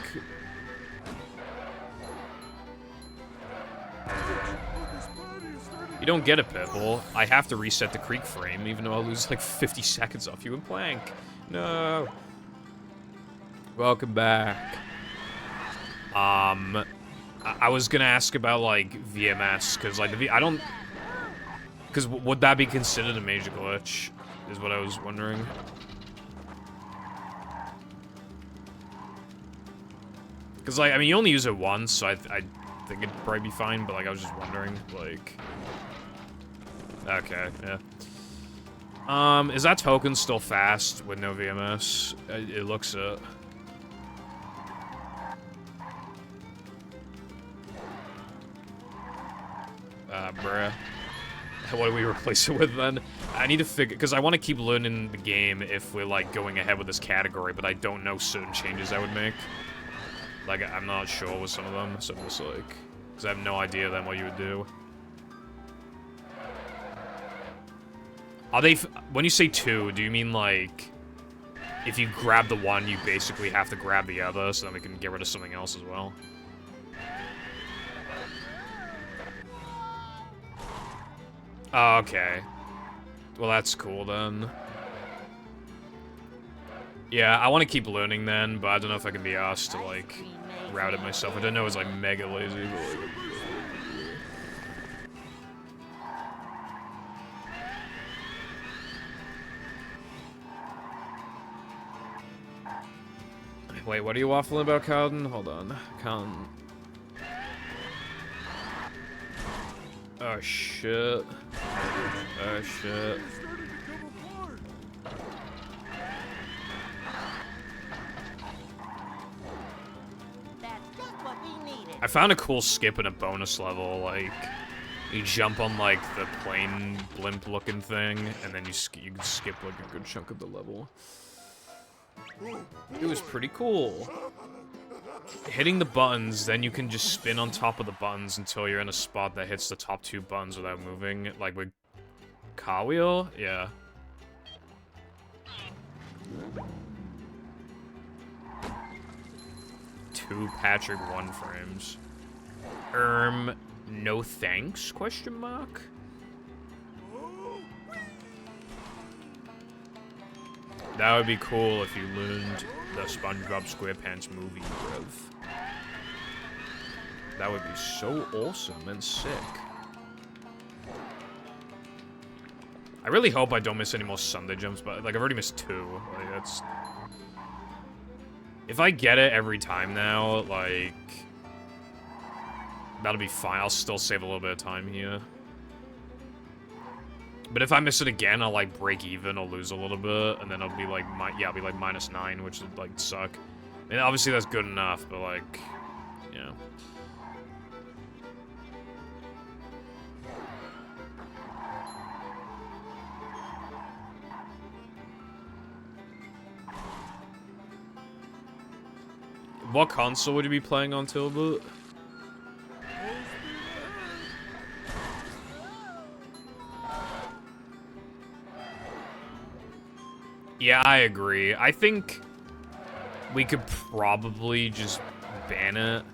You don't get a purple. I have to reset the creek frame, even though I'll lose like 50 seconds off you in Plank. No. Welcome back. I was gonna ask about like VMS, because like I don't, because would that be considered a major glitch? Is what I was wondering. Because like I mean you only use it once, so I think it'd probably be fine. But like I was just wondering, like, okay, yeah. Is that token still fast with no VMS? It looks it. Bruh. What do we replace it with then? I need to figure, because I want to keep learning the game if we're like going ahead with this category, but I don't know certain changes I would make. Like, I'm not sure with some of them, so I'm just like, because I have no idea then what you would do. Are they, when you say two, do you mean like, if you grab the one, you basically have to grab the other, so then we can get rid of something else as well? Oh, okay. Well, that's cool then. Yeah, I want to keep learning then, but I don't know if I can be asked to, like, route it myself. I don't know, it's like mega lazy, but like... Wait, what are you waffling about, Cowden? Hold on. Cowden. Oh, shit. Oh, shit. That's just what we needed. I found a cool skip in a bonus level, like, you jump on, like, the plane blimp-looking thing, and then you can skip, like, a good chunk of the level. It was pretty cool. Hitting the buttons, then you can just spin on top of the buttons until you're in a spot that hits the top two buttons without moving, like with Cartwheel? Yeah. Two Patrick 1 frames. No thanks, question mark? That would be cool if you learned the SpongeBob SquarePants movie, bruv. That would be so awesome and sick. I really hope I don't miss any more Sunday jumps, but like I've already missed 2. Like that's... If I get it every time now, like... That'll be fine. I'll still save a little bit of time here. But if I miss it again, I'll like break even or lose a little bit, and then I'll be like, I'll be like -9, which would like suck. And obviously that's good enough, but like, yeah. What console would you be playing on, Tilbert? Yeah, I agree. I think we could probably just ban it.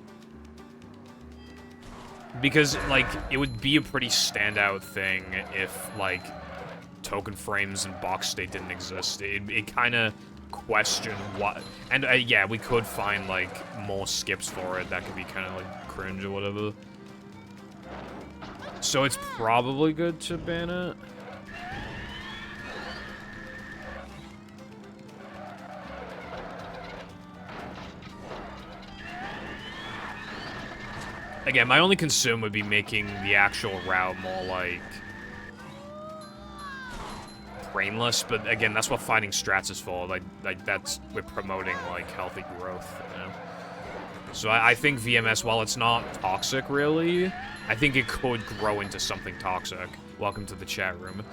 Because, like, it would be a pretty standout thing if, like, token frames and box state didn't exist. It kind of questioned what... And, yeah, we could find, like, more skips for it that could be kind of, like, cringe or whatever. So it's probably good to ban it. Again, my only concern would be making the actual route more, like, brainless, but again, that's what finding strats is for. Like that's, we're promoting, like, healthy growth, you know? So I think VMS, while it's not toxic, really, I think it could grow into something toxic. Welcome to the chat room.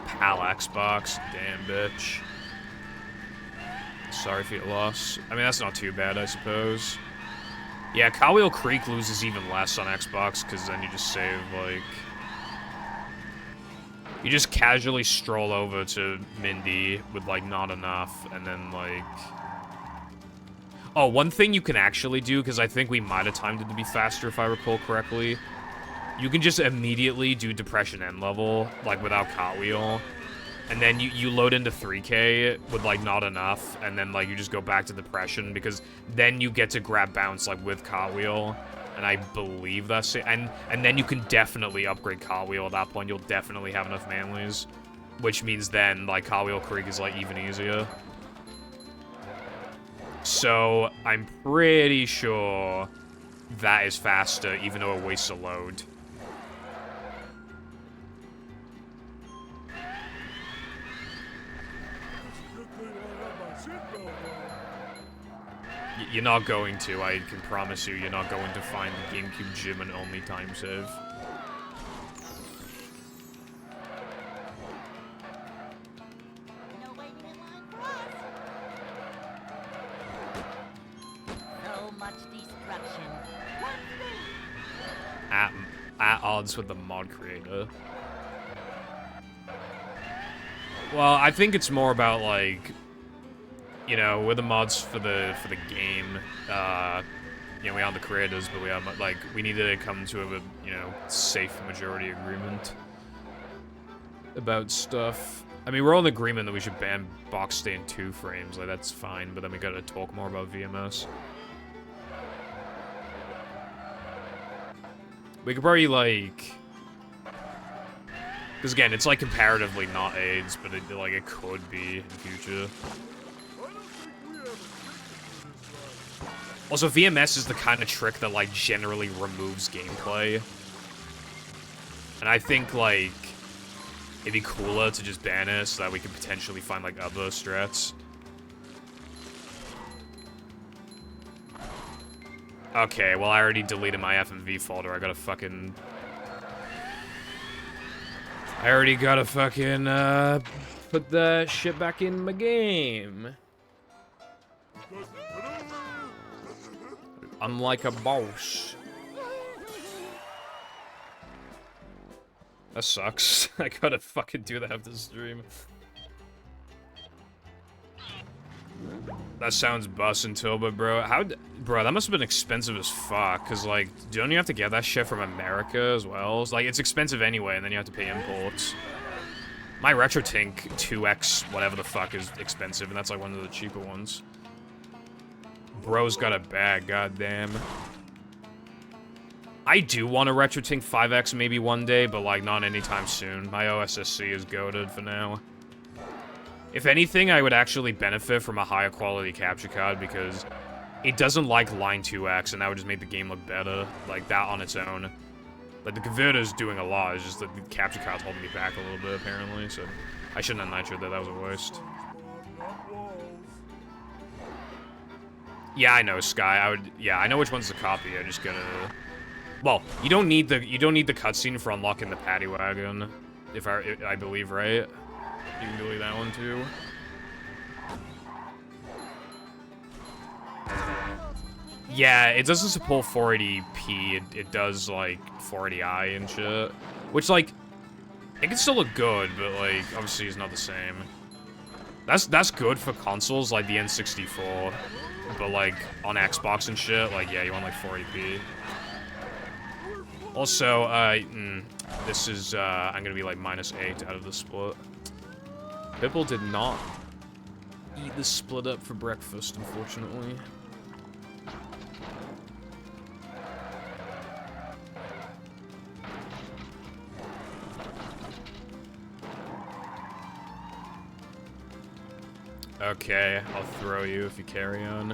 Pal Xbox, damn bitch. Sorry for your loss. I mean, that's not too bad, I suppose. Yeah, Cartwheel Creek loses even less on Xbox, because then you just save, like... You just casually stroll over to Mindy with, like, not enough, and then, like... Oh, one thing you can actually do, because I think we might have timed it to be faster if I recall correctly. You can just immediately do Depression End level, like, without Cartwheel. And then you load into 3K with, like, not enough, and then, like, you just go back to Depression, because then you get to grab Bounce, like, with Cartwheel. And I believe that's it. And then you can definitely upgrade Cartwheel at that point. You'll definitely have enough manlies. Which means then, like, Cartwheel Creek is, like, even easier. So, I'm pretty sure that is faster, even though it wastes a load. You're not going to, I can promise you, you're not going to find the GameCube gym and only time save. No waiting in line for us. So much destruction. At odds with the mod creator. Well, I think it's more about, like, you know, we're the mods for the game. You know, we aren't the creators, but we are, like, we need to come to a, you know, safe majority agreement about stuff. I mean, we're all in agreement that we should ban box stay in 2 frames, like, that's fine, but then we gotta talk more about VMS. We could probably, like... Because, again, it's, like, comparatively not AIDS, but, it, like, it could be in future. Also, VMS is the kind of trick that, like, generally removes gameplay. And I think, like, it'd be cooler to just ban it so that we could potentially find, like, other strats. Okay, well, I already deleted my FMV folder. I gotta fucking... I already gotta fucking, put that shit back in my game. I'm like a boss. That sucks. I gotta fucking do that after the stream. That sounds bussin' Tilba, bro. Bro, that must have been expensive as fuck, cause, like, don't you have to get that shit from America as well? It's, like, it's expensive anyway, and then you have to pay imports. My RetroTink 2X whatever the fuck is expensive, and that's, like, one of the cheaper ones. Bro's got a bag, goddamn. I do want a RetroTink 5X maybe one day, but, like, not anytime soon. My OSSC is goated for now. If anything, I would actually benefit from a higher quality capture card, because it doesn't like Line 2X, and that would just make the game look better. Like, that on its own. Like, the converter's doing a lot, it's just that the capture card's holding me back a little bit, apparently, so... I shouldn't have nitroed that was a waste. Yeah, I know, Sky. Yeah, I know which one's the copy. I just gotta. Well, you don't need the cutscene for unlocking the paddy wagon, if I believe, right? You can delete that one too. Yeah, it doesn't support 480p. It does like 480i and shit, which like it can still look good, but like obviously it's not the same. That's good for consoles like the N64. But, like, on Xbox and shit, like, yeah, you want, like, 480p. Also, this is, I'm gonna be, like, -8 out of the split. Pipple did not eat the split up for breakfast, unfortunately. Okay, I'll throw you if you carry on.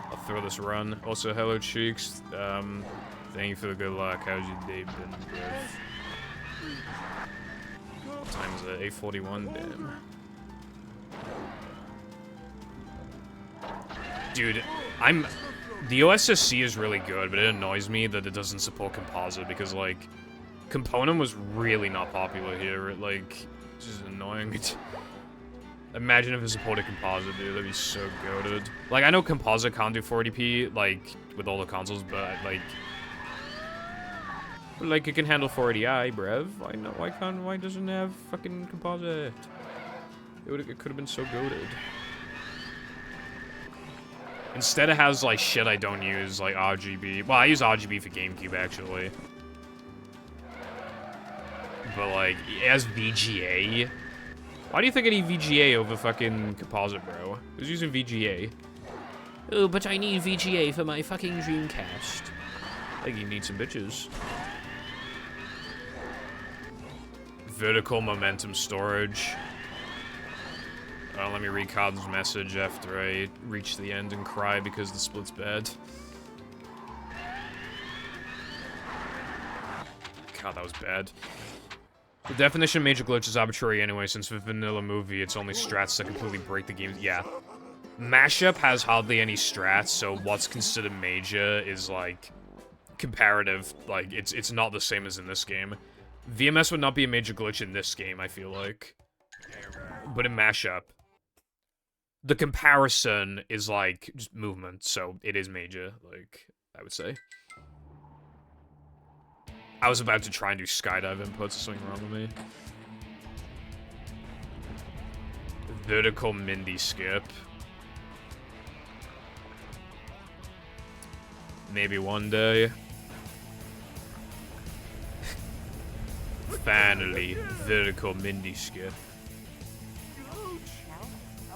I'll throw this run. Also, hello, Cheeks. Thank you for the good luck. How's your day been, bruv? What time is it? 8:41, damn. Dude, the OSSC is really good, but it annoys me that it doesn't support composite because, like, component was really not popular here. Like, it's just annoying. Imagine if it supported composite, dude. That'd be so goated. Like, I know composite can't do 480p, like, with all the consoles, but, like, it can handle 480i, bruv. Why doesn't it have fucking composite? It could have been so goated. Instead, it has, like, shit I don't use, like RGB. Well, I use RGB for GameCube, actually. But, like, it has VGA. Why do you think I need VGA over fucking composite, bro? Who's using VGA? Oh, but I need VGA for my fucking Dreamcast. I think you need some bitches. Vertical momentum storage. Let me read Cod's message after I reach the end and cry because the split's bad. God, that was bad. The definition of major glitch is arbitrary anyway, since for vanilla movie, it's only strats that completely break the game. Yeah. Mashup has hardly any strats, so what's considered major is, like, comparative. Like, it's not the same as in this game. VMS would not be a major glitch in this game, I feel like. But in Mashup, the comparison is, like, just movement, so it is major, like, I would say. I was about to try and do skydive inputs, something wrong with me. Vertical Mindy skip. Maybe one day. Finally, vertical Mindy skip.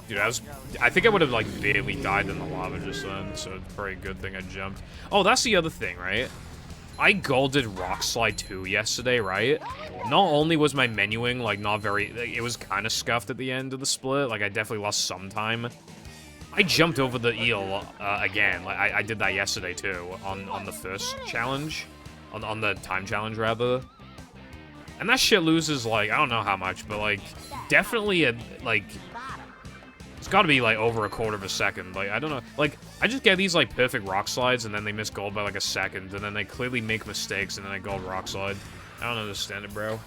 Dude, I think I would have, like, barely died in the lava just then, so it's probably a good thing I jumped. Oh, that's the other thing, right? I golded Rock Slide 2 yesterday, right? Not only was my menuing, like, not very... It was kind of scuffed at the end of the split. Like, I definitely lost some time. I jumped over the eel again. Like, I did that yesterday, too, on the first challenge. On the time challenge, rather. And that shit loses, like, I don't know how much, but, like, definitely, like... It's gotta be, like, over a quarter of a second. Like, I don't know. Like, I just get these, like, perfect rock slides, and then they miss gold by, like, a second, and then they clearly make mistakes, and then I gold rock slide. I don't understand it, bro.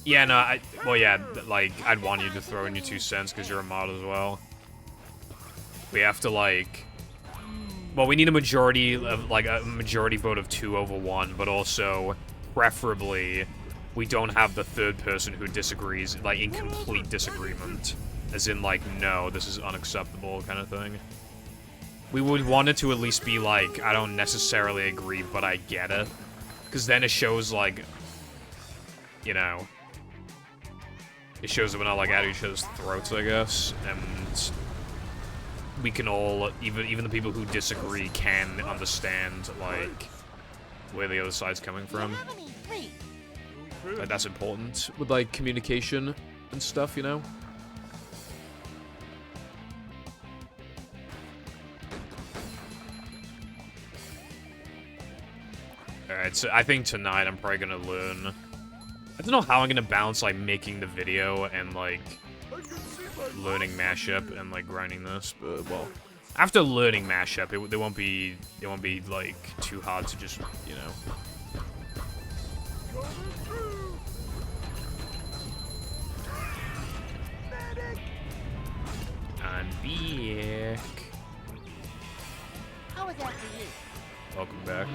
Yeah, no, well, yeah, like, I'd want you to throw in your 2 cents, because you're a mod as well. We have to, like... Well, we need a majority of, like, a majority vote of 2 over 1, but also, preferably... We don't have the third person who disagrees, like, in complete disagreement. As in, like, no, this is unacceptable kind of thing. We would want it to at least be, like, I don't necessarily agree, but I get it. Because then it shows, like, you know... It shows that we're not, like, at each other's throats, I guess. And we can all, even the people who disagree can understand, like, where the other side's coming from. Like, that's important with, like, communication and stuff, you know? Alright, so I think tonight I'm probably gonna learn... I don't know how I'm gonna balance, like, making the video and, like, learning mashup and, like, grinding this, but, well... After learning mashup, it won't be, like, too hard to just, you know... I'm back. How was that for you? Welcome back.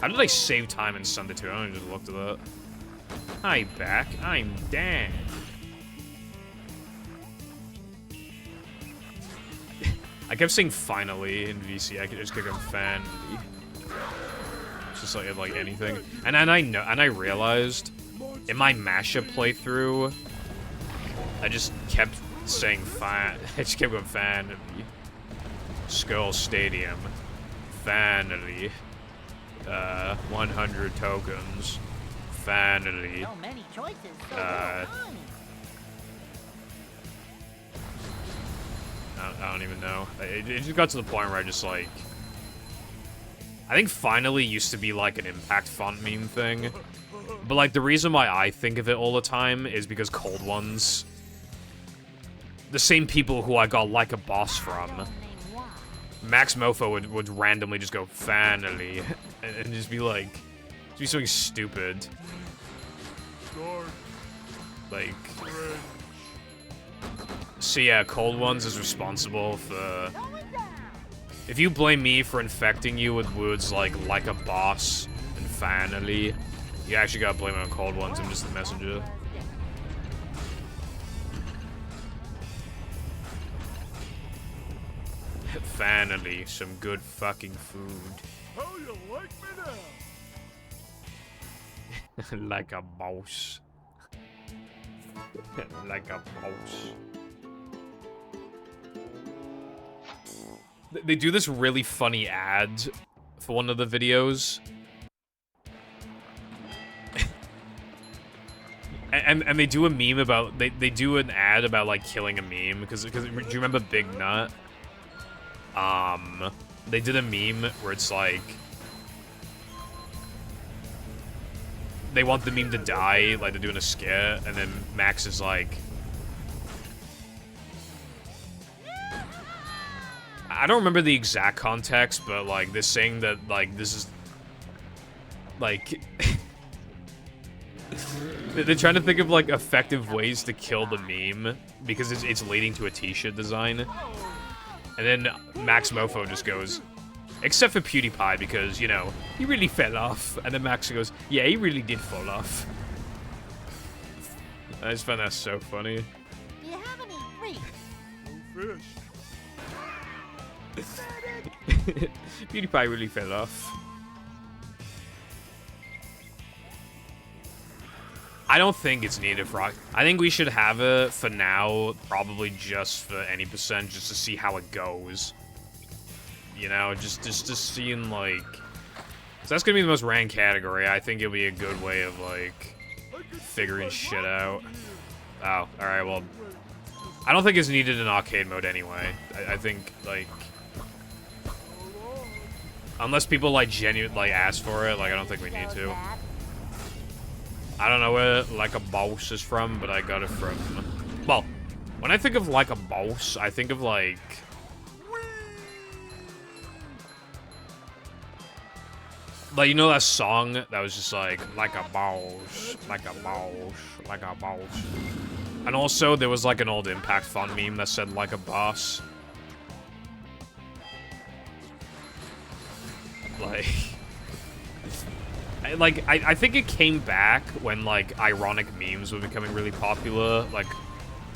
How did I save time in Sunday 2? I only just looked at that. Hi, back. I'm Dan. I kept saying finally in VC. I could just click on fan. It's just like anything. And I realized in my mashup playthrough, I just kept saying fan. I just kept going fanity. Skull Stadium. Fanity. 100 tokens. finally. So many choices, so Uh, little time. I don't even know. It just got to the point where I just, like... I think finally used to be, like, an impact font meme thing. But, like, the reason why I think of it all the time is because Cold Ones... The same people who I got Like a Boss from. Max Mofo would randomly just go, finally. And just be like... Just be something stupid. Dark. Like... French. So yeah, Cold Ones is responsible for... If you blame me for infecting you with words like a boss and finally, you actually gotta blame it on Cold Ones. I'm just the messenger. Finally, some good fucking food. How you like me now? Like a boss. Like a boss. They do this really funny ad for one of the videos. and they do a meme about, they do an ad about, like, killing a meme, because do you remember Big Nut? They did a meme where it's like, they want the meme to die, like they're doing a scare, and then Max is like, I don't remember the exact context, but, like, they're saying that, like, this is, like, they're trying to think of, like, effective ways to kill the meme, because it's leading to a t-shirt design. And then Max Mofo just goes, except for PewDiePie, because, you know, he really fell off. And then Max goes, yeah, he really did fall off. I just find that so funny. Do you have any freaks? No fish. PewDiePie really fell off. I don't think it's needed for... I think we should have it for now, probably just for any percent, just to see how it goes. You know, just seeing, like... So that's gonna be the most ranked category. I think it'll be a good way of, like, figuring shit out. Oh, alright, well... I don't think it's needed in arcade mode anyway. I think, like... Unless people, like, genuinely, like, ask for it, like, I don't think we need to. I don't know where Like a Boss is from, but I got it from... Well, when I think of Like a Boss, I think of, like... Like, you know that song that was just like a boss, like a boss, like a boss. And also, there was, like, an old Impact Fun meme that said, like a boss. I think it came back when, like, ironic memes were becoming really popular, like,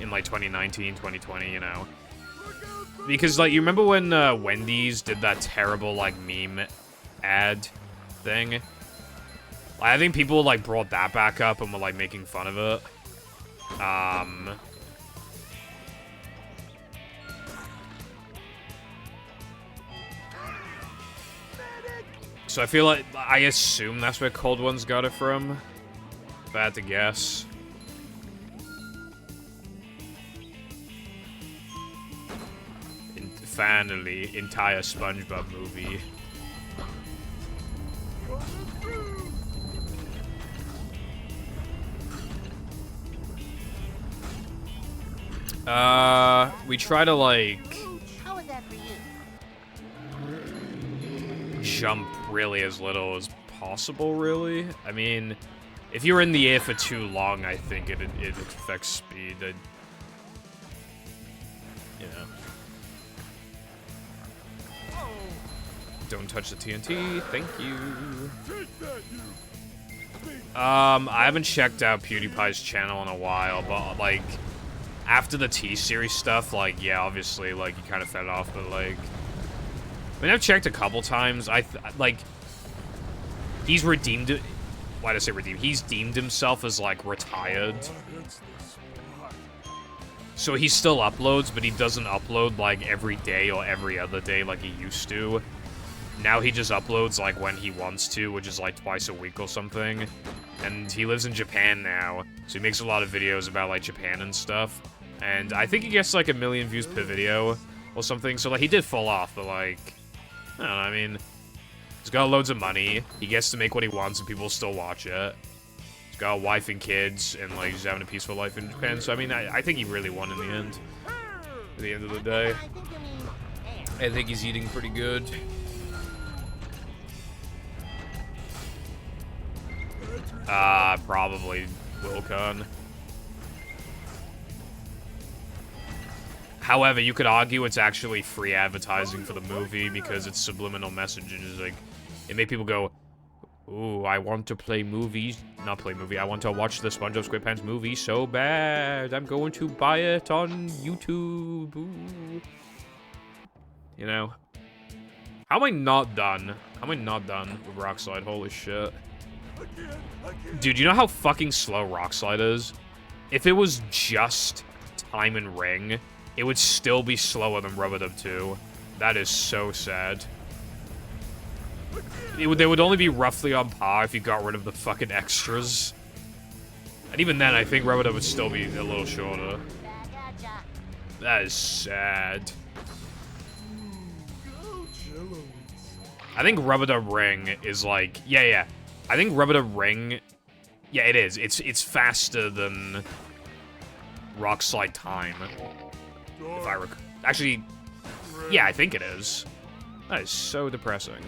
in, like, 2019, 2020, you know? Because, like, you remember when, Wendy's did that terrible, like, meme ad thing? I think people, like, brought that back up and were, like, making fun of it. So I feel like, I assume that's where Cold Ones got it from. If I had to guess. Finally, entire SpongeBob movie. We try to, like... How was that for you? Jump really as little as possible, really. I mean, if you're in the air for too long, I think it affects speed. You know. Don't touch the TNT. Thank you. I haven't checked out PewDiePie's channel in a while, but, like, after the T-Series stuff, like, yeah, obviously, like, he kind of fell off, but, like... I mean, I've checked a couple times. Like, he's redeemed it. Why did I say redeemed? He's deemed himself as, like, retired. So he still uploads, but he doesn't upload, like, every day or every other day like he used to. now he just uploads, like, when he wants to, which is, like, twice a week or something. And he lives in Japan now, so he makes a lot of videos about, like, Japan and stuff. And I think he gets, like, 1 million views per video or something, so, like, he did fall off, but, like, I don't know, I mean, he's got loads of money, he gets to make what he wants, and people still watch it. He's got a wife and kids, and, like, he's having a peaceful life in Japan, so, I mean, I think he really won in the end. At the end of the day. I think you mean air. I think he's eating pretty good. Probably Wilcon. However, you could argue it's actually free advertising for the movie because it's subliminal messages. Like, it made people go, "Ooh, I want to play movies." Not play movie. I want to watch the SpongeBob SquarePants movie so bad. I'm going to buy it on YouTube. Ooh. You know. How am I not done? How am I not done with Rockslide? Holy shit. Dude, you know how fucking slow Rockslide is? If it was just time and ring, it would still be slower than Rub-a-Dub 2. That is so sad. They would only be roughly on par if you got rid of the fucking extras. And even then, I think Rub-a-Dub would still be a little shorter. That is sad. I think Rub-a-Dub Ring is like... Yeah. I think Rub-a-Dub Ring... Yeah, it is. It's faster than Rockslide Time. If I recall. Actually, yeah, I think it is. That is so depressing.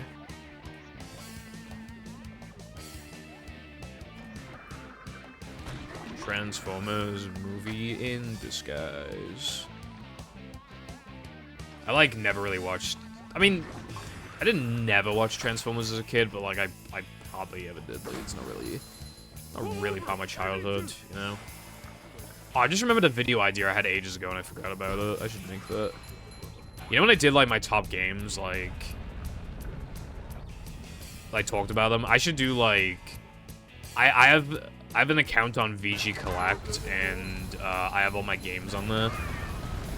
Transformers movie in disguise. I, like, never really watched... I mean, I didn't never watch Transformers as a kid, but, like, I probably ever did. Like, it's not really part of my childhood, you know? Oh, I just remembered a video idea I had ages ago and I forgot about it. I should make that. You know when I did, like, my top games, like, talked about them? I should do, like... I have an account on VG Collect, and, I have all my games on there.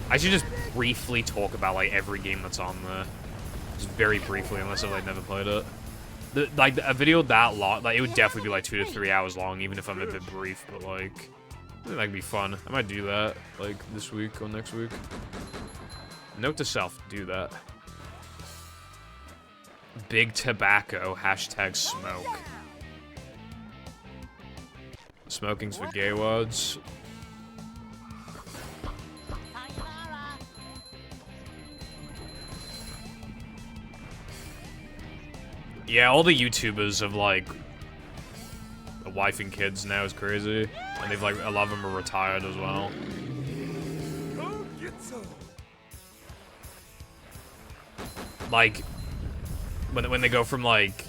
I should just briefly talk about, like, every game that's on there. Just very briefly, unless I've, like, never played it. Like, a video that long, like, it would definitely be, like, 2 to 3 hours long, even if I'm a bit brief, but, like... I think that'd be fun. I might do that, like, this week or next week. Note to self, do that. Big tobacco, hashtag smoke. Smoking's for gay wads. Yeah, all the YouTubers have, like, a wife and kids now is crazy. And they've, like, a lot of them are retired as well. Like, when they go from, like,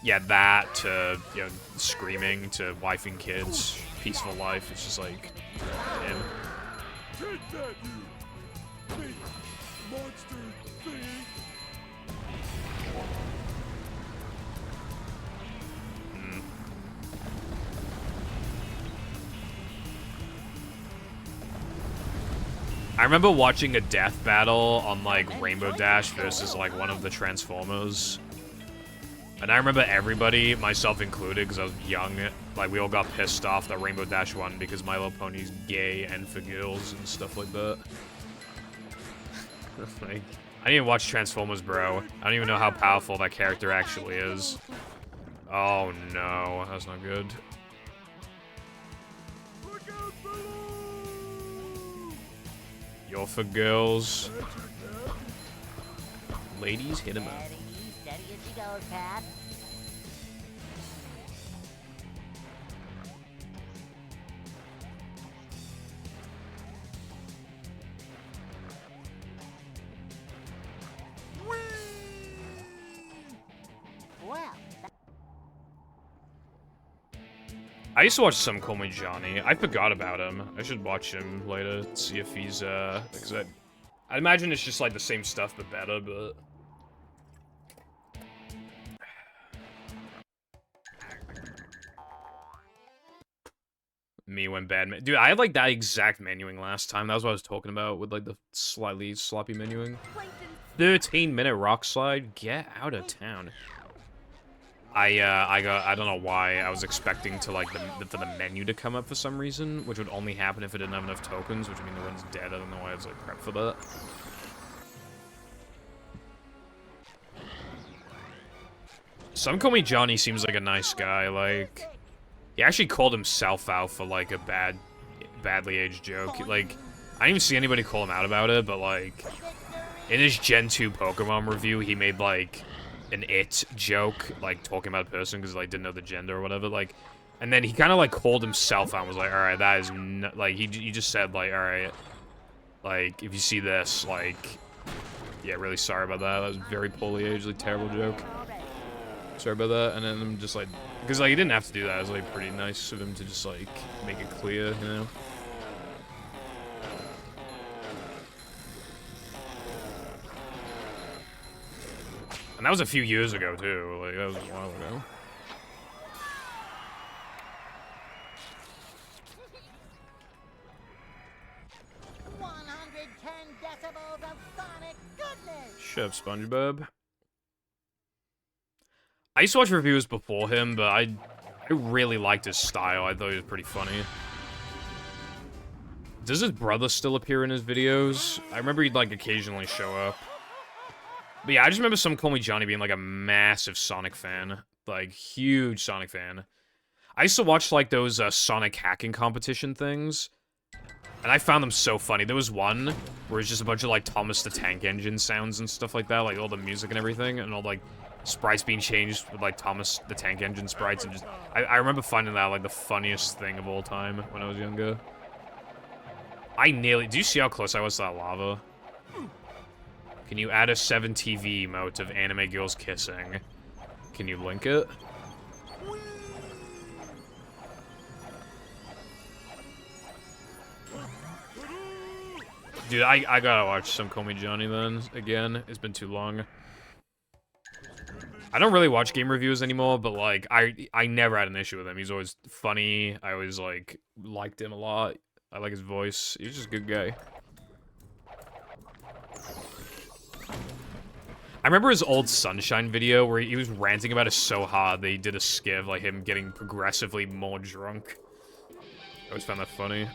yeah, that to, you know, screaming to wife and kids, peaceful life, it's just like, damn. Take that, you big monster thing. I remember watching a death battle on, like, Rainbow Dash versus, like, one of the Transformers. And I remember everybody, myself included, because I was young, like, we all got pissed off that Rainbow Dash won because My Little Pony's gay and for girls and stuff like that. Like, I didn't even watch Transformers, bro. I don't even know how powerful that character actually is. Oh, no. That's not good. You're for girls. Ladies, hit him up. Steady as she goes, Pat. Well, I used to watch some Call Me Johnny. I forgot about him. I should watch him later, see if he's, because I imagine it's just, like, the same stuff, but better, but... Me when bad Dude, I had, like, that exact menuing last time. That was what I was talking about with, like, the slightly sloppy menuing. 13-minute rock slide? Get out of town. I don't know why I was expecting to, like, for the menu to come up for some reason, which would only happen if it didn't have enough tokens, which would mean the run's dead. I don't know why I was, like, prepped for that. Some call me Johnny seems like a nice guy, like... He actually called himself out for, like, a badly aged joke. Like, I didn't even see anybody call him out about it, but, like... In his Gen 2 Pokemon review, he made, like... an it joke, like, talking about a person because, like, didn't know the gender or whatever, like... And then he kind of, like, called himself out and was like, alright, that is like, he just said, like, alright... Like, if you see this, like... Yeah, really sorry about that. That was a very poorly aged, like, terrible joke. Sorry about that, and then I'm just like, because like he didn't have to do that. It was like pretty nice of him to just like make it clear, you know. And that was a few years ago too. Like that was a while ago. Decibels of sonic goodness. Shut up, SpongeBob. I used to watch reviews before him, but I really liked his style. I thought he was pretty funny. Does his brother still appear in his videos? I remember he'd, like, occasionally show up. But yeah, I just remember some Call Me Johnny being, like, a massive Sonic fan. Like, huge Sonic fan. I used to watch, like, those Sonic hacking competition things. And I found them so funny. There was one where it's just a bunch of, like, Thomas the Tank Engine sounds and stuff like that. Like, all the music and everything. And all, like... sprites being changed with, like, Thomas the Tank Engine sprites, and just... I remember finding that, like, the funniest thing of all time when I was younger. I nearly... Do you see how close I was to that lava? Can you add a 7TV emote of anime girls kissing? Can you link it? Dude, I gotta watch some Call Me Johnny then, again. It's been too long. I don't really watch game reviews anymore, but, like, I never had an issue with him. He's always funny. I always, like, liked him a lot. I like his voice. He's just a good guy. I remember his old Sunshine video where he was ranting about it so hard they did a skiv, like, him getting progressively more drunk. I always found that funny.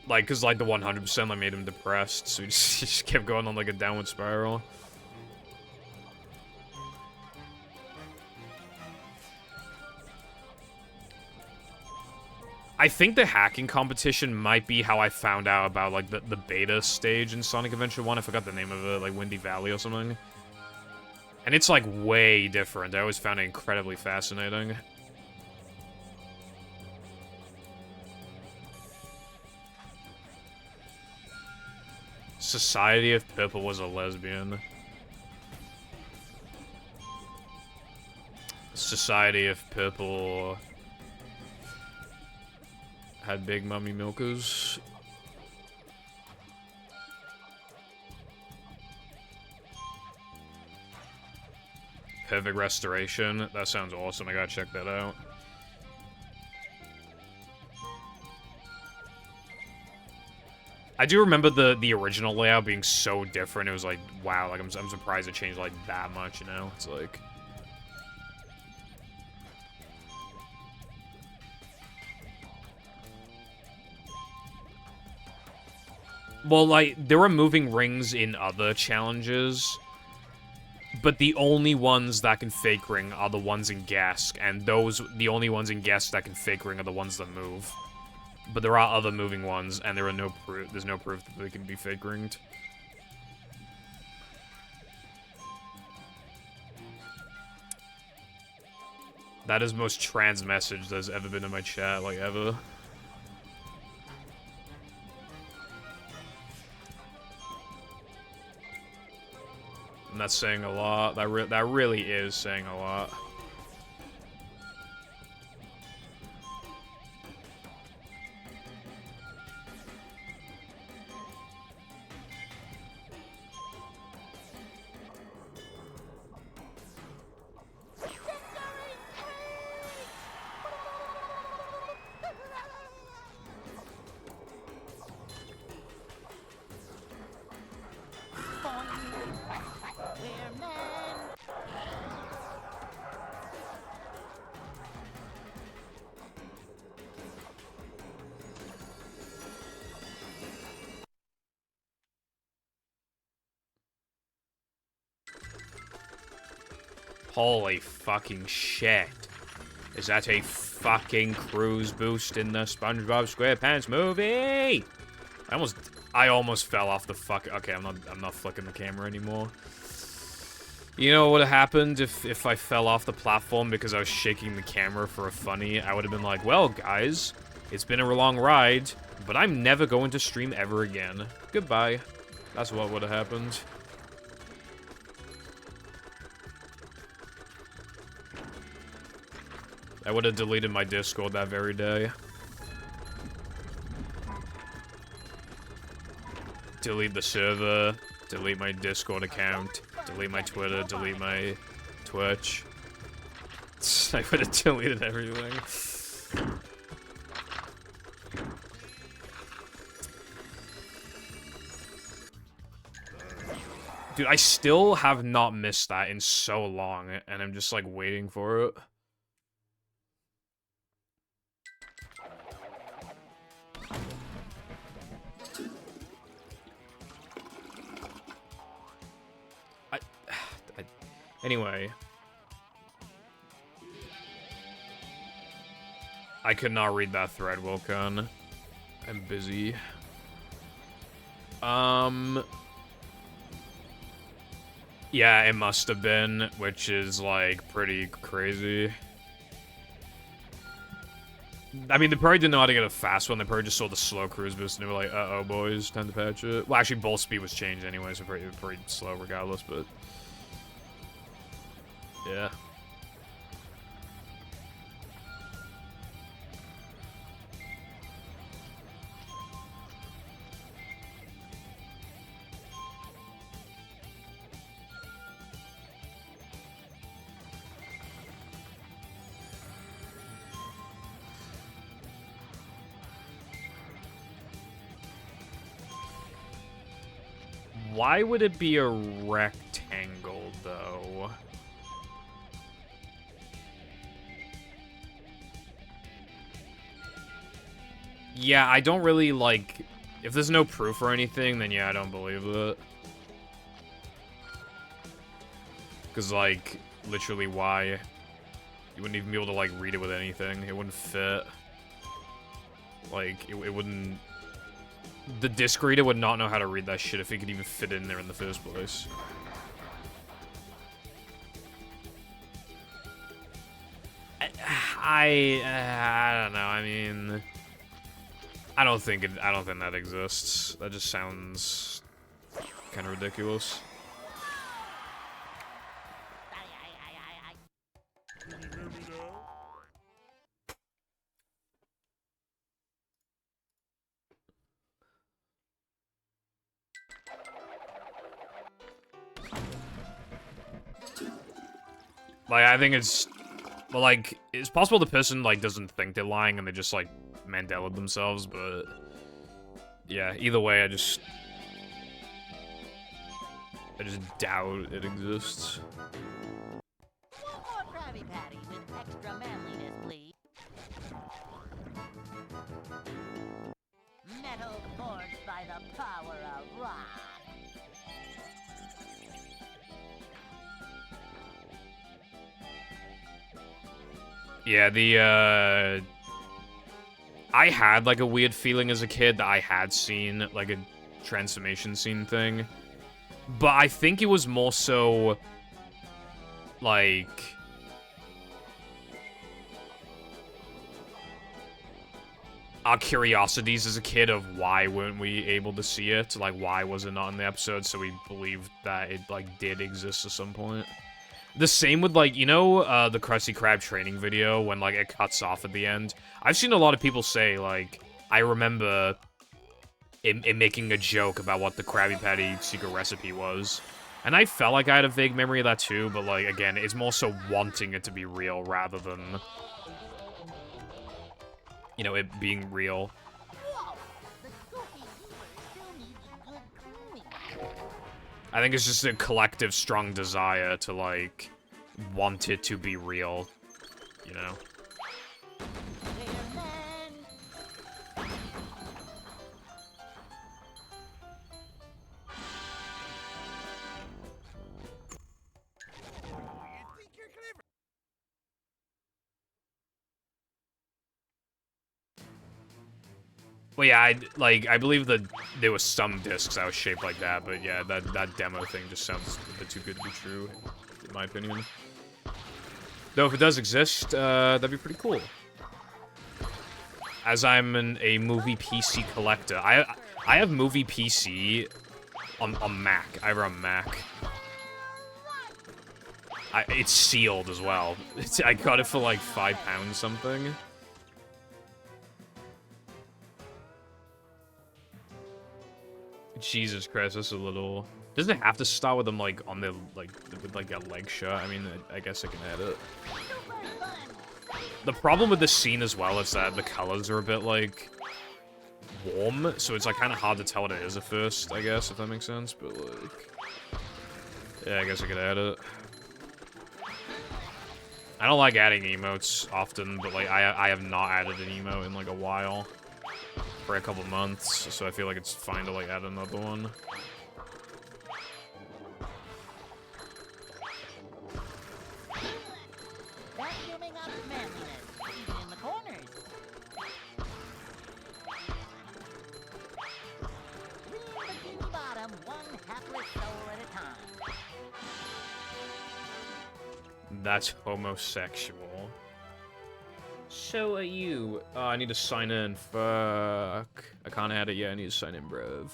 Like, because, like, the 100% like, made him depressed, so he just kept going on, like, a downward spiral. I think the hacking competition might be how I found out about, like, the beta stage in Sonic Adventure 1. I forgot the name of it, like, Windy Valley or something. And it's, like, way different. I always found it incredibly fascinating. Society of Purple was a lesbian. Society of Purple... had big mummy milkers. Perfect restoration. That sounds awesome. I gotta check that out. I do remember the original layout being so different. It was like, wow, like I'm surprised it changed like that much, you know? It's like... Well, like, there were moving rings in other challenges, but the only ones that can fake ring are the ones in Gask, and the only ones in Gask that can fake ring are the ones that move. But there are other moving ones, and there's no proof that they can be fake ringed. That is the most trans message that's ever been in my chat, like, ever. And that's saying a lot. That really is saying a lot. Holy fucking shit. Is that a fucking cruise boost in the SpongeBob SquarePants movie? I almost fell off the fuck. Okay, I'm not flicking the camera anymore. You know what would have happened if I fell off the platform because I was shaking the camera for a funny? I would have been like, well, guys, it's been a long ride, but I'm never going to stream ever again. Goodbye. That's what would have happened. I would have deleted my Discord that very day. Delete the server, delete my Discord account, delete my Twitter, delete my Twitch. I would have deleted everything. Dude, I still have not missed that in so long, and I'm just like waiting for it. Anyway. I could not read that thread, Wilcon. I'm busy. Yeah, it must have been, which is, like, pretty crazy. I mean, they probably didn't know how to get a fast one. They probably just saw the slow cruise boost, and they were like, uh-oh, boys, time to patch it. Well, actually, bolt speed was changed anyway, so pretty slow regardless, but... yeah. Why would it be a rectangle, though? Yeah, I don't really, like... if there's no proof or anything, then yeah, I don't believe it. Because, like, literally why? You wouldn't even be able to, like, read it with anything. It wouldn't fit. Like, it wouldn't... the disc reader would not know how to read that shit if it could even fit in there in the first place. I don't know. I mean, I don't think that exists. That just sounds kind of ridiculous. Can you hear me now? Like, I think it's... well, like, it's possible the person, like, doesn't think they're lying and they just, like, Mandela themselves, but... yeah, either way, I just doubt it exists. No more Krabby Patty with extra manliness, please. Metal forged by the power of rock. Yeah, the, I had, like, a weird feeling as a kid that I had seen, like, a transformation scene thing. But I think it was more so, like... our curiosities as a kid of why weren't we able to see it? Like, why was it not in the episode? So we believed that it, like, did exist at some point. The same with, like, you know, the Krusty Krab training video when, like, it cuts off at the end? I've seen a lot of people say, like, I remember it making a joke about what the Krabby Patty secret recipe was. And I felt like I had a vague memory of that too, but, like, again, it's more so wanting it to be real rather than, you know, it being real. Whoa! The goofy humor still needs a good grooming. I think it's just a collective strong desire to, like, want it to be real, you know? Dear man. You think you're Well, yeah, I believe that there was some discs that was shaped like that, but yeah, that demo thing just sounds a bit too good to be true, in my opinion. Though if it does exist, that'd be pretty cool. As I'm a movie PC collector, I have movie PC on Mac. I run Mac. It's sealed as well. I got it for like £5 something. Jesus Christ, this is a little... Doesn't it have to start with them, like, on the, like, with, like, a leg shot? I mean, I guess I can add it. The problem with this scene as well is that the colors are a bit, like, warm, so it's, like, kind of hard to tell what it is at first, I guess, if that makes sense, but, like... Yeah, I guess I could add it. I don't like adding emotes often, but, like, I have not added an emote in, like, a while. For a couple months, so I feel like it's fine to, like, add another one. Vacuuming up manliness, even in the corners. Ream bikini bottom, one hapless soul at a time. That's homosexual. So are you. Oh, I need to sign in. Fuck. I can't add it yet. I need to sign in, bruv.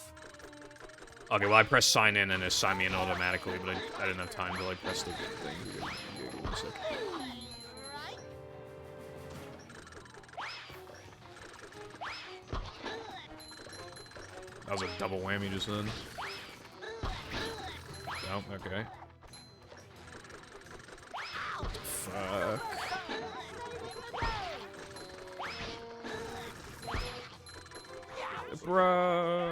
Okay, well, I pressed sign in and it signed me in automatically, but I didn't have time to, like, press the good thing. Give me a sec. That was a double whammy just then. Oh, okay. Fuck. Bro.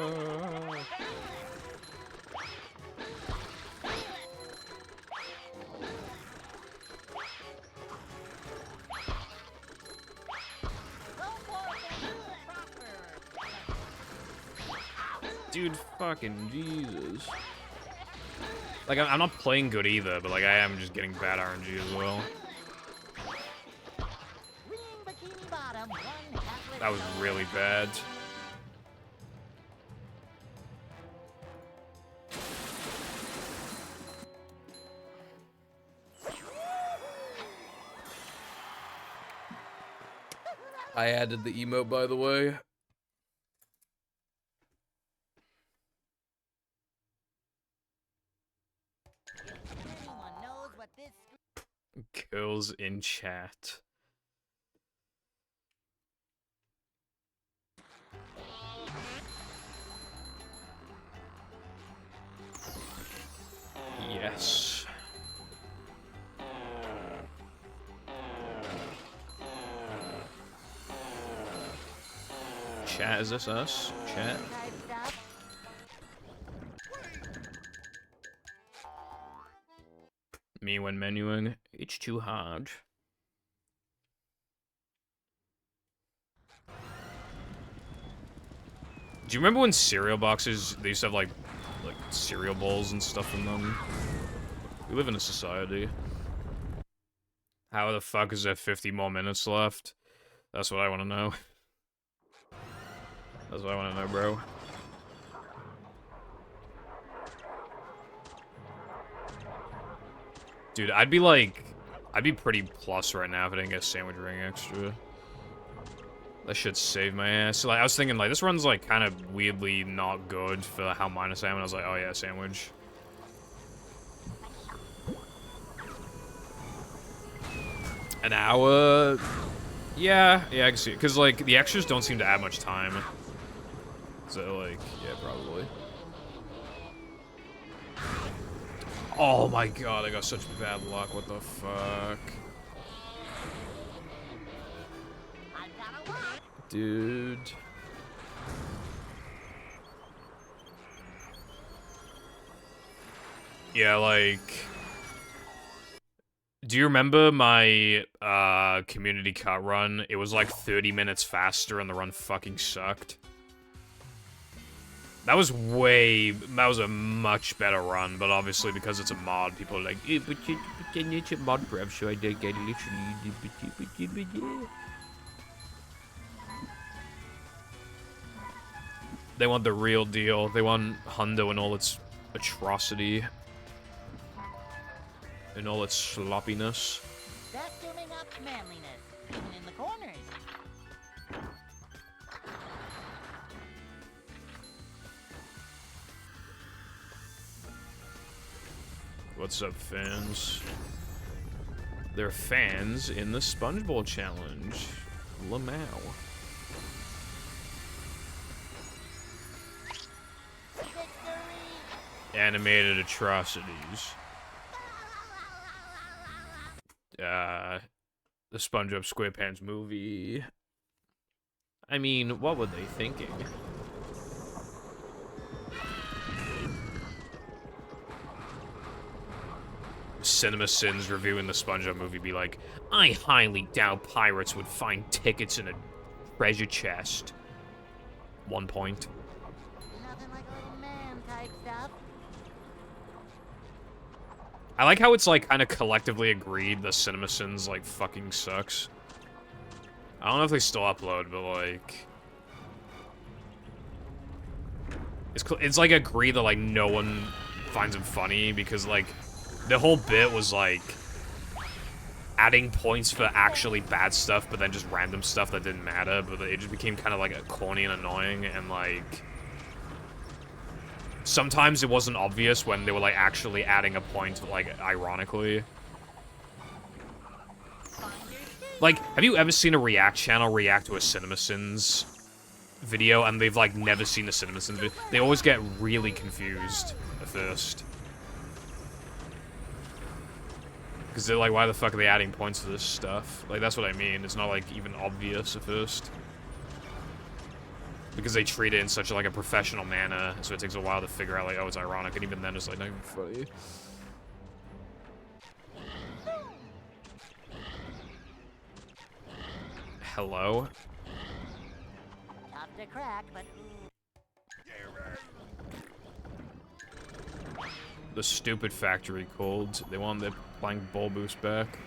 Dude, fucking Jesus. Like, I'm not playing good either, but, like, I am just getting bad RNG as well. That was really bad. I added the emote, by the way. Anyone knows what this Girls in chat. Yes. Chat, is this us? Chat? type stuff? Me when menuing. It's too hard. Do you remember when cereal boxes, they used to have like cereal bowls and stuff in them? We live in a society. How the fuck is there 50 more minutes left? That's what I want to know. That's what I want to know, bro. Dude, I'd be pretty plus right now if I didn't get a sandwich ring extra. That should save my ass. So, like, I was thinking, like, this run's, like, kind of weirdly not good for how minus I am, and I was like, oh yeah, sandwich. An hour? Yeah, I can see it. Because, like, the extras don't seem to add much time. So, like, yeah, probably. Oh my god, I got such bad luck. What the fuck? Dude. Yeah, like... Do you remember my, community cut run? It was like 30 minutes faster and the run fucking sucked. That was a much better run, but obviously because it's a mod, people are like, eh, but it's a mod, bruv, so I did get literally... They want the real deal. They want Hundo in all its atrocity. In all its sloppiness. Vacuuming up manliness, even in the corners. What's up, fans? They're fans in the SpongeBob challenge. Lamau. Animated atrocities. The SpongeBob SquarePants movie. I mean, what were they thinking? CinemaSins reviewing the SpongeBob movie be like, I highly doubt pirates would find tickets in a treasure chest. 1 point. Nothing like a little man type stuff. I like how it's like kind of collectively agreed the CinemaSins like fucking sucks. I don't know if they still upload, but like it's like agreed that like no one finds him funny because like the whole bit was like adding points for actually bad stuff, but then just random stuff that didn't matter. But it just became kind of like corny and annoying, and like sometimes it wasn't obvious when they were like actually adding a point, like ironically. Like, have you ever seen a React channel react to a CinemaSins video, and they've like never seen a CinemaSins video? They always get really confused at first. Because they're like, why the fuck are they adding points to this stuff? Like, that's what I mean. It's not, like, even obvious at first. Because they treat it in such, like, a professional manner, so it takes a while to figure out, like, oh, it's ironic, and even then it's, like, not even funny. Hello? Tough to crack, but The stupid factory called. They want their blank ball boost back.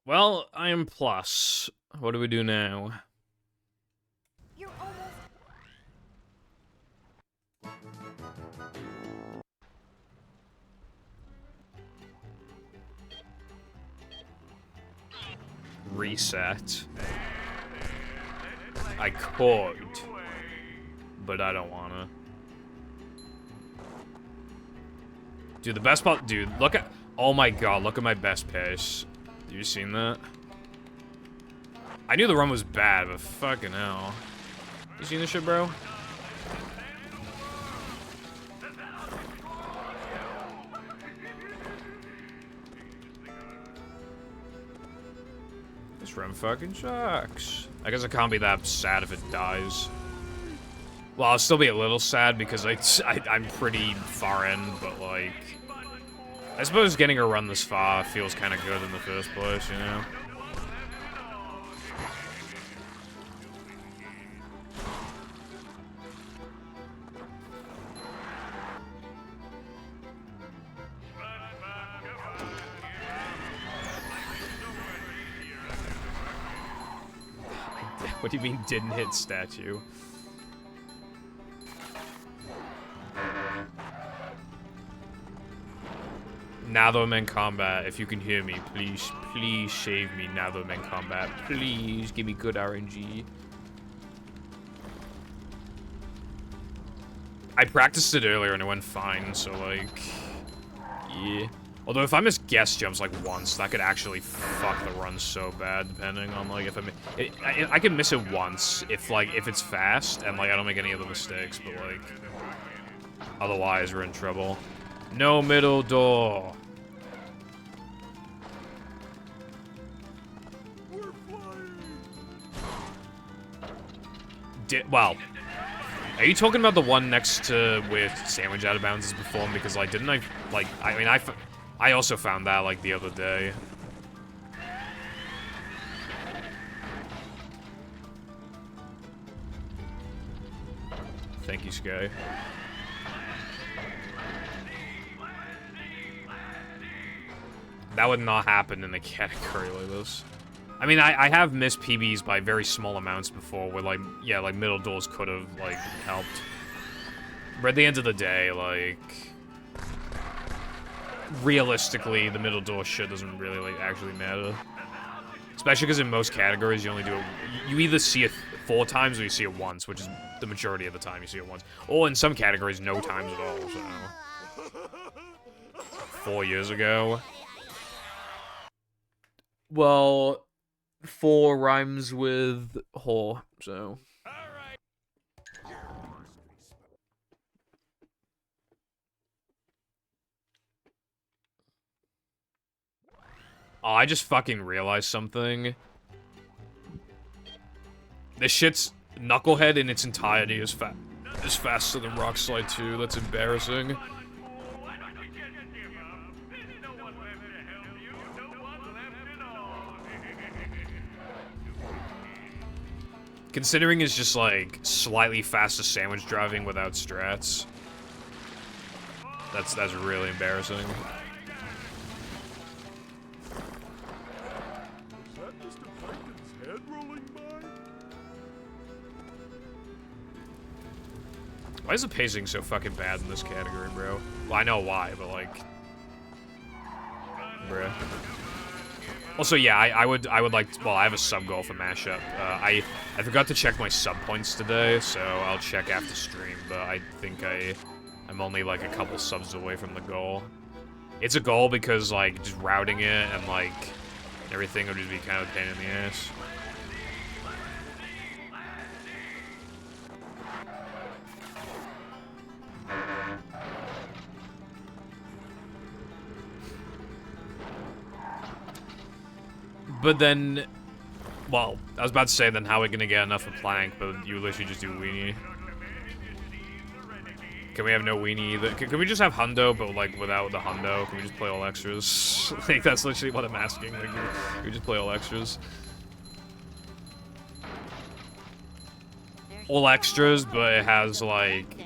Well, I am plus. What do we do now? You're almost. Reset. I could, but I don't wanna. Dude, the best part, dude, look at, oh my god, look at my best pace. You seen that? I knew the run was bad, but fucking hell. You seen this shit, bro? This run fucking sucks. I guess it can't be that sad if it dies. Well, I'll still be a little sad because I'm pretty far in, but like... I suppose getting a run this far feels kind of good in the first place, you know? What do you mean didn't hit statue? Now that I'm in combat, if you can hear me, please, please save me now that I'm in combat. Please give me good RNG. I practiced it earlier and it went fine, so like, yeah. Although if I miss guest jumps like once, that could actually fuck the run so bad, depending on like if I can miss it once if it's fast and like I don't make any other mistakes, but like otherwise we're in trouble. No middle door. Well, are you talking about the one next to where sandwich out of bounds is performed? Because like, didn't I like? I mean, I also found that like the other day. Thank you, Sky. That would not happen in a category like this. I mean, I have missed PBs by very small amounts before, where, like, yeah, like, middle doors could have, like, helped. But at the end of the day, like, realistically, the middle door shit doesn't really, like, actually matter. Especially because in most categories, you only do it, you either see it 4 times or you see it once, which is the majority of the time you see it once. Or in some categories, no times at all, so. 4 years ago. Well, 4 rhymes with whore, so. Oh, I just fucking realized something. This shit's Knucklehead in its entirety is faster than Rock Slide 2. That's embarrassing. Considering it's just like slightly faster sandwich driving without strats. That's really embarrassing. Is that Mr. Plankton's head rolling by? Why is the pacing so fucking bad in this category, bro? Well, I know why, but like, bruh. Also, yeah, I would like. Well, I have a sub goal for mashup. I forgot to check my sub points today, so I'll check after stream. But I think I'm only like a couple subs away from the goal. It's a goal because like just routing it and like everything would just be kind of a pain in the ass. But then, well, I was about to say then how are we gonna get enough of Plank, but you literally just do Weenie. Can we have no Weenie either? Can we just have Hundo, but like without the Hundo? Can we just play all extras? Like that's literally what I'm asking. Like, can we just play all extras? All extras, but it has like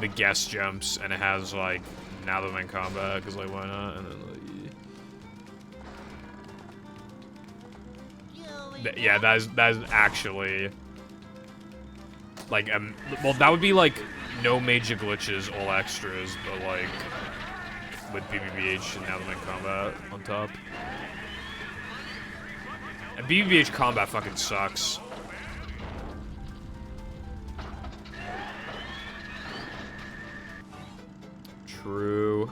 the guest jumps, and it has like now that I'm in combat, because like why not? And then like. Yeah, that is actually like well, that would be like no major glitches, all extras, but like with BBBH and now the main combat on top. And BBBH combat fucking sucks. True.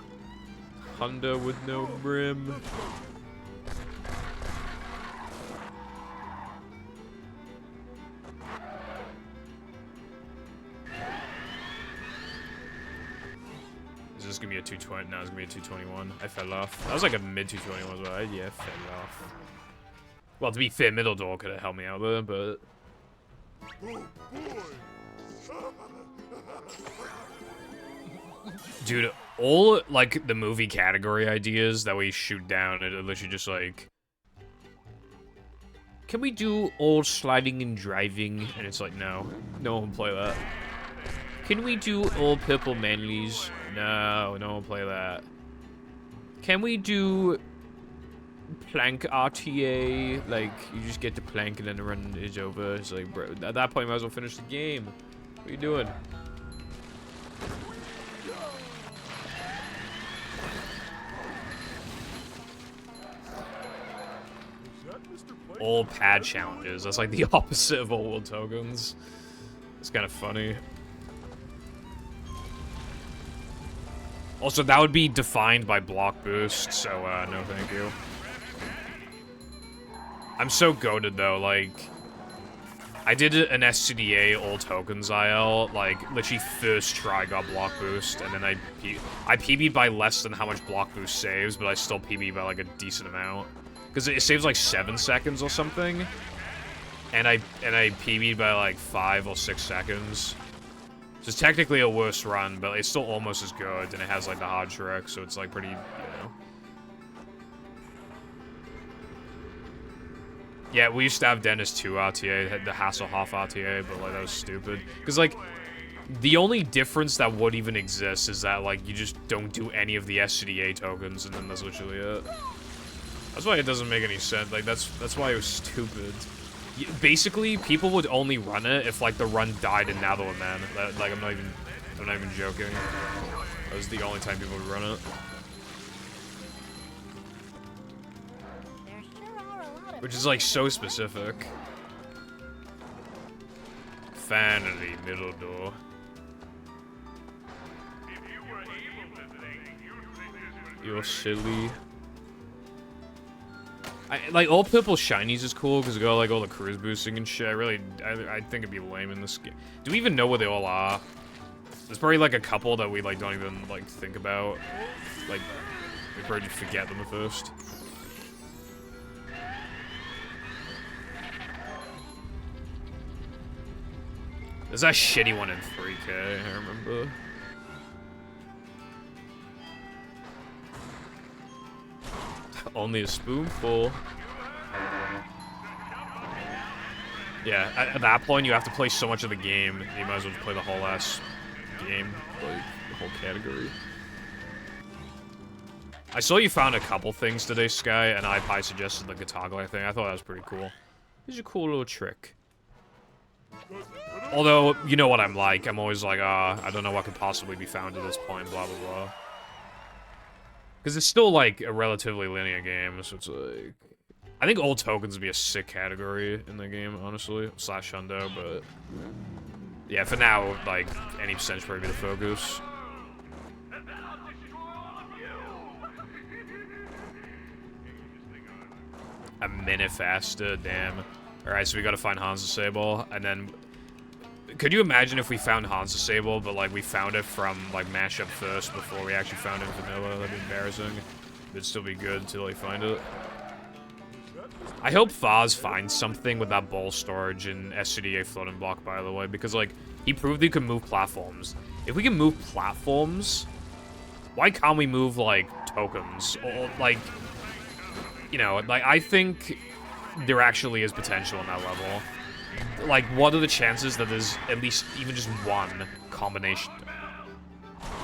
Hundo with no brim. Is this gonna be a 220? No, it's gonna be a 221. I fell off. That was like a mid 221, but yeah, fell off. Well, to be fair, middle door could have helped me out there, but. Oh boy! Dude, all like the movie category ideas that we shoot down, it literally just like. Can we do all sliding and driving? And it's like, no, no one will play that. Can we do all purple manlies? No, no one will play that. Can we do plank RTA? Like, you just get to plank and then the run is over. It's like, bro, at that point, you might as well finish the game. What are you doing? All pad challenges. That's like the opposite of all world tokens. It's kind of funny. Also, that would be defined by block boost, so no thank you. I'm so goated though, like, I did an SCDA all tokens IL, like, literally first try got block boost, and then I PB'd by less than how much block boost saves, but I still PB'd by like a decent amount. Because it saves like 7 seconds or something, and I PB'd by like 5 or 6 seconds. So it's technically a worse run, but it's still almost as good, and it has like the hard Shrek, so it's like pretty, you know. Yeah, we used to have Dennis 2 RTA, had the Hasselhoff RTA, but like that was stupid. Because like, The only difference that would even exist is that, like, you just don't do any of the SCDA tokens, and then that's literally it. That's why it doesn't make any sense. Like, that's why it was stupid. Basically, people would only run it if, like, the run died and now they were man. Like, I'm not even joking. That was the only time people would run it. There sure are a lot of Which is, like, so specific. Finally, middle door. You're silly. Like, all purple shinies is cool because it got, like, all the cruise boosting and shit. I think it'd be lame in this game. Do we even know where they all are? There's probably, like, a couple that we, like, don't even, like, think about. Like, we probably just forget them at first. There's that shitty one in 3K, I remember. Only a spoonful. Yeah, at that point, you have to play so much of the game, you might as well just play the whole ass game, like, the whole category. I saw you found a couple things today, Sky, and I probably suggested the guitar glide thing. I thought that was pretty cool. It's a cool little trick. Although, you know what I'm like. I'm always like, I don't know what could possibly be found at this point, blah, blah, blah. Because it's still, like, a relatively linear game, so it's like... I think all tokens would be a sick category in the game, honestly. Slash Hundo, but... Yeah, for now, like, any percentage probably be the focus. A minute faster, damn. Alright, so we gotta find Hans Sable, and then... Could you imagine if we found Hans Sable, but, like, we found it from, like, mashup first before we actually found it in vanilla? That'd be embarrassing. It'd still be good until we find it. I hope Faz finds something with that ball storage and SCDA floating block, by the way, because, like, he proved he can move platforms. If we can move platforms, why can't we move, like, tokens? Or, like, you know, like, I think there actually is potential in that level. Like, what are the chances that there's at least even just one combination?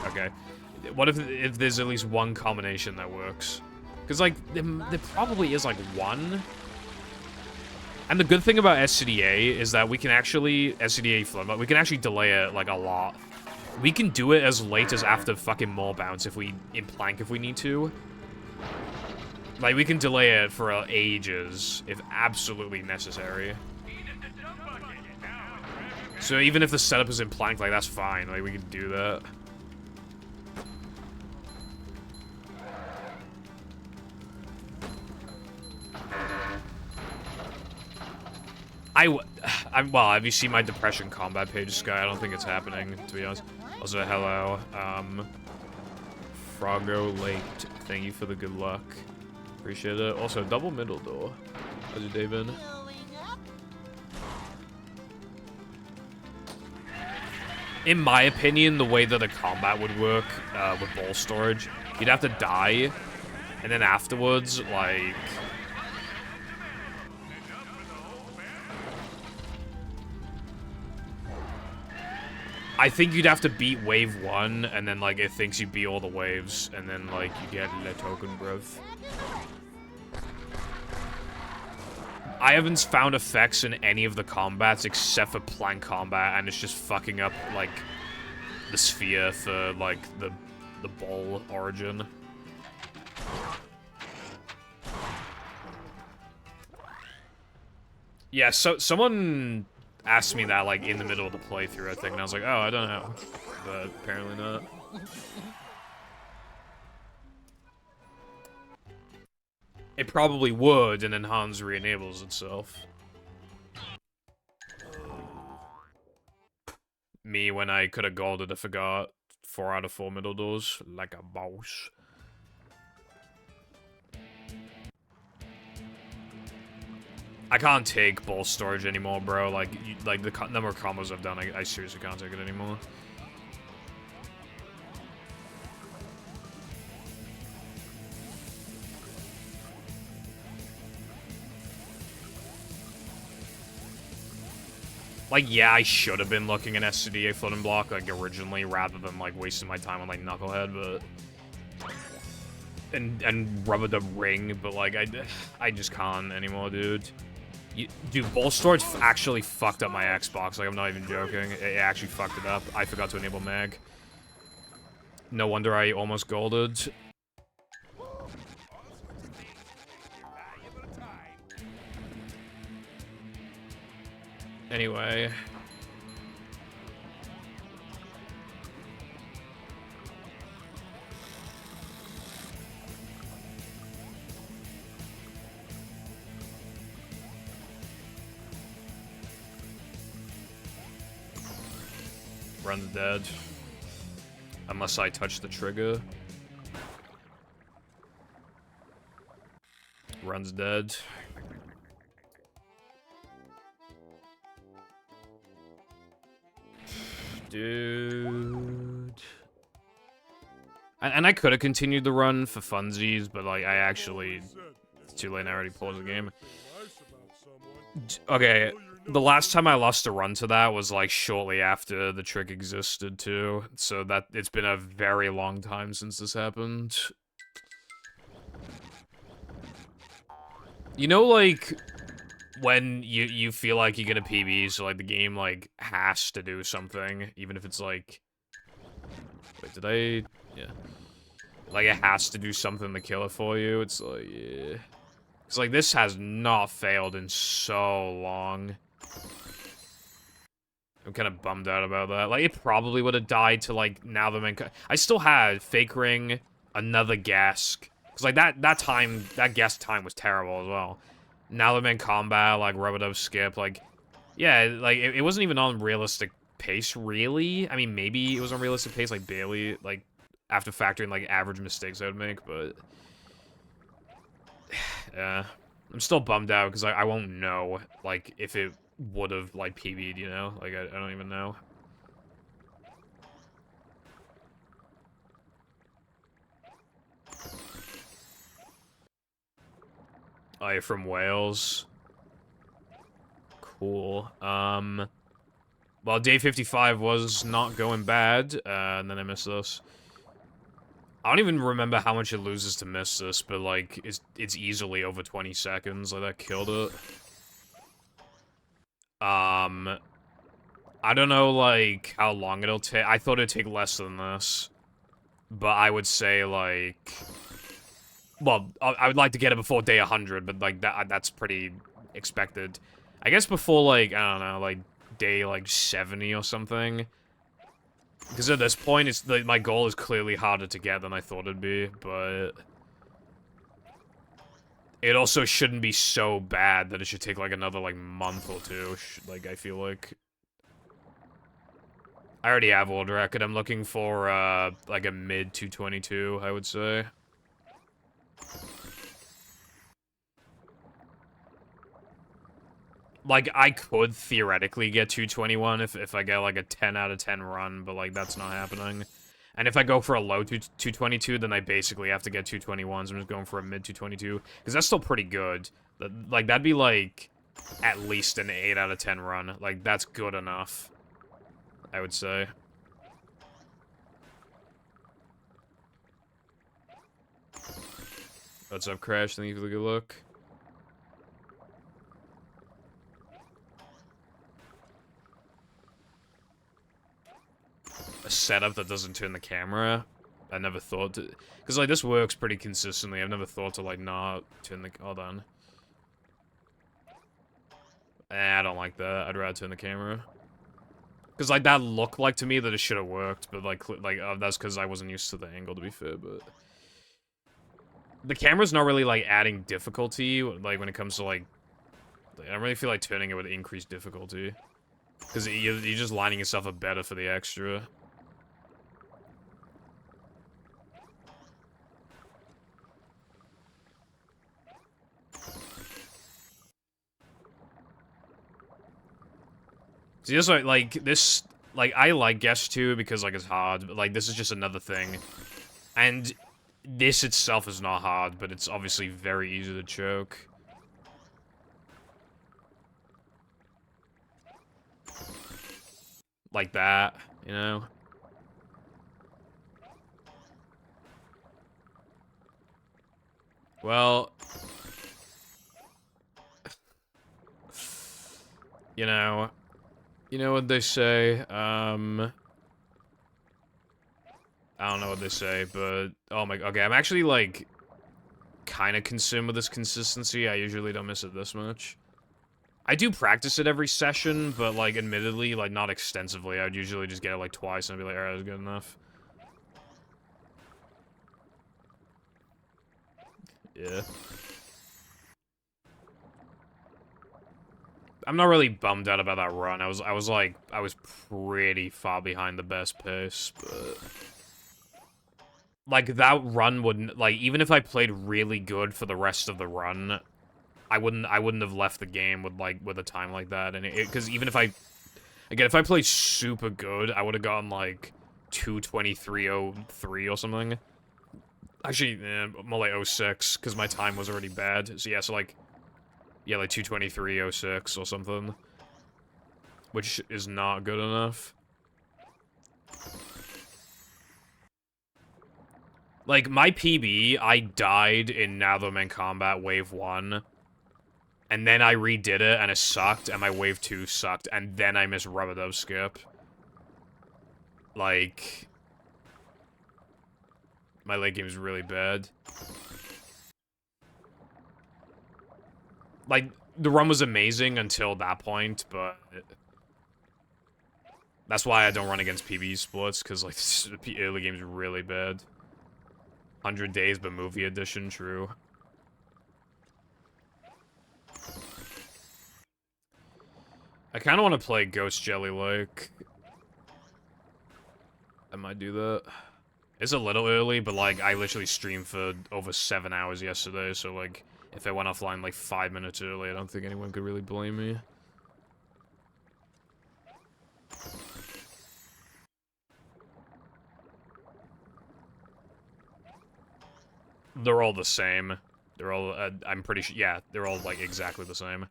Okay. What if there's at least one combination that works? Because, like, there probably is, like, one. And the good thing about SCDA is that we can actually, SCDA flood, but we can actually delay it, like, a lot. We can do it as late as after fucking more bounce if we, in plank if we need to. Like, we can delay it for ages if absolutely necessary. So even if the setup is in plank, like, that's fine. Like, we can do that. Well, have you seen my depression combat page, Sky? I don't think it's happening, to be honest. Also, hello. Froggo Late, thank you for the good luck. Appreciate it. Also, double middle door. How's your day been? In my opinion, the way that a combat would work with ball storage, you'd have to die, and then afterwards, like... I think you'd have to beat wave 1, and then, like, it thinks you beat all the waves, and then, like, you get Le Token, bruv. I haven't found effects in any of the combats except for plank combat, and it's just fucking up, like, the sphere for, like, the ball origin. Yeah, so someone asked me that, like, in the middle of the playthrough, I think, and I was like, oh, I don't know. But apparently not. It probably would, and then Hans re-enables itself. Me, when I could have golded, I forgot 4 out of 4 middle doors, like a boss. I can't take ball storage anymore, bro. Like, the number of combos I've done, I seriously can't take it anymore. Like, yeah, I should have been looking at SCDA foot and block, like, originally, rather than, like, wasting my time on, like, Knucklehead, but... And rubber the ring, but, like, I just can't anymore, dude. Dude, ball storage actually fucked up my Xbox, like, I'm not even joking. It actually fucked it up. I forgot to enable mag. No wonder I almost golded. Anyway. Run's dead. Unless I touch the trigger. Run's dead. Dude. And I could have continued the run for funsies, but like I actually... It's too late, I already paused the game. Okay, the last time I lost a run to that was like shortly after the trick existed too. So that it's been a very long time since this happened. You know, like when you feel like you're gonna PB, so like the game like has to do something, even if it's like... Wait, did I... Yeah. Like it has to do something to kill it for you. It's like, yeah. It's like this has not failed in so long. I'm kind of bummed out about that. Like, it probably would have died to, like, now the main... I still had Fake Ring, another Gask. Because, like, that time, that Gask time was terrible as well. Now the main combat, like, Rubber Skip, like... Yeah, like, it wasn't even on realistic pace, really. I mean, maybe it was on realistic pace, like, barely, like, after factoring, like, average mistakes I would make, but... Yeah. I'm still bummed out, because I won't know, like, if it would have, like, PB'd, you know? Like, I don't even know. Oh, you're from Wales. Cool. Well, day 55 was not going bad, and then I missed this. I don't even remember how much it loses to miss this, but, like, it's easily over 20 seconds. Like, that killed it. I don't know, like, how long it'll take. I thought it'd take less than this. But I would say, like... Well, I would like to get it before day 100, but, like, that's pretty expected. I guess before, like, I don't know, like, day, like, 70 or something. Because at this point, it's my goal is clearly harder to get than I thought it'd be, but... It also shouldn't be so bad that it should take, like, another, like, month or two, like, I feel like. I already have World Record. I'm looking for, like, a mid-222, I would say. Like, I could theoretically get 221 if I get, like, a 10 out of 10 run, but, like, that's not happening. And if I go for a low 222, then I basically have to get 221s. I'm just going for a mid 222, because that's still pretty good. Like, that'd be, like, at least an 8 out of 10 run. Like, that's good enough, I would say. What's up, Crash? Thank you for the good look. A setup that doesn't turn the camera. I never thought to... Because, like, this works pretty consistently. I've never thought to, like, not turn the... Hold on. I don't like that. I'd rather turn the camera. Because, like, that looked like to me that it should have worked, but, like that's because I wasn't used to the angle, to be fair, but... The camera's not really, like, adding difficulty, like, when it comes to, like... I don't really feel like turning it would increase difficulty. Because you're just lining yourself up better for the extra. See, this like this, like, I like Guess 2 because, like, it's hard, but, like, this is just another thing. And this itself is not hard, but it's obviously very easy to choke. like that, you know? Well, you know what they say, I don't know what they say, but, oh my, okay, I'm actually, like, kind of concerned with this consistency. I usually don't miss it this much. I do practice it every session, but, like, admittedly, like, not extensively. I would usually just get it, like, twice, and I'd be like, alright, that's good enough. Yeah. I'm not really bummed out about that run. I was pretty far behind the best pace, but... Like, that run wouldn't, like, even if I played really good for the rest of the run, I wouldn't have left the game with a time like that, and because even if I, again, if I played super good, I would have gotten, like, 2:23:03 or something. Actually, more like 06, because my time was already bad, so yeah, like 2:23:06 or something, which is not good enough. Like, my PB, I died in Now the Men Combat Wave 1, and then I redid it, and it sucked, and my Wave 2 sucked, and then I missed Rubber Dub Skip. Like... My late game is really bad. Like, the run was amazing until that point, but... That's why I don't run against PB splits, because, like, the early game's really bad. 100 Days, but movie edition, true. I kind of want to play Ghost Jelly Lake. I might do that. It's a little early, but, like, I literally streamed for over 7 hours yesterday, so, like, if I went offline, like, 5 minutes early, I don't think anyone could really blame me. They're all the same. They're all, I'm pretty sure, yeah, they're all, like, exactly the same.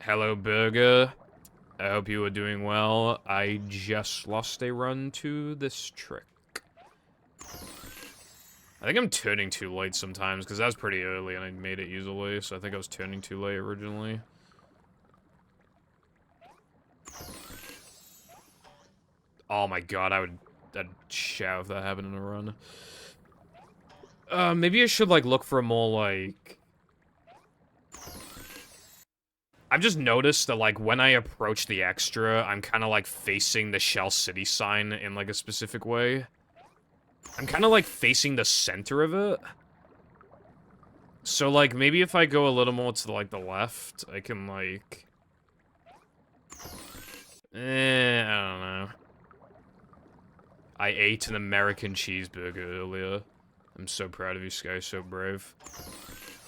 Hello, Burger. I hope you are doing well. I just lost a run to this trick. I think I'm turning too late sometimes, because that was pretty early and I made it easily, so I think I was turning too late originally. Oh my god, I'd shout if that happened in a run. Maybe I should, like, look for a more, like... I've just noticed that, like, when I approach the extra, I'm kind of, like, facing the Shell City sign in, like, a specific way. I'm kind of, like, facing the center of it. So, like, maybe if I go a little more to, like, the left, I can, like... I don't know. I ate an American cheeseburger earlier. I'm so proud of you, Sky, so brave.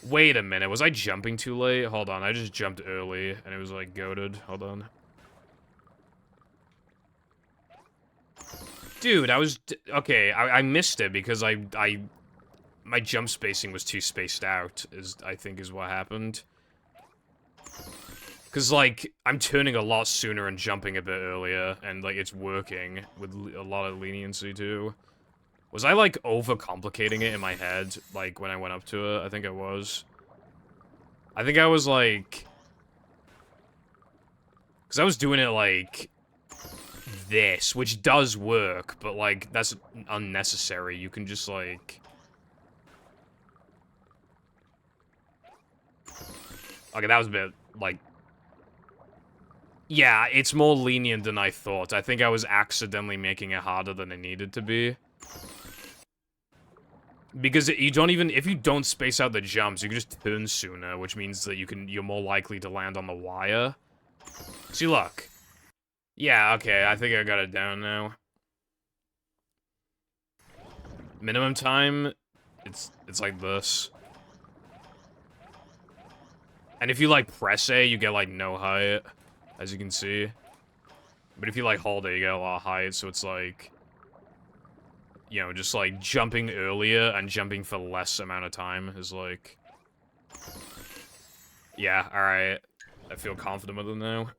Wait a minute, was I jumping too late? Hold on, I just jumped early, and it was, like, goated. Hold on. Dude, I was... Okay, I missed it because my jump spacing was too spaced out, I think is what happened. Because, like, I'm turning a lot sooner and jumping a bit earlier, and, like, it's working with a lot of leniency, too. Was I, like, overcomplicating it in my head, like, when I went up to it? I think I was. I think I was, like... Because I was doing it, like... this, which does work, but, like, that's unnecessary. You can just, like... Okay, that was a bit, like... Yeah, it's more lenient than I thought. I think I was accidentally making it harder than it needed to be. Because you don't even... If you don't space out the jumps, you can just turn sooner, which means that you're more likely to land on the wire. See, look. Yeah, okay, I think I got it down now. Minimum time, it's like this. And if you, like, press A, you get, like, no height, as you can see. But if you, like, hold it, you get a lot of height, so it's like... you know, just, like, jumping earlier and jumping for less amount of time is, like... Yeah, alright. I feel confident with it now.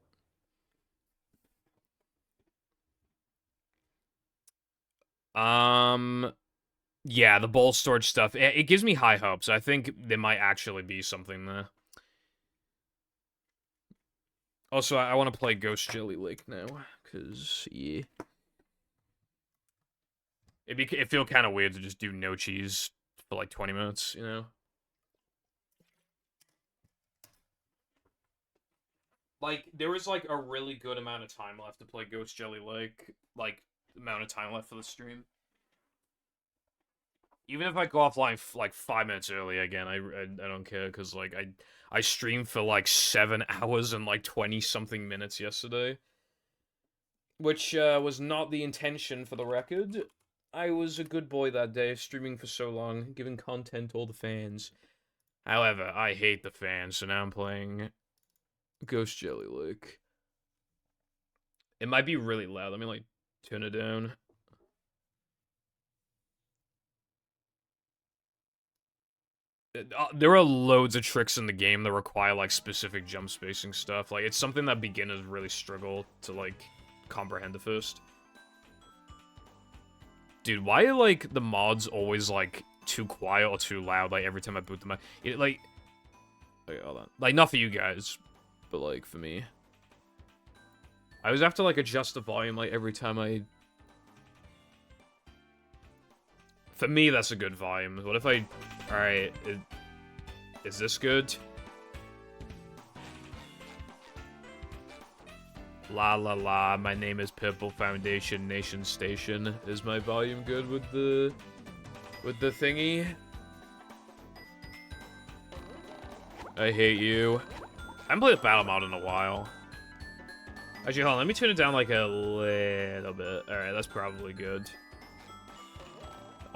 Yeah, the bowl storage stuff. It gives me high hopes. I think there might actually be something there. Also, I want to play Ghost Jelly Lake now, because, yeah. It'd feel kind of weird to just do no cheese for, like, 20 minutes, you know? Like, there was, like, a really good amount of time left to play Ghost Jelly Lake. Like, amount of time left for the stream. Even if I go offline, like, 5 minutes early again, I don't care, because, like, I streamed for, like, 7 hours and, like, 20-something minutes yesterday. Which, was not the intention, for the record. I was a good boy that day, streaming for so long, giving content to all the fans. However, I hate the fans, so now I'm playing Ghost Jelly Lake. It might be really loud. Let me, like, turn it down. There are loads of tricks in the game that require, like, specific jump spacing stuff. Like, it's something that beginners really struggle to, like, comprehend at first. Dude, why are, like, the mods always, like, too quiet or too loud, like, every time I boot them up? Like... Okay, hold on. Like, not for you guys, but, like, for me. I always have to, like, adjust the volume, like, every time I... For me, that's a good volume. What if I... Alright, is this good? La la la, my name is Purple Foundation Nation Station. Is my volume good with the thingy? I hate you. I haven't played the battle mod in a while. Actually, hold on, let me turn it down like a little bit. Alright, that's probably good.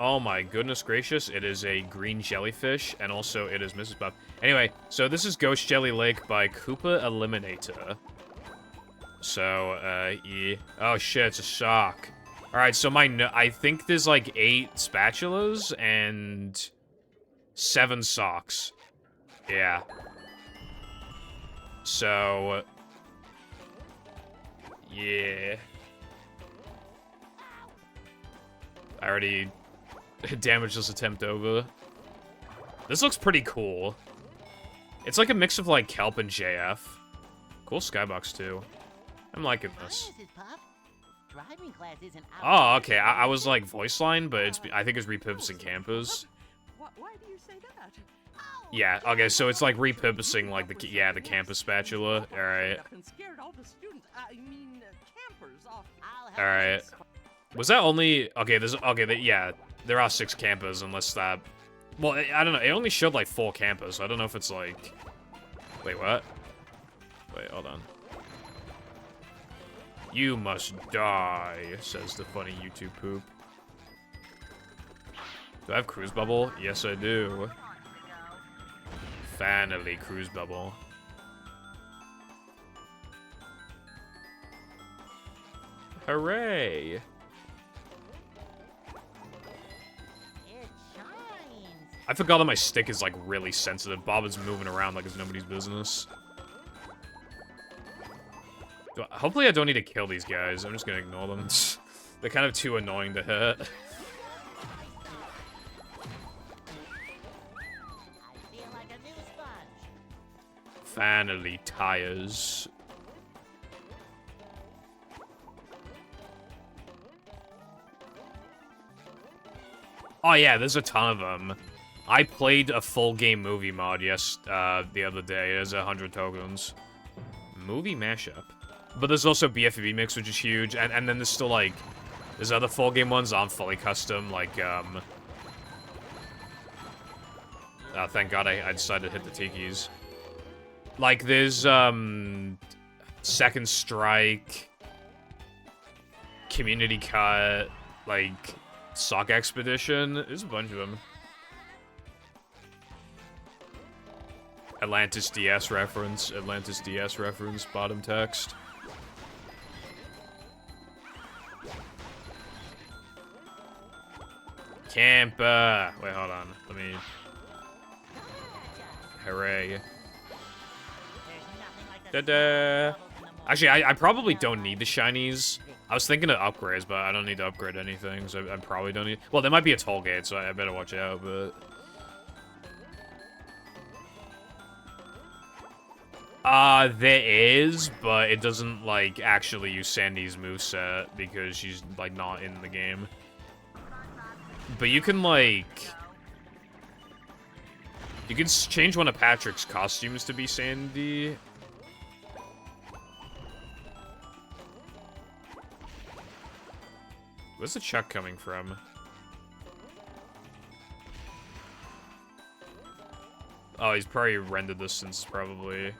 Oh my goodness gracious, it is a green jellyfish, and also it is Mrs. Buff. Anyway, so this is Ghost Jelly Lake by Koopa Eliminator. So, yeah. Oh shit, it's a shock. Alright, so I think there's like 8 spatulas and 7 socks. Yeah. So... Yeah. I already damaged this attempt over. This looks pretty cool. It's like a mix of like kelp and JF. Cool skybox too. I'm liking this. Oh, okay. I was like voice line, but I think it's repurposing campers. Why do you say that? Yeah. Okay. So it's like repurposing like the campus spatula. All right. All right. Was that only okay? Yeah. There are 6 campers, unless that. Well, I don't know. It only showed like 4 campers. So I don't know if it's like. Wait, what? Wait, hold on. You must die, says the funny YouTube poop. Do I have cruise bubble? Yes, I do. Finally, cruise bubble. Hooray! I forgot that my stick is like really sensitive. Bob is moving around like it's nobody's business. Hopefully I don't need to kill these guys. I'm just gonna ignore them. They're kind of too annoying to hit. Finally, tires. Oh yeah, there's a ton of them. I played a full game movie mod, the other day. There's 100 tokens. Movie mashup. But there's also BFB mix, which is huge, and then there's still, like, there's other full game ones on fully custom, like, thank God I decided to hit the tikis. Like, there's, Second Strike, Community Cut, like, Sock Expedition, there's a bunch of them. Atlantis DS reference, bottom text. Camper. Wait, hold on. Let me... Hooray. Da-da. Actually, I probably don't need the shinies. I was thinking of upgrades, but I don't need to upgrade anything, so I probably don't need... Well, there might be a toll gate, so I better watch out, but... There is, but it doesn't, like, actually use Sandy's moveset, because she's, like, not in the game. But you can, like... You can change one of Patrick's costumes to be Sandy. Where's the chuck coming from? Oh, he's probably rendered this since probably...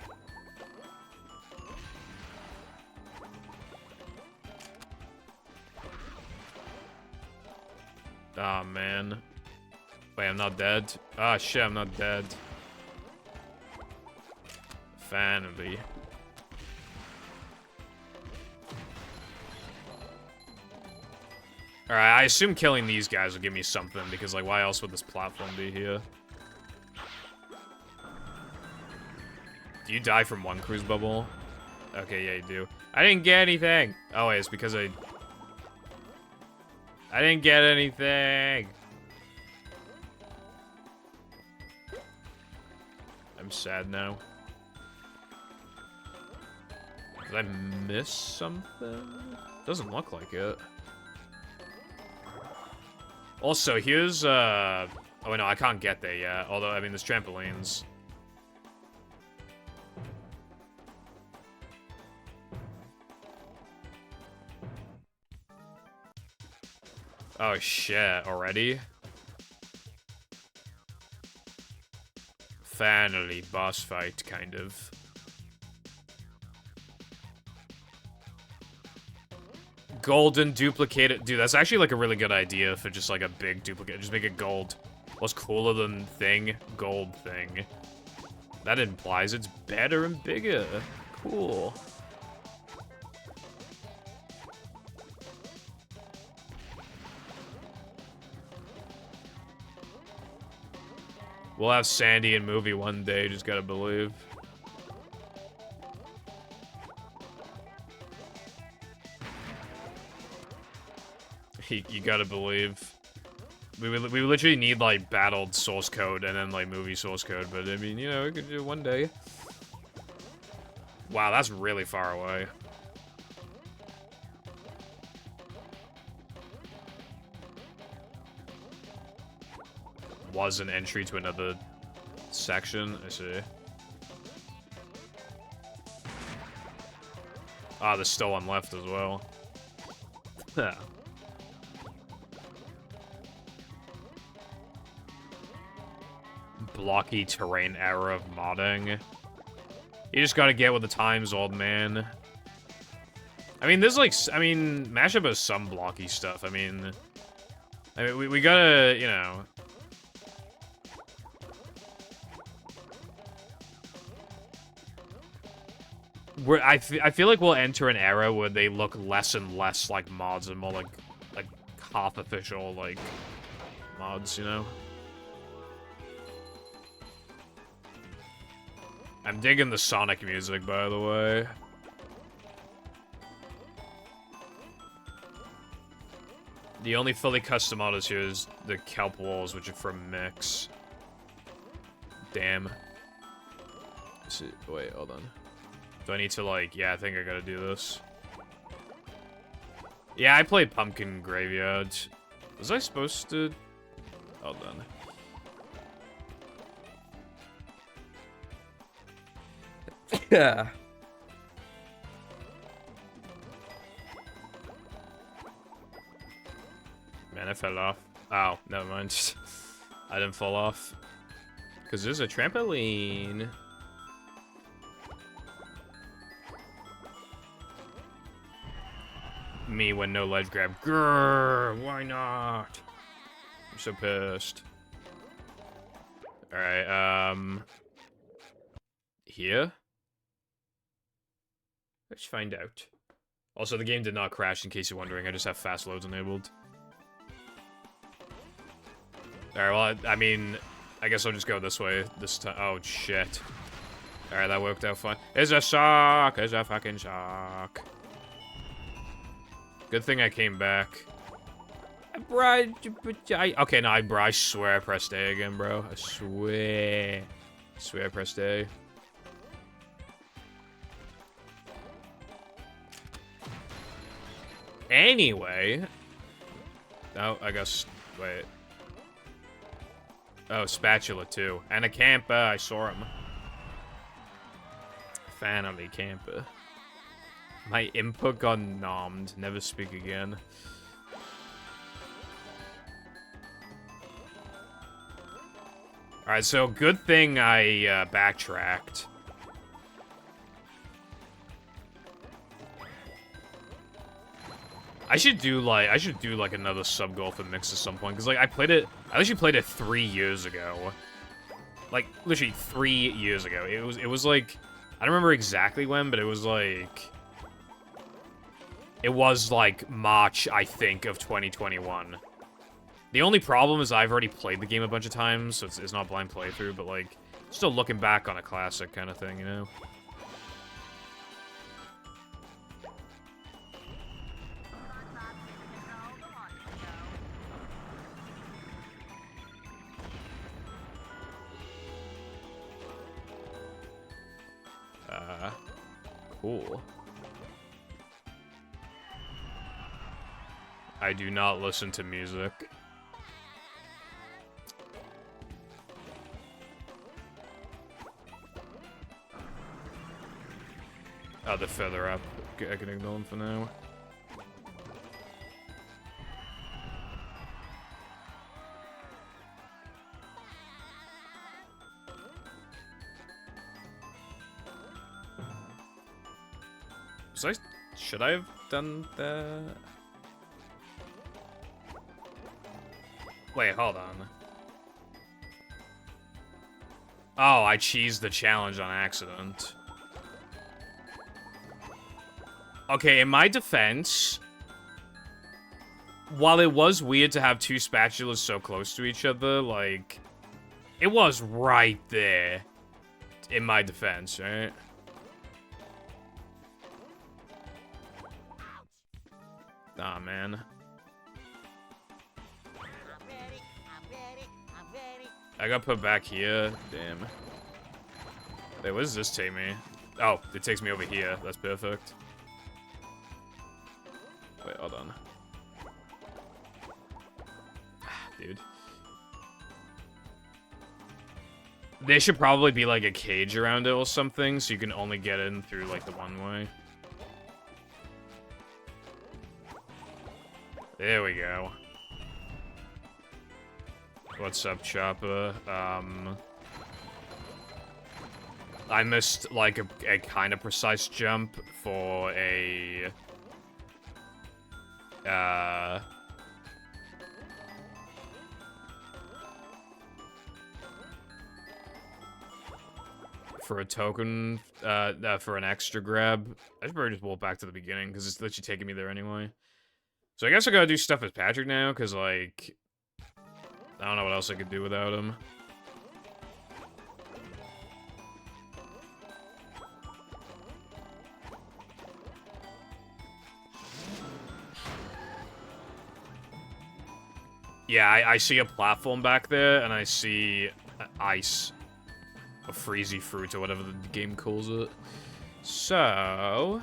Oh, man. Wait, I'm not dead? Ah, shit, I'm not dead. Finally. Alright, I assume killing these guys will give me something, because, like, why else would this platform be here? Do you die from one cruise bubble? Okay, yeah, you do. I didn't get anything! Oh, wait, it's because I didn't get anything! I'm sad now. Did I miss something? Doesn't look like it. Also, here's, oh, no, I can't get there yet. Although, I mean, there's trampolines. Oh, shit, already? Finally, boss fight, kind of. Golden duplicated. Dude, that's actually like a really good idea for just like a big duplicate. Just make it gold. What's cooler than thing? Gold thing. That implies it's better and bigger. Cool. We'll have Sandy in movie one day, just gotta believe. You gotta believe. We literally need, like, battled source code and then, like, movie source code, but, I mean, you know, we could do it one day. Wow, that's really far away. Was an entry to another section, I see. Ah, there's still one left as well. Blocky terrain error of modding. You just gotta get with the times, old man. I mean, there's like, Mashup has some blocky stuff. I mean, we gotta, you know. I feel like we'll enter an era where they look less and less like mods and more like half official like mods, you know? I'm digging the Sonic music, by the way. The only fully custom modders here is the kelp walls, which are from Mix. Damn. Let's see. Wait, hold on. Do I need to, like... Yeah, I think I gotta do this. Yeah, I played Pumpkin Graveyard. Was I supposed to... Hold on. Yeah. Man, I fell off. Oh, never mind. I didn't fall off. Because there's a trampoline. Me when no ledge grab. Grrr, why not? I'm so pissed. Alright, here? Let's find out. Also, the game did not crash, in case you're wondering. I just have fast loads enabled. Alright, well, I mean, I guess I'll just go this way this time. Oh, shit. Alright, that worked out fine. It's a shock! It's a fucking shock. Good thing I came back. Okay, no, I swear I pressed A again, bro. I swear. I swear I pressed A. Anyway. Oh, I guess, wait. Oh, spatula too. And a camper, I saw him. Finally, camper. My input got nommed. Never speak again. Alright, so good thing I backtracked. I should do like another sub-golf and mix at some point, because like I actually played it 3 years ago. Like literally 3 years ago. It was like, I don't remember exactly when, but it was like March, I think, of 2021. The only problem is I've already played the game a bunch of times, so it's not blind playthrough, but like still looking back on a classic kind of thing, you know? Cool. I do not listen to music. Oh, they're further up. I can ignore them for now. Should I have done that? Wait, hold on. Oh, I cheesed the challenge on accident. Okay, in my defense, while it was weird to have two spatulas so close to each other, like, it was right there. In my defense, right? Aw, man. I got put back here. Damn. Wait, what does this take me? Oh, it takes me over here. That's perfect. Wait, hold on. Dude. There should probably be like a cage around it or something, so you can only get in through like the one way. There we go. What's up, Chopper? I missed, like, a kind of precise jump for a... for a token, for an extra grab. I should probably just walk back to the beginning, because it's literally taking me there anyway. So I guess I gotta do stuff as Patrick now, because, like, I don't know what else I could do without him. Yeah, I see a platform back there, and I see ice. Or freezy fruit, or whatever the game calls it. So...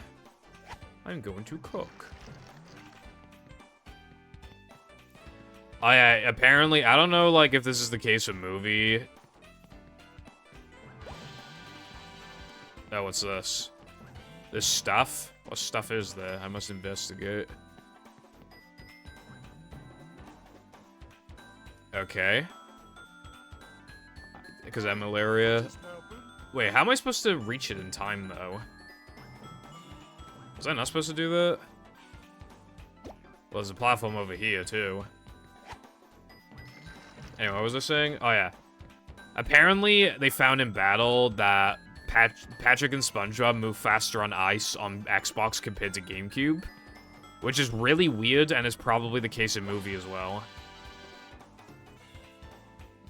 I'm going to cook. Oh yeah, apparently, I don't know, like, if this is the case with movie. Oh, what's this? This stuff? What stuff is there? I must investigate. Okay. Because I have malaria. Wait, how am I supposed to reach it in time, though? Was I not supposed to do that? Well, there's a platform over here, too. Anyway, what was I saying? Oh, yeah. Apparently, they found in battle that Patrick and SpongeBob move faster on ice on Xbox compared to GameCube. Which is really weird, and is probably the case in movie as well.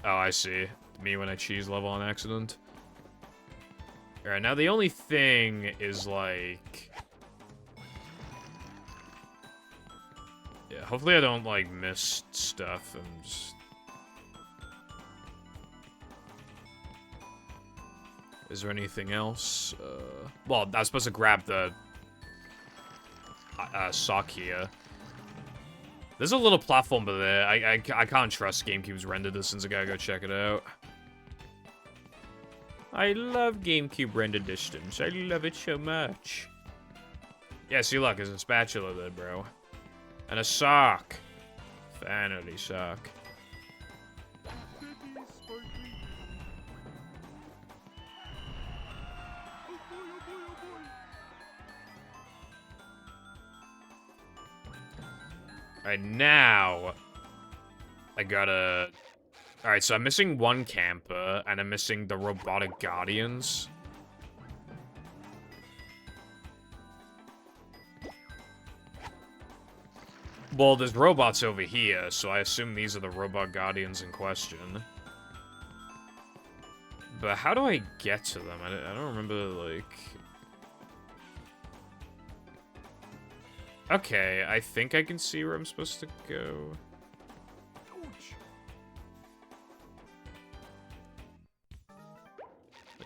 Oh, I see. Me when I cheese level on accident. Alright, now the only thing is, like... Yeah, hopefully I don't, like, miss stuff and just... Is there anything else? Well, I was supposed to grab the... sock here. There's a little platform over there. I can't trust GameCube's render distance. I gotta go check it out. I love GameCube render distance. I love it so much. Yeah, see, look, there's a spatula there, bro. And a sock. Finally, sock. Alright, now... I gotta... Alright, so I'm missing one camper, and I'm missing the robotic guardians. Well, there's robots over here, so I assume these are the robot guardians in question. But how do I get to them? I don't remember, like... Okay, I think I can see where I'm supposed to go.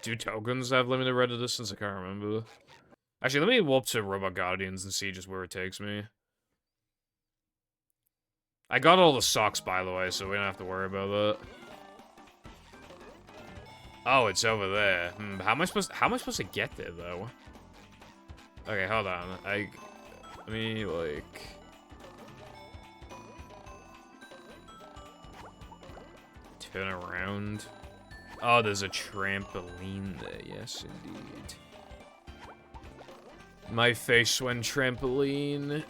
Do tokens have limited render distance? I can't remember. Actually, let me warp to Robot Guardians and see just where it takes me. I got all the socks, by the way, so we don't have to worry about that. Oh, it's over there. How am I supposed to get there, though? Okay, hold on. Let me, like... Turn around. Oh, there's a trampoline there. Yes, indeed. My face when trampoline.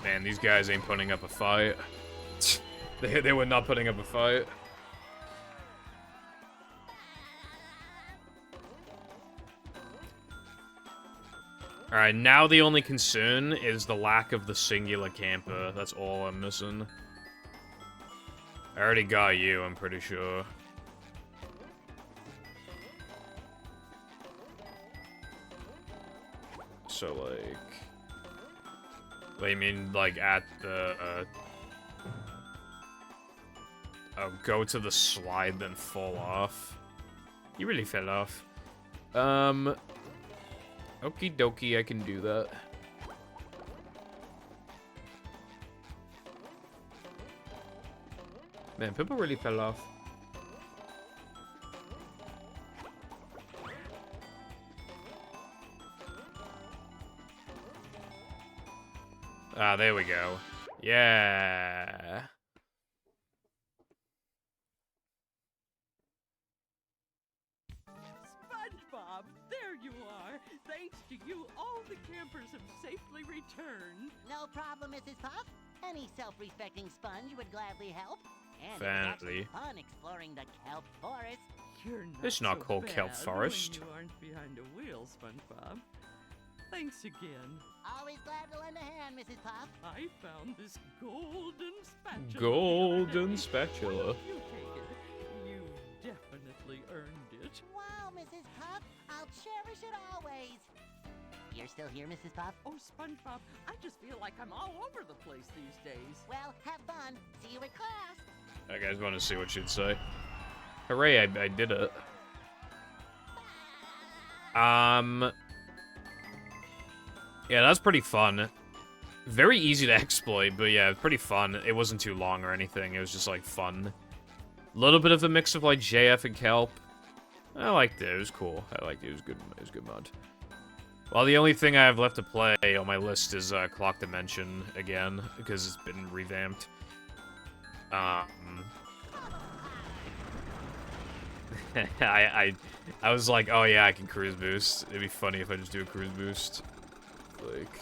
Man, these guys ain't putting up a fight. They were not putting up a fight. Alright, now the only concern is the lack of the singular camper. That's all I'm missing. I already got you, I'm pretty sure. So, like... What do you mean, like, at the... Oh, go to the slide, then fall off? You really fell off. Okie dokie, I can do that. Man, people really fell off. Ah, there we go. Yeah. SpongeBob, there you are. Thanks to you, all the campers have safely returned. No problem, Mrs. Puff. Any self-respecting sponge would gladly help. And Fancy. it's fun exploring the kelp forest. You're not It's not so called Kelp bad Forest. when you aren't behind a wheel, SpongeBob. Thanks again. Always glad to lend a hand, Mrs. Puff. I found this golden spatula. Golden spatula. You take it. You definitely earned it. Wow, Mrs. Puff. I'll cherish it always. You're still here, Mrs. Puff? Oh, SpongeBob, I just feel like I'm all over the place these days. Well, have fun. See you in class. I guys want to see what she'd say. Hooray, I did it. Yeah, that's pretty fun. Very easy to exploit, but yeah, pretty fun. It wasn't too long or anything. It was just, like, fun. A little bit of a mix of, like, JF and Kelp. I liked it. It was cool. I liked it. It was good. It was good mod. Well, the only thing I have left to play on my list is Clock Dimension again, because it's been revamped. I was like, oh yeah, I can cruise boost. It'd be funny if I just do a cruise boost. Like...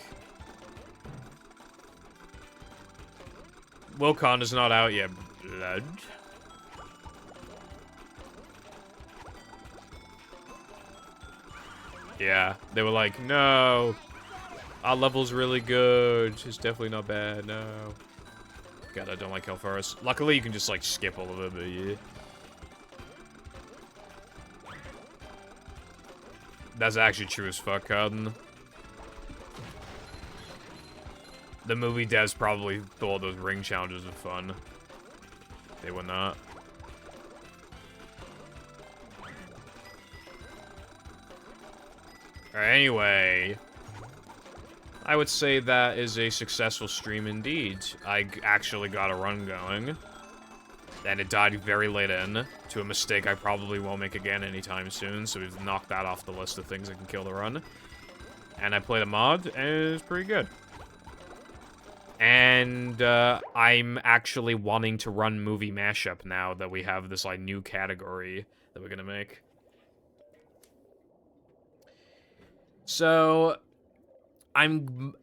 Wilcon is not out yet, blood. Yeah, they were like, no. Our level's really good. It's definitely not bad, no. God, I don't like Hellforest. Luckily, you can just, like, skip all of it, but yeah. That's actually true as fuck, Cotton. The movie devs probably thought those ring challenges were fun. They were not. Alright, anyway. I would say that is a successful stream indeed. I actually got a run going. And it died very late in, to a mistake I probably won't make again anytime soon, so we've knocked that off the list of things that can kill the run. And I played a mod, and it was pretty good. And I'm actually wanting to run movie mashup now that we have this, like, new category that we're gonna make. So, I'm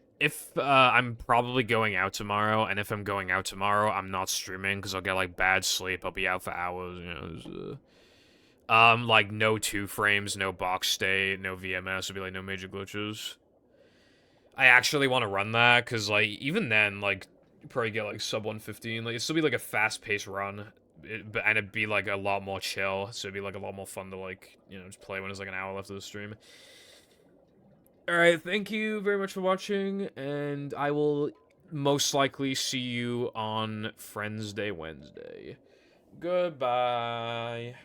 probably going out tomorrow, and if I'm going out tomorrow, I'm not streaming, because I'll get, like, bad sleep, I'll be out for hours, you know, like, no 2 frames, no box state, no VMS, it'll be, like, no major glitches. I actually want to run that, because, like, even then, like, you probably get, like, sub 115, like, it'd still be, like, a fast-paced run, and it'd be, like, a lot more chill, so it'd be, like, a lot more fun to, like, you know, just play when there's, like, an hour left of the stream. Alright, thank you very much for watching, and I will most likely see you on Friends Day Wednesday. Goodbye.